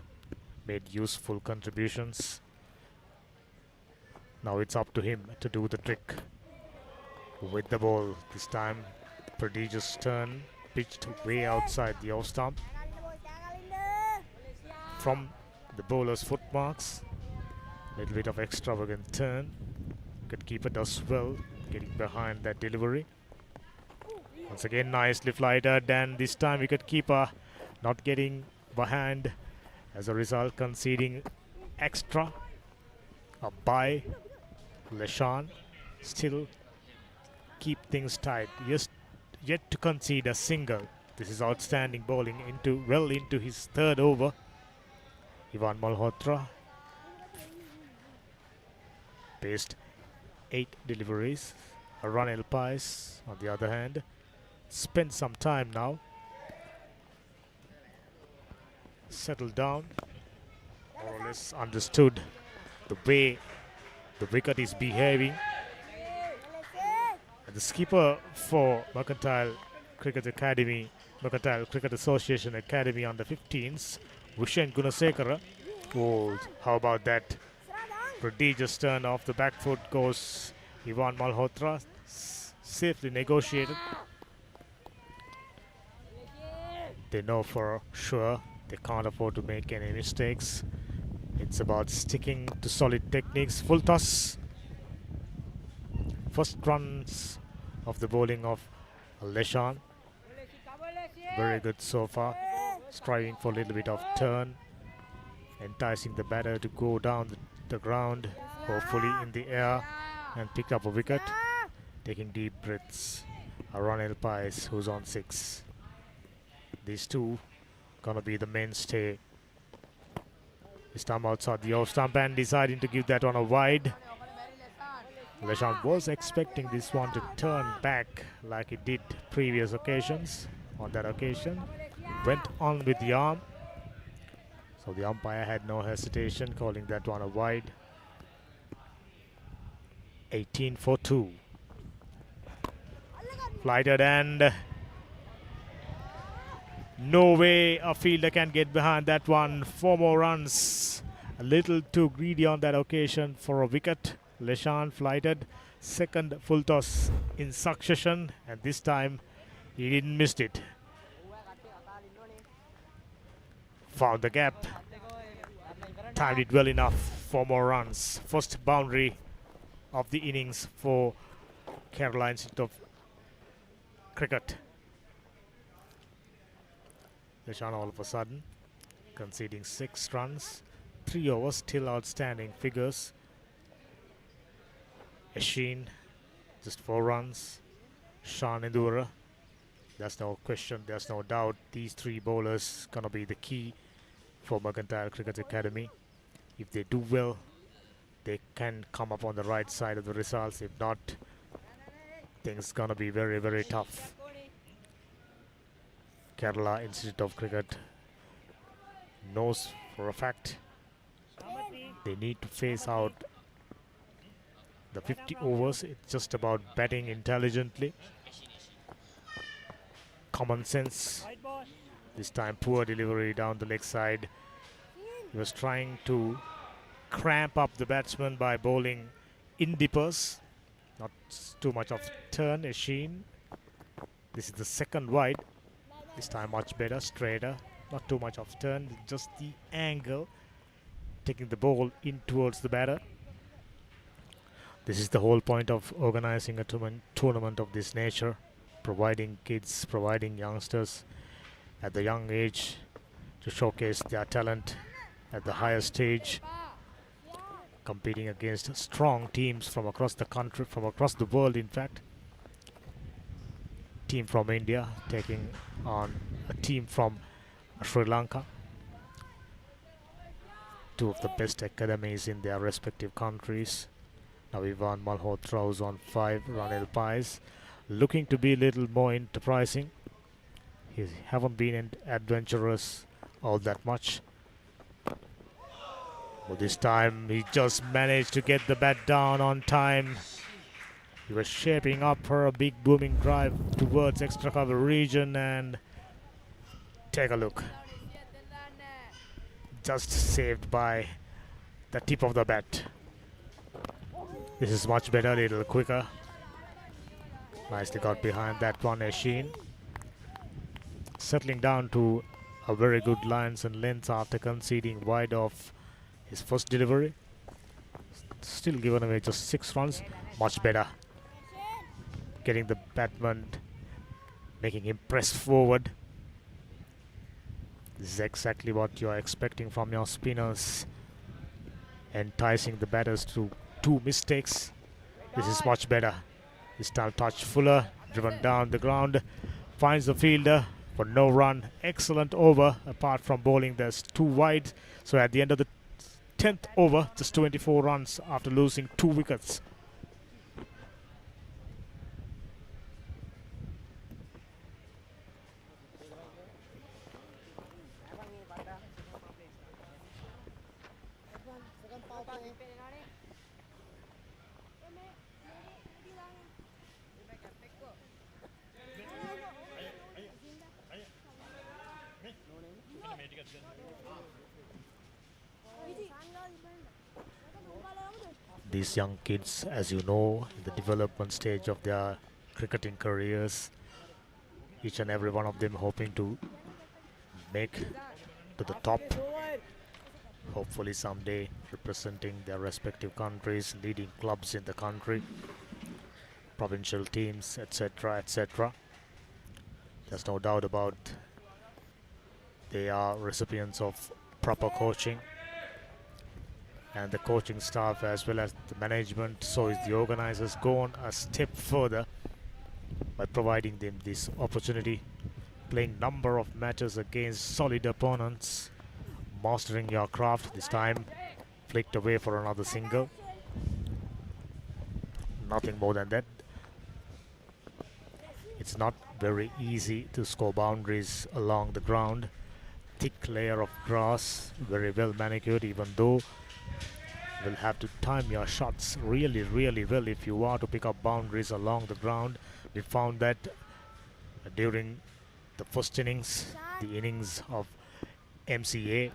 made useful contributions. Now it's up to him to do the trick with the ball. This time, prodigious turn, pitched way outside the off stump. From the bowler's footmarks, little bit of extravagant turn. Wicketkeeper does well, getting behind that delivery. Once again, nicely flighted, and this time wicketkeeper not getting behind. As a result, conceding extra. A bye. Leshan still keep things tight. Yet to concede a single. This is outstanding bowling well into his third over. Ivan Malhotra paced 8 deliveries. Ranil Pais, on the other hand, spent some time now. Settled down. More or less understood the way the wicket is behaving. And the skipper for Mercantile Cricket Association Academy under 15s, Vishen Gunasekara. Oh, how about that? Prodigious turn off the back foot goes Ivan Malhotra. Safely negotiated. They know for sure they can't afford to make any mistakes. It's about sticking to solid techniques. Full toss. First runs of the bowling of Leshan. Very good so far. Striving for a little bit of turn. Enticing the batter to go down the ground, hopefully in the air, and pick up a wicket. Taking deep breaths. Ranil Pais, who's on 6. These two gonna be the mainstay. This time outside the off stump and deciding to give that one a wide. Leshan was expecting this one to turn back like it did previous occasions. On that occasion, went on with the arm. So the umpire had no hesitation, calling that one a wide. 18 for 2. Flighted, and no way a fielder can get behind that one. 4 more runs. A little too greedy on that occasion for a wicket. Leshan flighted. Second full toss in succession, and this time he didn't miss it. Found the gap. Timed it well enough. 4 more runs. First boundary of the innings for Kerala Institute of Cricket. Leshan all of a sudden conceding 6 runs. 3 overs, still outstanding figures. Asheen, just 4 runs. Shan Indura, there's no question, there's no doubt. These 3 bowlers gonna be the key for Mercantile Cricket Academy. If they do well, they can come up on the right side of the results. If not, things gonna be very, very tough. Kerala Institute of Cricket knows for a fact they need to phase out the 50 overs. It's just about batting intelligently. Common sense. This time poor delivery down the leg side. He was trying to cramp up the batsman by bowling in dippers. Not too much of turn. Asheen. This is the second wide. This time much better, straighter. Not too much of turn, just the angle, taking the ball in towards the batter. This is the whole point of organizing a tournament of this nature, providing kids, providing youngsters at the young age to showcase their talent at the higher stage, competing against strong teams from across the country, from across the world in fact. Team from India taking on a team from Sri Lanka. Two of the best academies in their respective countries. Now Ivan Malhotra's on 5, Ranil Pais looking to be a little more enterprising. He haven't been adventurous all that much. Well, this time he just managed to get the bat down on time. He was shaping up for a big booming drive towards extra cover region, and take a look. Just saved by the tip of the bat. This is much better, a little quicker. Nicely got behind that one, Eshin. Settling down to a very good lines and lengths after conceding wide off his first delivery. Still given away just 6 runs. Much better. Getting the batsman, making him press forward. This is exactly what you are expecting from your spinners. Enticing the batters to 2 mistakes. This is much better. This time touch Fuller, driven down the ground, finds the fielder for no run. Excellent over, apart from bowling there's 2 wide. So at the end of the 10th over, just 24 runs after losing 2 wickets. These young kids, as you know, in the development stage of their cricketing careers, each and every one of them hoping to make to the top, hopefully someday representing their respective countries, leading clubs in the country, provincial teams, etc., etc. There's no doubt about they are recipients of proper coaching, and the coaching staff as well as the management, so is the organizers, go on a step further by providing them this opportunity, playing number of matches against solid opponents, mastering your craft. This time flicked away for another single. Nothing more than that. It's not very easy to score boundaries along the ground. Thick layer of grass, very well manicured, even though you will have to time your shots really well if you are to pick up boundaries along the ground. We found that during the first innings, the innings of MCA,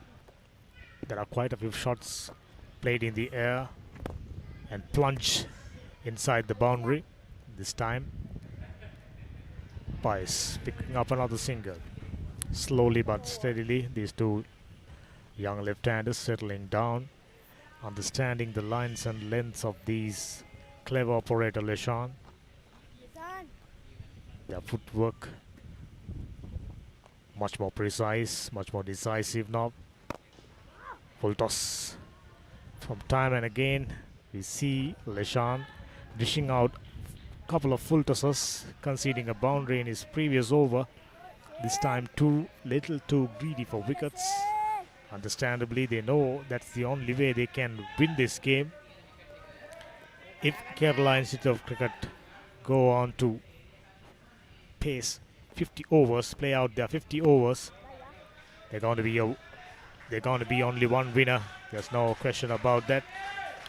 there are quite a few shots played in the air and plunge inside the boundary. This time Pais picking up another single. Slowly but steadily, these 2 young left-handers settling down, understanding the lines and lengths of these clever operator Leshan. Their footwork much more precise, much more decisive now. Full toss. From time and again we see Leshan dishing out a couple of full tosses, conceding a boundary in his previous over. This time too little too greedy for wickets. Understandably, they know that's the only way they can win this game. If Kerala Institute of Cricket go on to pace 50 overs, play out their 50 overs, they're going to be only one winner. There's no question about that.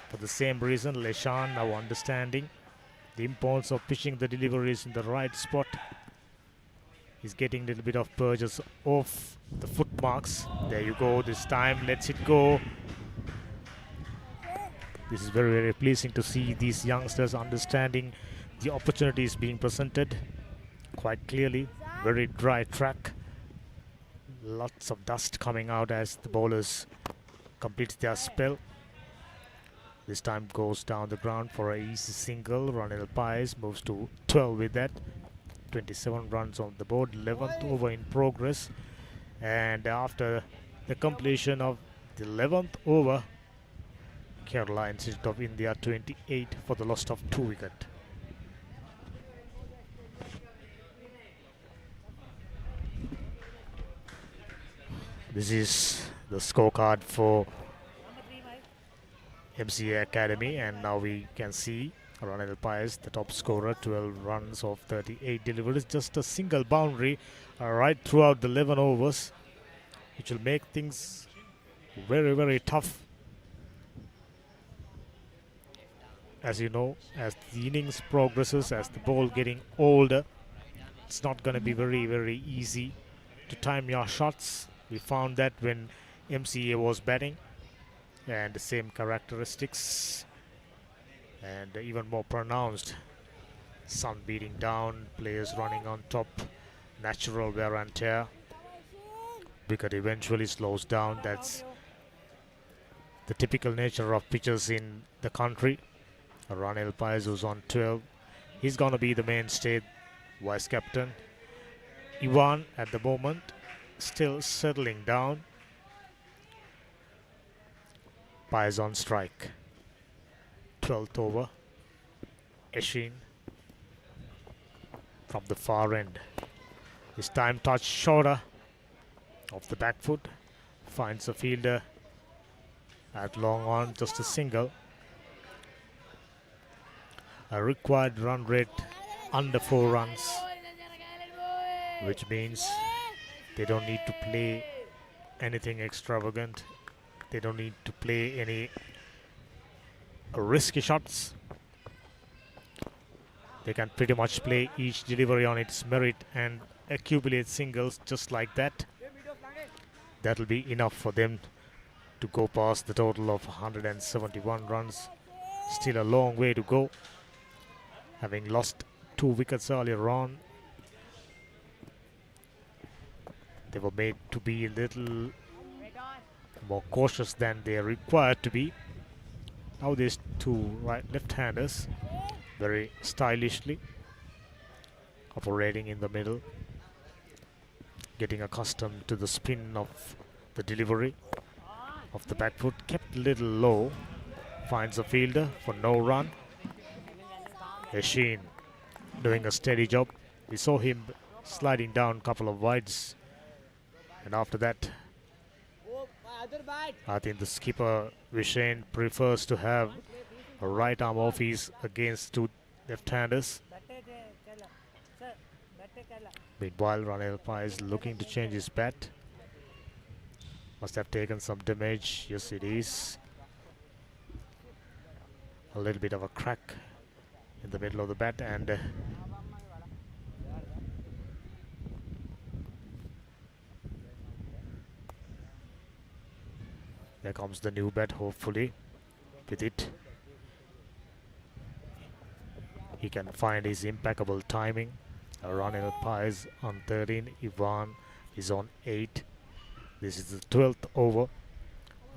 For the same reason, Leshan now understanding the importance of pitching the deliveries in the right spot. He's getting a little bit of purges off the footmarks. There you go, this time lets it go. This is very pleasing to see these youngsters understanding the opportunities being presented quite clearly. Very dry track, Lots of dust coming out as the bowlers complete their spell. This time goes down the ground for a easy single. Ranil Pais moves to 12 with that. 27 runs on the board, 11th over in progress. And after the completion of the 11th over, Kerala Institute of India 28 for the loss of 2 wickets. This is the scorecard for MCA Academy, and now we can see Ranil Pais, the top scorer, 12 runs of 38 deliveries, just a single boundary right throughout the 11 overs, which will make things very, very tough. As you know, as the innings progresses, as the ball getting older, it's not going to be very, very easy to time your shots. We found that when MCA was batting, and the same characteristics, and even more pronounced. Sun beating down, players running on top, natural wear and tear. Wicket eventually slows down. That's the typical nature of pitches in the country. Ranil Pais, who's on 12, he's going to be the mainstay, vice captain. Ivan at the moment still settling down. Pais on strike. 12th over. Eshin from the far end. This time touch shorter off the back foot. Finds a fielder at long on, just a single. A required run rate under 4 runs, which means they don't need to play anything extravagant. They don't need to play any risky shots. They can pretty much play each delivery on its merit and accumulate singles just like that. That'll be enough for them to go past the total of 171 runs. Still a long way to go. Having lost 2 wickets earlier on, they were made to be a little more cautious than they are required to be. Now there's 2 left-handers, very stylishly operating in the middle, getting accustomed to the spin of the delivery of the back foot. Kept a little low, finds a fielder for no run. Eshin doing a steady job. We saw him sliding down a couple of wides, and after that I think the skipper Vishen prefers to have a right arm office against 2 left-handers. Meanwhile, Ranil Pais looking to change his bat. Must have taken some damage. Yes, it is. A little bit of a crack in the middle of the bat, and there comes the new bat. Hopefully with it he can find his impeccable timing. Ranil Pais on 13, Ivan is on 8. This is the 12th over.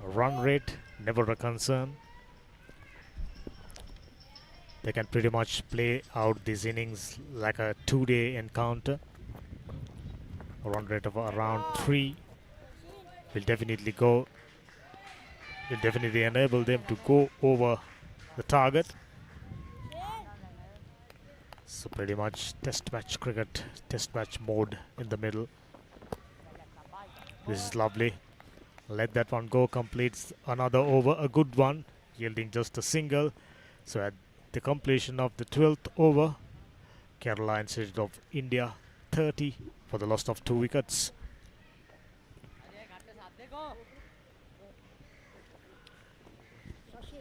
Run rate never a concern. They can pretty much play out these innings like a 2-day encounter. A run rate of around 3 will definitely enable them to go over the target. So pretty much test match cricket, test match mode in the middle. This is lovely. Let that one go, completes another over, a good one, yielding just a single. So at the completion of the 12th over, Kerala Institute of India 30 for the loss of 2 wickets.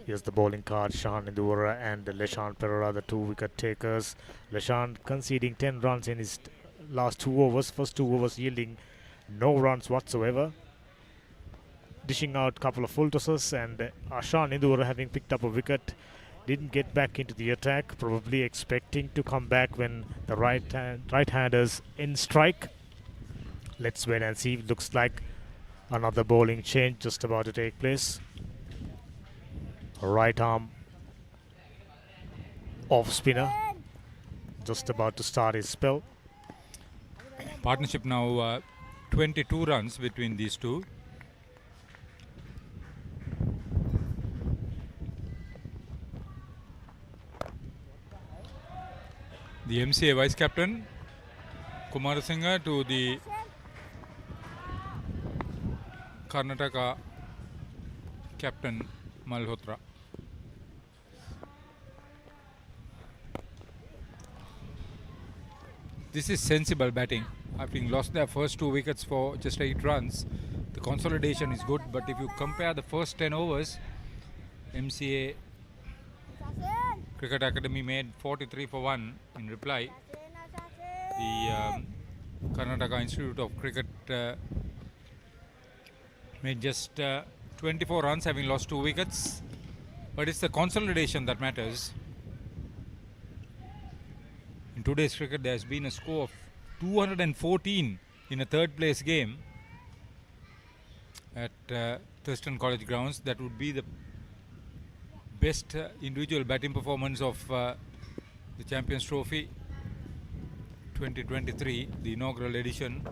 Here's the bowling card. Shahan Indura and Leshan Perera, the 2 wicket takers. Leshan conceding 10 runs in his last 2 overs. First 2 overs yielding no runs whatsoever. Dishing out a couple of full tosses, and Shahan Indura, having picked up a wicket, didn't get back into the attack, probably expecting to come back when the right-handers in strike. Let's wait and see. It looks like another bowling change just about to take place. Right arm off spinner just about to start his spell. Partnership now 22 runs between these two. The MCA vice captain Kumarasinghe to the Karnataka captain Malhotra. This is sensible batting. Having lost their first 2 wickets for just 8 runs, the consolidation is good. But if you compare the first 10 overs, MCA Cricket Academy made 43 for 1 in reply. The Karnataka Institute of Cricket made just 24 runs, having lost 2 wickets. But it's the consolidation that matters. In today's cricket, there has been a score of 214 in a third place game at Thurston College grounds. That would be the best individual batting performance of the Champions Trophy 2023, the inaugural edition.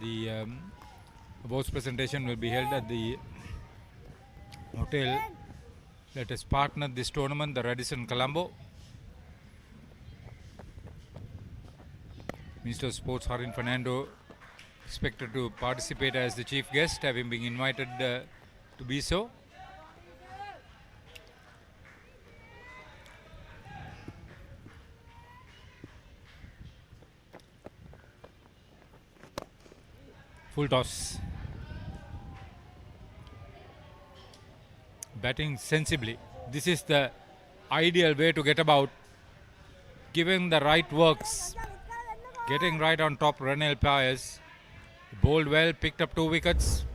The awards presentation will be held at the hotel that has partnered this tournament, the Radisson Colombo. Minister of Sports Harin Fernando expected to participate as the chief guest, having been invited to be so. Full toss. Batting sensibly. This is the ideal way to get about. Given the right works, getting right on top. Renel Paez bowled well, picked up 2 wickets,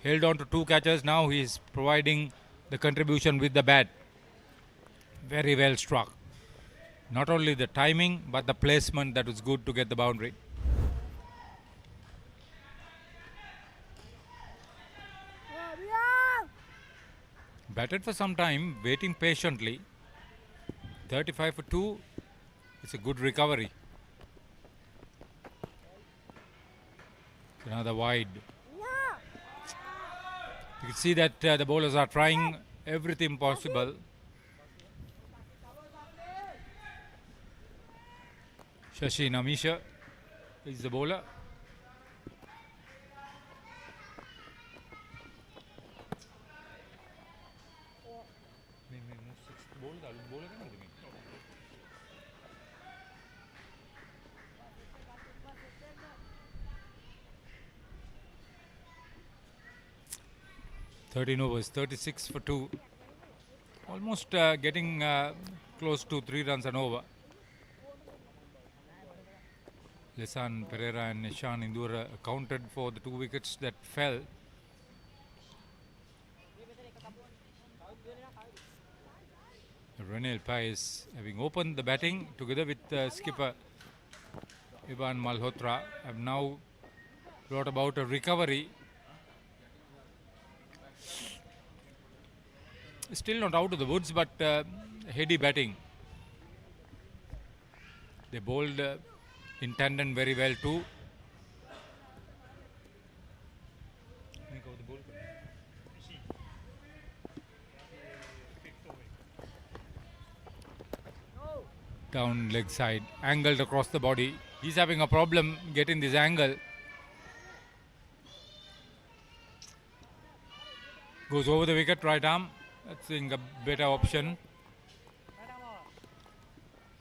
held on to 2 catches. Now he is providing the contribution with the bat. Very well struck. Not only the timing, but the placement that was good to get the boundary. Batted for some time, waiting patiently. 35 for 2. It's a good recovery. Another wide. You can see that the bowlers are trying everything possible. Shashi Namisha is the bowler. (13 overs, 36 for 2). Almost getting close to 3 runs and over. Lesan Pereira and Nishan Indur accounted for the 2 wickets that fell. Renel Paez having opened the batting together with skipper Ivan Malhotra have now brought about a recovery. Still not out of the woods, but heady batting. They bowled in tandem very well too. Down leg side, angled across the body. He's having a problem getting this angle. Goes over the wicket, right arm. That's a better option.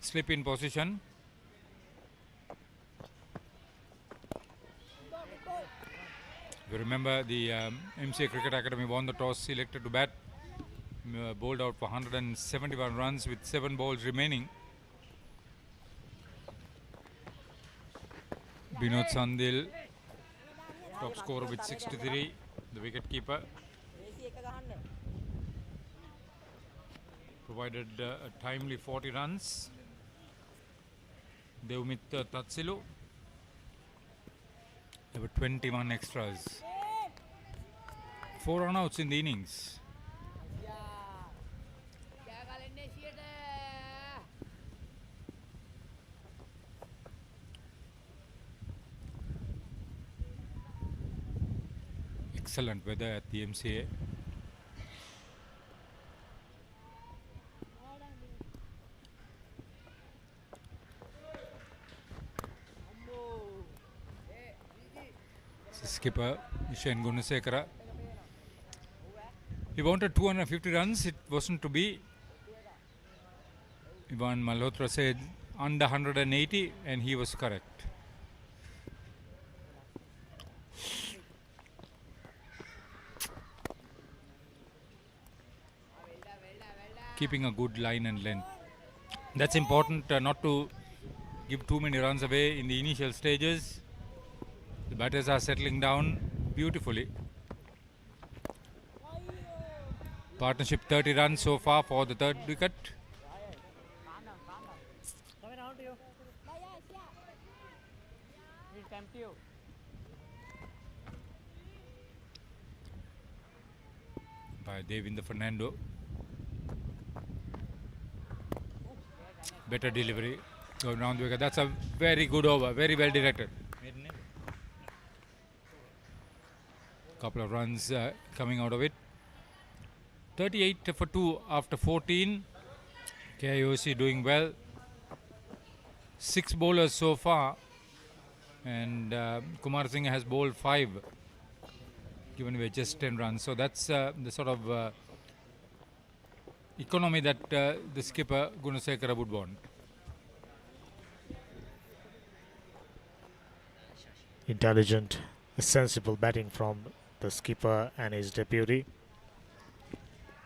Slip in position. If you remember, the MCA Cricket Academy won the toss, selected to bat. Bowled out for 171 runs with 7 balls remaining. Binod Sandil, top scorer with 63, the wicket keeper. Provided a timely 40 runs. Devmit Tatsilu. There were 21 extras. 4 run-outs in the innings. Excellent weather at the MCA. Skipper Ishan Gunasekara. He wanted 250 runs. It wasn't to be. Ivan Malhotra said under 180 and he was correct. Keeping a good line and length. That's important, not to give too many runs away in the initial stages. The batters are settling down beautifully. Partnership 30 runs so far for the third wicket. By Devinder Fernando. Better delivery going round the wicket. That's a very good over, very well directed. Couple of runs coming out of it. 38 for 2 after 14. KIOC doing well. 6 bowlers so far, and Kumar Singh has bowled 5, given away just 10 runs. So that's the sort of economy that the skipper Gunasekara would want. Intelligent, sensible batting from the skipper and his deputy.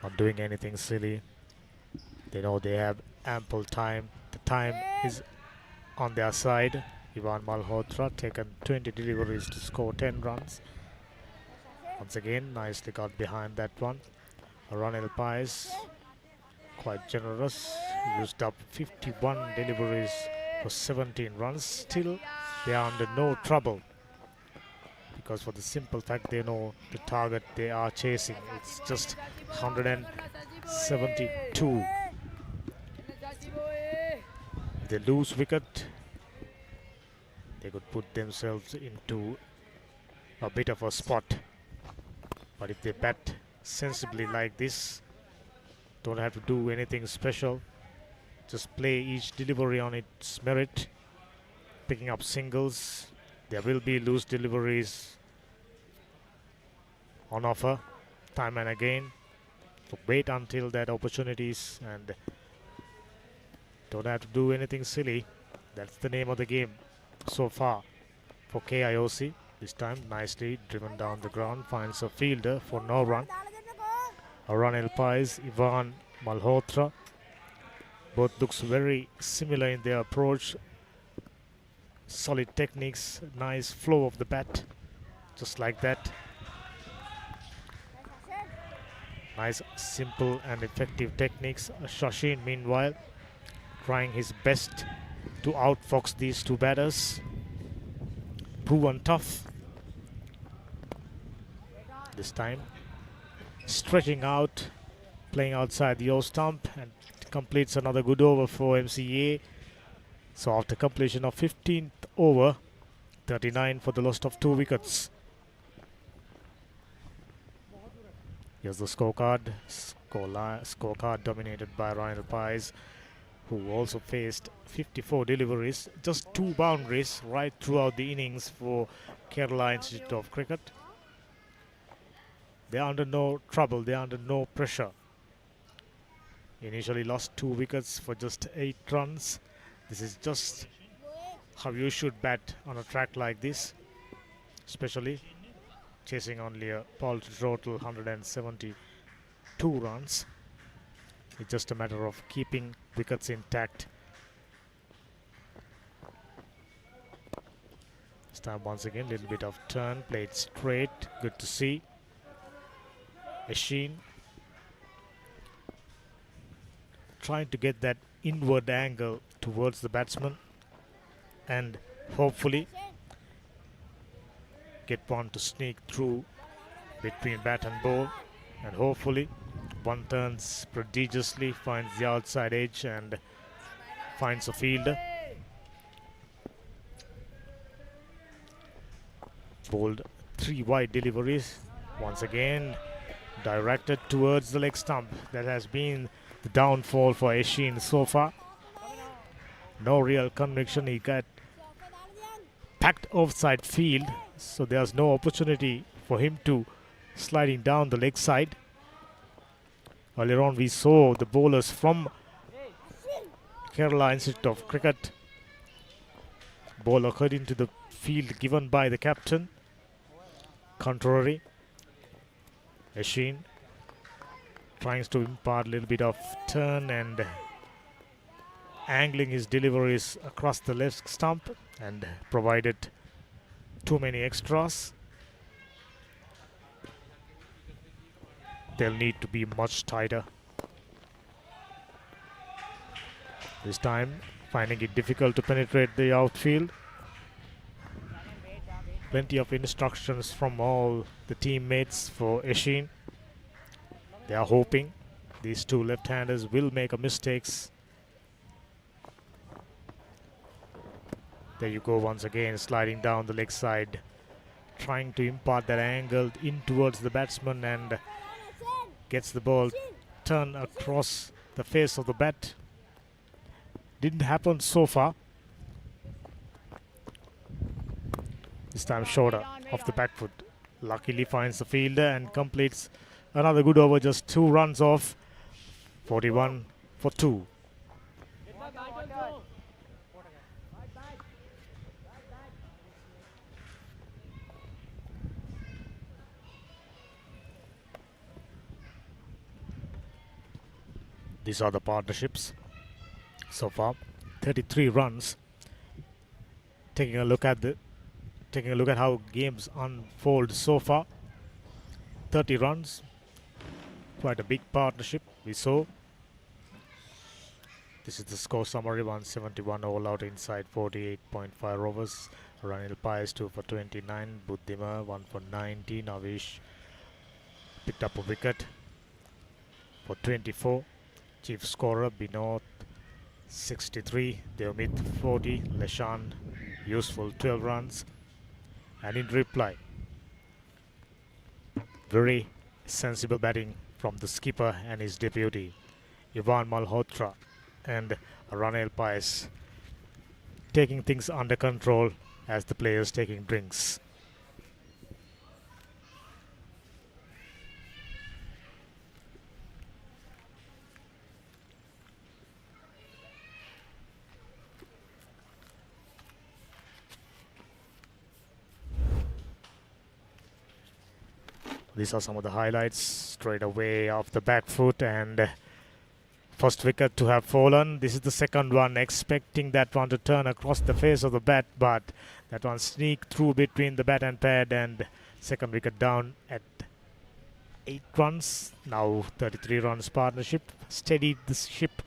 Not doing anything silly. They know they have ample time. The time is on their side. Ivan Malhotra taken 20 deliveries to score 10 runs. Once again, nicely got behind that one. Ranil Pais, quite generous. Used up 51 deliveries for 17 runs. Still, they are under no trouble, because for the simple fact they know the target they are chasing. It's just 172. If they lose wicket, they could put themselves into a bit of a spot. But if they bat sensibly like this, don't have to do anything special. Just play each delivery on its merit, picking up singles. There will be loose deliveries on offer time and again. So wait until that opportunities and don't have to do anything silly. That's the name of the game so far for KIOC. This time nicely driven down the ground, finds a fielder for no run. Ranil Pais, Ivan Malhotra. Both looks very similar in their approach. Solid techniques, nice flow of the bat, just like that. Nice, simple and effective techniques. Shashin, meanwhile, trying his best to outfox these two batters. Proven tough. This time, stretching out, playing outside the O stump, and completes another good over for MCA. So after completion of 15th over, 39 for the loss of 2 wickets. Here's the scorecard. Scorecard dominated by Ranil Pais, who also faced 54 deliveries, just 2 boundaries right throughout the innings for Kerala Institute of Cricket. They're under no trouble, they're under no pressure. Initially lost 2 wickets for just 8 runs. This is just how you should bat on a track like this, especially chasing only a paltry total 172 runs. It's just a matter of keeping wickets intact. This time once again, little bit of turn, played straight, good to see. Machine trying to get that inward angle towards the batsman. and hopefully get one to sneak through between bat and ball, and hopefully one turns prodigiously, finds the outside edge and finds a fielder. Bowled 3 wide deliveries, once again directed towards the leg stump. That has been the downfall for Eshin so far. No real conviction. He got packed offside field, so there's no opportunity for him to sliding down the leg side. Earlier on we saw the bowlers from Kerala Institute of Cricket bowl according to the field given by the captain. Contrary, Eshin trying to impart a little bit of turn and angling his deliveries across the left stump and provided too many extras. They'll need to be much tighter. This time finding it difficult to penetrate the outfield. Plenty of instructions from all the teammates for Eshin. They are hoping these two left-handers will make a mistakes. There you go once again, sliding down the leg side, trying to impart that angle in towards the batsman and gets the ball turned across the face of the bat. Didn't happen so far. This time shorter off the back foot. Luckily finds the fielder and completes another good over, just 2 runs off. 41 for 2. These are the partnerships so far. 33 runs. Taking a look at how games unfold so far. 30 runs. Quite a big partnership we saw. This is the score summary. 171 all out inside 48.5 overs. Ranil Pais 2 for 29. Buddhima 1 for 90. Navish picked up a wicket for 24. Chief scorer Binod 63. Devmit 40. Leshan useful 12 runs. And in reply, very sensible batting from the skipper and his deputy Ivan Malhotra and Ranil Pais, taking things under control as the players taking drinks. These are some of the highlights straight away off the back foot, and first wicket to have fallen. This is the second one, expecting that one to turn across the face of the bat, but that one sneaked through between the bat and pad, and second wicket down at 8 runs. Now 33 runs partnership steadied the ship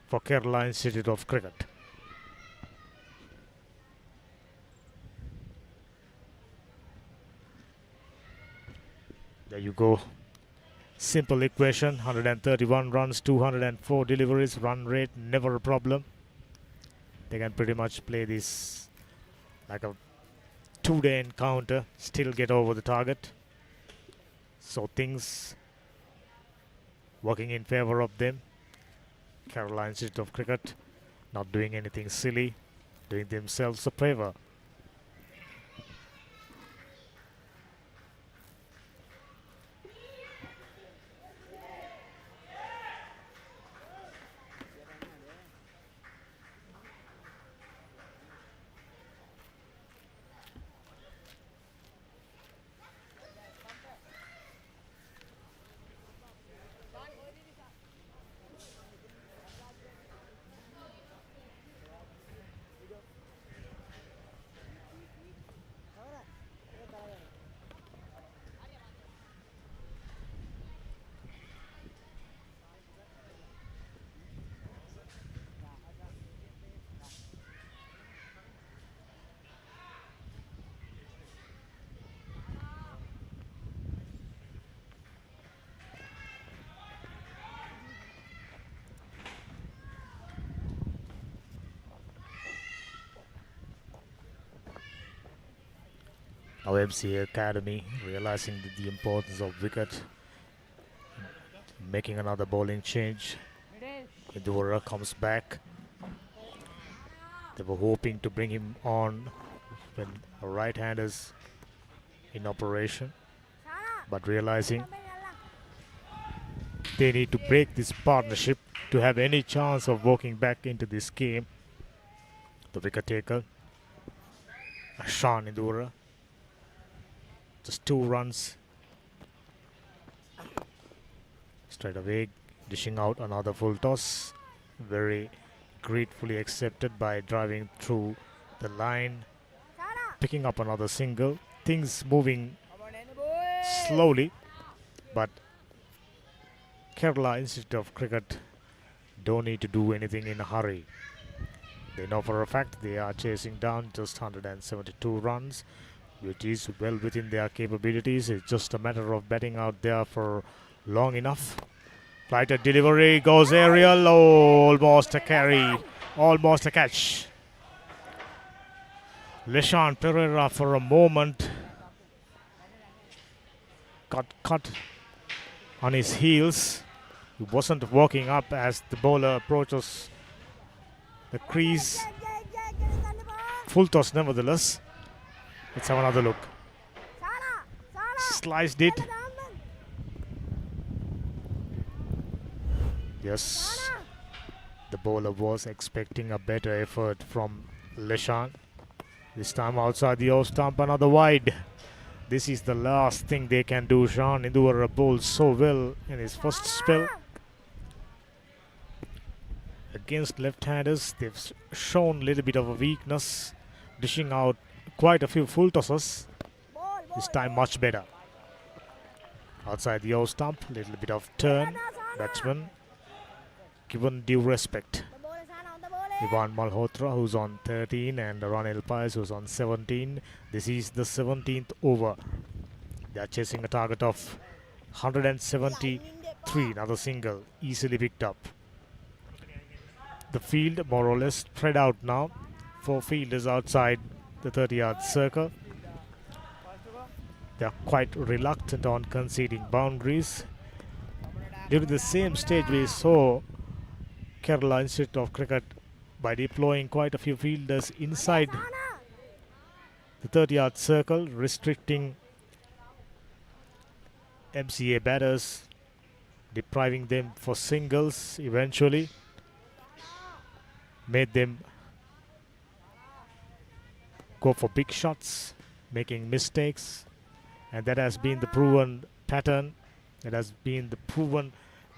for Kerala Institute of Cricket. There you go. Simple equation. 131 runs, 204 deliveries. Run rate, never a problem. They can pretty much play this like a 2-day encounter. Still get over the target. So things working in favor of them. Kerala Institute of Cricket not doing anything silly. Doing themselves a favor. Now MCA Academy realizing the importance of wicket, making another bowling change. Indura comes back. They were hoping to bring him on when a right-hander's in operation, but realizing they need to break this partnership to have any chance of walking back into this game. The wicket taker, Sean Indura, just 2 runs. Straight away dishing out another full toss, very gratefully accepted by driving through the line, picking up another single. Things moving slowly, but Kerala Institute of Cricket don't need to do anything in a hurry. They know for a fact they are chasing down just 172 runs, which is well within their capabilities. It's just a matter of batting out there for long enough. Flighted delivery goes aerial, almost a carry, almost a catch. Leshan Pereira for a moment got cut on his heels. He wasn't walking up as the bowler approaches the crease. Full toss nevertheless. Let's have another look. Sliced it. Yes, the bowler was expecting a better effort from Leshan. This time outside the off stump, another wide. This is the last thing they can do. Sean Indura bowled so well in his first spell. Against left-handers, they've shown a little bit of a weakness, dishing out quite a few full tosses. This time much better. Outside the off stump, little bit of turn. Batsman given due respect. Ivan Malhotra, who's on 13, and Ranil Paes, who's on 17. This is the 17th over. They are chasing a target of 173. Another single, easily picked up. The field more or less spread out now. 4 fielders outside the 30-yard circle. They are quite reluctant on conceding boundaries. During the same stage, we saw Kerala Institute of Cricket by deploying quite a few fielders inside the 30-yard circle, restricting MCA batters, depriving them for singles eventually, made them go for big shots, making mistakes, and that has been the proven pattern, that has been the proven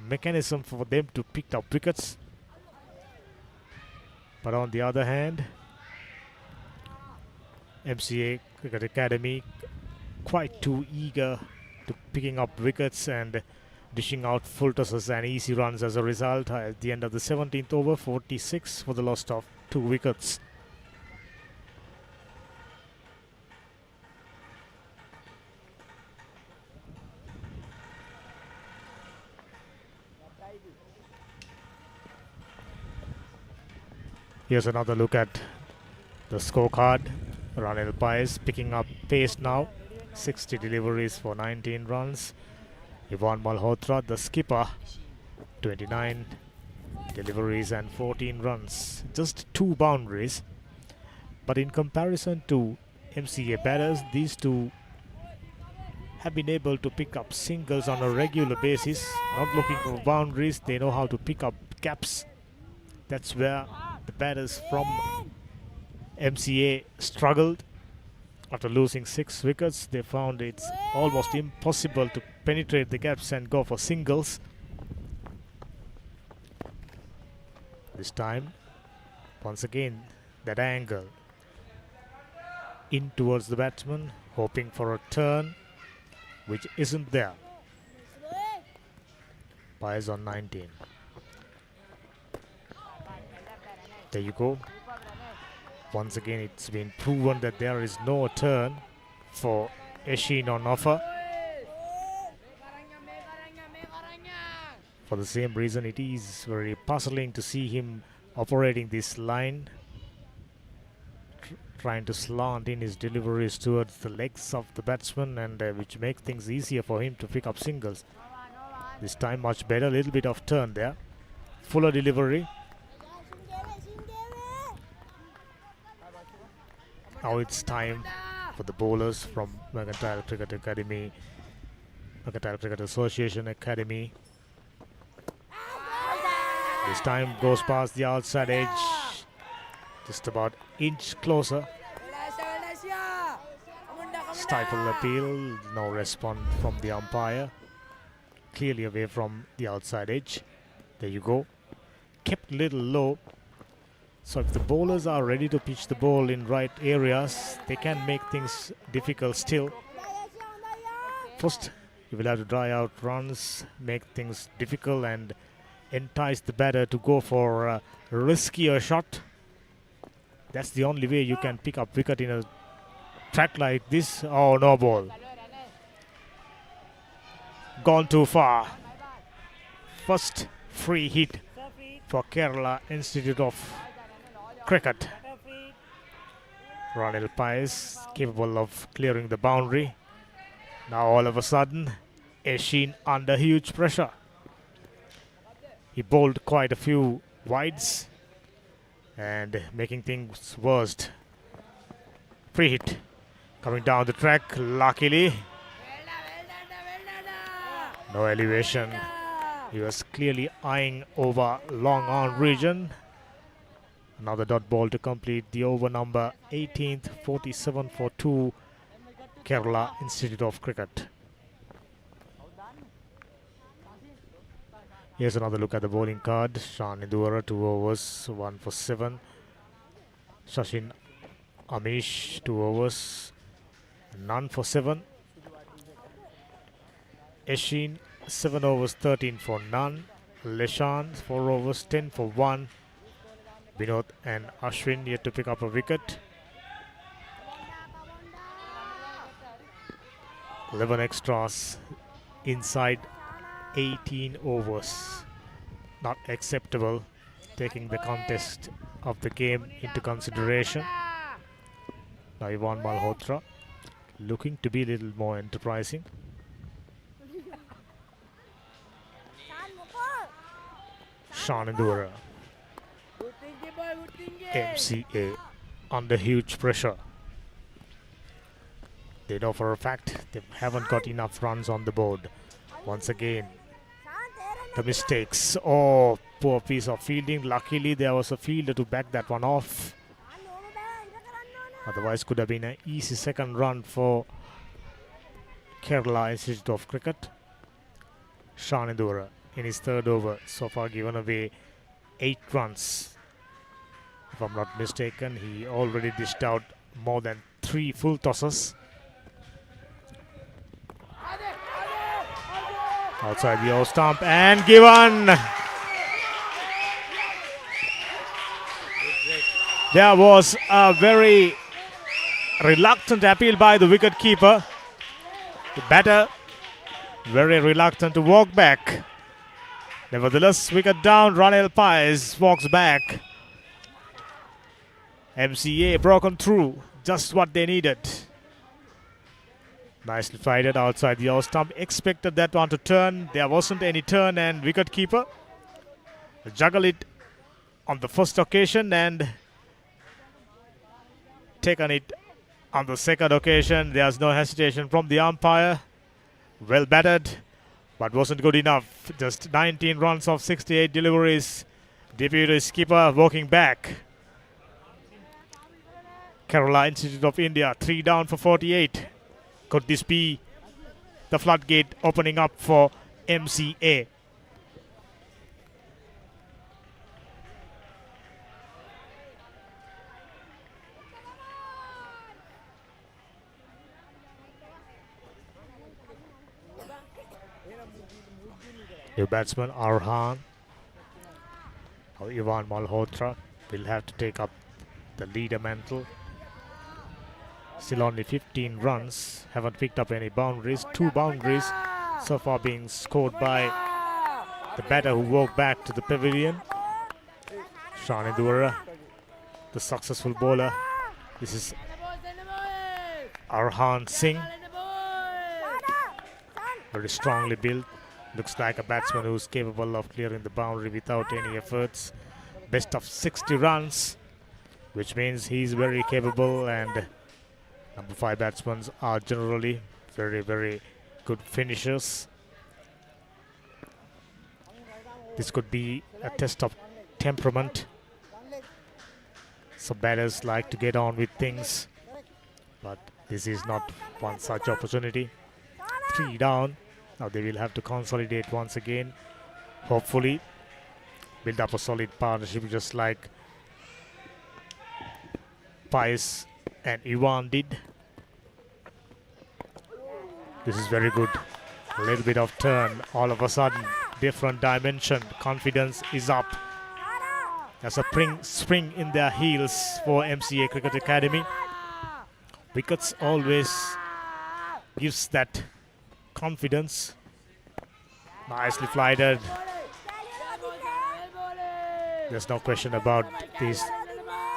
mechanism for them to pick up wickets. But on the other hand, MCA Cricket Academy quite too eager to picking up wickets and dishing out full tosses and easy runs as a result. At the end of the 17th over, 46 for the loss of 2 wickets. Here's another look at the scorecard. Ranil Paes picking up pace now. 60 deliveries for 19 runs. Ivan Malhotra, the skipper, 29 deliveries and 14 runs. Just 2 boundaries. But in comparison to MCA batters, these two have been able to pick up singles on a regular basis. Not looking for boundaries, they know how to pick up gaps. That's where the batters from MCA struggled. After losing 6 wickets, they found it's almost impossible to penetrate the gaps and go for singles. This time, once again, that angle in towards the batsman, hoping for a turn, which isn't there. Paes on 19. There you go. Once again, it's been proven that there is no turn for Eshin on offer. For the same reason, it is very puzzling to see him operating this line, trying to slant in his deliveries towards the legs of the batsman, and which makes things easier for him to pick up singles. This time much better, a little bit of turn there. Fuller delivery. Now it's time for the bowlers from Mercantile Cricket Academy, Mercantile Cricket Association Academy. This time goes past the outside edge, just about inch closer. Stifle appeal, no response from the umpire. Clearly away from the outside edge. There you go. Kept a little low. So if the bowlers are ready to pitch the ball in right areas, they can make things difficult still. First, you will have to dry out runs, make things difficult and entice the batter to go for a riskier shot. That's the only way you can pick up wicket in a track like this. Oh, no ball. Gone too far. First free hit for Kerala Institute of Cricket. Ranil Paes capable of clearing the boundary. Now all of a sudden, Ashin under huge pressure. He bowled quite a few wides and making things worse. Free hit coming down the track, luckily. No elevation. He was clearly eyeing over long on region. Another dot ball to complete the over number 18th, 47 for 2, Kerala Institute of Cricket. Here's another look at the bowling card. Shanidura 2 overs, 1 for 7. Sachin Amish 2 overs, none for 7. Ashin 7 overs, 13 for none. Leshan 4 overs, 10 for 1. Vinod and Ashwin yet to pick up a wicket. 11 extras inside 18 overs. Not acceptable, taking the contest of the game into consideration. Now Ivan Malhotra looking to be a little more enterprising. Shanidura. MCA under huge pressure. They know for a fact they haven't got enough runs on the board. Once again, the mistakes. Oh, poor piece of fielding. Luckily, there was a fielder to back that one off. Otherwise, could have been an easy second run for Kerala Institute of Cricket. Shanidura in his third over so far given away 8 runs. If I'm not mistaken, he already dished out more than 3 full tosses. Outside the off stump and given. There was a very reluctant appeal by the wicket keeper. The batter very reluctant to walk back. Nevertheless, wicket down. Ranil Paes walks back. MCA broken through. Just what they needed. Nicely fighted outside the off stump. Expected that one to turn. There wasn't any turn, and wicket keeper juggled it on the first occasion and taken it on the second occasion. There's no hesitation from the umpire. Well batted, but wasn't good enough. Just 19 runs of 68 deliveries. Deputy skipper walking back. Kerala Institute of India 3 down for 48. Could this be the floodgate opening up for MCA? New batsman Arhan. Now Ivan Malhotra will have to take up the leader mantle. Still only 15 runs. Haven't picked up any boundaries. 2 boundaries so far being scored by the batter who walked back to the pavilion. Shanidura, the successful bowler, This is Arhan Singh. Very strongly built. Looks like a batsman who's capable of clearing the boundary without any efforts. Best of 60 runs, which means he's very capable, and number 5 batsmen are generally very, very good finishers. This could be a test of temperament. Some batters like to get on with things, but this is not one such opportunity. 3 down. Now they will have to consolidate once again. Hopefully build up a solid partnership just like Pius and Ivan did. This is very good. A little bit of turn. All of a sudden, different dimension. Confidence is up. There's a spring in their heels for MCA Cricket Academy. Wickets always gives that confidence. Nicely flighted. There's no question about these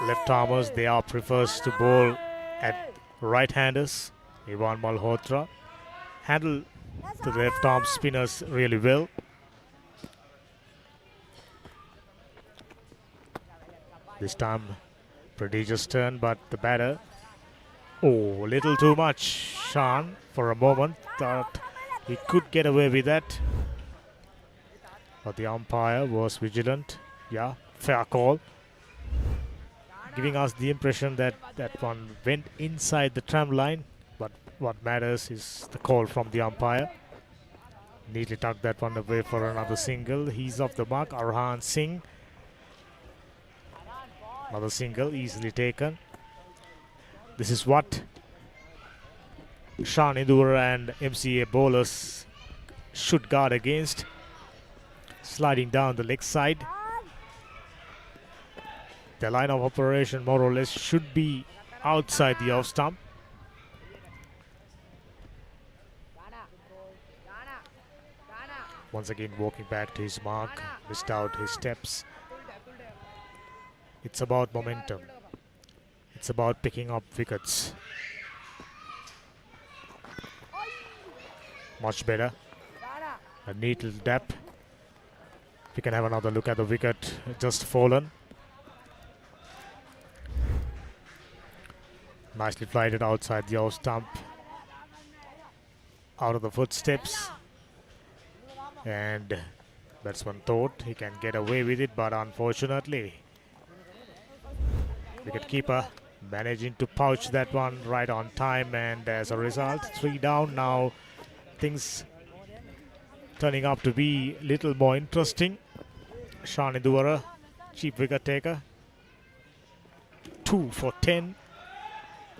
left-armers. They are prefers to bowl at right-handers. Ivan Malhotra handle the left-arm spinners really well. This time, prodigious turn, but the batter, oh, a little too much. Shan, for a moment, thought he could get away with that. But the umpire was vigilant. Yeah, fair call. Giving us the impression that that one went inside the tram line. But what matters is the call from the umpire. Neatly tucked that one away for another single. He's off the mark. Arhan Singh. Another single, easily taken. This is what Shan Indur and MCA bowlers should guard against. Sliding down the leg side. The line of operation more or less should be outside the off stump. Once again walking back to his mark, missed out his steps. It's about momentum. It's about picking up wickets. Much better. A neat little dap. We can have another look at the wicket just fallen. Nicely flighted outside the off stump. Out of the footsteps. And batsman thought he can get away with it, but unfortunately, wicketkeeper managing to pouch that one right on time, and as a result, 3 down. Now things turning up to be a little more interesting. Shan Induwara, cheap wicket taker, 2 for 10.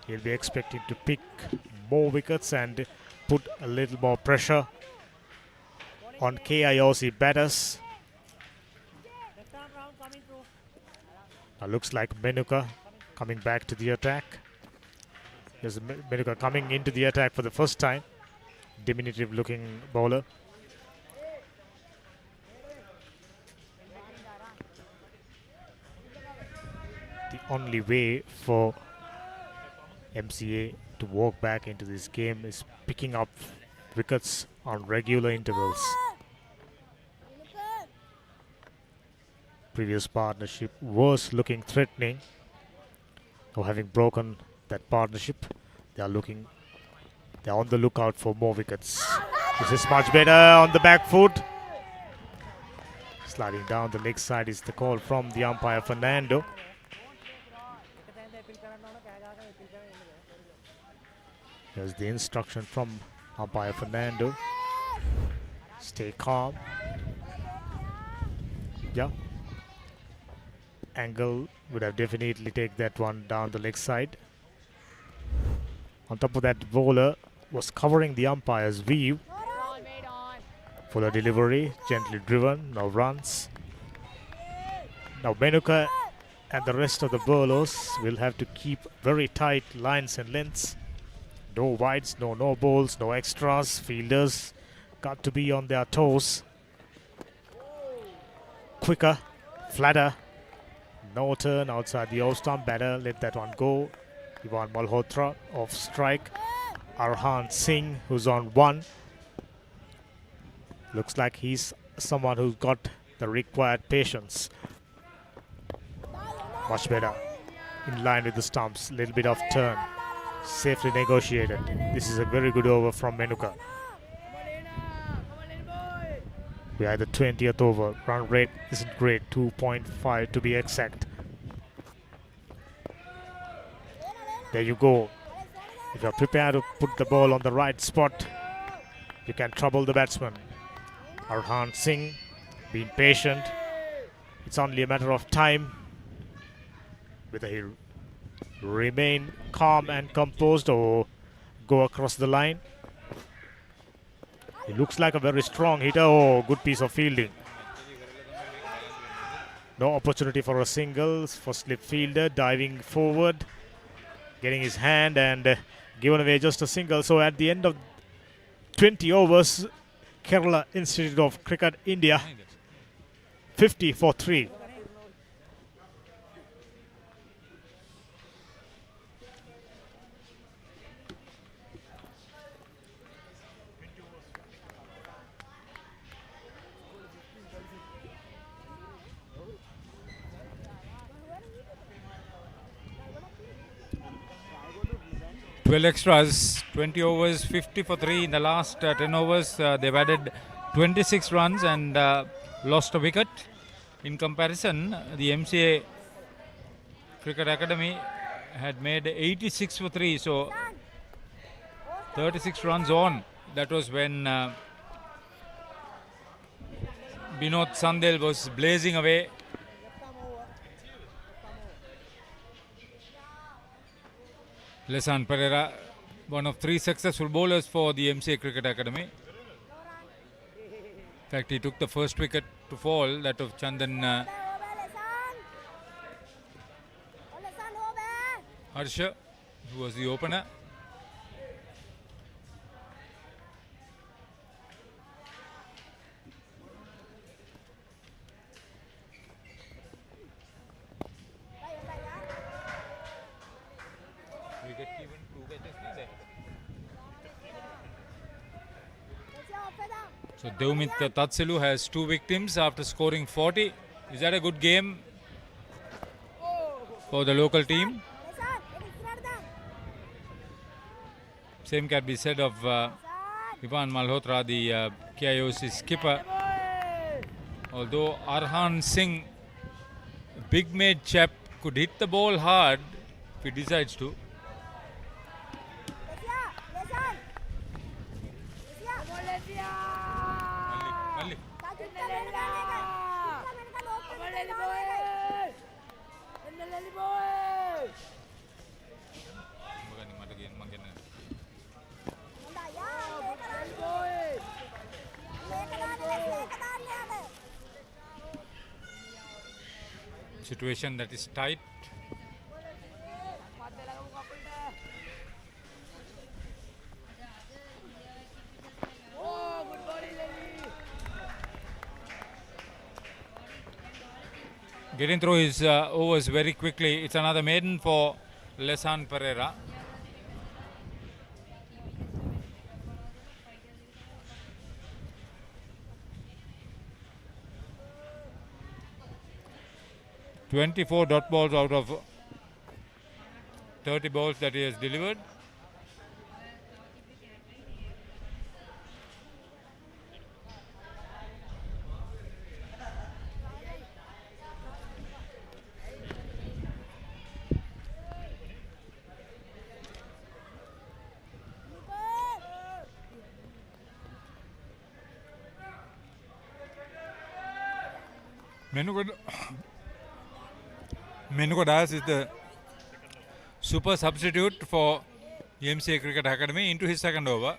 He'll be expecting to pick more wickets and put a little more pressure on KIOC batters. Now looks like Menuka coming back to the attack. There's Menuka coming into the attack for the first time. Diminutive looking bowler. The only way for MCA to walk back into this game is picking up wickets on regular intervals. Previous partnership was looking threatening. Now having broken that partnership, they're on the lookout for more wickets. This is much better on the back foot. Sliding down the leg side is the call from the umpire Fernando. Here's the instruction from umpire Fernando. Stay calm. Yeah. Angle would have definitely taken that one down the leg side. On top of that, bowler was covering the umpire's view. Fuller delivery, gently driven, no runs. Now Menuka and the rest of the bowlers will have to keep very tight lines and lengths. No wides, no balls, no extras. Fielders got to be on their toes. Quicker, flatter. No turn outside the off stump. Batter let that one go. Ivan Malhotra off strike. Arhan Singh, who's on 1. Looks like he's someone who's got the required patience. Much better. In line with the stumps. Little bit of turn. Safely negotiated. This is a very good over from Menuka. We are at the 20th over. Run rate isn't great. 2.5 to be exact. There you go. If you're prepared to put the ball on the right spot, you can trouble the batsman. Arhan Singh being patient. It's only a matter of time whether he'll remain calm and composed or go across the line. He looks like a very strong hitter. Oh, good piece of fielding. No opportunity for a single for slip fielder, diving forward, getting his hand and given away just a single. So at the end of 20 overs, Kerala Institute of Cricket India 50 for 3. Twelve extras, 20 overs, 50 for 3 in the last 10 overs. They've added 26 runs and lost a wicket. In comparison, the MCA Cricket Academy had made 86 for 3, so 36 runs on. That was when Binod Sandel was blazing away. Lesan Pereira, one of 3 successful bowlers for the MCA Cricket Academy. In fact, he took the first wicket to fall, that of Chandan Harsha, who was the opener. So Devmit Tatselu has 2 victims after scoring 40. Is that a good game for the local team? Same can be said of Ivan Malhotra, the KIOC skipper. Although Arhan Singh, big made chap, could hit the ball hard if he decides to. Situation that is tight. Getting through his overs very quickly. It's another maiden for Lesan Pereira. .24 dot balls out of 30 balls that he has delivered. Menuka Das is the super substitute for the MCA Cricket Academy into his second over.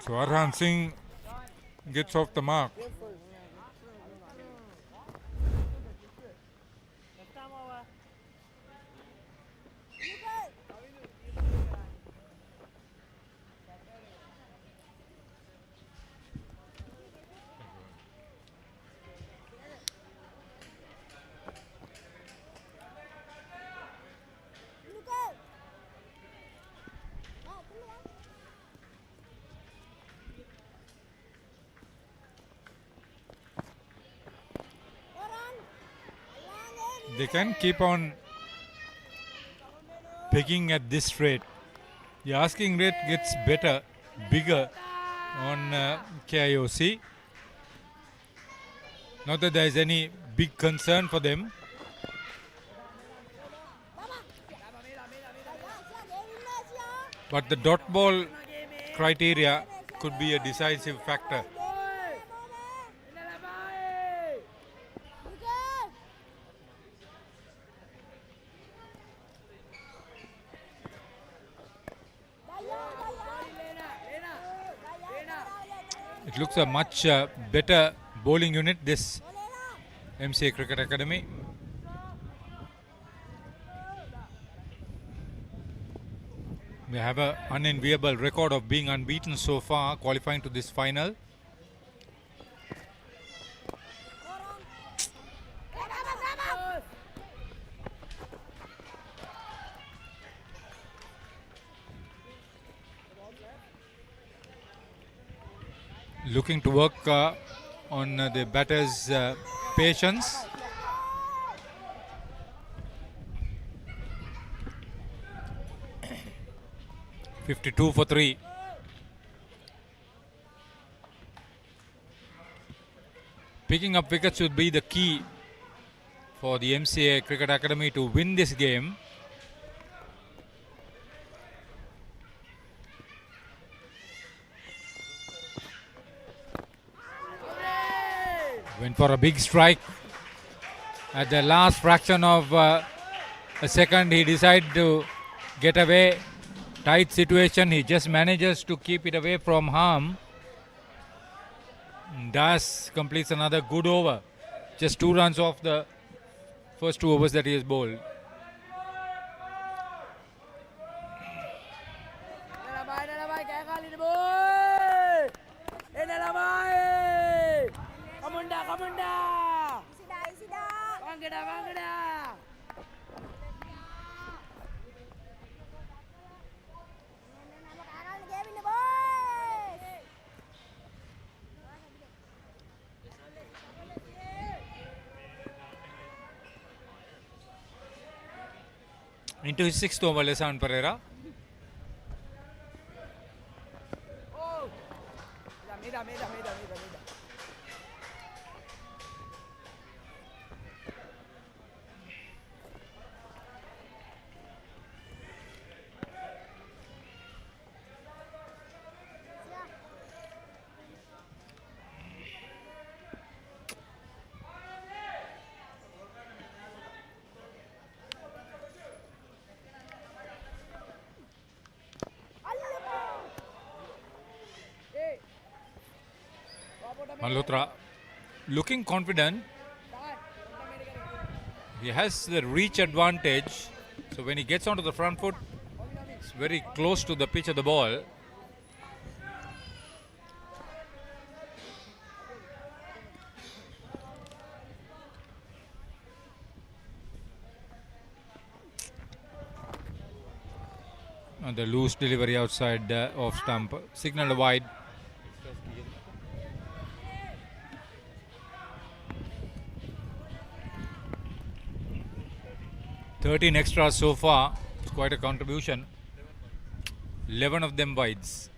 So Arhan Singh gets off the mark. they can keep on picking at this rate. The asking rate gets better, bigger on KIOC. Not that there is any big concern for them. But the dot ball criteria could be a decisive factor. It looks a much better bowling unit, this MCA Cricket Academy. They have an unenviable record of being unbeaten so far, qualifying to this final. Looking to work on the batter's patience. .52 for 3. Picking up wickets would be the key for the MCA Cricket Academy to win this game. Went for a big strike. At the last fraction of a second, he decided to get away. Tight situation, he just manages to keep it away from harm. Das completes another good over. Just 2 runs off the first 2 overs that he has bowled. Into his 6th over, Lesan Pereira. Malhotra looking confident. He has the reach advantage. So when he gets onto the front foot, it's very close to the pitch of the ball. And the loose delivery outside off stump. Signaled wide. 13 extras so far. It's quite a contribution. 11 of them wides.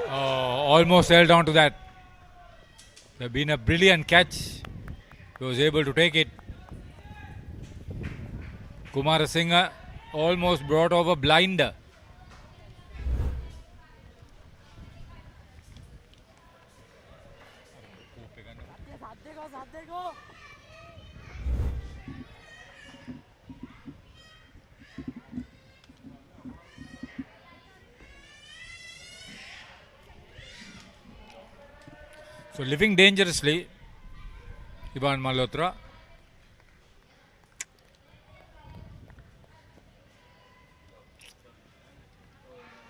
Almost held on to that. There been a brilliant catch. He was able to take it. Kumarasinghe almost brought over blinder. So living dangerously, Ivan Malhotra.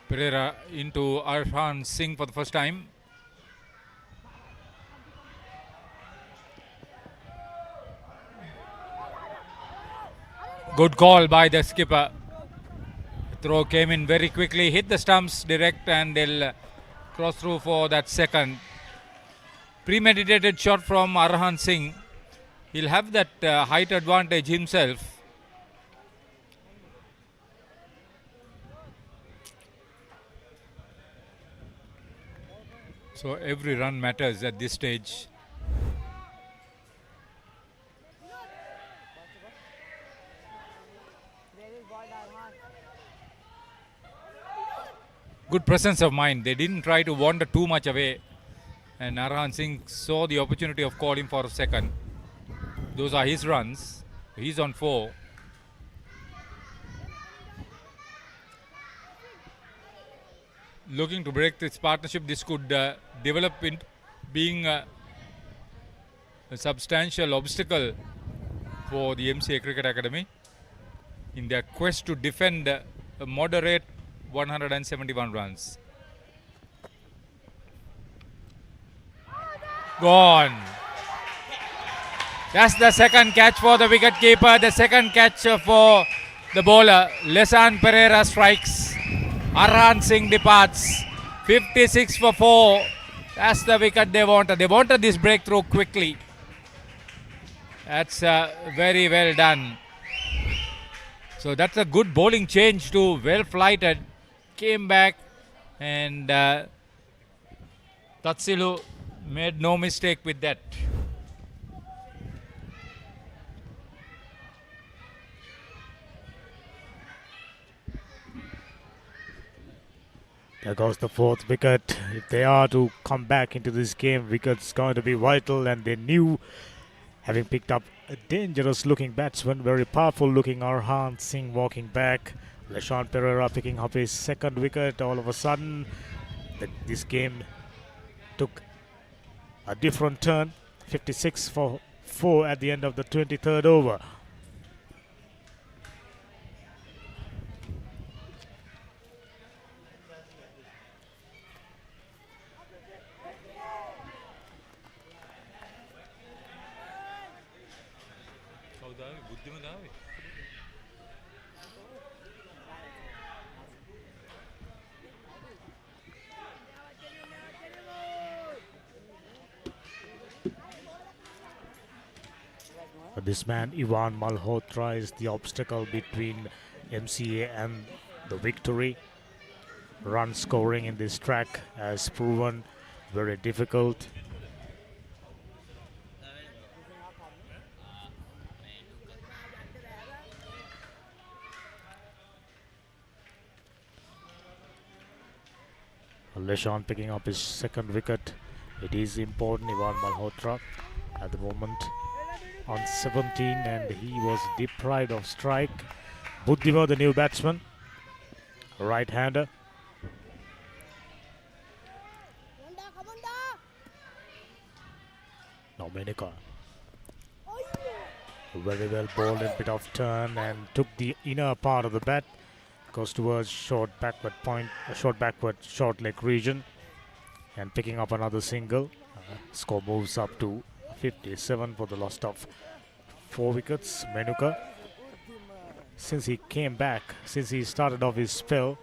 Pereira into Arfan Singh for the first time. Good call by the skipper. Throw came in very quickly, hit the stumps direct, and they'll cross through for that second. Premeditated shot from Arhan Singh. He'll have that height advantage himself. So every run matters at this stage. Good presence of mind. They didn't try to wander too much away. And Arhan Singh saw the opportunity of calling for a second. Those are his runs. He's on 4. Looking to break this partnership, this could develop into being a substantial obstacle for the MCA Cricket Academy in their quest to defend a moderate 171 runs. Gone. That's the second catch for the wicket keeper. The second catch for the bowler. Lesan Pereira strikes. Arhan Singh departs. 56 for 4. That's the wicket they wanted. They wanted this breakthrough quickly. That's very well done. So that's a good bowling change too. Well flighted. Came back and Tatsilu made no mistake with that. There goes the 4th wicket. If they are to come back into this game, wicket's going to be vital, and they knew, having picked up a dangerous looking batsman, very powerful looking Arhan Singh walking back. Lesan Pereira picking up his 2nd wicket. All of a sudden, this game took a different turn. 56 for 4 at the end of the 23rd over. This man, Ivan Malhotra, is the obstacle between MCA and the victory. Run scoring in this track has proven very difficult. Lesan picking up his 2nd wicket. It is important. Ivan Malhotra at the moment on 17, and he was deprived of strike. Buddhima, the new batsman, right-hander. Now Menika. Very well bowled, a bit of turn, and took the inner part of the bat. Goes towards short backward point, short backward, short leg region, and picking up another single. Score moves up to 57 for the loss of 4 wickets. Menuka, since he came back, since he started off his spell,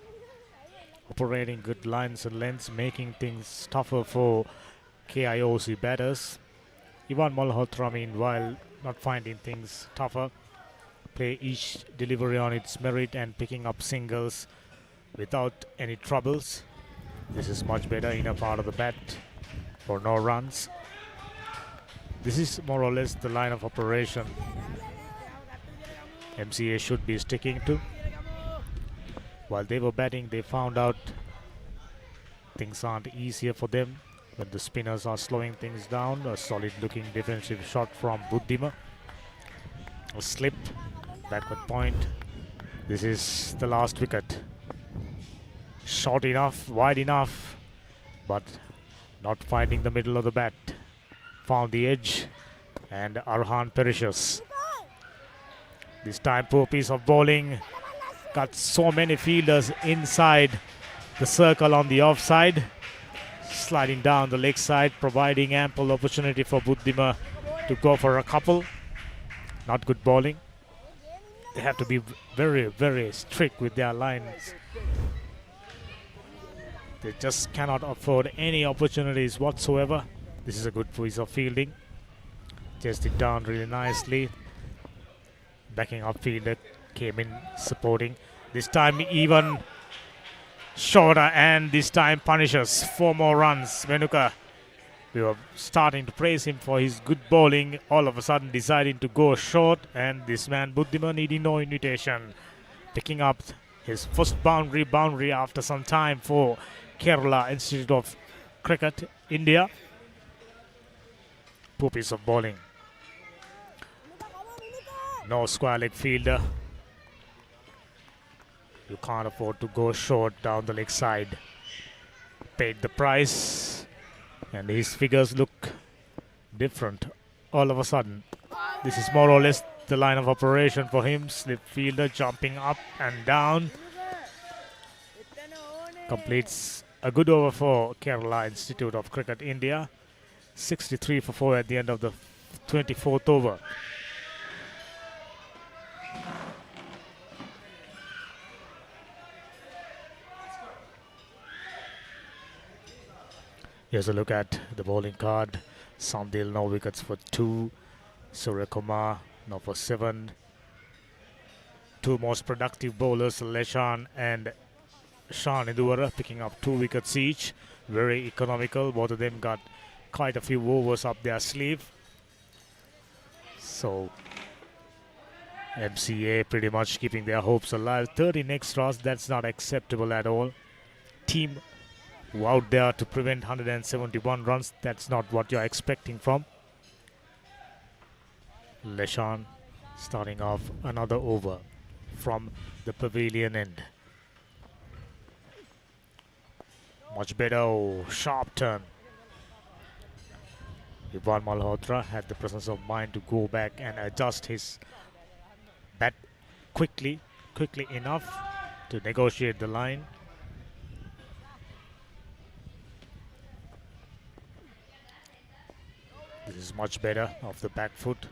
operating good lines and lengths, making things tougher for KIOC batters. Ivan Malhotra, meanwhile, not finding things tougher. Play each delivery on its merit and picking up singles without any troubles. This is much better. Inner part of the bat for no runs. This is more or less the line of operation MCA should be sticking to. While they were batting, they found out things aren't easier for them when the spinners are slowing things down. A solid looking defensive shot from Buddhima. A slip, backward point. This is the last wicket. Short enough, wide enough, but not finding the middle of the bat. Found the edge, and Arhan perishes. This time, poor piece of bowling. Got so many fielders inside the circle on the offside. Sliding down the leg side, providing ample opportunity for Buddhima to go for a couple. Not good bowling. They have to be very, very strict with their lines. They just cannot afford any opportunities whatsoever. This is a good piece of fielding. Chased it down really nicely. Backing up fielder came in supporting. This time even shorter, and this time punishes 4 more runs. Menuka, we were starting to praise him for his good bowling, all of a sudden deciding to go short, and this man Buddhima needing no invitation, picking up his first boundary after some time for Kerala Institute of Cricket, India. Poor piece of bowling. No square leg fielder. You can't afford to go short down the leg side. Paid the price, and his figures look different all of a sudden. This is more or less the line of operation for him. Slip fielder jumping up and down. Completes a good over for Kerala Institute of Cricket, India. 63 for 4 at the end of the 24th over. Here's a look at the bowling card. Sandil, no wickets for 2. Surya Kumar, no for 7. 2 most productive bowlers, Leshan and Shan Induvara, picking up 2 wickets each. Very economical. Both of them got quite a few overs up their sleeve. So MCA pretty much keeping their hopes alive. 13 extras, that's not acceptable at all. Team who out there to prevent 171 runs, that's not what you're expecting from. Leshan starting off another over from the pavilion end. Much better. Oh, sharp turn. Ivan Malhotra had the presence of mind to go back and adjust his bat quickly enough to negotiate the line. This is much better off the back foot.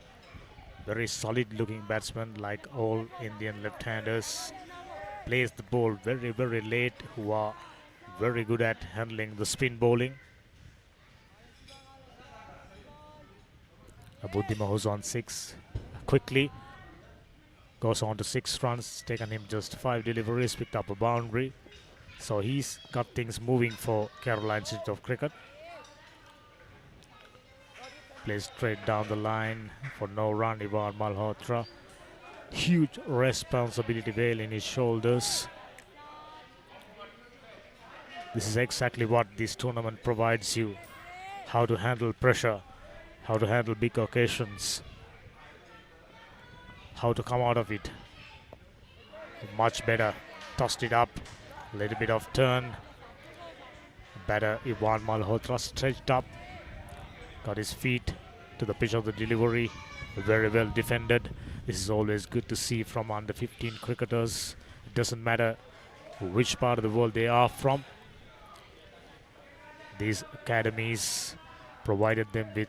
Very solid looking batsman, like all Indian left-handers. Plays the ball very, very late, who are very good at handling the spin bowling. Buddhima, who's on 6, quickly goes on to 6 runs. Taken him just 5 deliveries, picked up a boundary. So he's got things moving for Kerala Institute of Cricket. Plays straight down the line for no run. Ivan Malhotra, huge responsibility veil in his shoulders. This is exactly what this tournament provides you. How to handle pressure, how to handle big occasions, how to come out of it. Much better. Tossed it up, a little bit of turn. Batter Ivan Malhotra stretched up, got his feet to the pitch of the delivery. Very well defended. This is always good to see from under 15 cricketers. It doesn't matter which part of the world they are from. These academies provided them with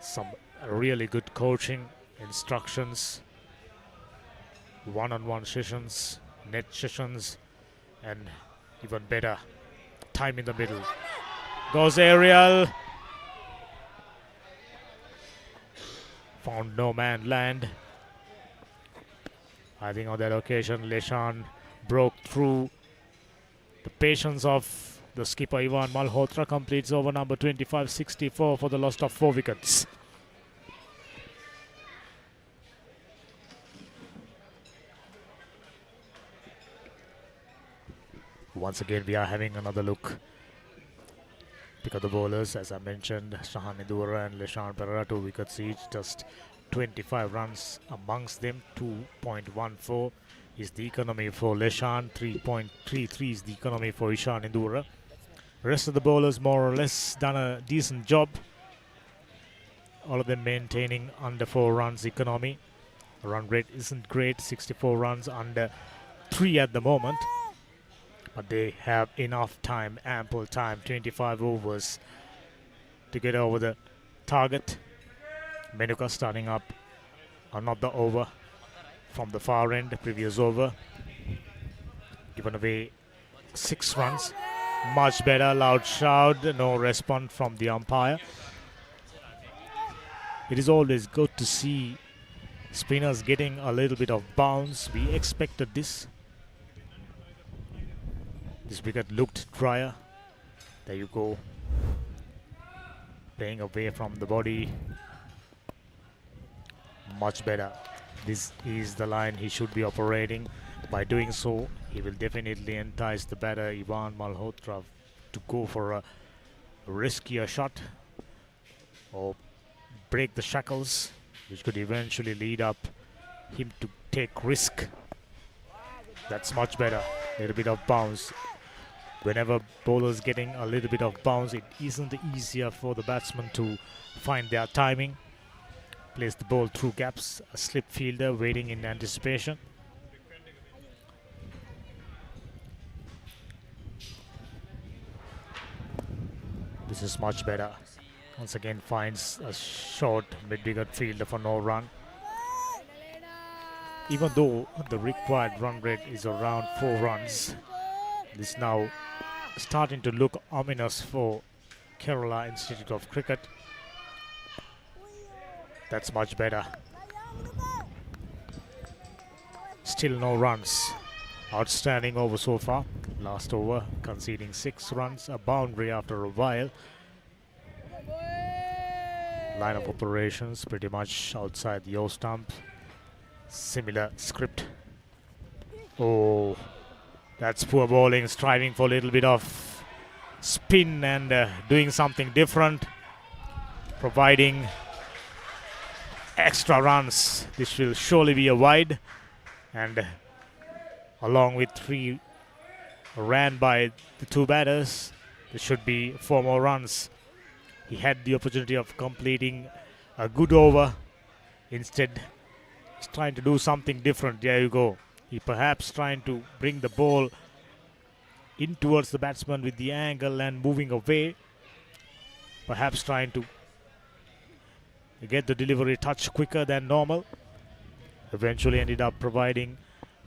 some really good coaching, instructions, one-on-one sessions, net sessions, and even better, time in the middle. Goes aerial. Found no man land. I think on that occasion, Leshan broke through the patience of the skipper Ivan Malhotra. Completes over number 25-64 for the loss of 4 wickets. Once again, we are having another look. Pick up the bowlers, as I mentioned, Shahan Induvara and Leshan Perera, 2 wickets each, just 25 runs amongst them. 2.14 is the economy for Leshan, 3.33 is the economy for Ishan Induvara. Rest of the bowlers more or less done a decent job. All of them maintaining under 4 runs economy. Run rate isn't great, 64 runs, under 3 at the moment. But they have enough time, ample time, 25 overs to get over the target. Menuka starting up another over from the far end, previous over. Given away 6 runs. Much better, loud shout, no response from the umpire. It is always good to see spinners getting a little bit of bounce. We expected this. This wicket looked drier. There you go. Playing away from the body. Much better. This is the line he should be operating. By doing so, he will definitely entice the batter Ivan Malhotra to go for a riskier shot or break the shackles, which could eventually lead up him to take risk. That's much better. A little bit of bounce. Whenever bowlers getting a little bit of bounce, it isn't easier for the batsman to find their timing. Place the ball through gaps. A slip fielder waiting in anticipation. This is much better. Once again finds a short mid-wicket fielder for no run. Even though the required run rate is around 4 runs, this is now starting to look ominous for Kerala Institute of Cricket. That's much better. Still no runs. Outstanding over so far. Last over conceding 6 runs, a boundary after a while. Line of operations pretty much outside the O stump. Similar script. Oh, that's poor bowling, striving for a little bit of spin and doing something different, providing extra runs. This will surely be a wide, and along with 3 ran by the 2 batters, there should be 4 more runs. He had the opportunity of completing a good over. Instead, he's trying to do something different. There you go. He perhaps trying to bring the ball in towards the batsman with the angle and moving away. Perhaps trying to get the delivery touch quicker than normal. Eventually ended up providing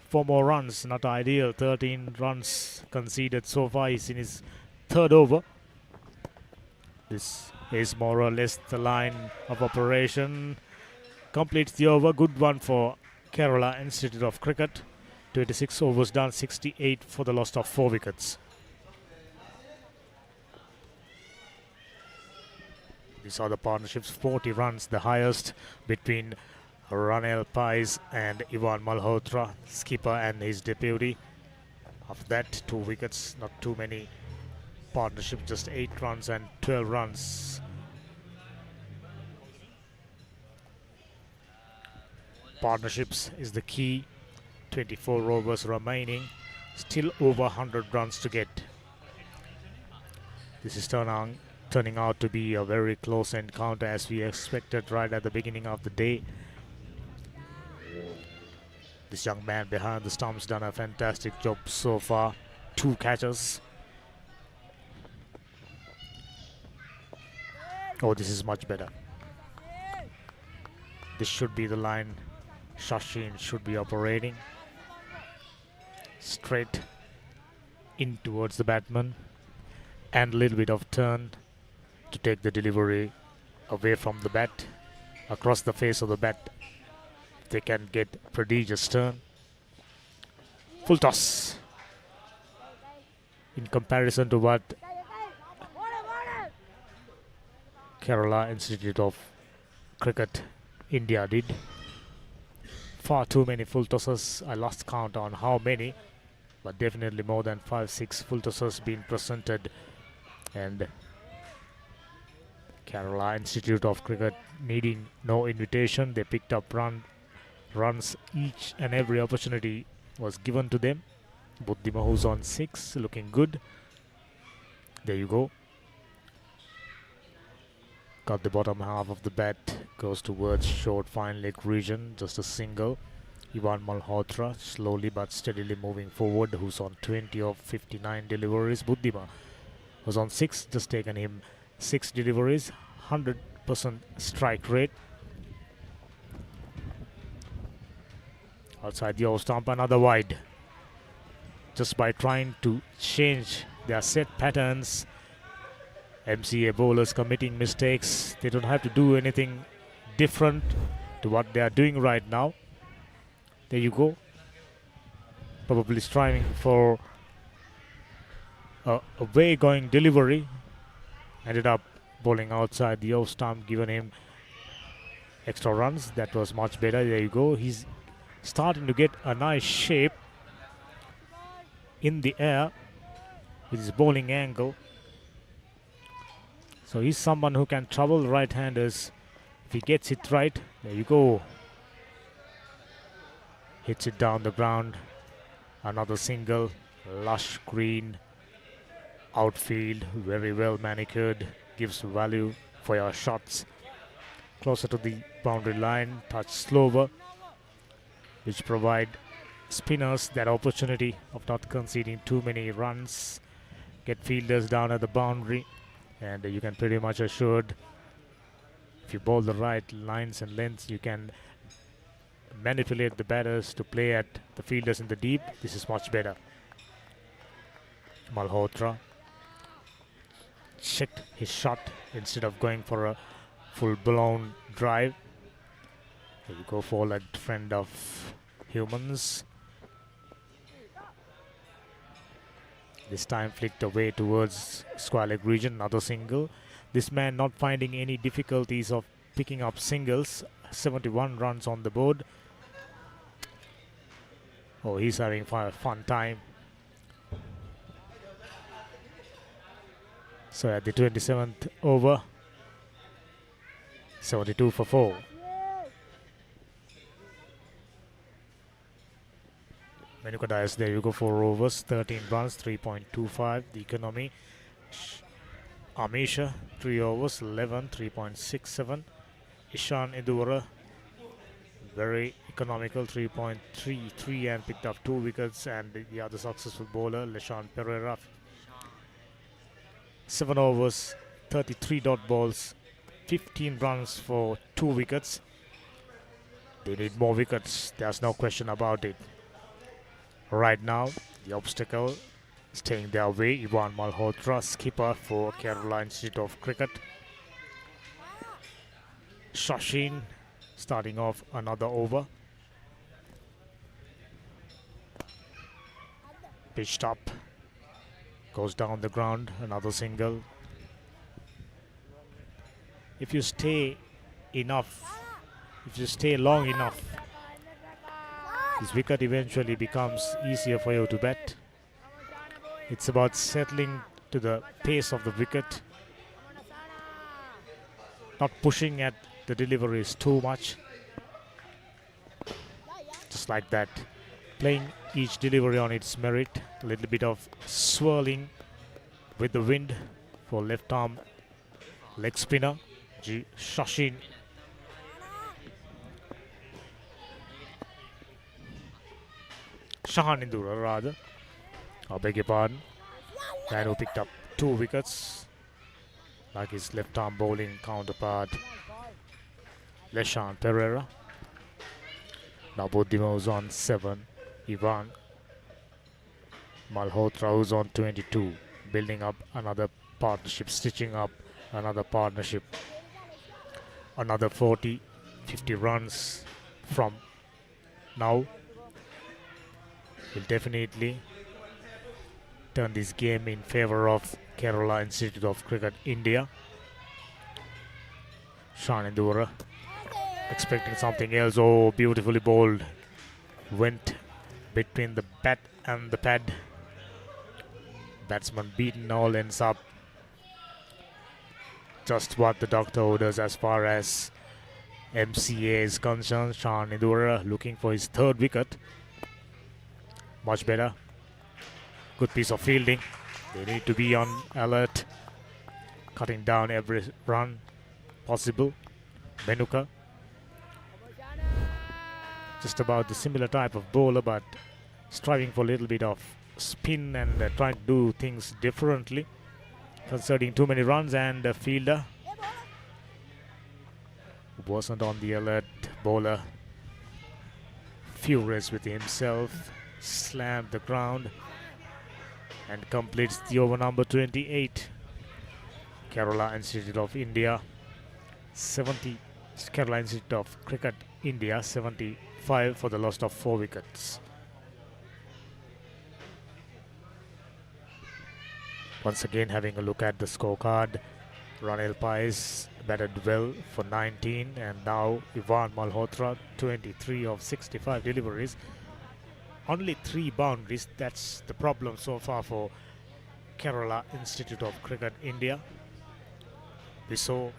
4 more runs. Not ideal. 13 runs conceded so far. He's in his 3rd over. This is more or less the line of operation. Completes the over. Good one for Kerala Institute of Cricket. 26 overs done, 68 for the loss of 4 wickets. These are the partnerships. 40 runs, the highest between Ranil Pais and Ivan Malhotra, skipper and his deputy. After that, 2 wickets, not too many. Partnership just 8 runs and 12 runs. Partnerships is the key. 24 overs remaining. Still over 100 runs to get. This is turning out to be a very close encounter as we expected right at the beginning of the day. This young man behind the stumps done a fantastic job so far. 2 catches. Oh, this is much better. This should be the line Shashin should be operating. Straight in towards the batsman and a little bit of turn to take the delivery away from the bat, across the face of the bat. They can get prodigious turn. Full toss. In comparison to what Kerala Institute of Cricket India did. Far too many full tosses. I lost count on how many, but definitely more than 5-6 full tosses being presented. And Kerala Institute of Cricket needing no invitation. They picked up runs. Each and every opportunity was given to them. Buddhima, who's on 6, looking good. There you go. Got the bottom half of the bat, goes towards short fine leg region, just a single. Ivan Malhotra slowly but steadily moving forward, who's on 20 of 59 deliveries. Buddhima was on 6, just taken him 6 deliveries, 100% strike rate. Outside the off stump, another wide. Just by trying to change their set patterns, MCA bowlers committing mistakes. They don't have to do anything different to what they are doing right now. There you go. Probably striving for a way going delivery. Ended up bowling outside the off stump, given him extra runs. That was much better. There you go. He's starting to get a nice shape in the air with his bowling angle. So he's someone who can trouble right-handers if he gets it right. There you go. Hits it down the ground. Another single. Lush green outfield, very well manicured. Gives value for your shots. Closer to the boundary line, touch slower, which provide spinners that opportunity of not conceding too many runs. Get fielders down at the boundary, and you can pretty much assured if you bowl the right lines and lengths, you can manipulate the batters to play at the fielders in the deep. This is much better. Malhotra checked his shot instead of going for a full-blown drive. There you go, four-legged friend of humans. This time flicked away towards square leg region, another single. This man not finding any difficulties of picking up singles. 71 runs on the board. Oh, he's having a fun time. So at the 27th over, 72 for 4. Menuka Dias, there you go, 4 overs, 13 runs, 3.25. The economy. Amisha, 3 overs, 11, 3.67. Ishan Idura, very economical, 3.33, and picked up 2 wickets. And the other successful bowler, Leshan Pereira, 7 overs, 33 dot balls, 15 runs for 2 wickets. They need more wickets, there's no question about it. Right now, the obstacle staying their way. Ivan Malhotra, skipper for Kerala Institute of Cricket. Shashin starting off another over. Pitched up. Goes down the ground, another single. If you stay long enough, this wicket eventually becomes easier for you to bat. It's about settling to the pace of the wicket, not pushing at the deliveries too much. Just like that. Playing each delivery on its merit. A little bit of swirling with the wind for left arm leg spinner G. Shashin. Shahan Indura rather. I beg your pardon. Man who picked up 2 wickets, like his left arm bowling counterpart Leshan Pereira. Now both the moves on 7. Ivan Malhotra, who's on 22, building up another partnership, stitching up another partnership. Another 40, 50 runs from now will definitely turn this game in favor of Kerala Institute of Cricket India. Shanindura expecting something else. Oh, beautifully bowled. Went between the bat and the pad. Batsman beaten, all ends up just what the doctor orders as far as MCA is concerned. Shanindura looking for his 3rd wicket. Much better. Good piece of fielding. They need to be on alert, cutting down every run possible. Menuka, just about the similar type of bowler, but striving for a little bit of spin and trying to do things differently, conceding too many runs. And a fielder who wasn't on the alert, bowler furious with himself, slammed the ground and completes the over number 28. Kerala Institute of India 70, Kerala Institute of Cricket India 75 for the loss of 4 wickets. Once again having a look at the scorecard, Ranil Pais batted well for 19, and now Ivan Malhotra 23 of 65 deliveries. Only 3 boundaries, that's the problem so far for Kerala Institute of Cricket India. We saw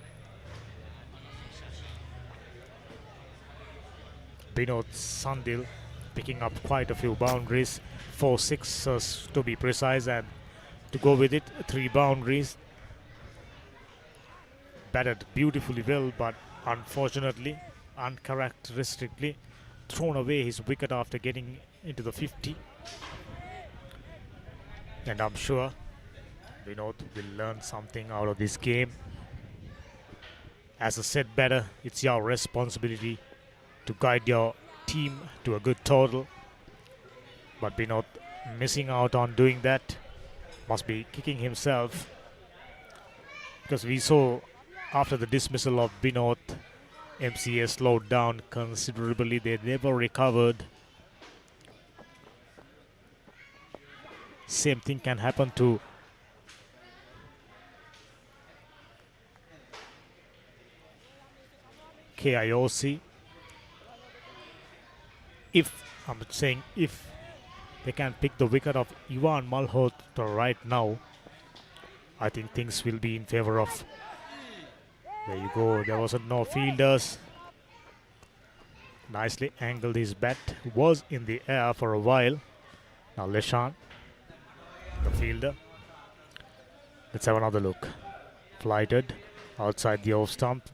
Binod Sandil picking up quite a few boundaries, 4 sixes to be precise, and to go with it, 3 boundaries. Batted beautifully well, but unfortunately, uncharacteristically, thrown away his wicket after getting into the 50. And I'm sure Vinod will learn something out of this game. As a set batter, it's your responsibility to guide your team to a good total. But Vinod missing out on doing that, must be kicking himself, because we saw after the dismissal of Binod, MCA slowed down considerably. They never recovered. Same thing can happen to KIOC. I'm saying if they can pick the wicket of Ivan Malhotra right now, I think things will be in favor of. There you go. There wasn't no fielders. Nicely angled his bat. Was in the air for a while. Now Leshan, the fielder. Let's have another look. Flighted outside the off stump.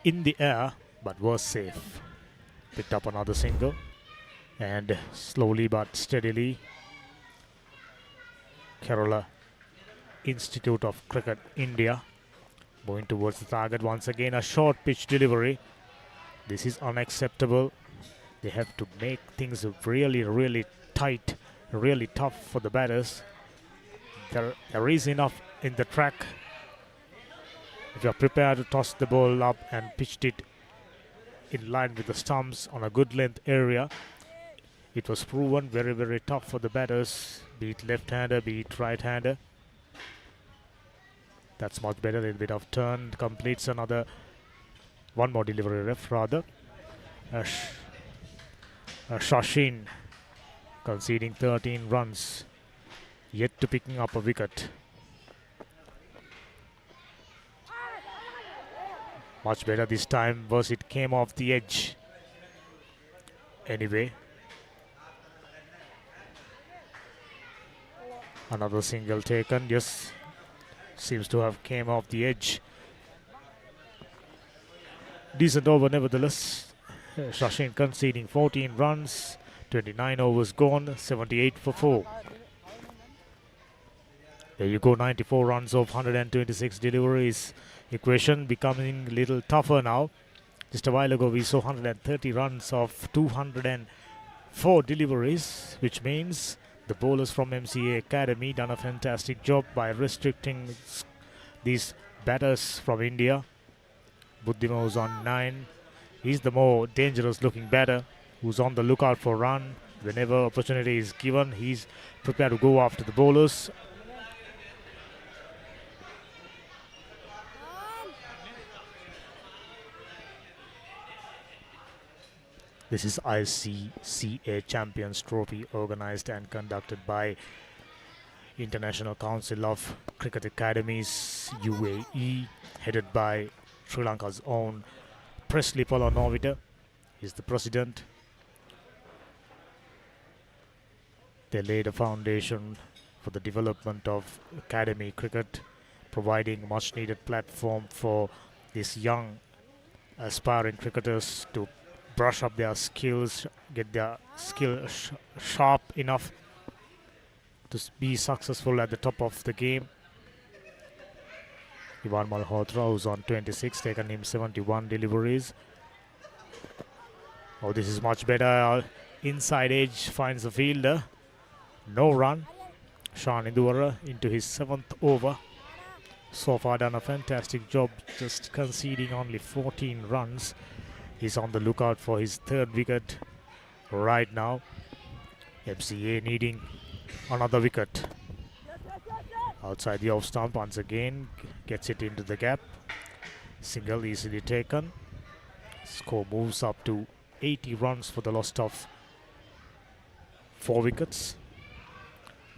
In the air, but was safe. Picked up another single. And slowly but steadily, Kerala Institute of Cricket India going towards the target. Once again, a short pitch delivery. This is unacceptable. They have to make things really, really tight, really tough for the batters. There is enough in the track. If you are prepared to toss the ball up and pitched it in line with the stumps on a good length area, it was proven very, very tough for the batters, be it left-hander, be it right-hander. That's much better. A little bit of turn, completes another, one more delivery left rather. Shashin conceding 13 runs, yet to picking up a wicket. Much better this time, was it came off the edge. Anyway, another single taken. Yes, seems to have came off the edge. Decent over nevertheless. Shashin conceding 14 runs, 29 overs gone, 78 for 4. There you go, 94 runs of 126 deliveries. Equation becoming a little tougher now. Just a while ago we saw 130 runs of 204 deliveries, which means the bowlers from MCA Academy done a fantastic job by restricting these batters from India. Buddhima was on 9. He's the more dangerous looking batter who's on the lookout for run. Whenever opportunity is given, he's prepared to go after the bowlers. This is ICCA Champions Trophy, organized and conducted by International Council of Cricket Academies, UAE, headed by Sri Lanka's own Presley Palanovita. He's the president. They laid a foundation for the development of academy cricket, providing much needed platform for these young aspiring cricketers to brush up their skills, get their skills sharp enough to be successful at the top of the game. Ivan Malhotra, who's on 26, taken him 71 deliveries. Oh, this is much better. Inside edge finds the fielder. No run. Sean Induvara into his 7th over. So far done a fantastic job, just conceding only 14 runs. He's on the lookout for his 3rd wicket right now. MCA needing another wicket. Outside the off stump once again, gets it into the gap. Single easily taken. Score moves up to 80 runs for the loss of 4 wickets.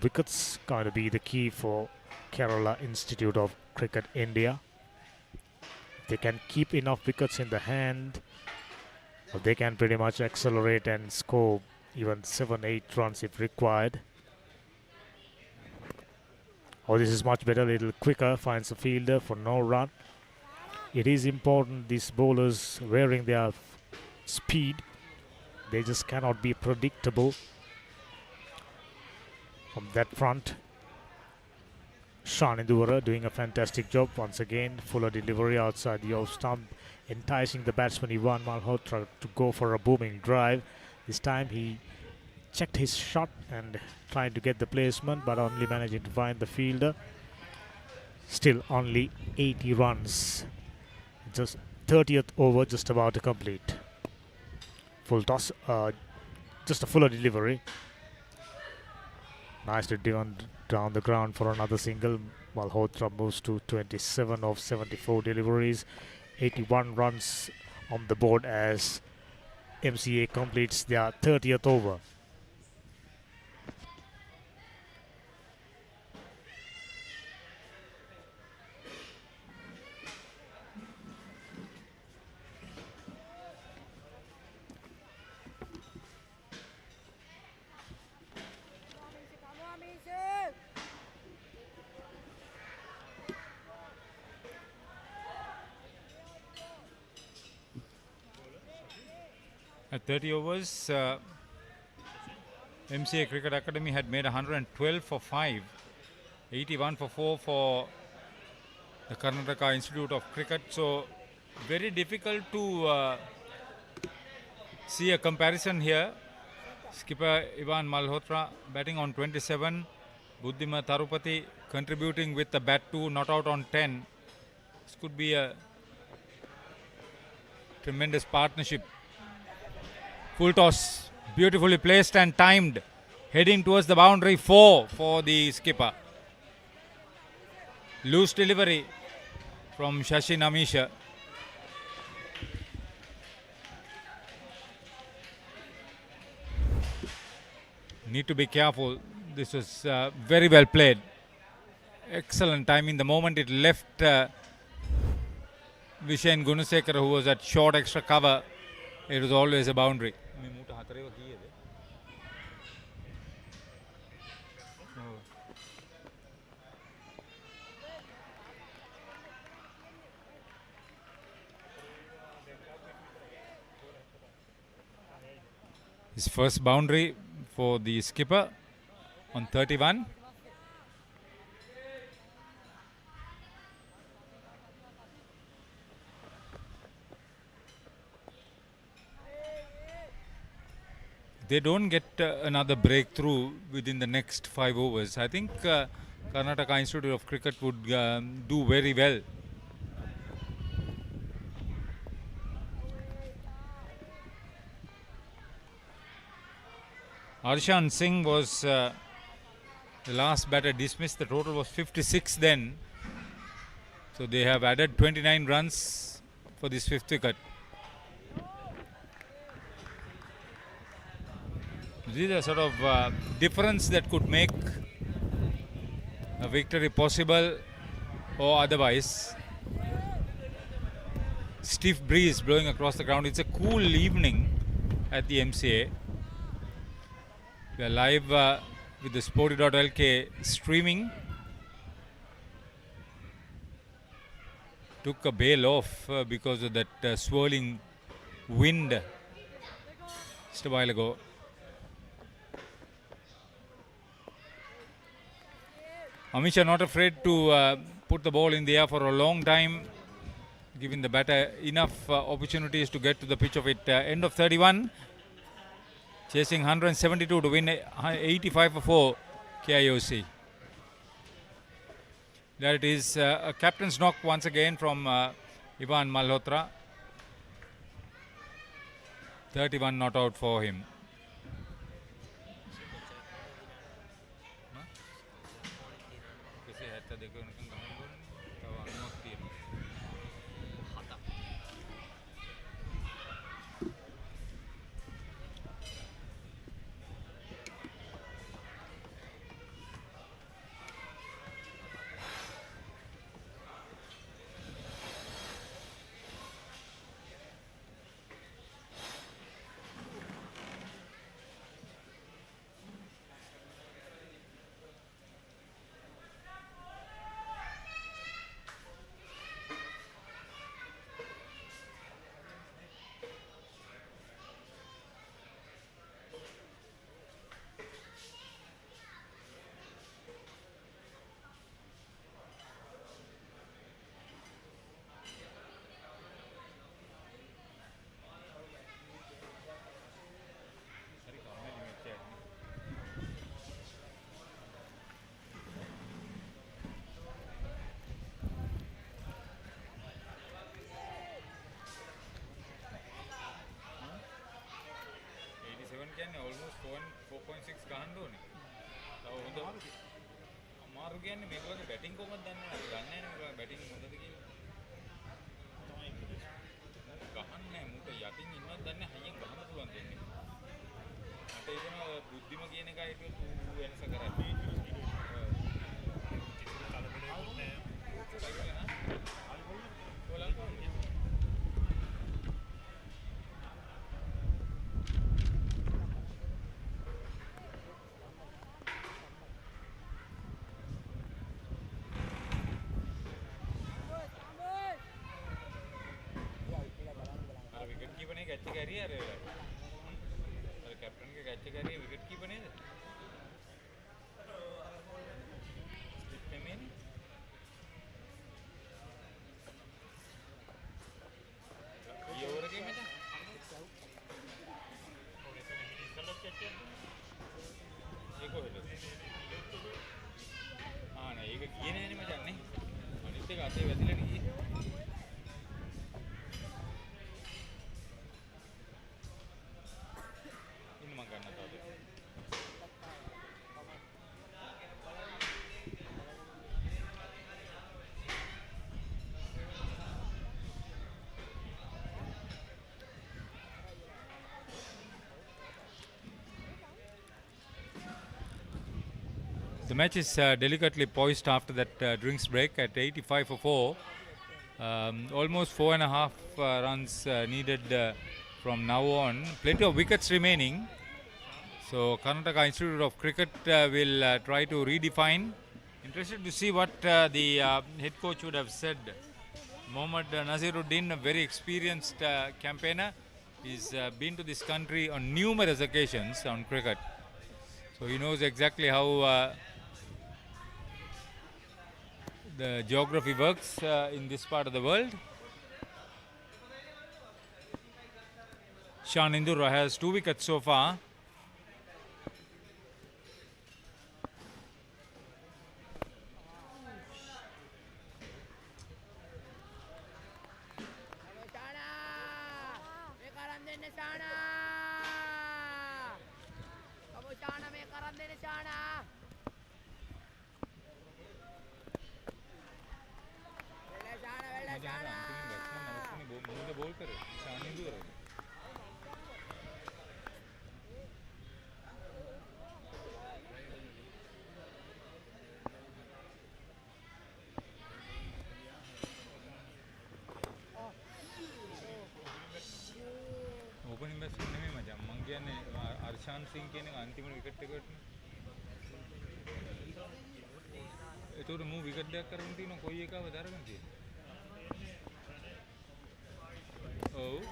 Wickets going to be the key for Kerala Institute of Cricket India. If they can keep enough wickets in the hand, they can pretty much accelerate and score even 7-8 runs if required. Oh, this is much better, a little quicker, finds a fielder for no run. It is important these bowlers wearing their speed. They just cannot be predictable from that front. Sean Induvara doing a fantastic job once again. Fuller delivery outside the off stump, enticing the batsman Ivan Malhotra to go for a booming drive. This time he checked his shot and trying to get the placement, but only managing to find the fielder. Still only 80 runs. Just 30th over just about to complete. Full toss, just a Fuller delivery. Nicely driven down the ground for another single. Malhotra moves to 27 of 74 deliveries. 81 runs on the board as MCA completes their 30th over. At 30 overs, MCA Cricket Academy had made 112 for 5, 81 for 4 for the Karnataka Institute of Cricket. So very difficult to see a comparison here. Skipper Ivan Malhotra batting on 27, Buddhima Tharupati contributing with the bat 2, not out on 10. This could be a tremendous partnership. Full toss, beautifully placed and timed, heading towards the boundary, 4 for the skipper. Loose delivery from Shashi Namisha. Need to be careful. This was very well played. Excellent timing. The moment it left Vishen Gunasekara, who was at short extra cover, it was always a boundary. His first boundary for the skipper on 31. They don't get another breakthrough within the next 5 overs. I think Karnataka Institute of Cricket would do very well. Arshan Singh was the last batter dismissed. The total was 56 then. So they have added 29 runs for this 5th wicket. This is a sort of difference that could make a victory possible or otherwise. Stiff breeze blowing across the ground. It's a cool evening at the MCA. We are live with the Sporty.lk streaming. Took a bail off because of that swirling wind just a while ago. Amisha not afraid to put the ball in the air for a long time. giving the batter enough opportunities to get to the pitch of it. End of 31, chasing 172 to win 85 for 4 KIOC. There it is, a captain's knock once again from Ivan Malhotra. 31 not out for him. Almost 4.6 ගහන්න ඕනේ. තව හොඳ අමාරු කියන්නේ මේක වගේ batting කොහොමද දන්නේ නැහැ. දන්නේ නැහැ මේක බැටිං හොඳද කියලා. ගහන්නේ මුට යටින් ඉන්නවත් දන්නේ හයියෙන් ගහන්න පුළුවන් දෙන්නේ. මට හිතෙනවා බුද්ධිම කියන එකයි තු වෙනස කරන්නේ. कैच करी अरे अरे कैप्टन के कैच करी विकेट कीपर नहीं थे स्लिप पे में नहीं ये ओवर के में था ये को है हाँ ना एक किए नहीं मैं जानने अनित्य का आते वैसे लगी The match is delicately poised after that drinks break at 85 for 4. Almost 4.5 runs needed from now on. Plenty of wickets remaining. So Karnataka Institute of Cricket will try to redefine. Interested to see what the head coach would have said. Mohammad Naziruddin, a very experienced campaigner. He's been to this country on numerous occasions on cricket. So he knows exactly how the geography works in this part of the world. Shan Indura has 2 wickets so far. Opening best නෙමෙයි මචං මං කියන්නේ අර්ෂාන් සිං කියන එක අන්තිම wicket එකට ඒතකොට මූ විකට් එකක් කරගෙන තියෙනවා කොයි එකවද අරගෙන තියෙන්නේ ඔව්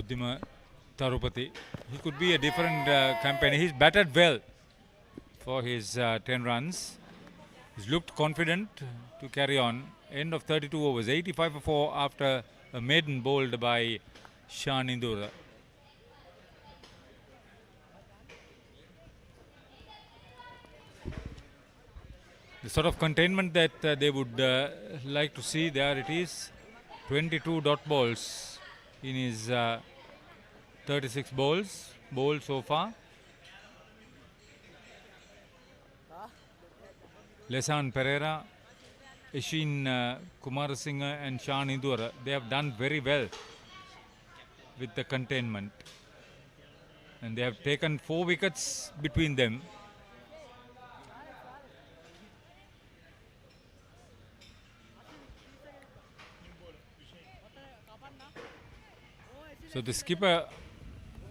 Buddhima Tarupati. He could be a different campaigner. He's batted well for his 10 runs. He's looked confident to carry on. End of 32 overs, 85 for 4 after a maiden bowled by Shan Indura. The sort of containment that they would like to see, there it is. 22 dot balls in his 36 balls bowled so far. Lesan Pereira, Ishin Kumarasinghe and Shan Indura, they have done very well with the containment. And they have taken 4 wickets between them. So the skipper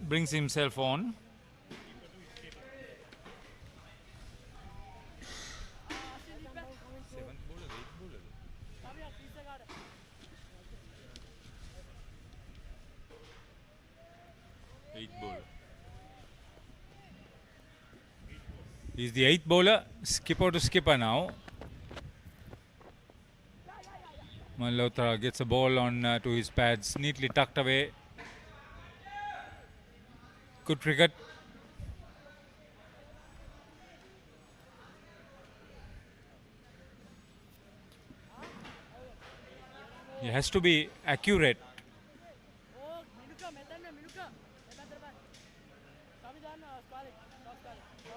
brings himself on. He's the 8th bowler, skipper to skipper now. Malhotra gets a ball on to his pads, neatly tucked away. Good cricket. He has to be accurate.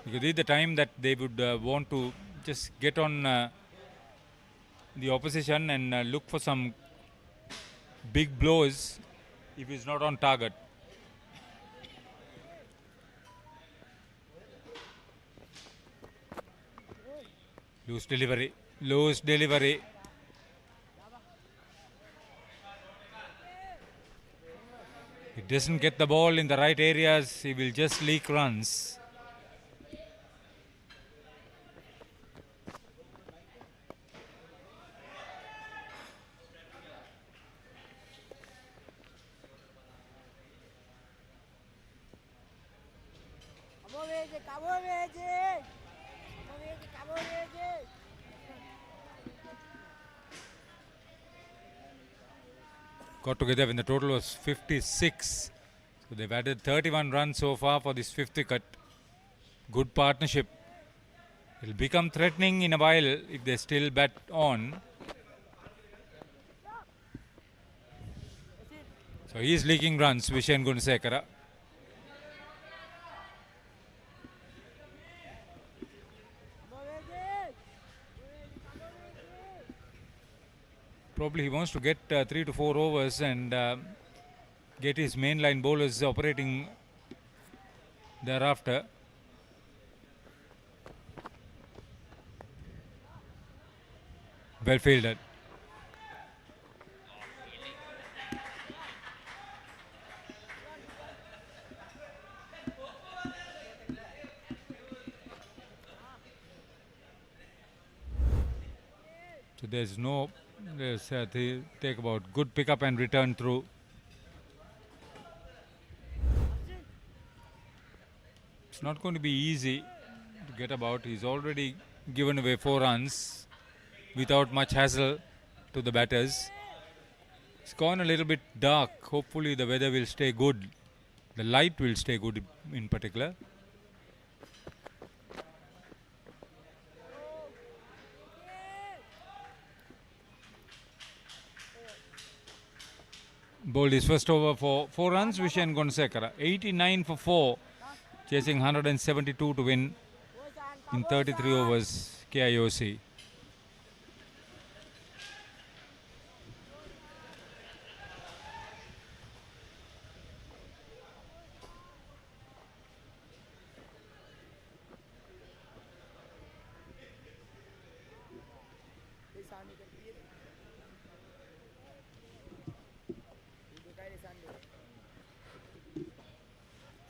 Because this is the time that they would want to just get on the opposition and look for some big blows if he's not on target. Loose delivery, loose delivery. He doesn't get the ball in the right areas, he will just leak runs. Got together when the total was 56. So they've added 31 runs so far for this 5th wicket. Good partnership. It'll become threatening in a while if they still bat on. So he's leaking runs, Vishen Gunasekara. Probably he wants to get 3 to 4 overs and get his mainline bowlers operating thereafter. Well fielded. So there's no, take about good pickup and return through. It's not going to be easy to get about. He's already given away 4 runs without much hassle to the batters. It's gone a little bit dark. Hopefully the weather will stay good. The light will stay good in particular. Bowled his first over for 4 runs, Vishen Gunasekara. 89 for 4, chasing 172 to win in 33 overs, KIOC.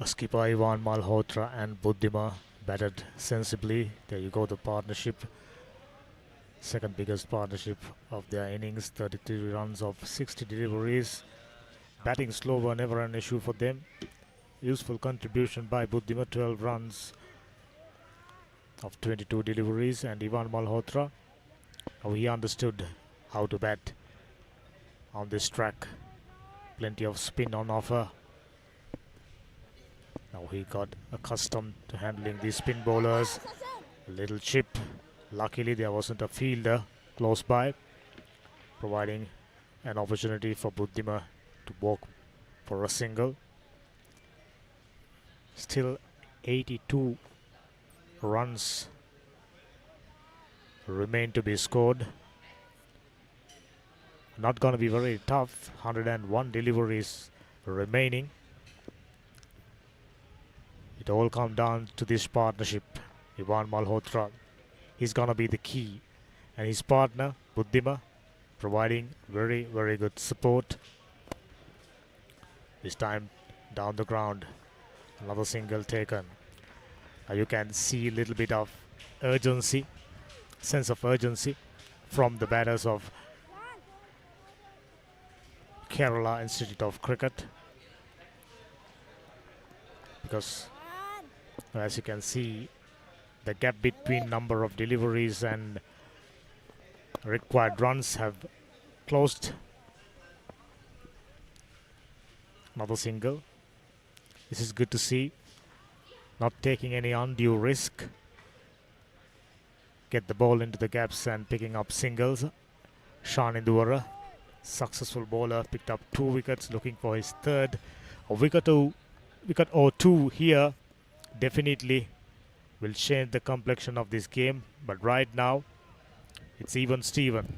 Skipper Ivan Malhotra and Buddhima batted sensibly. There you go, the partnership. Second biggest partnership of their innings, 33 runs of 60 deliveries. Batting slow were never an issue for them. Useful contribution by Buddhima, 12 runs of 22 deliveries, and Ivan Malhotra. Now he understood how to bat on this track. Plenty of spin on offer. Now he got accustomed to handling these spin bowlers. A little chip. Luckily there wasn't a fielder close by, providing an opportunity for Buddhima to walk for a single. Still 82 runs remain to be scored. Not going to be very tough. 101 deliveries remaining. It all comes down to this partnership. Ivan Malhotra, he's going to be the key, and his partner Buddhima providing very, very good support. This time down the ground, another single taken. You can see a little bit of urgency, sense of urgency from the batters of Kerala Institute of Cricket, because as you can see, the gap between number of deliveries and required runs have closed. Another single. This is good to see. Not taking any undue risk. Get the ball into the gaps and picking up singles. Shan Induvara, successful bowler, picked up 2 wickets, looking for his third. A wicket or two here definitely will change the complexion of this game. But right now, it's even Steven.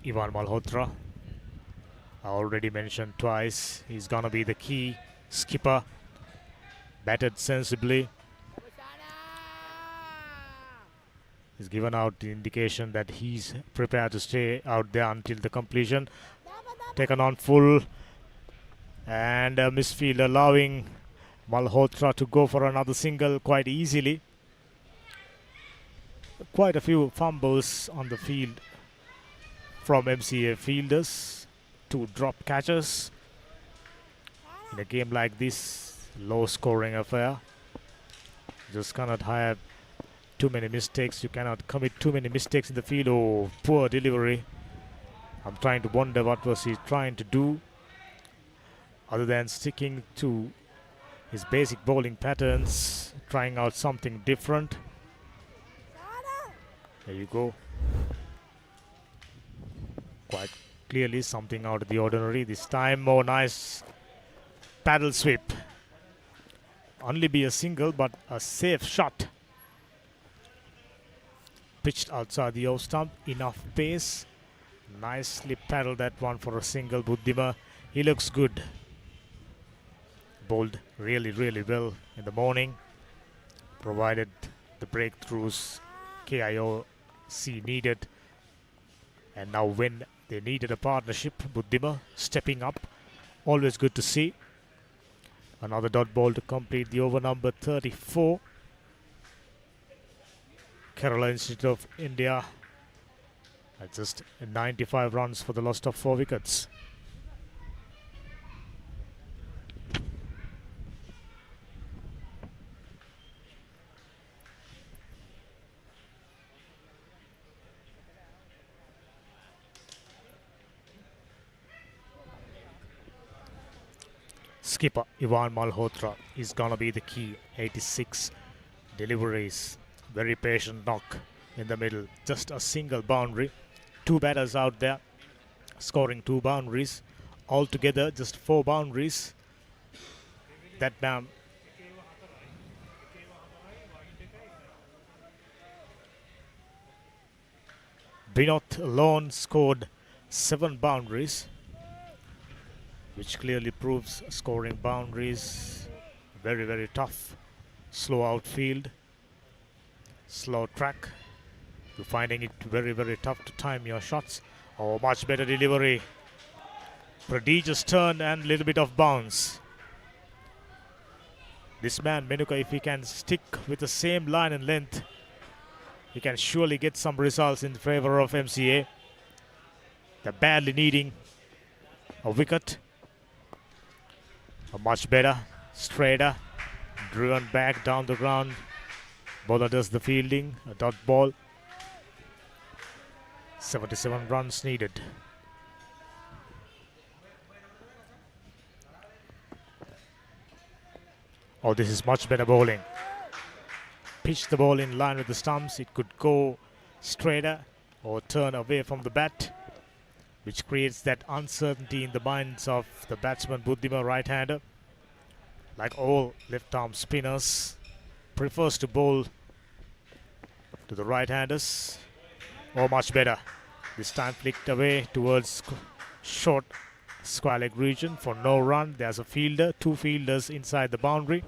Ivan Malhotra, I already mentioned twice, he's gonna be the key skipper. Batted sensibly. He's given out the indication that he's prepared to stay out there until the completion. Taken on full, and a misfield allowing Malhotra to go for another single quite easily. Quite a few fumbles on the field from MCA fielders. 2 drop catches. In a game like this, low scoring affair, just cannot have too many mistakes. You cannot commit too many mistakes in the field. Oh, poor delivery. I'm trying to wonder what was he trying to do, other than sticking to his basic bowling patterns, trying out something different. There you go. Quite clearly something out of the ordinary this time. Oh, nice paddle sweep. Only be a single, but a safe shot. Pitched outside the off stump. Enough pace. Nicely paddled that one for a single. Buddhima, he looks good. Bowled really, really well in the morning. Provided the breakthroughs KIOC needed. And now when they needed a partnership, Buddhima stepping up. Always good to see. Another dot ball to complete the over number 34. Kerala Institute of India at just 95 runs for the loss of 4 wickets. Skipper Ivan Malhotra is gonna be the key. 86 deliveries. Very patient knock in the middle. Just a single boundary. 2 batters out there scoring 2 boundaries. Altogether just 4 boundaries. That man Binot alone scored 7 boundaries, which clearly proves scoring boundaries very, very tough. Slow outfield, slow track. You're finding it very, very tough to time your shots. Oh, much better delivery. Prodigious turn and little bit of bounce. This man, Menuka, if he can stick with the same line and length, he can surely get some results in favor of MCA. They're badly needing a wicket. Much better. Straighter. Driven back down the ground. Bowler does the fielding. A dot ball. 77 runs needed. Oh, this is much better bowling. Pitch the ball in line with the stumps. It could go straighter or turn away from the bat, which creates that uncertainty in the minds of the batsman Buddhima, right-hander. Like all left-arm spinners, prefers to bowl to the right-handers. Oh, much better. This time flicked away towards short square leg region for no run. There's a fielder, two fielders inside the boundary.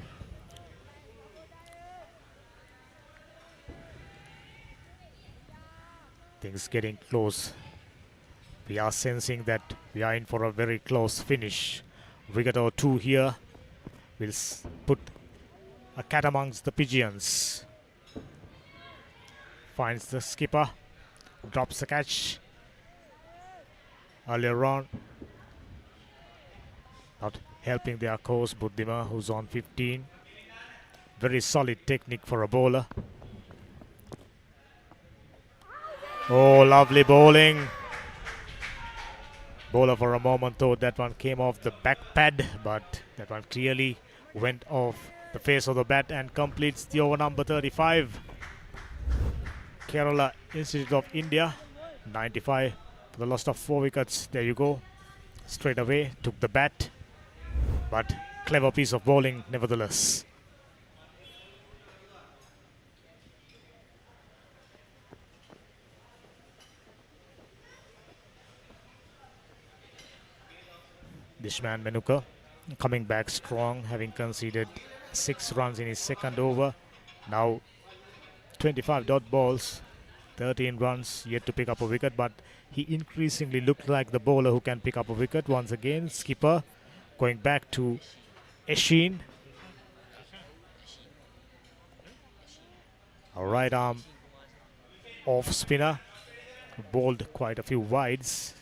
Things getting close. We are sensing that we are in for a very close finish. Wicket or two here will put a cat amongst the pigeons. Finds the skipper, drops the catch. Earlier on, not helping their course, Buddhima, who's on 15. Very solid technique for a bowler. Oh, lovely bowling. Bowler for a moment thought that one came off the back pad, but that one clearly went off the face of the bat and completes the over number 35. Kerala Institute of India, 95 for the loss of 4 wickets. There you go. Straight away took the bat, but clever piece of bowling nevertheless. Dishman Menuka coming back strong, having conceded 6 runs in his second over. Now 25 dot balls, 13 runs, yet to pick up a wicket, but he increasingly looked like the bowler who can pick up a wicket. Once again, skipper going back to Eshin. A right arm off spinner, bowled quite a few wides.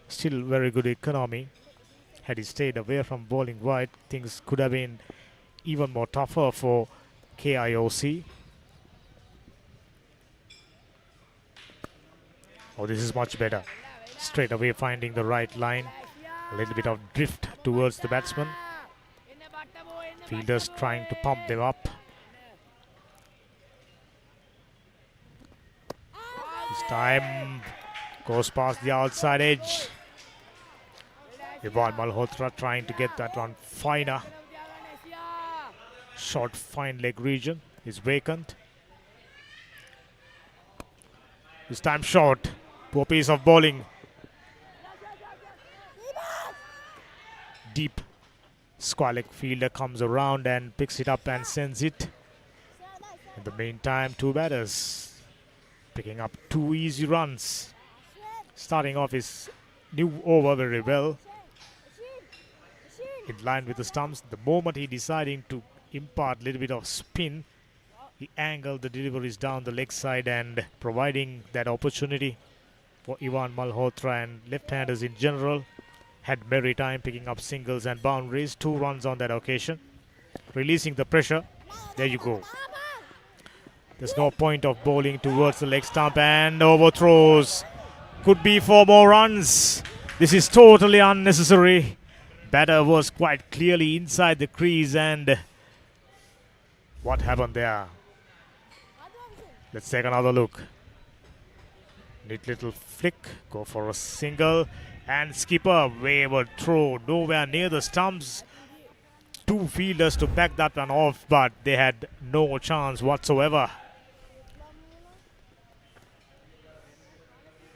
Still very good economy. Had he stayed away from bowling wide, things could have been even more tougher for KIOC. Oh, this is much better. Straight away finding the right line. A little bit of drift towards the batsman. Fielders trying to pump them up. This time goes past the outside edge. Ivan Malhotra trying to get that one finer. Short fine leg region is vacant. This time short. Poor piece of bowling. Deep square leg fielder comes around and picks it up and sends it. In the meantime, two batters picking up 2 easy runs. Starting off his new over very well. In line with the stumps, the moment he deciding to impart a little bit of spin, he angled the deliveries down the leg side and providing that opportunity for Ivan Malhotra and left-handers in general. Had merry time picking up singles and boundaries. 2 runs on that occasion. Releasing the pressure. There you go. There's no point of bowling towards the leg stump and overthrows. Could be 4 more runs. This is totally unnecessary. Batter was quite clearly inside the crease, and what happened there? Let's take another look. Neat little flick, go for a single, and skipper wayward throw, nowhere near the stumps. 2 fielders to back that one off, but they had no chance whatsoever.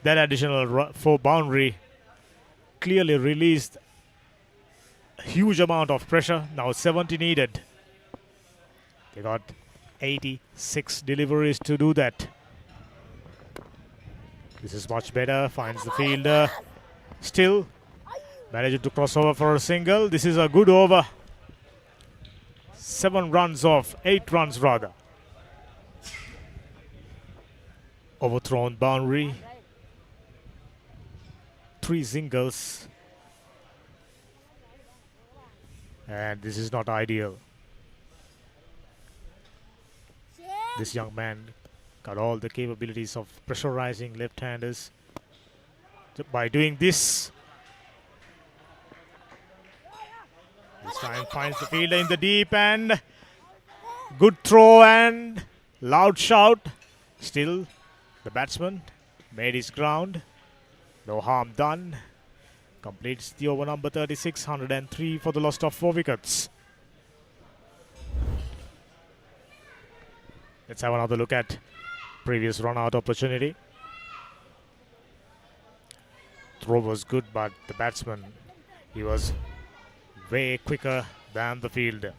That additional 4 boundary clearly released a huge amount of pressure. Now 70 needed. They got 86 deliveries to do that. This is much better. Finds the fielder. Still managed to cross over for a single. This is a good over. 7 runs off. 8 runs rather. Overthrown boundary. 3 singles. and this is not ideal. This young man got all the capabilities of pressurizing left-handers. By doing this time finds the fielder in the deep end. Good throw and loud shout. Still, the batsman made his ground. No harm done. Completes the over number 36, 103 for the loss of 4 wickets. Let's have another look at previous run-out opportunity. Throw was good, but the batsman, he was way quicker than the fielder.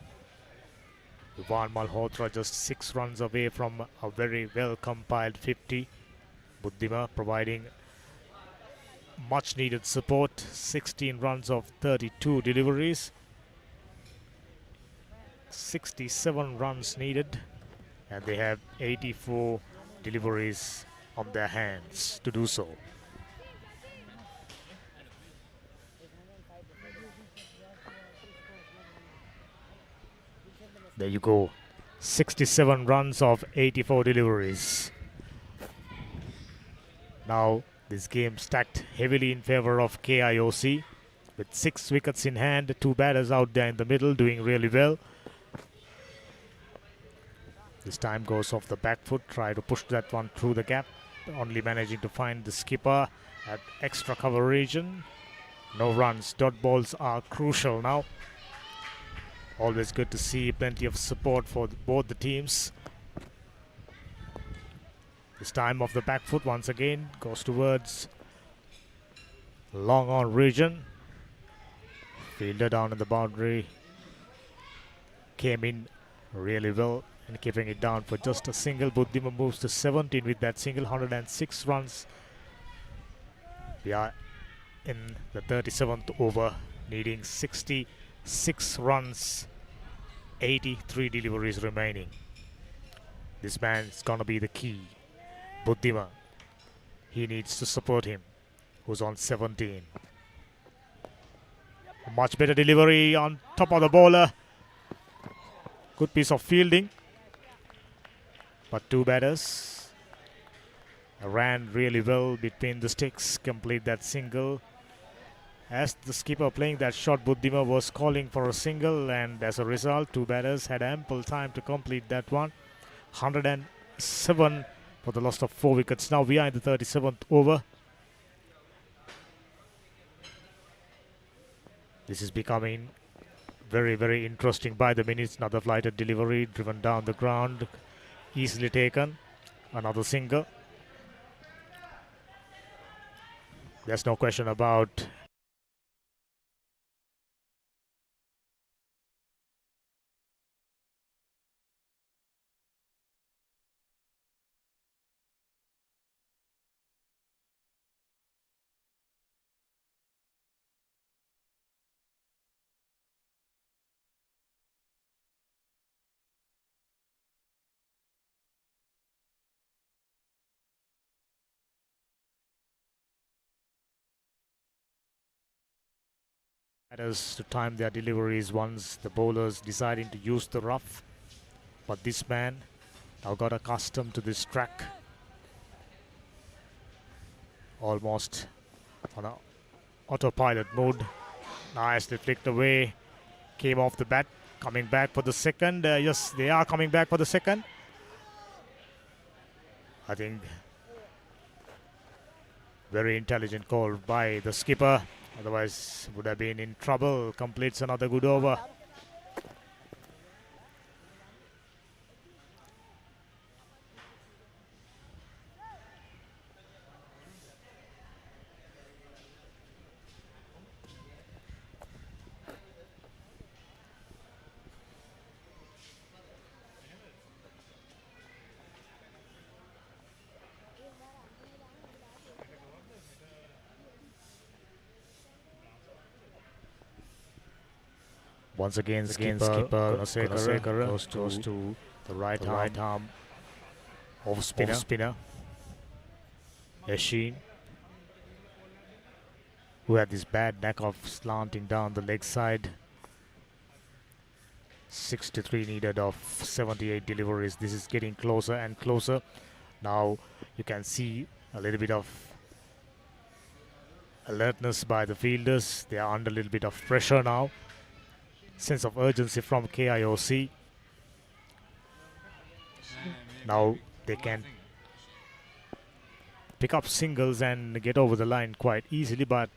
Ivan Malhotra just 6 runs away from a very well compiled 50. Buddhima providing much needed support. 16 runs of 32 deliveries. 67 runs needed, and they have 84 deliveries on their hands to do so. There you go. 67 runs of 84 deliveries. Now this game stacked heavily in favor of KIOC with 6 wickets in hand. 2 batters out there in the middle doing really well. This time goes off the back foot. Try to push that one through the gap. Only managing to find the skipper at extra cover region. No runs. Dot balls are crucial now. Always good to see plenty of support for both the teams. This time off the back foot once again. Goes towards long on region. Fielder down in the boundary. Came in really well and keeping it down for just a single. Buddhima moves to 17 with that single. 106 runs. We are in the 37th over, needing 66 runs, 83 deliveries remaining. This man is gonna be the key. Buddhima, he needs to support him, who's on 17. A much better delivery on top of the bowler. Good piece of fielding, but 2 batters ran really well between the sticks, complete that single. As the skipper playing that shot, Buddhima was calling for a single, and as a result 2 batters had ample time to complete that one. 107 for the loss of 4 wickets. Now we are in the 37th over. This is becoming very, very interesting by the minutes. Another flighted delivery driven down the ground, easily taken. Another single. There's no question about batters to time their deliveries once the bowlers deciding to use the rough. But this man now got accustomed to this track. Almost on a autopilot mode. Nicely flicked away. Came off the bat. Coming back for the second. Yes, they are coming back for the second. I think very intelligent call by the skipper. Otherwise would have been in trouble. Completes another good over. Once again, skipper Gunasekara goes to the right arm off spinner. Yashin, who had this bad knack of slanting down the leg side. 63 needed of 78 deliveries. This is getting closer and closer. Now you can see a little bit of alertness by the fielders. They are under a little bit of pressure now. Sense of urgency from KIOC. Now they can pick up singles and get over the line quite easily, but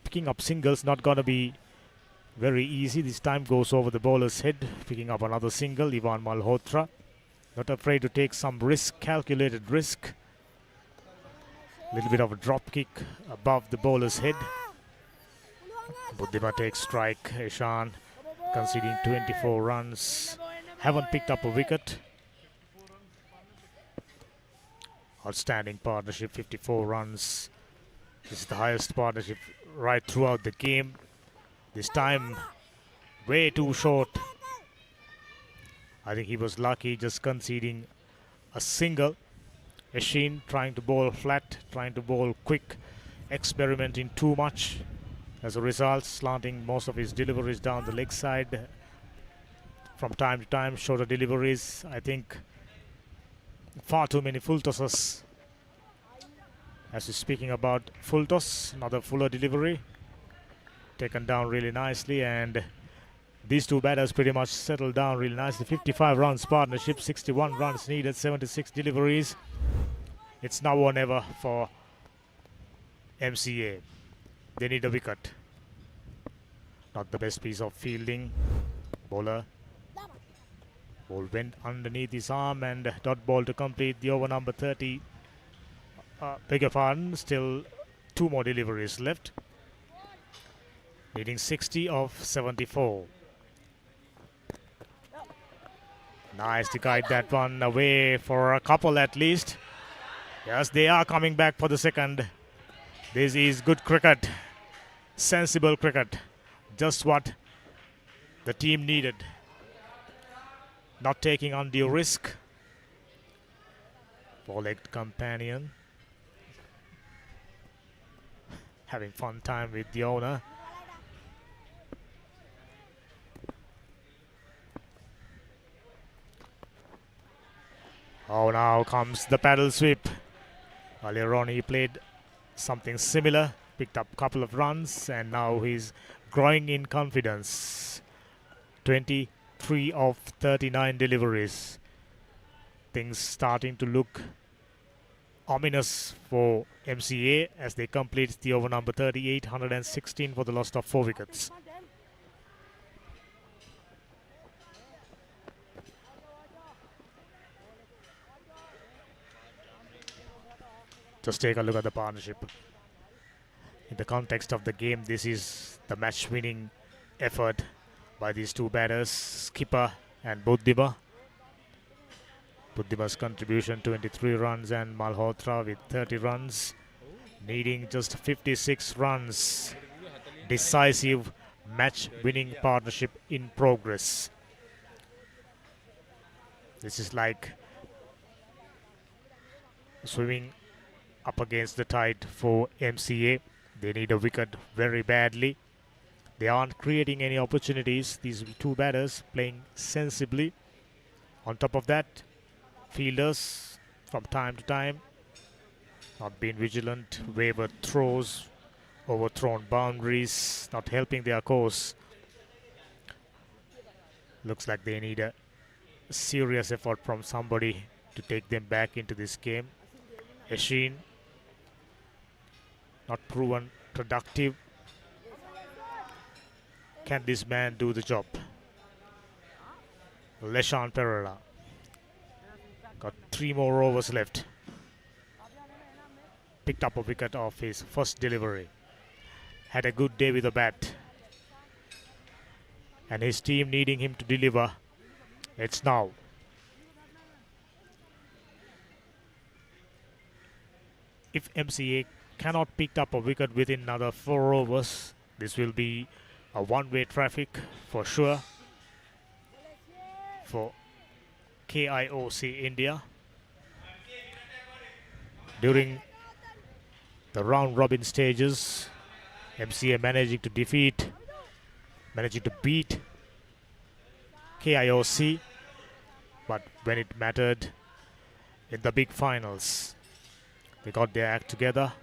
picking up singles not gonna be very easy. This time goes over the bowler's head, picking up another single. Ivan Malhotra not afraid to take some risk, calculated risk. Little bit of a drop kick above the bowler's head. Buddhima takes strike. Ishan conceding 24 runs. Haven't picked up a wicket. Outstanding partnership, 54 runs. This is the highest partnership right throughout the game. This time way too short. I think he was lucky just conceding a single. Eshin trying to bowl flat, trying to bowl quick, experimenting too much. As a result, slanting most of his deliveries down the leg side. From time to time, shorter deliveries. I think far too many full tosses. As we're speaking about full toss, another fuller delivery. Taken down really nicely, and these two batters pretty much settled down really nicely. 55 runs partnership, 61 runs needed, 76 deliveries. It's now or never for MCA. They need a wicket. Not the best piece of fielding. Bowler. Ball went underneath his arm and dot ball to complete the over number 30. Beg your pardon, still two more deliveries left. Needing 60 of 74. Nice to guide that one away for a couple at least. Yes, they are coming back for the second. This is good cricket. Sensible cricket. Just what the team needed. Not taking undue risk. Four-legged companion. Having fun time with the owner. Oh, now comes the paddle sweep. Earlier on he played something similar, picked up a couple of runs, and now he's growing in confidence. 23 of 39 deliveries. Things starting to look ominous for MCA as they complete the over number 38, 116 for the loss of 4 wickets. Just take a look at the partnership. In the context of the game, this is the match-winning effort by these two batters, Skipper and Buddhima. Buddhima's contribution 23 runs and Malhotra with 30 runs, needing just 56 runs. Decisive match-winning partnership in progress. This is like swimming up against the tide for MCA. They need a wicket very badly. They aren't creating any opportunities. These two batters playing sensibly. On top of that, fielders from time to time not being vigilant, wavered throws, overthrown boundaries, not helping their cause. Looks like they need a serious effort from somebody to take them back into this game. Eshin not proven productive. Can this man do the job? Leshan Perera got 3 more overs left. Picked up a wicket off his first delivery. Had a good day with the bat. And his team needing him to deliver. It's now. If MCA cannot pick up a wicket within another 4 overs, this will be a one-way traffic for sure for KIOC India. During the round robin stages, MCA managing to beat KIOC, but when it mattered in the big finals, they got their act together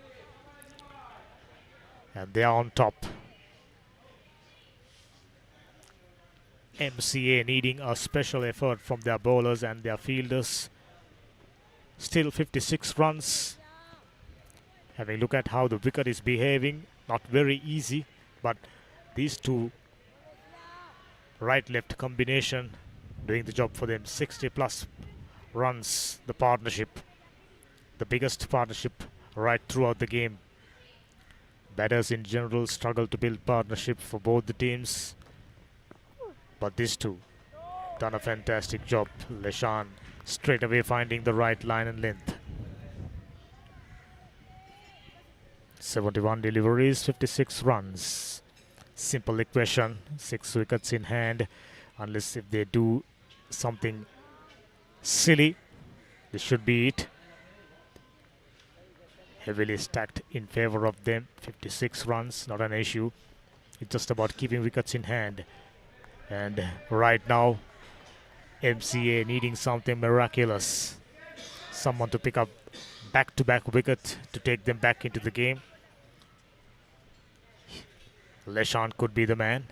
and they are on top. MCA needing a special effort from their bowlers and their fielders. Still 56 runs. Having a look at how the wicket is behaving, not very easy, but these two right-left combination doing the job for them. 60 plus runs, the partnership, the biggest partnership right throughout the game. Batters in general struggle to build partnership for both the teams, but these two done a fantastic job. Leshan straight away finding the right line and length. 71 deliveries, 56 runs. Simple equation, 6 wickets in hand. Unless if they do something silly, this should be it. Heavily stacked in favor of them. 56 runs, not an issue. It's just about keeping wickets in hand. And right now, MCA needing something miraculous. Someone to pick up back-to-back wicket to take them back into the game. Leshan could be the man.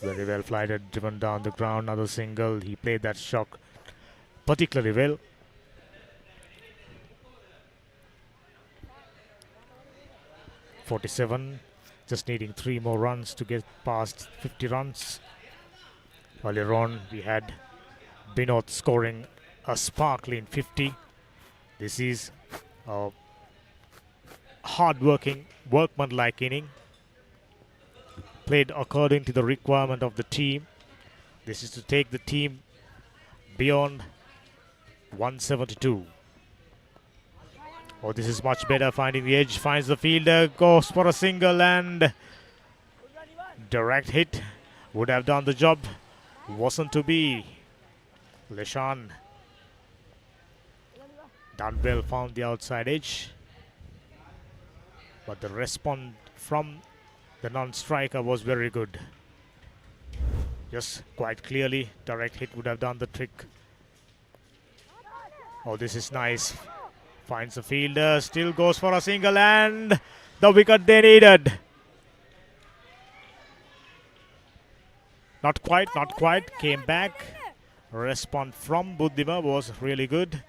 Very well flighted, driven down the ground, another single. He played that shot particularly well. .47, just needing 3 more runs to get past 50 runs. Earlier on, we had Binod scoring a sparkling 50. This is a hard-working, workman-like inning. Played according to the requirement of the team. This is to take the team beyond 172. Oh, this is much better, finding the edge, finds the fielder, goes for a single and direct hit. Would have done the job. Wasn't to be. Leshan done well, found the outside edge. But the response from the non-striker was very good. Just quite clearly, direct hit would have done the trick. Oh, this is nice. Finds a fielder, still goes for a single and the wicket they needed. Not quite, not quite. Came back. Response from Buddhima was really good.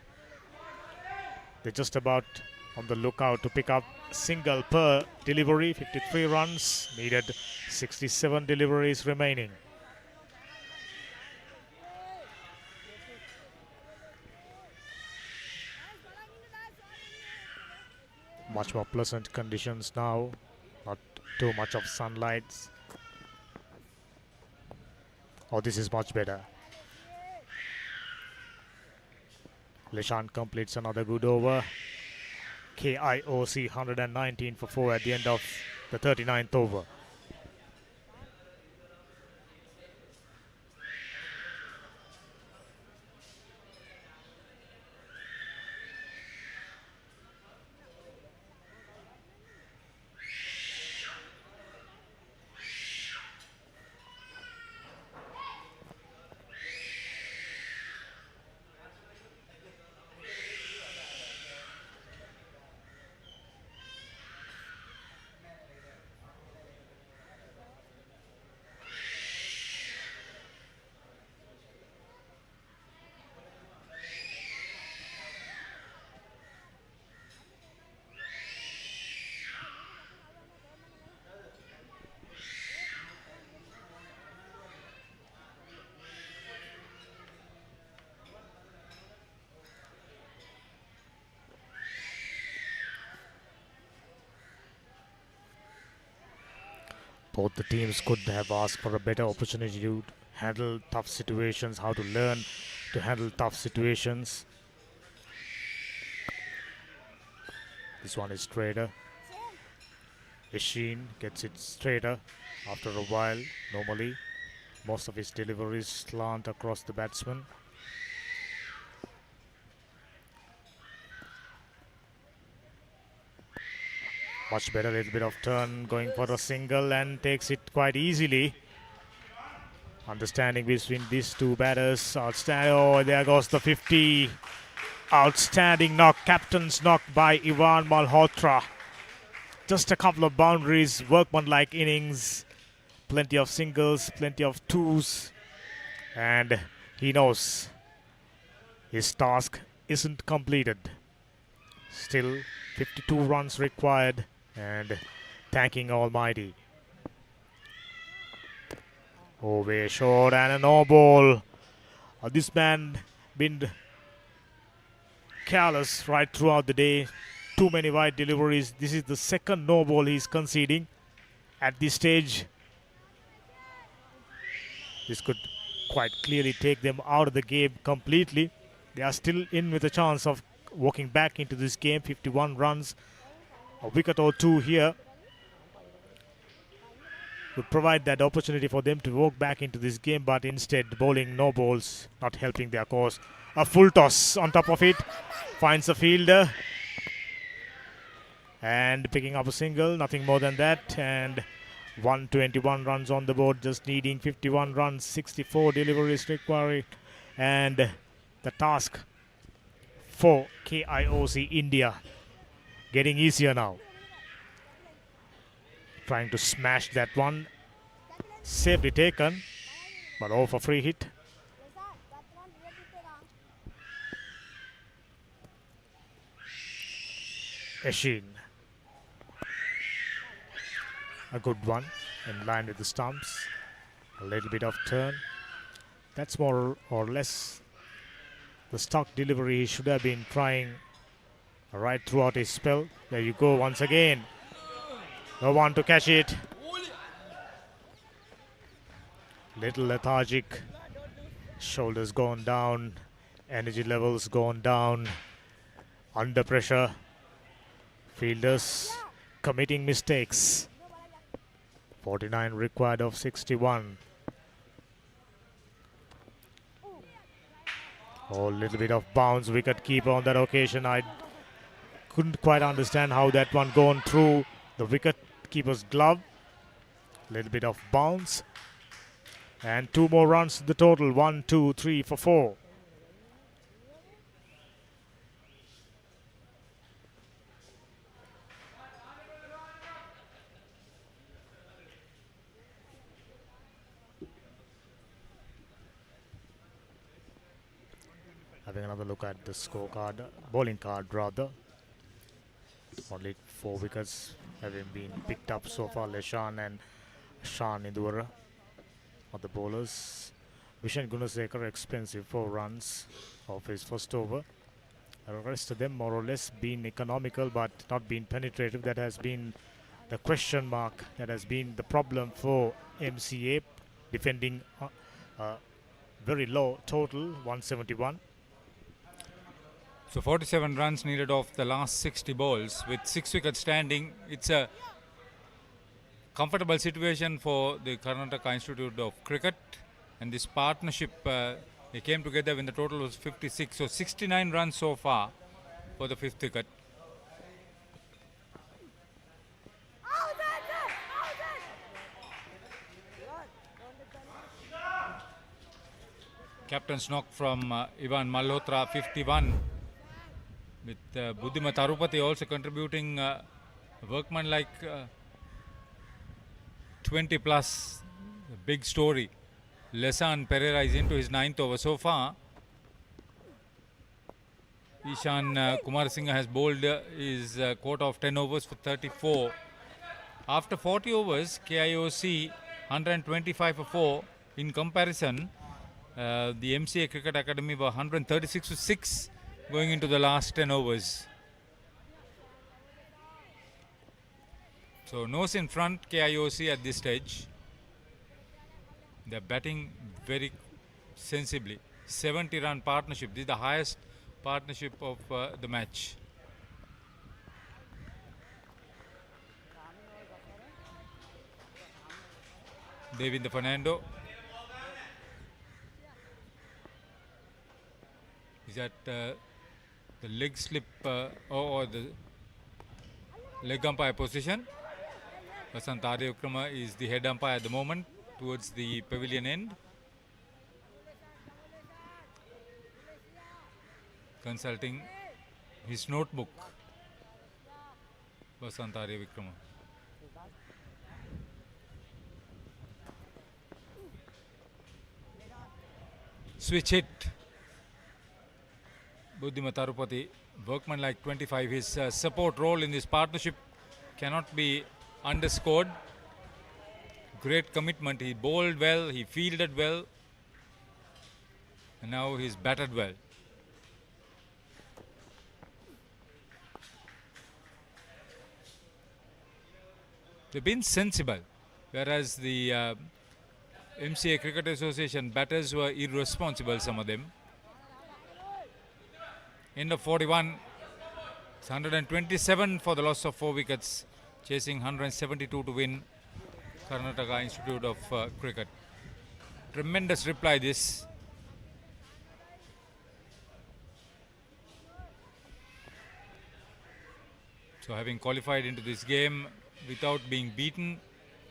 They're just about on the lookout to pick up single per delivery. 53 runs. Needed 67 deliveries remaining. Much more pleasant conditions now. Not too much of sunlight. Oh, this is much better. Leshan completes another good over. KIOC 119 for 4 at the end of the 39th over. Both the teams could have asked for a better opportunity to handle tough situations, how to learn to handle tough situations. This one is straighter. Ishin gets it straighter after a while. Normally, most of his deliveries slant across the batsman. Much better, little bit of turn, going for a single and takes it quite easily. Understanding between these two batters. Outstanding. Oh, there goes the 50. Outstanding knock. Captain's knock by Ivan Malhotra. Just a couple of boundaries. Workmanlike innings. Plenty of singles, plenty of twos. And he knows his task isn't completed. Still 52 runs required, and thanking Almighty. Away short and a no ball. This man been careless right throughout the day. Too many wide deliveries. This is the second no ball he's conceding at this stage. This could quite clearly take them out of the game completely. They are still in with a chance of walking back into this game. 51 runs, a wicket or two here would provide that opportunity for them to walk back into this game, but instead bowling no balls, not helping their cause. A full toss on top of it, finds a fielder and picking up a single, nothing more than that, and 121 runs on the board, just needing 51 runs, 64 deliveries required, and the task for KIOC India getting easier now. Trying to smash that one, safely taken, but all for free hit. Eshin. A good one, in line with the stumps. A little bit of turn. That's more or less the stock delivery he should have been trying right throughout his spell. There you go once again. No one to catch it. Little lethargic. Shoulders gone down. Energy levels gone down. Under pressure. Fielders committing mistakes. 49 required of 61. Oh, little bit of bounce. Wicket keeper on that occasion. I couldn't quite understand how that one gone through the wicket keeper's glove. Little bit of bounce. And 2 more runs to the total. 1, 2, 3 for 4. Having another look at the scorecard, bowling card rather. Only 4 wickets having been picked up so far. Leshan and Shan Indura are the bowlers. Vishen Gunasekar expensive 4 runs of his first over. The rest of them more or less been economical but not been penetrative. That has been the question mark. That has been the problem for MCA, defending very low total, 171. So 47 runs needed off the last 60 balls with 6 wickets standing. It's a comfortable situation for the Karnataka Institute of Cricket, and this partnership they came together when the total was 56. So 69 runs so far for the 5th wicket. Captain's knock from Ivan Malhotra, 51. With Buddhima Tarupati also contributing workman like 20 plus. A big story. Lesan Pereira is into his 9th over so far. Ishan Kumar Singh has bowled his quota of 10 overs for 34. After 40 overs, KIOC 125 for 4. In comparison, the MCA Cricket Academy were 136 for 6. Going into the last 10 overs. So nose in front, KIOC at this stage. They're batting very sensibly. 70-run partnership. This is the highest partnership of the match. Devinder Fernando. Is that the leg slip or the leg umpire position? Vasant Adevikrama is the head umpire at the moment towards the pavilion end. consulting his notebook. Basantari Vikrama. Switch hit. Buddhima Tarupati, workman like 25. His support role in this partnership cannot be underscored. Great commitment. He bowled well, he fielded well, and now he's batted well. They've been sensible, whereas the MCA Cricket Association batters were irresponsible, some of them. End of 41, it's 127 for the loss of 4 wickets, chasing 172 to win Karnataka Institute of Cricket. Tremendous reply this. So having qualified into this game without being beaten,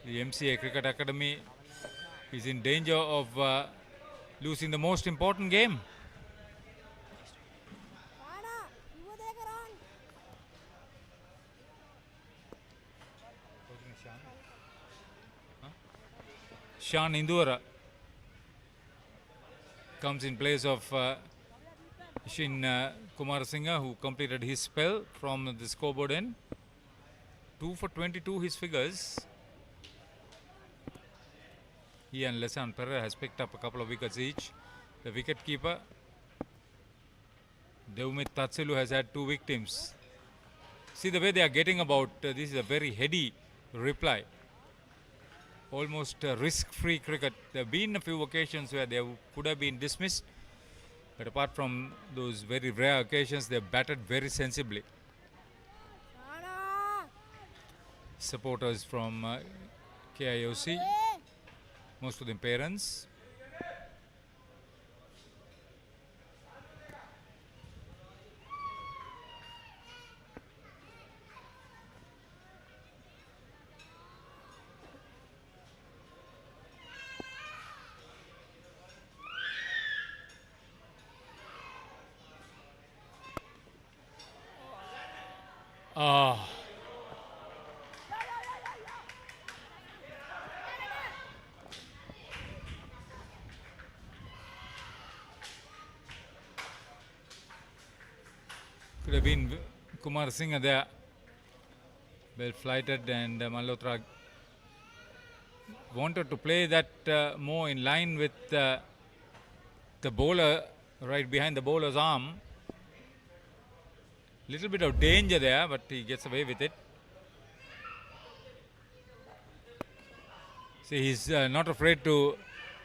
the MCA Cricket Academy is in danger of losing the most important game. Shan Indura comes in place of Shin Kumarasinghe, who completed his spell from the scoreboard end. 2 for 22 his figures. He and Lesan Perez has picked up a couple of wickets each. The wicket keeper Devmit Tatselu has had 2 victims. See the way they are getting about. This is a very heady reply. Almost risk-free cricket. There have been a few occasions where they could have been dismissed, but apart from those very rare occasions, they have batted very sensibly. Supporters from KIOC, most of them parents. Could have been Kumarasinghe there, well flighted, and Malhotra wanted to play that more in line with the bowler, right behind the bowler's arm. Little bit of danger there, but he gets away with it. See, he's not afraid to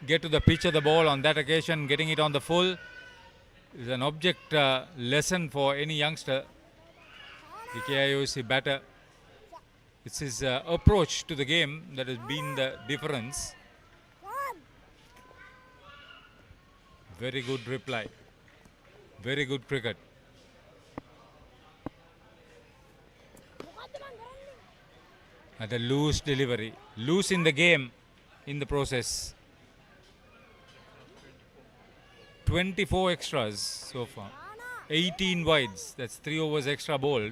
get to the pitch of the ball on that occasion, getting it on the full. Is an object lesson for any youngster. The KIOC batter. It's his approach to the game that has been the difference. Very good reply. Very good cricket. And a loose delivery. Loose in the game in the process. 24 extras so far. 18 wides. That's 3 overs extra bowled.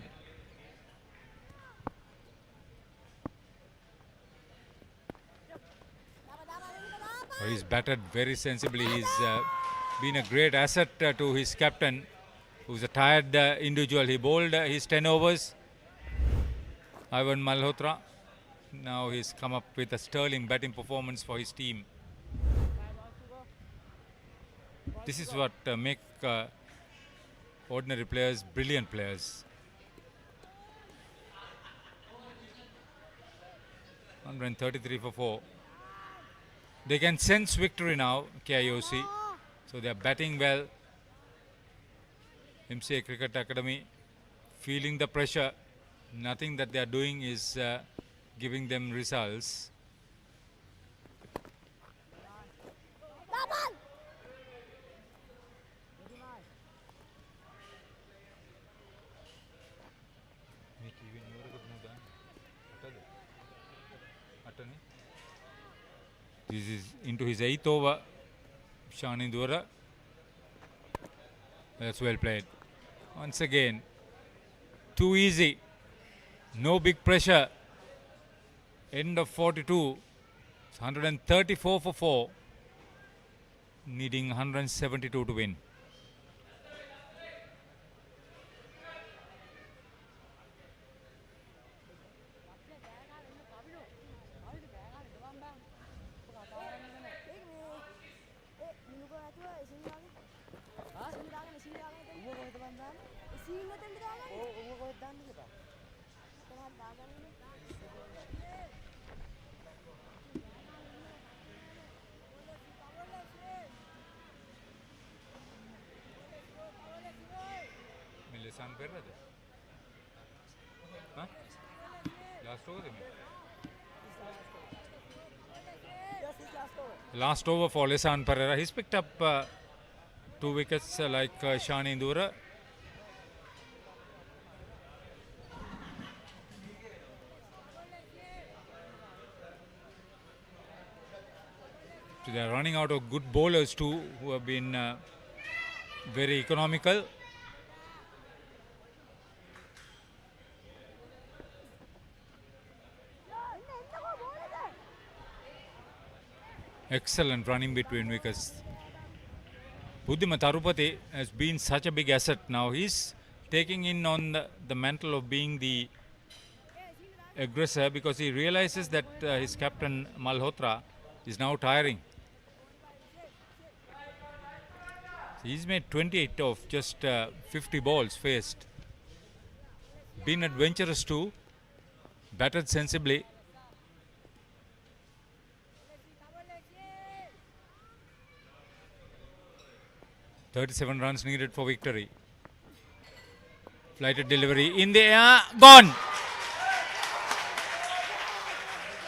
Oh, he's batted very sensibly. He's been a great asset to his captain, who's a tired individual. He bowled his 10 overs. Ivan Malhotra. Now he's come up with a sterling batting performance for his team. This is what make ordinary players brilliant players. 133 for 4. They can sense victory now, KIOC. So they are batting well. MCA Cricket Academy feeling the pressure. Nothing that they are doing is giving them results. This is into his 8th over. Shan Indura. That's well played. Once again, too easy. No big pressure. End of 42. It's 134 for 4. Needing 172 to win. Last over for Lesan Pereira. He's picked up 2 wickets like Shani Indura. So they are running out of good bowlers too, who have been very economical. Excellent running between wickets. Buddhima Tarupati has been such a big asset now. He's taking in on the mantle of being the aggressor because he realizes that his captain Malhotra is now tiring. He's made 28 of just 50 balls faced. Been adventurous too. Batted sensibly. .37 runs needed for victory. Flighted delivery in the air. Gone!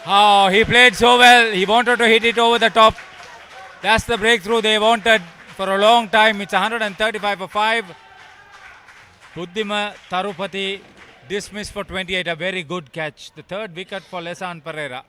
Oh, he played so well. He wanted to hit it over the top. That's the breakthrough they wanted for a long time. It's 135 for 5. Buddhima Tarupati dismissed for 28. A very good catch. The third wicket for Lesan Pereira.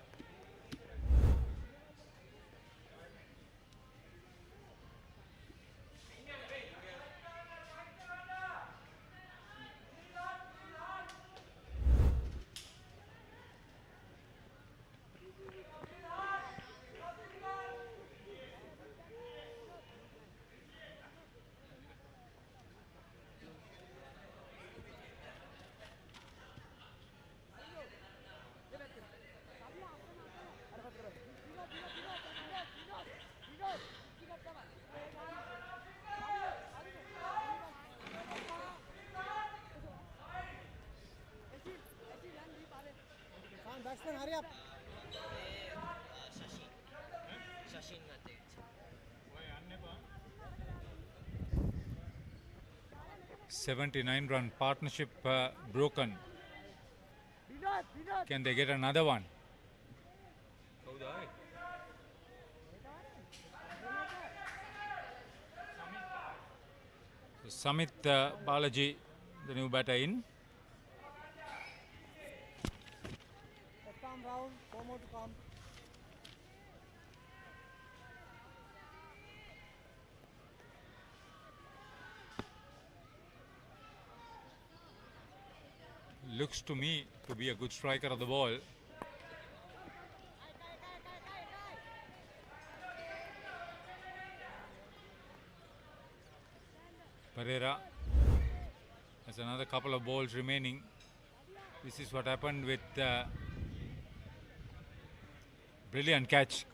Batsman, hurry up. 79-run partnership broken. Can they get another one? So Samit Balaji, the new batter in. Come round, 4 more to come. Looks to me to be a good striker of the ball. Pereira has another couple of balls remaining. This is what happened with brilliant catch.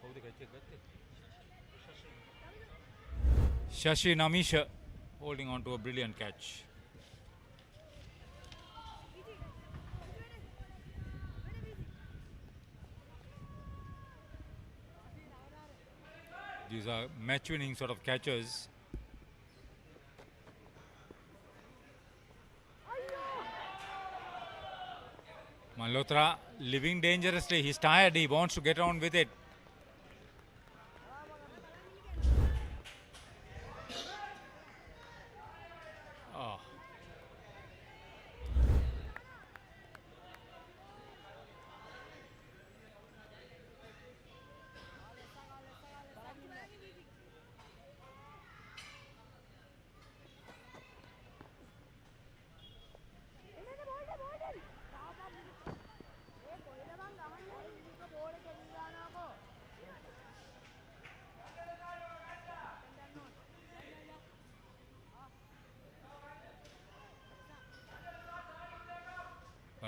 Shashi Namisha holding on to a brilliant catch. These are match-winning sort of catches. Malhotra living dangerously. He's tired. He wants to get on with it. Oh.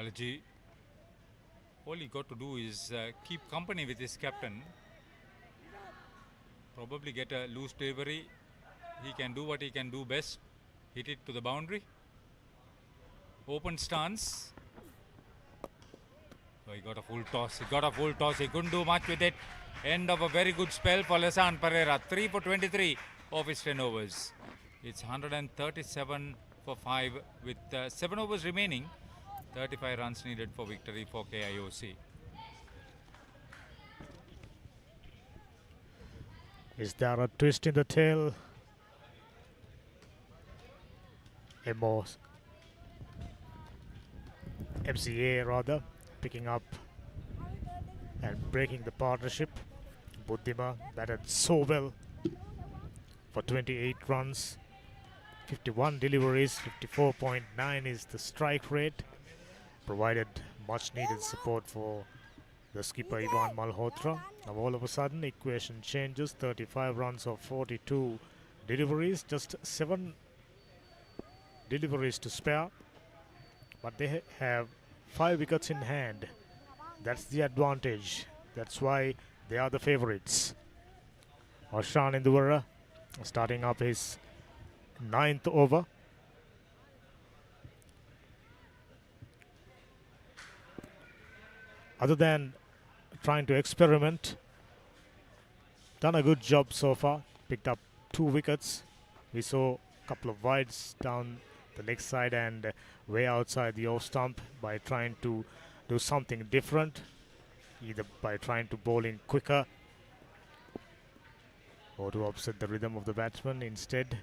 Balaji, all he got to do is keep company with his captain. Probably get a loose delivery. He can do what he can do best. Hit it to the boundary. Open stance. Oh, he got a full toss. He couldn't do much with it. End of a very good spell for Lesan Pereira. 3 for 23 of his 10 overs. It's 137 for 5 with 7 overs remaining. 35 runs needed for victory for KIOC. Is there a twist in the tail? MCA rather, picking up and breaking the partnership. Buddhima batted so well for 28 runs, 51 deliveries, 54.9 is the strike rate. Provided much needed support for the skipper Ivan Malhotra. Now all of a sudden equation changes, 35 runs of 42 deliveries, just 7 deliveries to spare. But they have 5 wickets in hand. That's the advantage. That's why they are the favourites. Ashan Induvara starting up his 9th over. Other than trying to experiment, done a good job so far. Picked up 2 wickets. We saw a couple of wides down the leg side and way outside the off stump by trying to do something different, either by trying to bowl in quicker or to upset the rhythm of the batsman. Instead,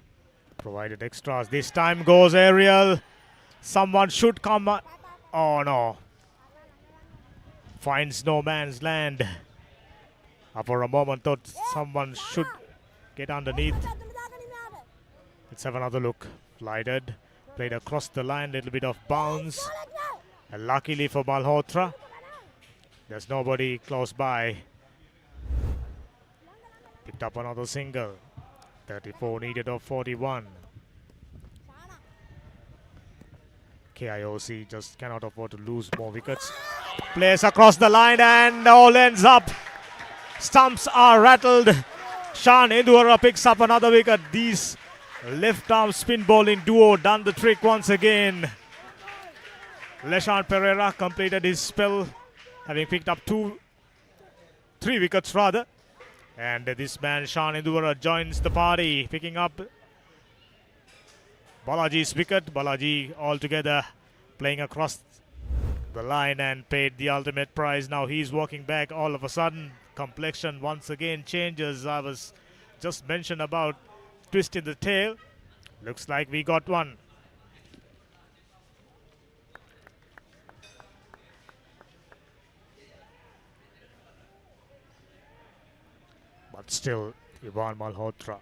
provided extras. This time goes aerial. Someone should come. Oh no. Finds no man's land. For a moment thought someone should get underneath. Let's have another look. Glided. Played across the line, little bit of bounce. And luckily for Malhotra, there's nobody close by. Picked up another single. 34 needed of 41. KIOC just cannot afford to lose more wickets. Plays across the line and all ends up. Stumps are rattled. Shan Induvara picks up another wicket. These left arm spin bowling duo done the trick once again. Leshan Pereira completed his spell, having picked up 3 wickets rather. And this man Shan Induvara joins the party, picking up Balaji's wicket. Balaji altogether playing across the line and paid the ultimate prize. Now he's walking back. All of a sudden, complexion once again changes. I was just mentioned about twist in the tail. Looks like we got one. But still, Ivan Malhotra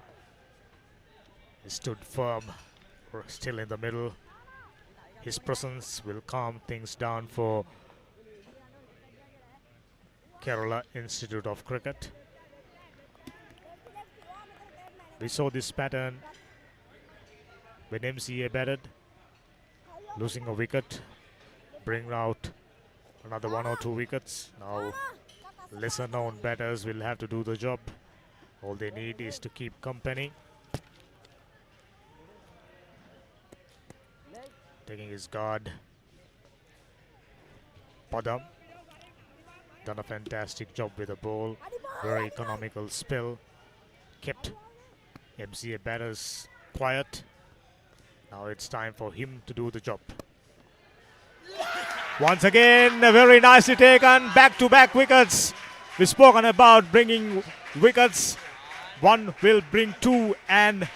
stood firm, still in the middle. His presence will calm things down for Kerala Institute of Cricket. We saw this pattern when MCA batted, losing a wicket, bring out another 1 or 2 wickets. Now lesser known batters will have to do the job. All they need is to keep company. Taking his guard. Padam done a fantastic job with the ball. Very economical spill. Kept MCA batters quiet. Now it's time for him to do the job. Once again, very nicely taken. Back-to-back wickets. We've spoken about bringing wickets. One will bring 2 and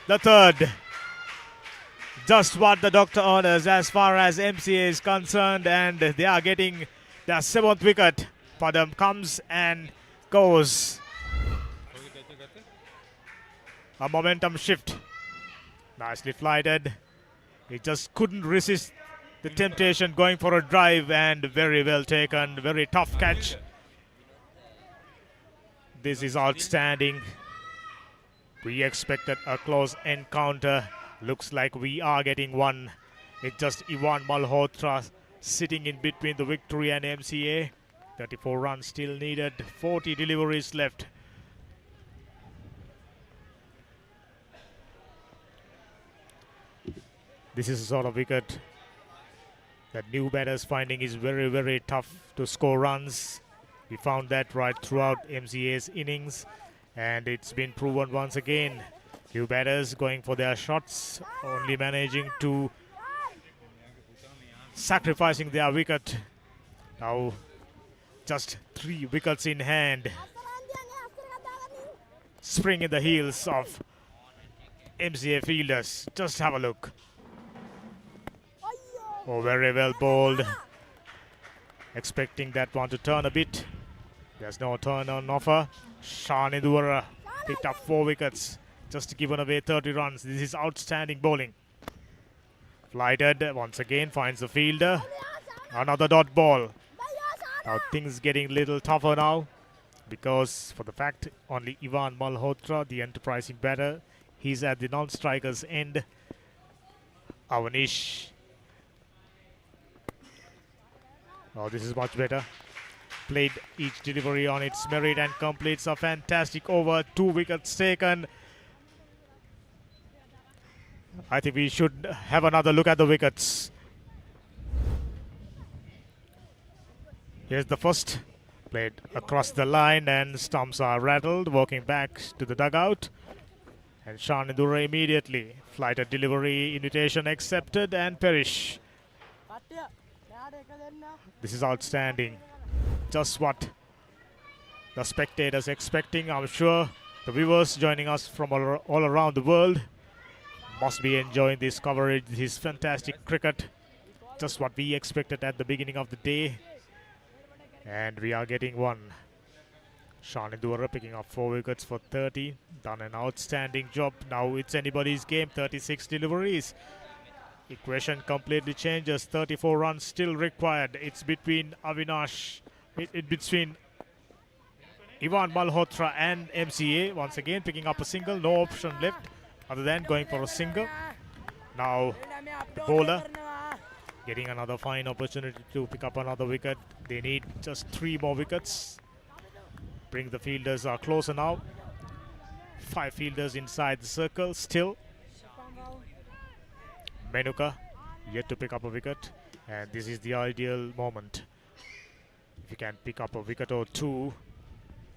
the third. Just what the doctor orders as far as MCA is concerned, and they are getting their 7th wicket. Padam comes and goes. A momentum shift. Nicely flighted. He just couldn't resist the temptation going for a drive, and very well taken. Very tough catch. This is outstanding. We expected a close encounter. Looks like we are getting one. It's just Ivan Malhotra sitting in between the victory and MCA. 34 runs still needed, 40 deliveries left. This is a sort of wicket that new batters finding is very, very tough to score runs. We found that right throughout MCA's innings, and it's been proven once again. New batters going for their shots, only managing to sacrificing their wicket. Now just 3 wickets in hand. Spring in the heels of MCA fielders. Just have a look. Oh, very well bowled. Expecting that one to turn a bit. There's no turn on offer. Shanidura picked up 4 wickets. Just given away 30 runs. This is outstanding bowling. Flighted once again finds the fielder. Another dot ball. Now things getting a little tougher now, because for the fact only Ivan Malhotra, the enterprising batter, he's at the non-strikers end. Avanish. Oh, this is much better. Played each delivery on its merit and completes a fantastic over. 2 wickets taken. I think we should have another look at the wickets. Here's the first. Played across the line and stumps are rattled. Walking back to the dugout. And Shanidura immediately. Flighted delivery, invitation accepted, and perish. This is outstanding. Just what the spectators expecting. I'm sure the viewers joining us from all around the world must be enjoying this coverage. This is fantastic cricket. Just what we expected at the beginning of the day. And we are getting one. Shanidura picking up 4 wickets for 30. Done an outstanding job. Now it's anybody's game. 36 deliveries. Equation completely changes. 34 runs still required. It's between Avinash. It's between Ivan Malhotra and MCA. Once again picking up a single. No option left other than going for a single. Now the bowler getting another fine opportunity to pick up another wicket. They need just 3 more wickets. Bring the fielders are closer now. 5 fielders inside the circle still. Menuka yet to pick up a wicket, and this is the ideal moment. If he can pick up a wicket or 2,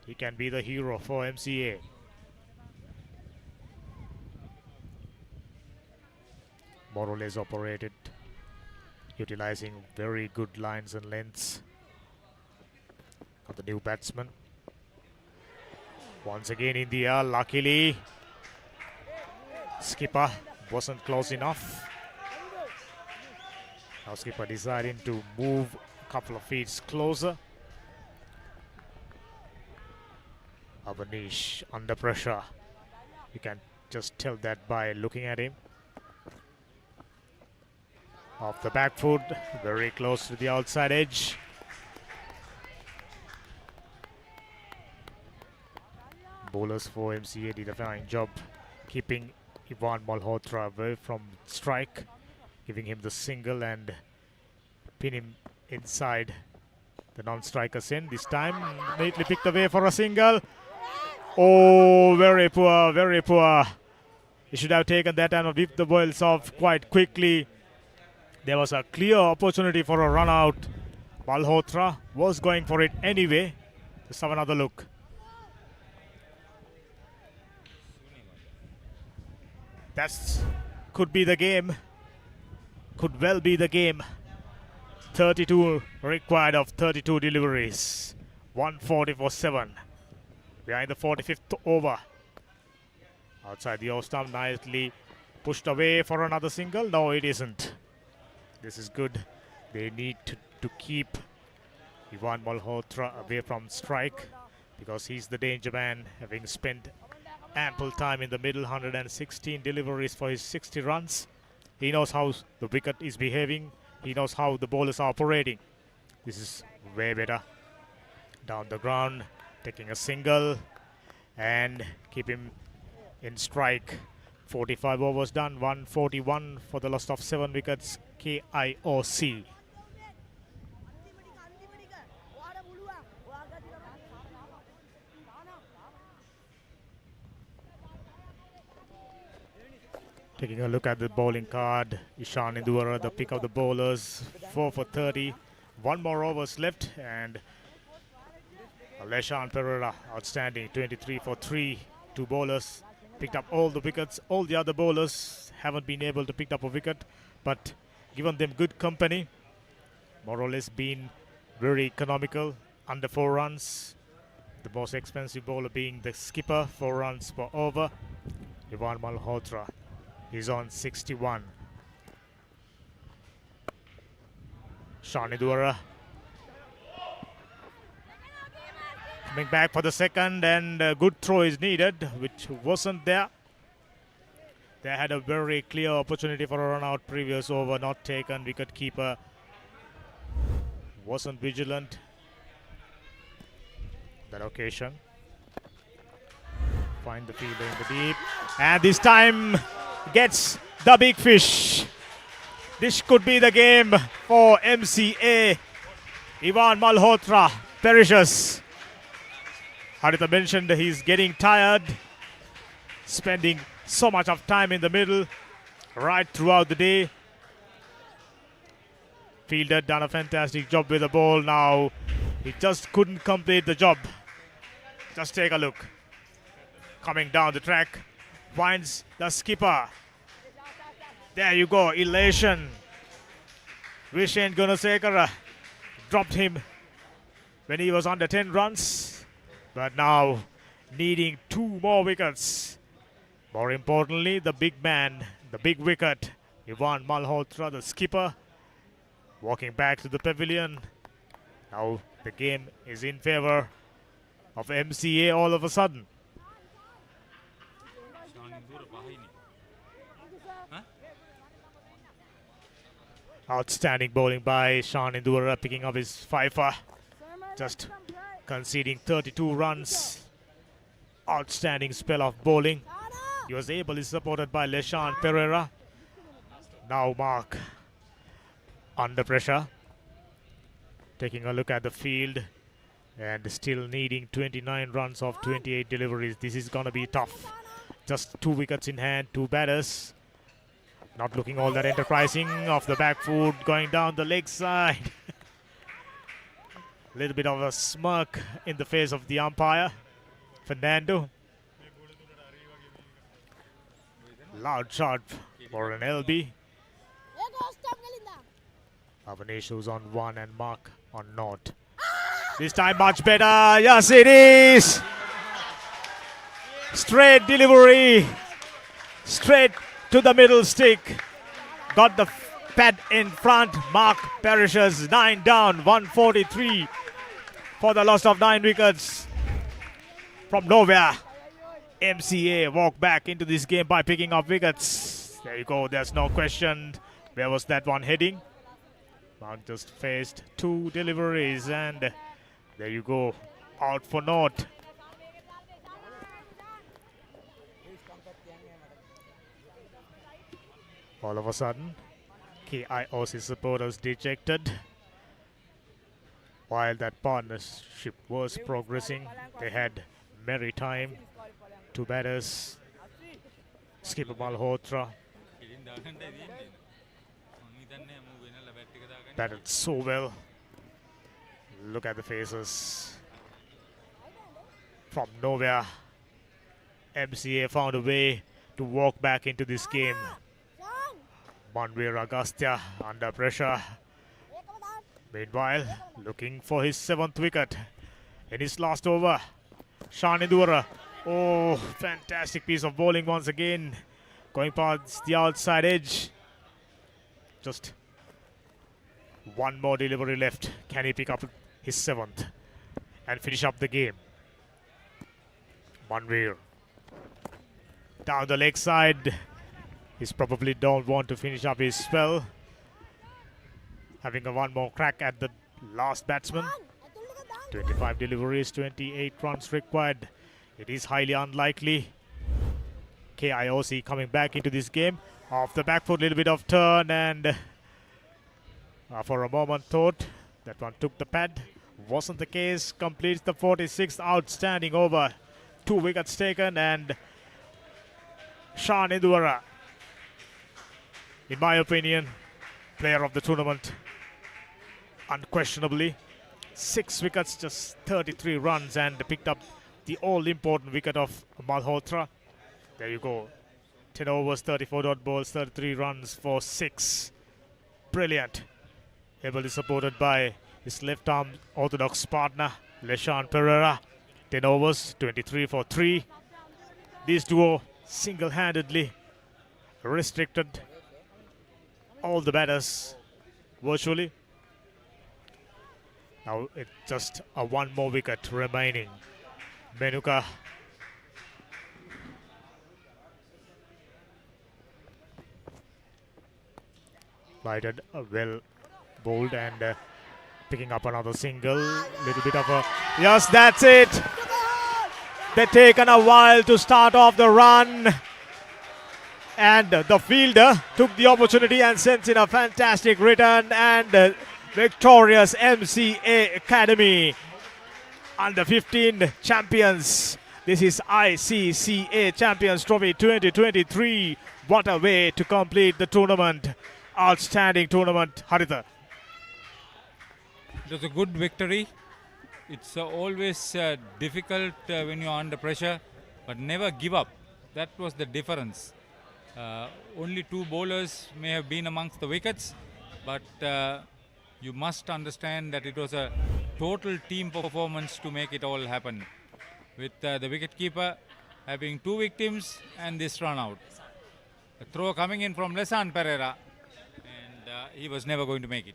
he can be the hero for MCA. More or less operated, utilizing very good lines and lengths of the new batsman. Once again in the air, luckily skipper wasn't close enough. Now skipper deciding to move a couple of feet closer. Avanish under pressure. You can just tell that by looking at him. Off the back foot, very close to the outside edge. Bowlers for MCA did a fine job keeping Ivan Malhotra away from strike, giving him the single and pin him inside the non-striker's end. This time neatly picked away for a single. Oh, very poor, very poor. He should have taken that and whipped the balls off quite quickly. There was a clear opportunity for a run out. Malhotra was going for it anyway. Let's have another look. That's could be the game. Could well be the game. 32 required of 32 deliveries. 140 for 7. Behind the 45th over. Outside the off stump, nicely pushed away for another single. No, it isn't. This is good. They need to keep Ivan Malhotra away from strike, because he's the danger man, having spent ample time in the middle. 116 deliveries for his 60 runs. He knows how the wicket is behaving. He knows how the bowlers are operating. This is way better. Down the ground, taking a single and keep him in strike. 45 overs done, 141 for the loss of 7 wickets. KIOC. Taking a look at the bowling card, Ishan Indura, the pick of the bowlers, 4 for 30. One more overs left, and Leshan Pereira, outstanding, 23 for 3. Two bowlers picked up all the wickets. All the other bowlers haven't been able to pick up a wicket, but given them good company, more or less been very economical, under 4 runs. The most expensive bowler being the skipper, 4 runs per over. Ivan Malhotra is on 61. Shanidwara coming back for the second, and a good throw is needed, which wasn't there. They had a very clear opportunity for a run out previous over, not taken. Wicket keeper wasn't vigilant that occasion. Find the fielder in the deep, and this time gets the big fish. This could be the game for MCA. Ivan Malhotra perishes. Haritha mentioned he's getting tired, spending so much of time in the middle right throughout the day. Fielder done a fantastic job with the ball. Now he just couldn't complete the job. Just take a look. Coming down the track, finds the skipper. There you go, elation. Vishen Gunasekara dropped him when he was under 10 runs, but now needing 2 more wickets. More importantly, the big man, the big wicket, Ivan Malhotra, the skipper, walking back to the pavilion. Now the game is in favor of MCA all of a sudden. Outstanding bowling by Shan Indura, picking up his fifer, just conceding 32 runs. Outstanding spell of bowling. He was ably supported by Leshan Pereira. Now Mark under pressure. Taking a look at the field and still needing 29 runs of 28 deliveries. This is going to be tough. Just 2 wickets in hand, 2 batters. Not looking all that enterprising. Off the back foot, going down the leg side. A little bit of a smirk in the face of the umpire, Fernando. Loud shot for an LB. Avanesh who's on 1 and Mark on 0. This time much better. Yes, it is. Straight delivery. Straight to the middle stick. Got the pad in front. Mark perishes. 9 down. 143 for the loss of 9 wickets. From nowhere, MCA walk back into this game by picking up wickets. There you go. There's no question. Where was that one heading? Mark just faced 2 deliveries, and there you go. Out for 0. All of a sudden, KIOC supporters dejected. While that partnership was progressing, they had merry time. 2 batters, skipper Malhotra batted so well. Look at the faces. From nowhere, MCA found a way to walk back into this game. Manveer Agastya under pressure. Meanwhile, looking for his 7th wicket in his last over. Shanidura. Oh, fantastic piece of bowling once again. Going past the outside edge. Just 1 more delivery left. Can he pick up his 7th and finish up the game? Manveer. Down the leg side. He's probably don't want to finish up his spell. Having a 1 more crack at the last batsman. 25 deliveries, 28 runs required. It is highly unlikely. KIOC coming back into this game. Off the back foot, little bit of turn, and for a moment thought that one took the pad. Wasn't the case. Completes the 46th outstanding over. 2 wickets taken, and Shan Indura in my opinion, player of the tournament, unquestionably. 6 wickets, just 33 runs, and picked up the all-important wicket of Malhotra. There you go. 10 overs, 34 dot balls, 33 runs for 6. Brilliant. Heavily supported by his left-arm orthodox partner, Leshan Pereira. 10 overs, 23 for 3. This duo single-handedly restricted all the batters virtually. Now it's just a one more wicket remaining. Menuka lighted, well bowled, and picking up another single. Little bit of a... Yes, that's it. They've taken a while to start off the run. And the fielder took the opportunity and sent in a fantastic return. And victorious MCA Academy under 15 champions. This is ICCA Champions Trophy 2023. What a way to complete the tournament. Outstanding tournament, Haritha. It was a good victory. It's always difficult when you're under pressure, but never give up. That was the difference. Only 2 bowlers may have been amongst the wickets, but you must understand that it was a total team performance to make it all happen. With the wicketkeeper having 2 victims and this run out. A throw coming in from Lesan Pereira, and he was never going to make it.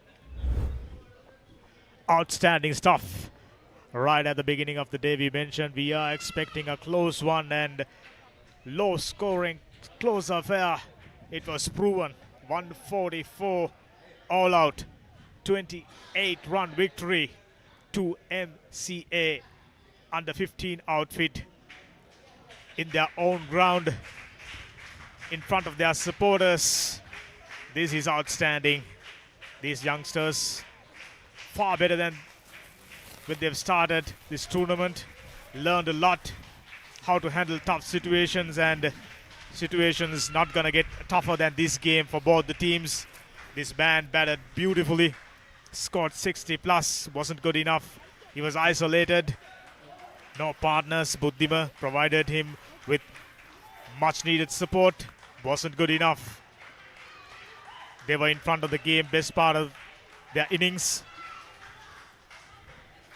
Outstanding stuff. Right at the beginning of the day, we mentioned we are expecting a close one and low scoring, close affair. It was proven. 144 all out, 28 run victory to MCA under 15 outfit in their own ground in front of their supporters. This is outstanding. These youngsters far better than when they've started this tournament. Learned a lot how to handle tough situations, and situations not gonna get tougher than this game for both the teams. This man batted beautifully, scored 60 plus, wasn't good enough. He was isolated, no partners. Buddhima provided him with much needed support, wasn't good enough. They were in front of the game, best part of their innings.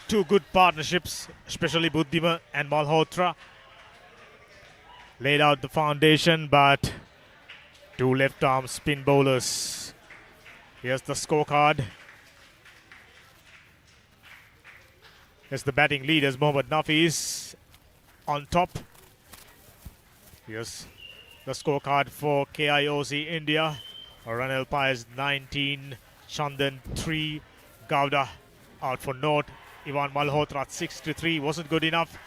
2 good partnerships, especially Buddhima and Malhotra. Laid out the foundation, but 2 left-arm spin bowlers. Here's the scorecard. Here's the batting leaders. Mohammad Nafiz on top. Here's the scorecard for KIOC India. Ranil Paez 19, Chandan 3, Gowda out for North. Ivan Malhotra 63, wasn't good enough.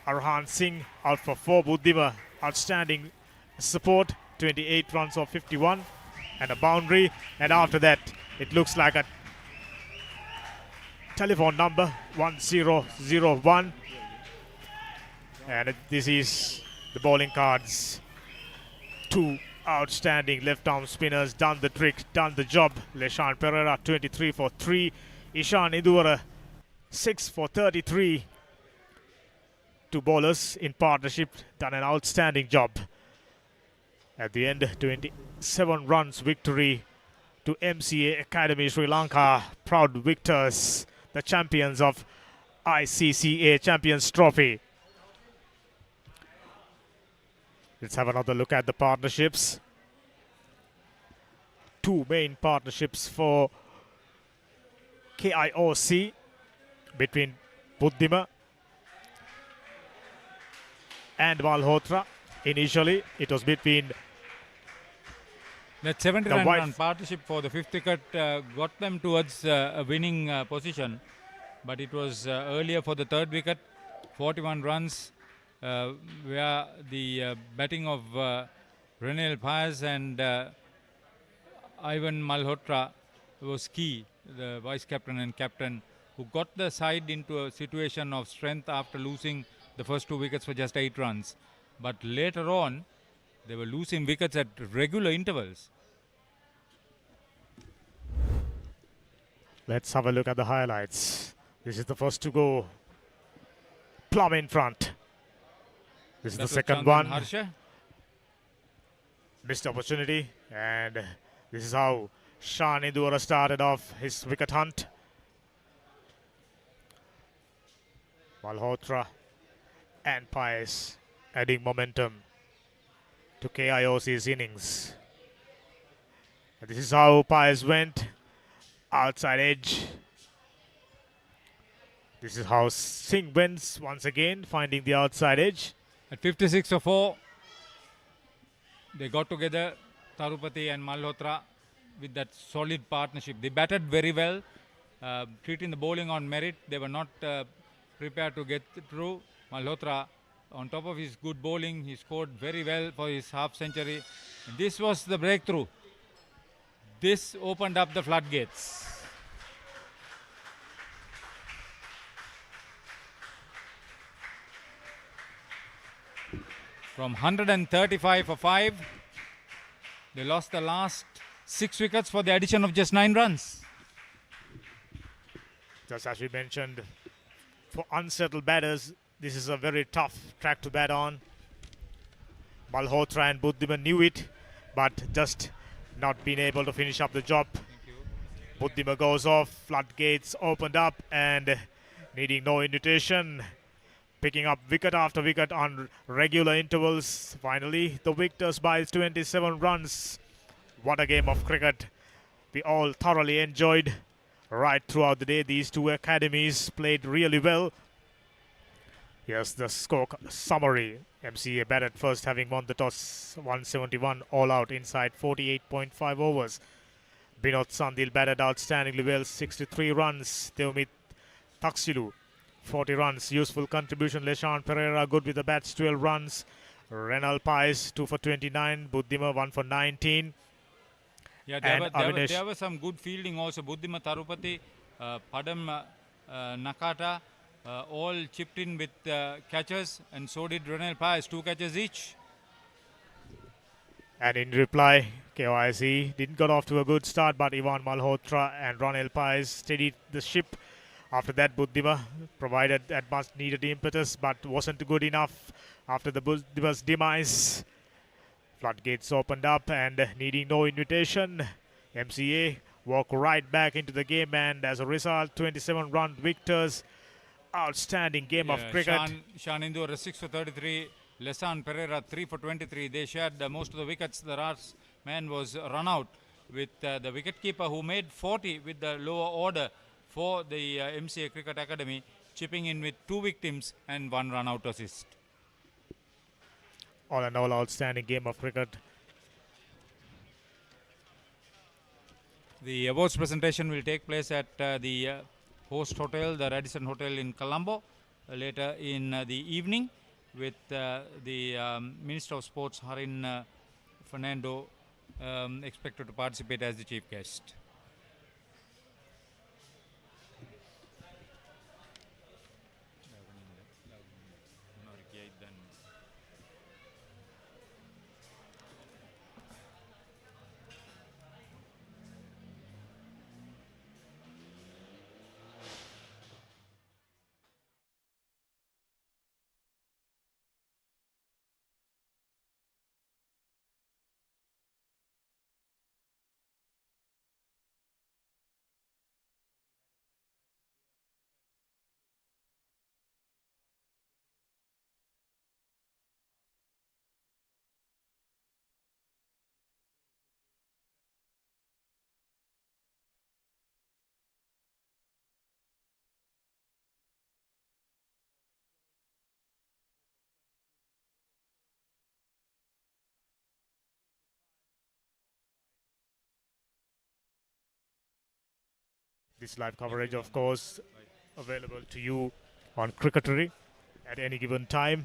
Arhan Singh out for 4. Buddhima, outstanding support, 28 runs of 51 and a boundary. And after that, it looks like a telephone number 1001. And this is the bowling cards. 2 outstanding left-arm spinners, done the trick, done the job. Leshan Pereira 23 for 3. Ishan Idura 6 for 33. 2 bowlers in partnership, done an outstanding job. At the end, 27 runs victory to MCA Academy Sri Lanka. Proud victors, the champions of ICCA Champions Trophy. Let's have another look at the partnerships. 2 main partnerships for KIOC between Buddhima and Malhotra. Initially, it was between that 79 run partnership for the 5th wicket got them towards a winning position, but it was earlier for the 3rd wicket, 41 runs, where the batting of Ranil Paez and Ivan Malhotra was key, the vice captain and captain, who got the side into a situation of strength after losing the first 2 wickets for just 8 runs. But later on, they were losing wickets at regular intervals. Let's have a look at the highlights. This is the first to go. Plum in front. This is the second one. Harsha. Missed opportunity. And this is how Shan Indura started off his wicket hunt. Malhotra and Paes adding momentum to KIOC's innings. And this is how Paes went. Outside edge. This is how Singh wins once again, finding the outside edge. At 56 for 4, they got together, Tarupati and Malhotra, with that solid partnership. They batted very well, treating the bowling on merit. They were not prepared to get through. Malhotra, on top of his good bowling, he scored very well for his half century. This was the breakthrough. This opened up the floodgates. From 135 for 5, they lost the last 6 wickets for the addition of just 9 runs. Just as we mentioned, for unsettled batters, this is a very tough track to bat on. Malhotra and Buddhima knew it, but just not been able to finish up the job. Buddhima goes off, floodgates opened up, and needing no invitation, picking up wicket after wicket on regular intervals. Finally, the victors by 27 runs. What a game of cricket we all thoroughly enjoyed right throughout the day. These two academies played really well. Here's the score summary. MCA batted first, having won the toss, 171 all out inside 48.5 overs. Binod Sandil batted outstandingly well, 63 runs. Teumit Taksilu, 40 runs. Useful contribution. Leshan Pereira good with the bats, 12 runs. Renal Paes 2 for 29. Buddhima 1 for 19. Yeah, there was some good fielding also. Buddhima Tarupati, Padam Nakata, all chipped in with catches, and so did Renal Paes, 2 catches each. And in reply, KIOC didn't get off to a good start, but Ivan Malhotra and Renal Paes steadied the ship. After that, Buddhima provided that much needed impetus, but wasn't good enough after the Buddhima's demise. Floodgates opened up, and needing no invitation, MCA walked right back into the game, and as a result, 27-run victors. Outstanding game of cricket. Shan Indura 6 for 33, Lesan Pereira 3 for 23. They shared most of the wickets. The last man was run out with the wicketkeeper who made 40 with the lower order for the MCA Cricket Academy, chipping in with 2 victims and 1 run-out assist. All in all, outstanding game of cricket. The awards presentation will take place at the host hotel, the Radisson Hotel in Colombo, later in the evening, with the Minister of Sports, Harin Fernando, expected to participate as the chief guest. This live coverage, of course, available to you on Cricketry at any given time.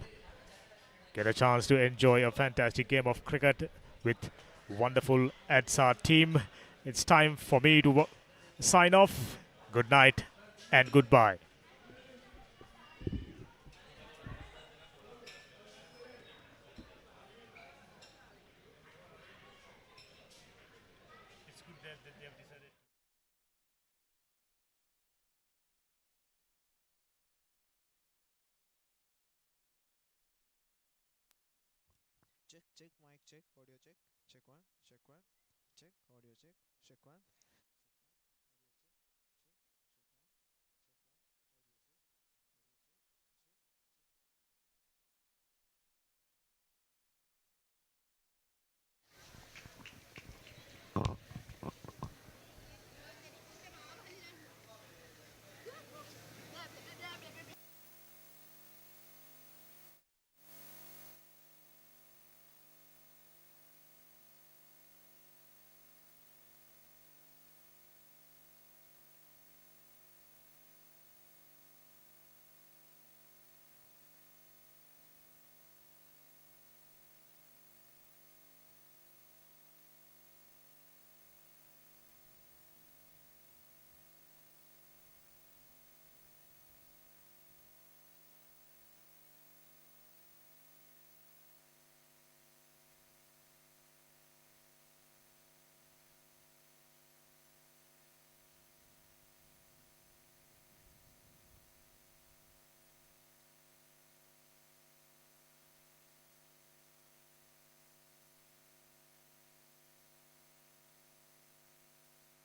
Get a chance to enjoy a fantastic game of cricket with wonderful ADSA team. It's time for me to sign off. Good night and goodbye. Check mic check, audio check. Check one, check one. Check audio check, check one.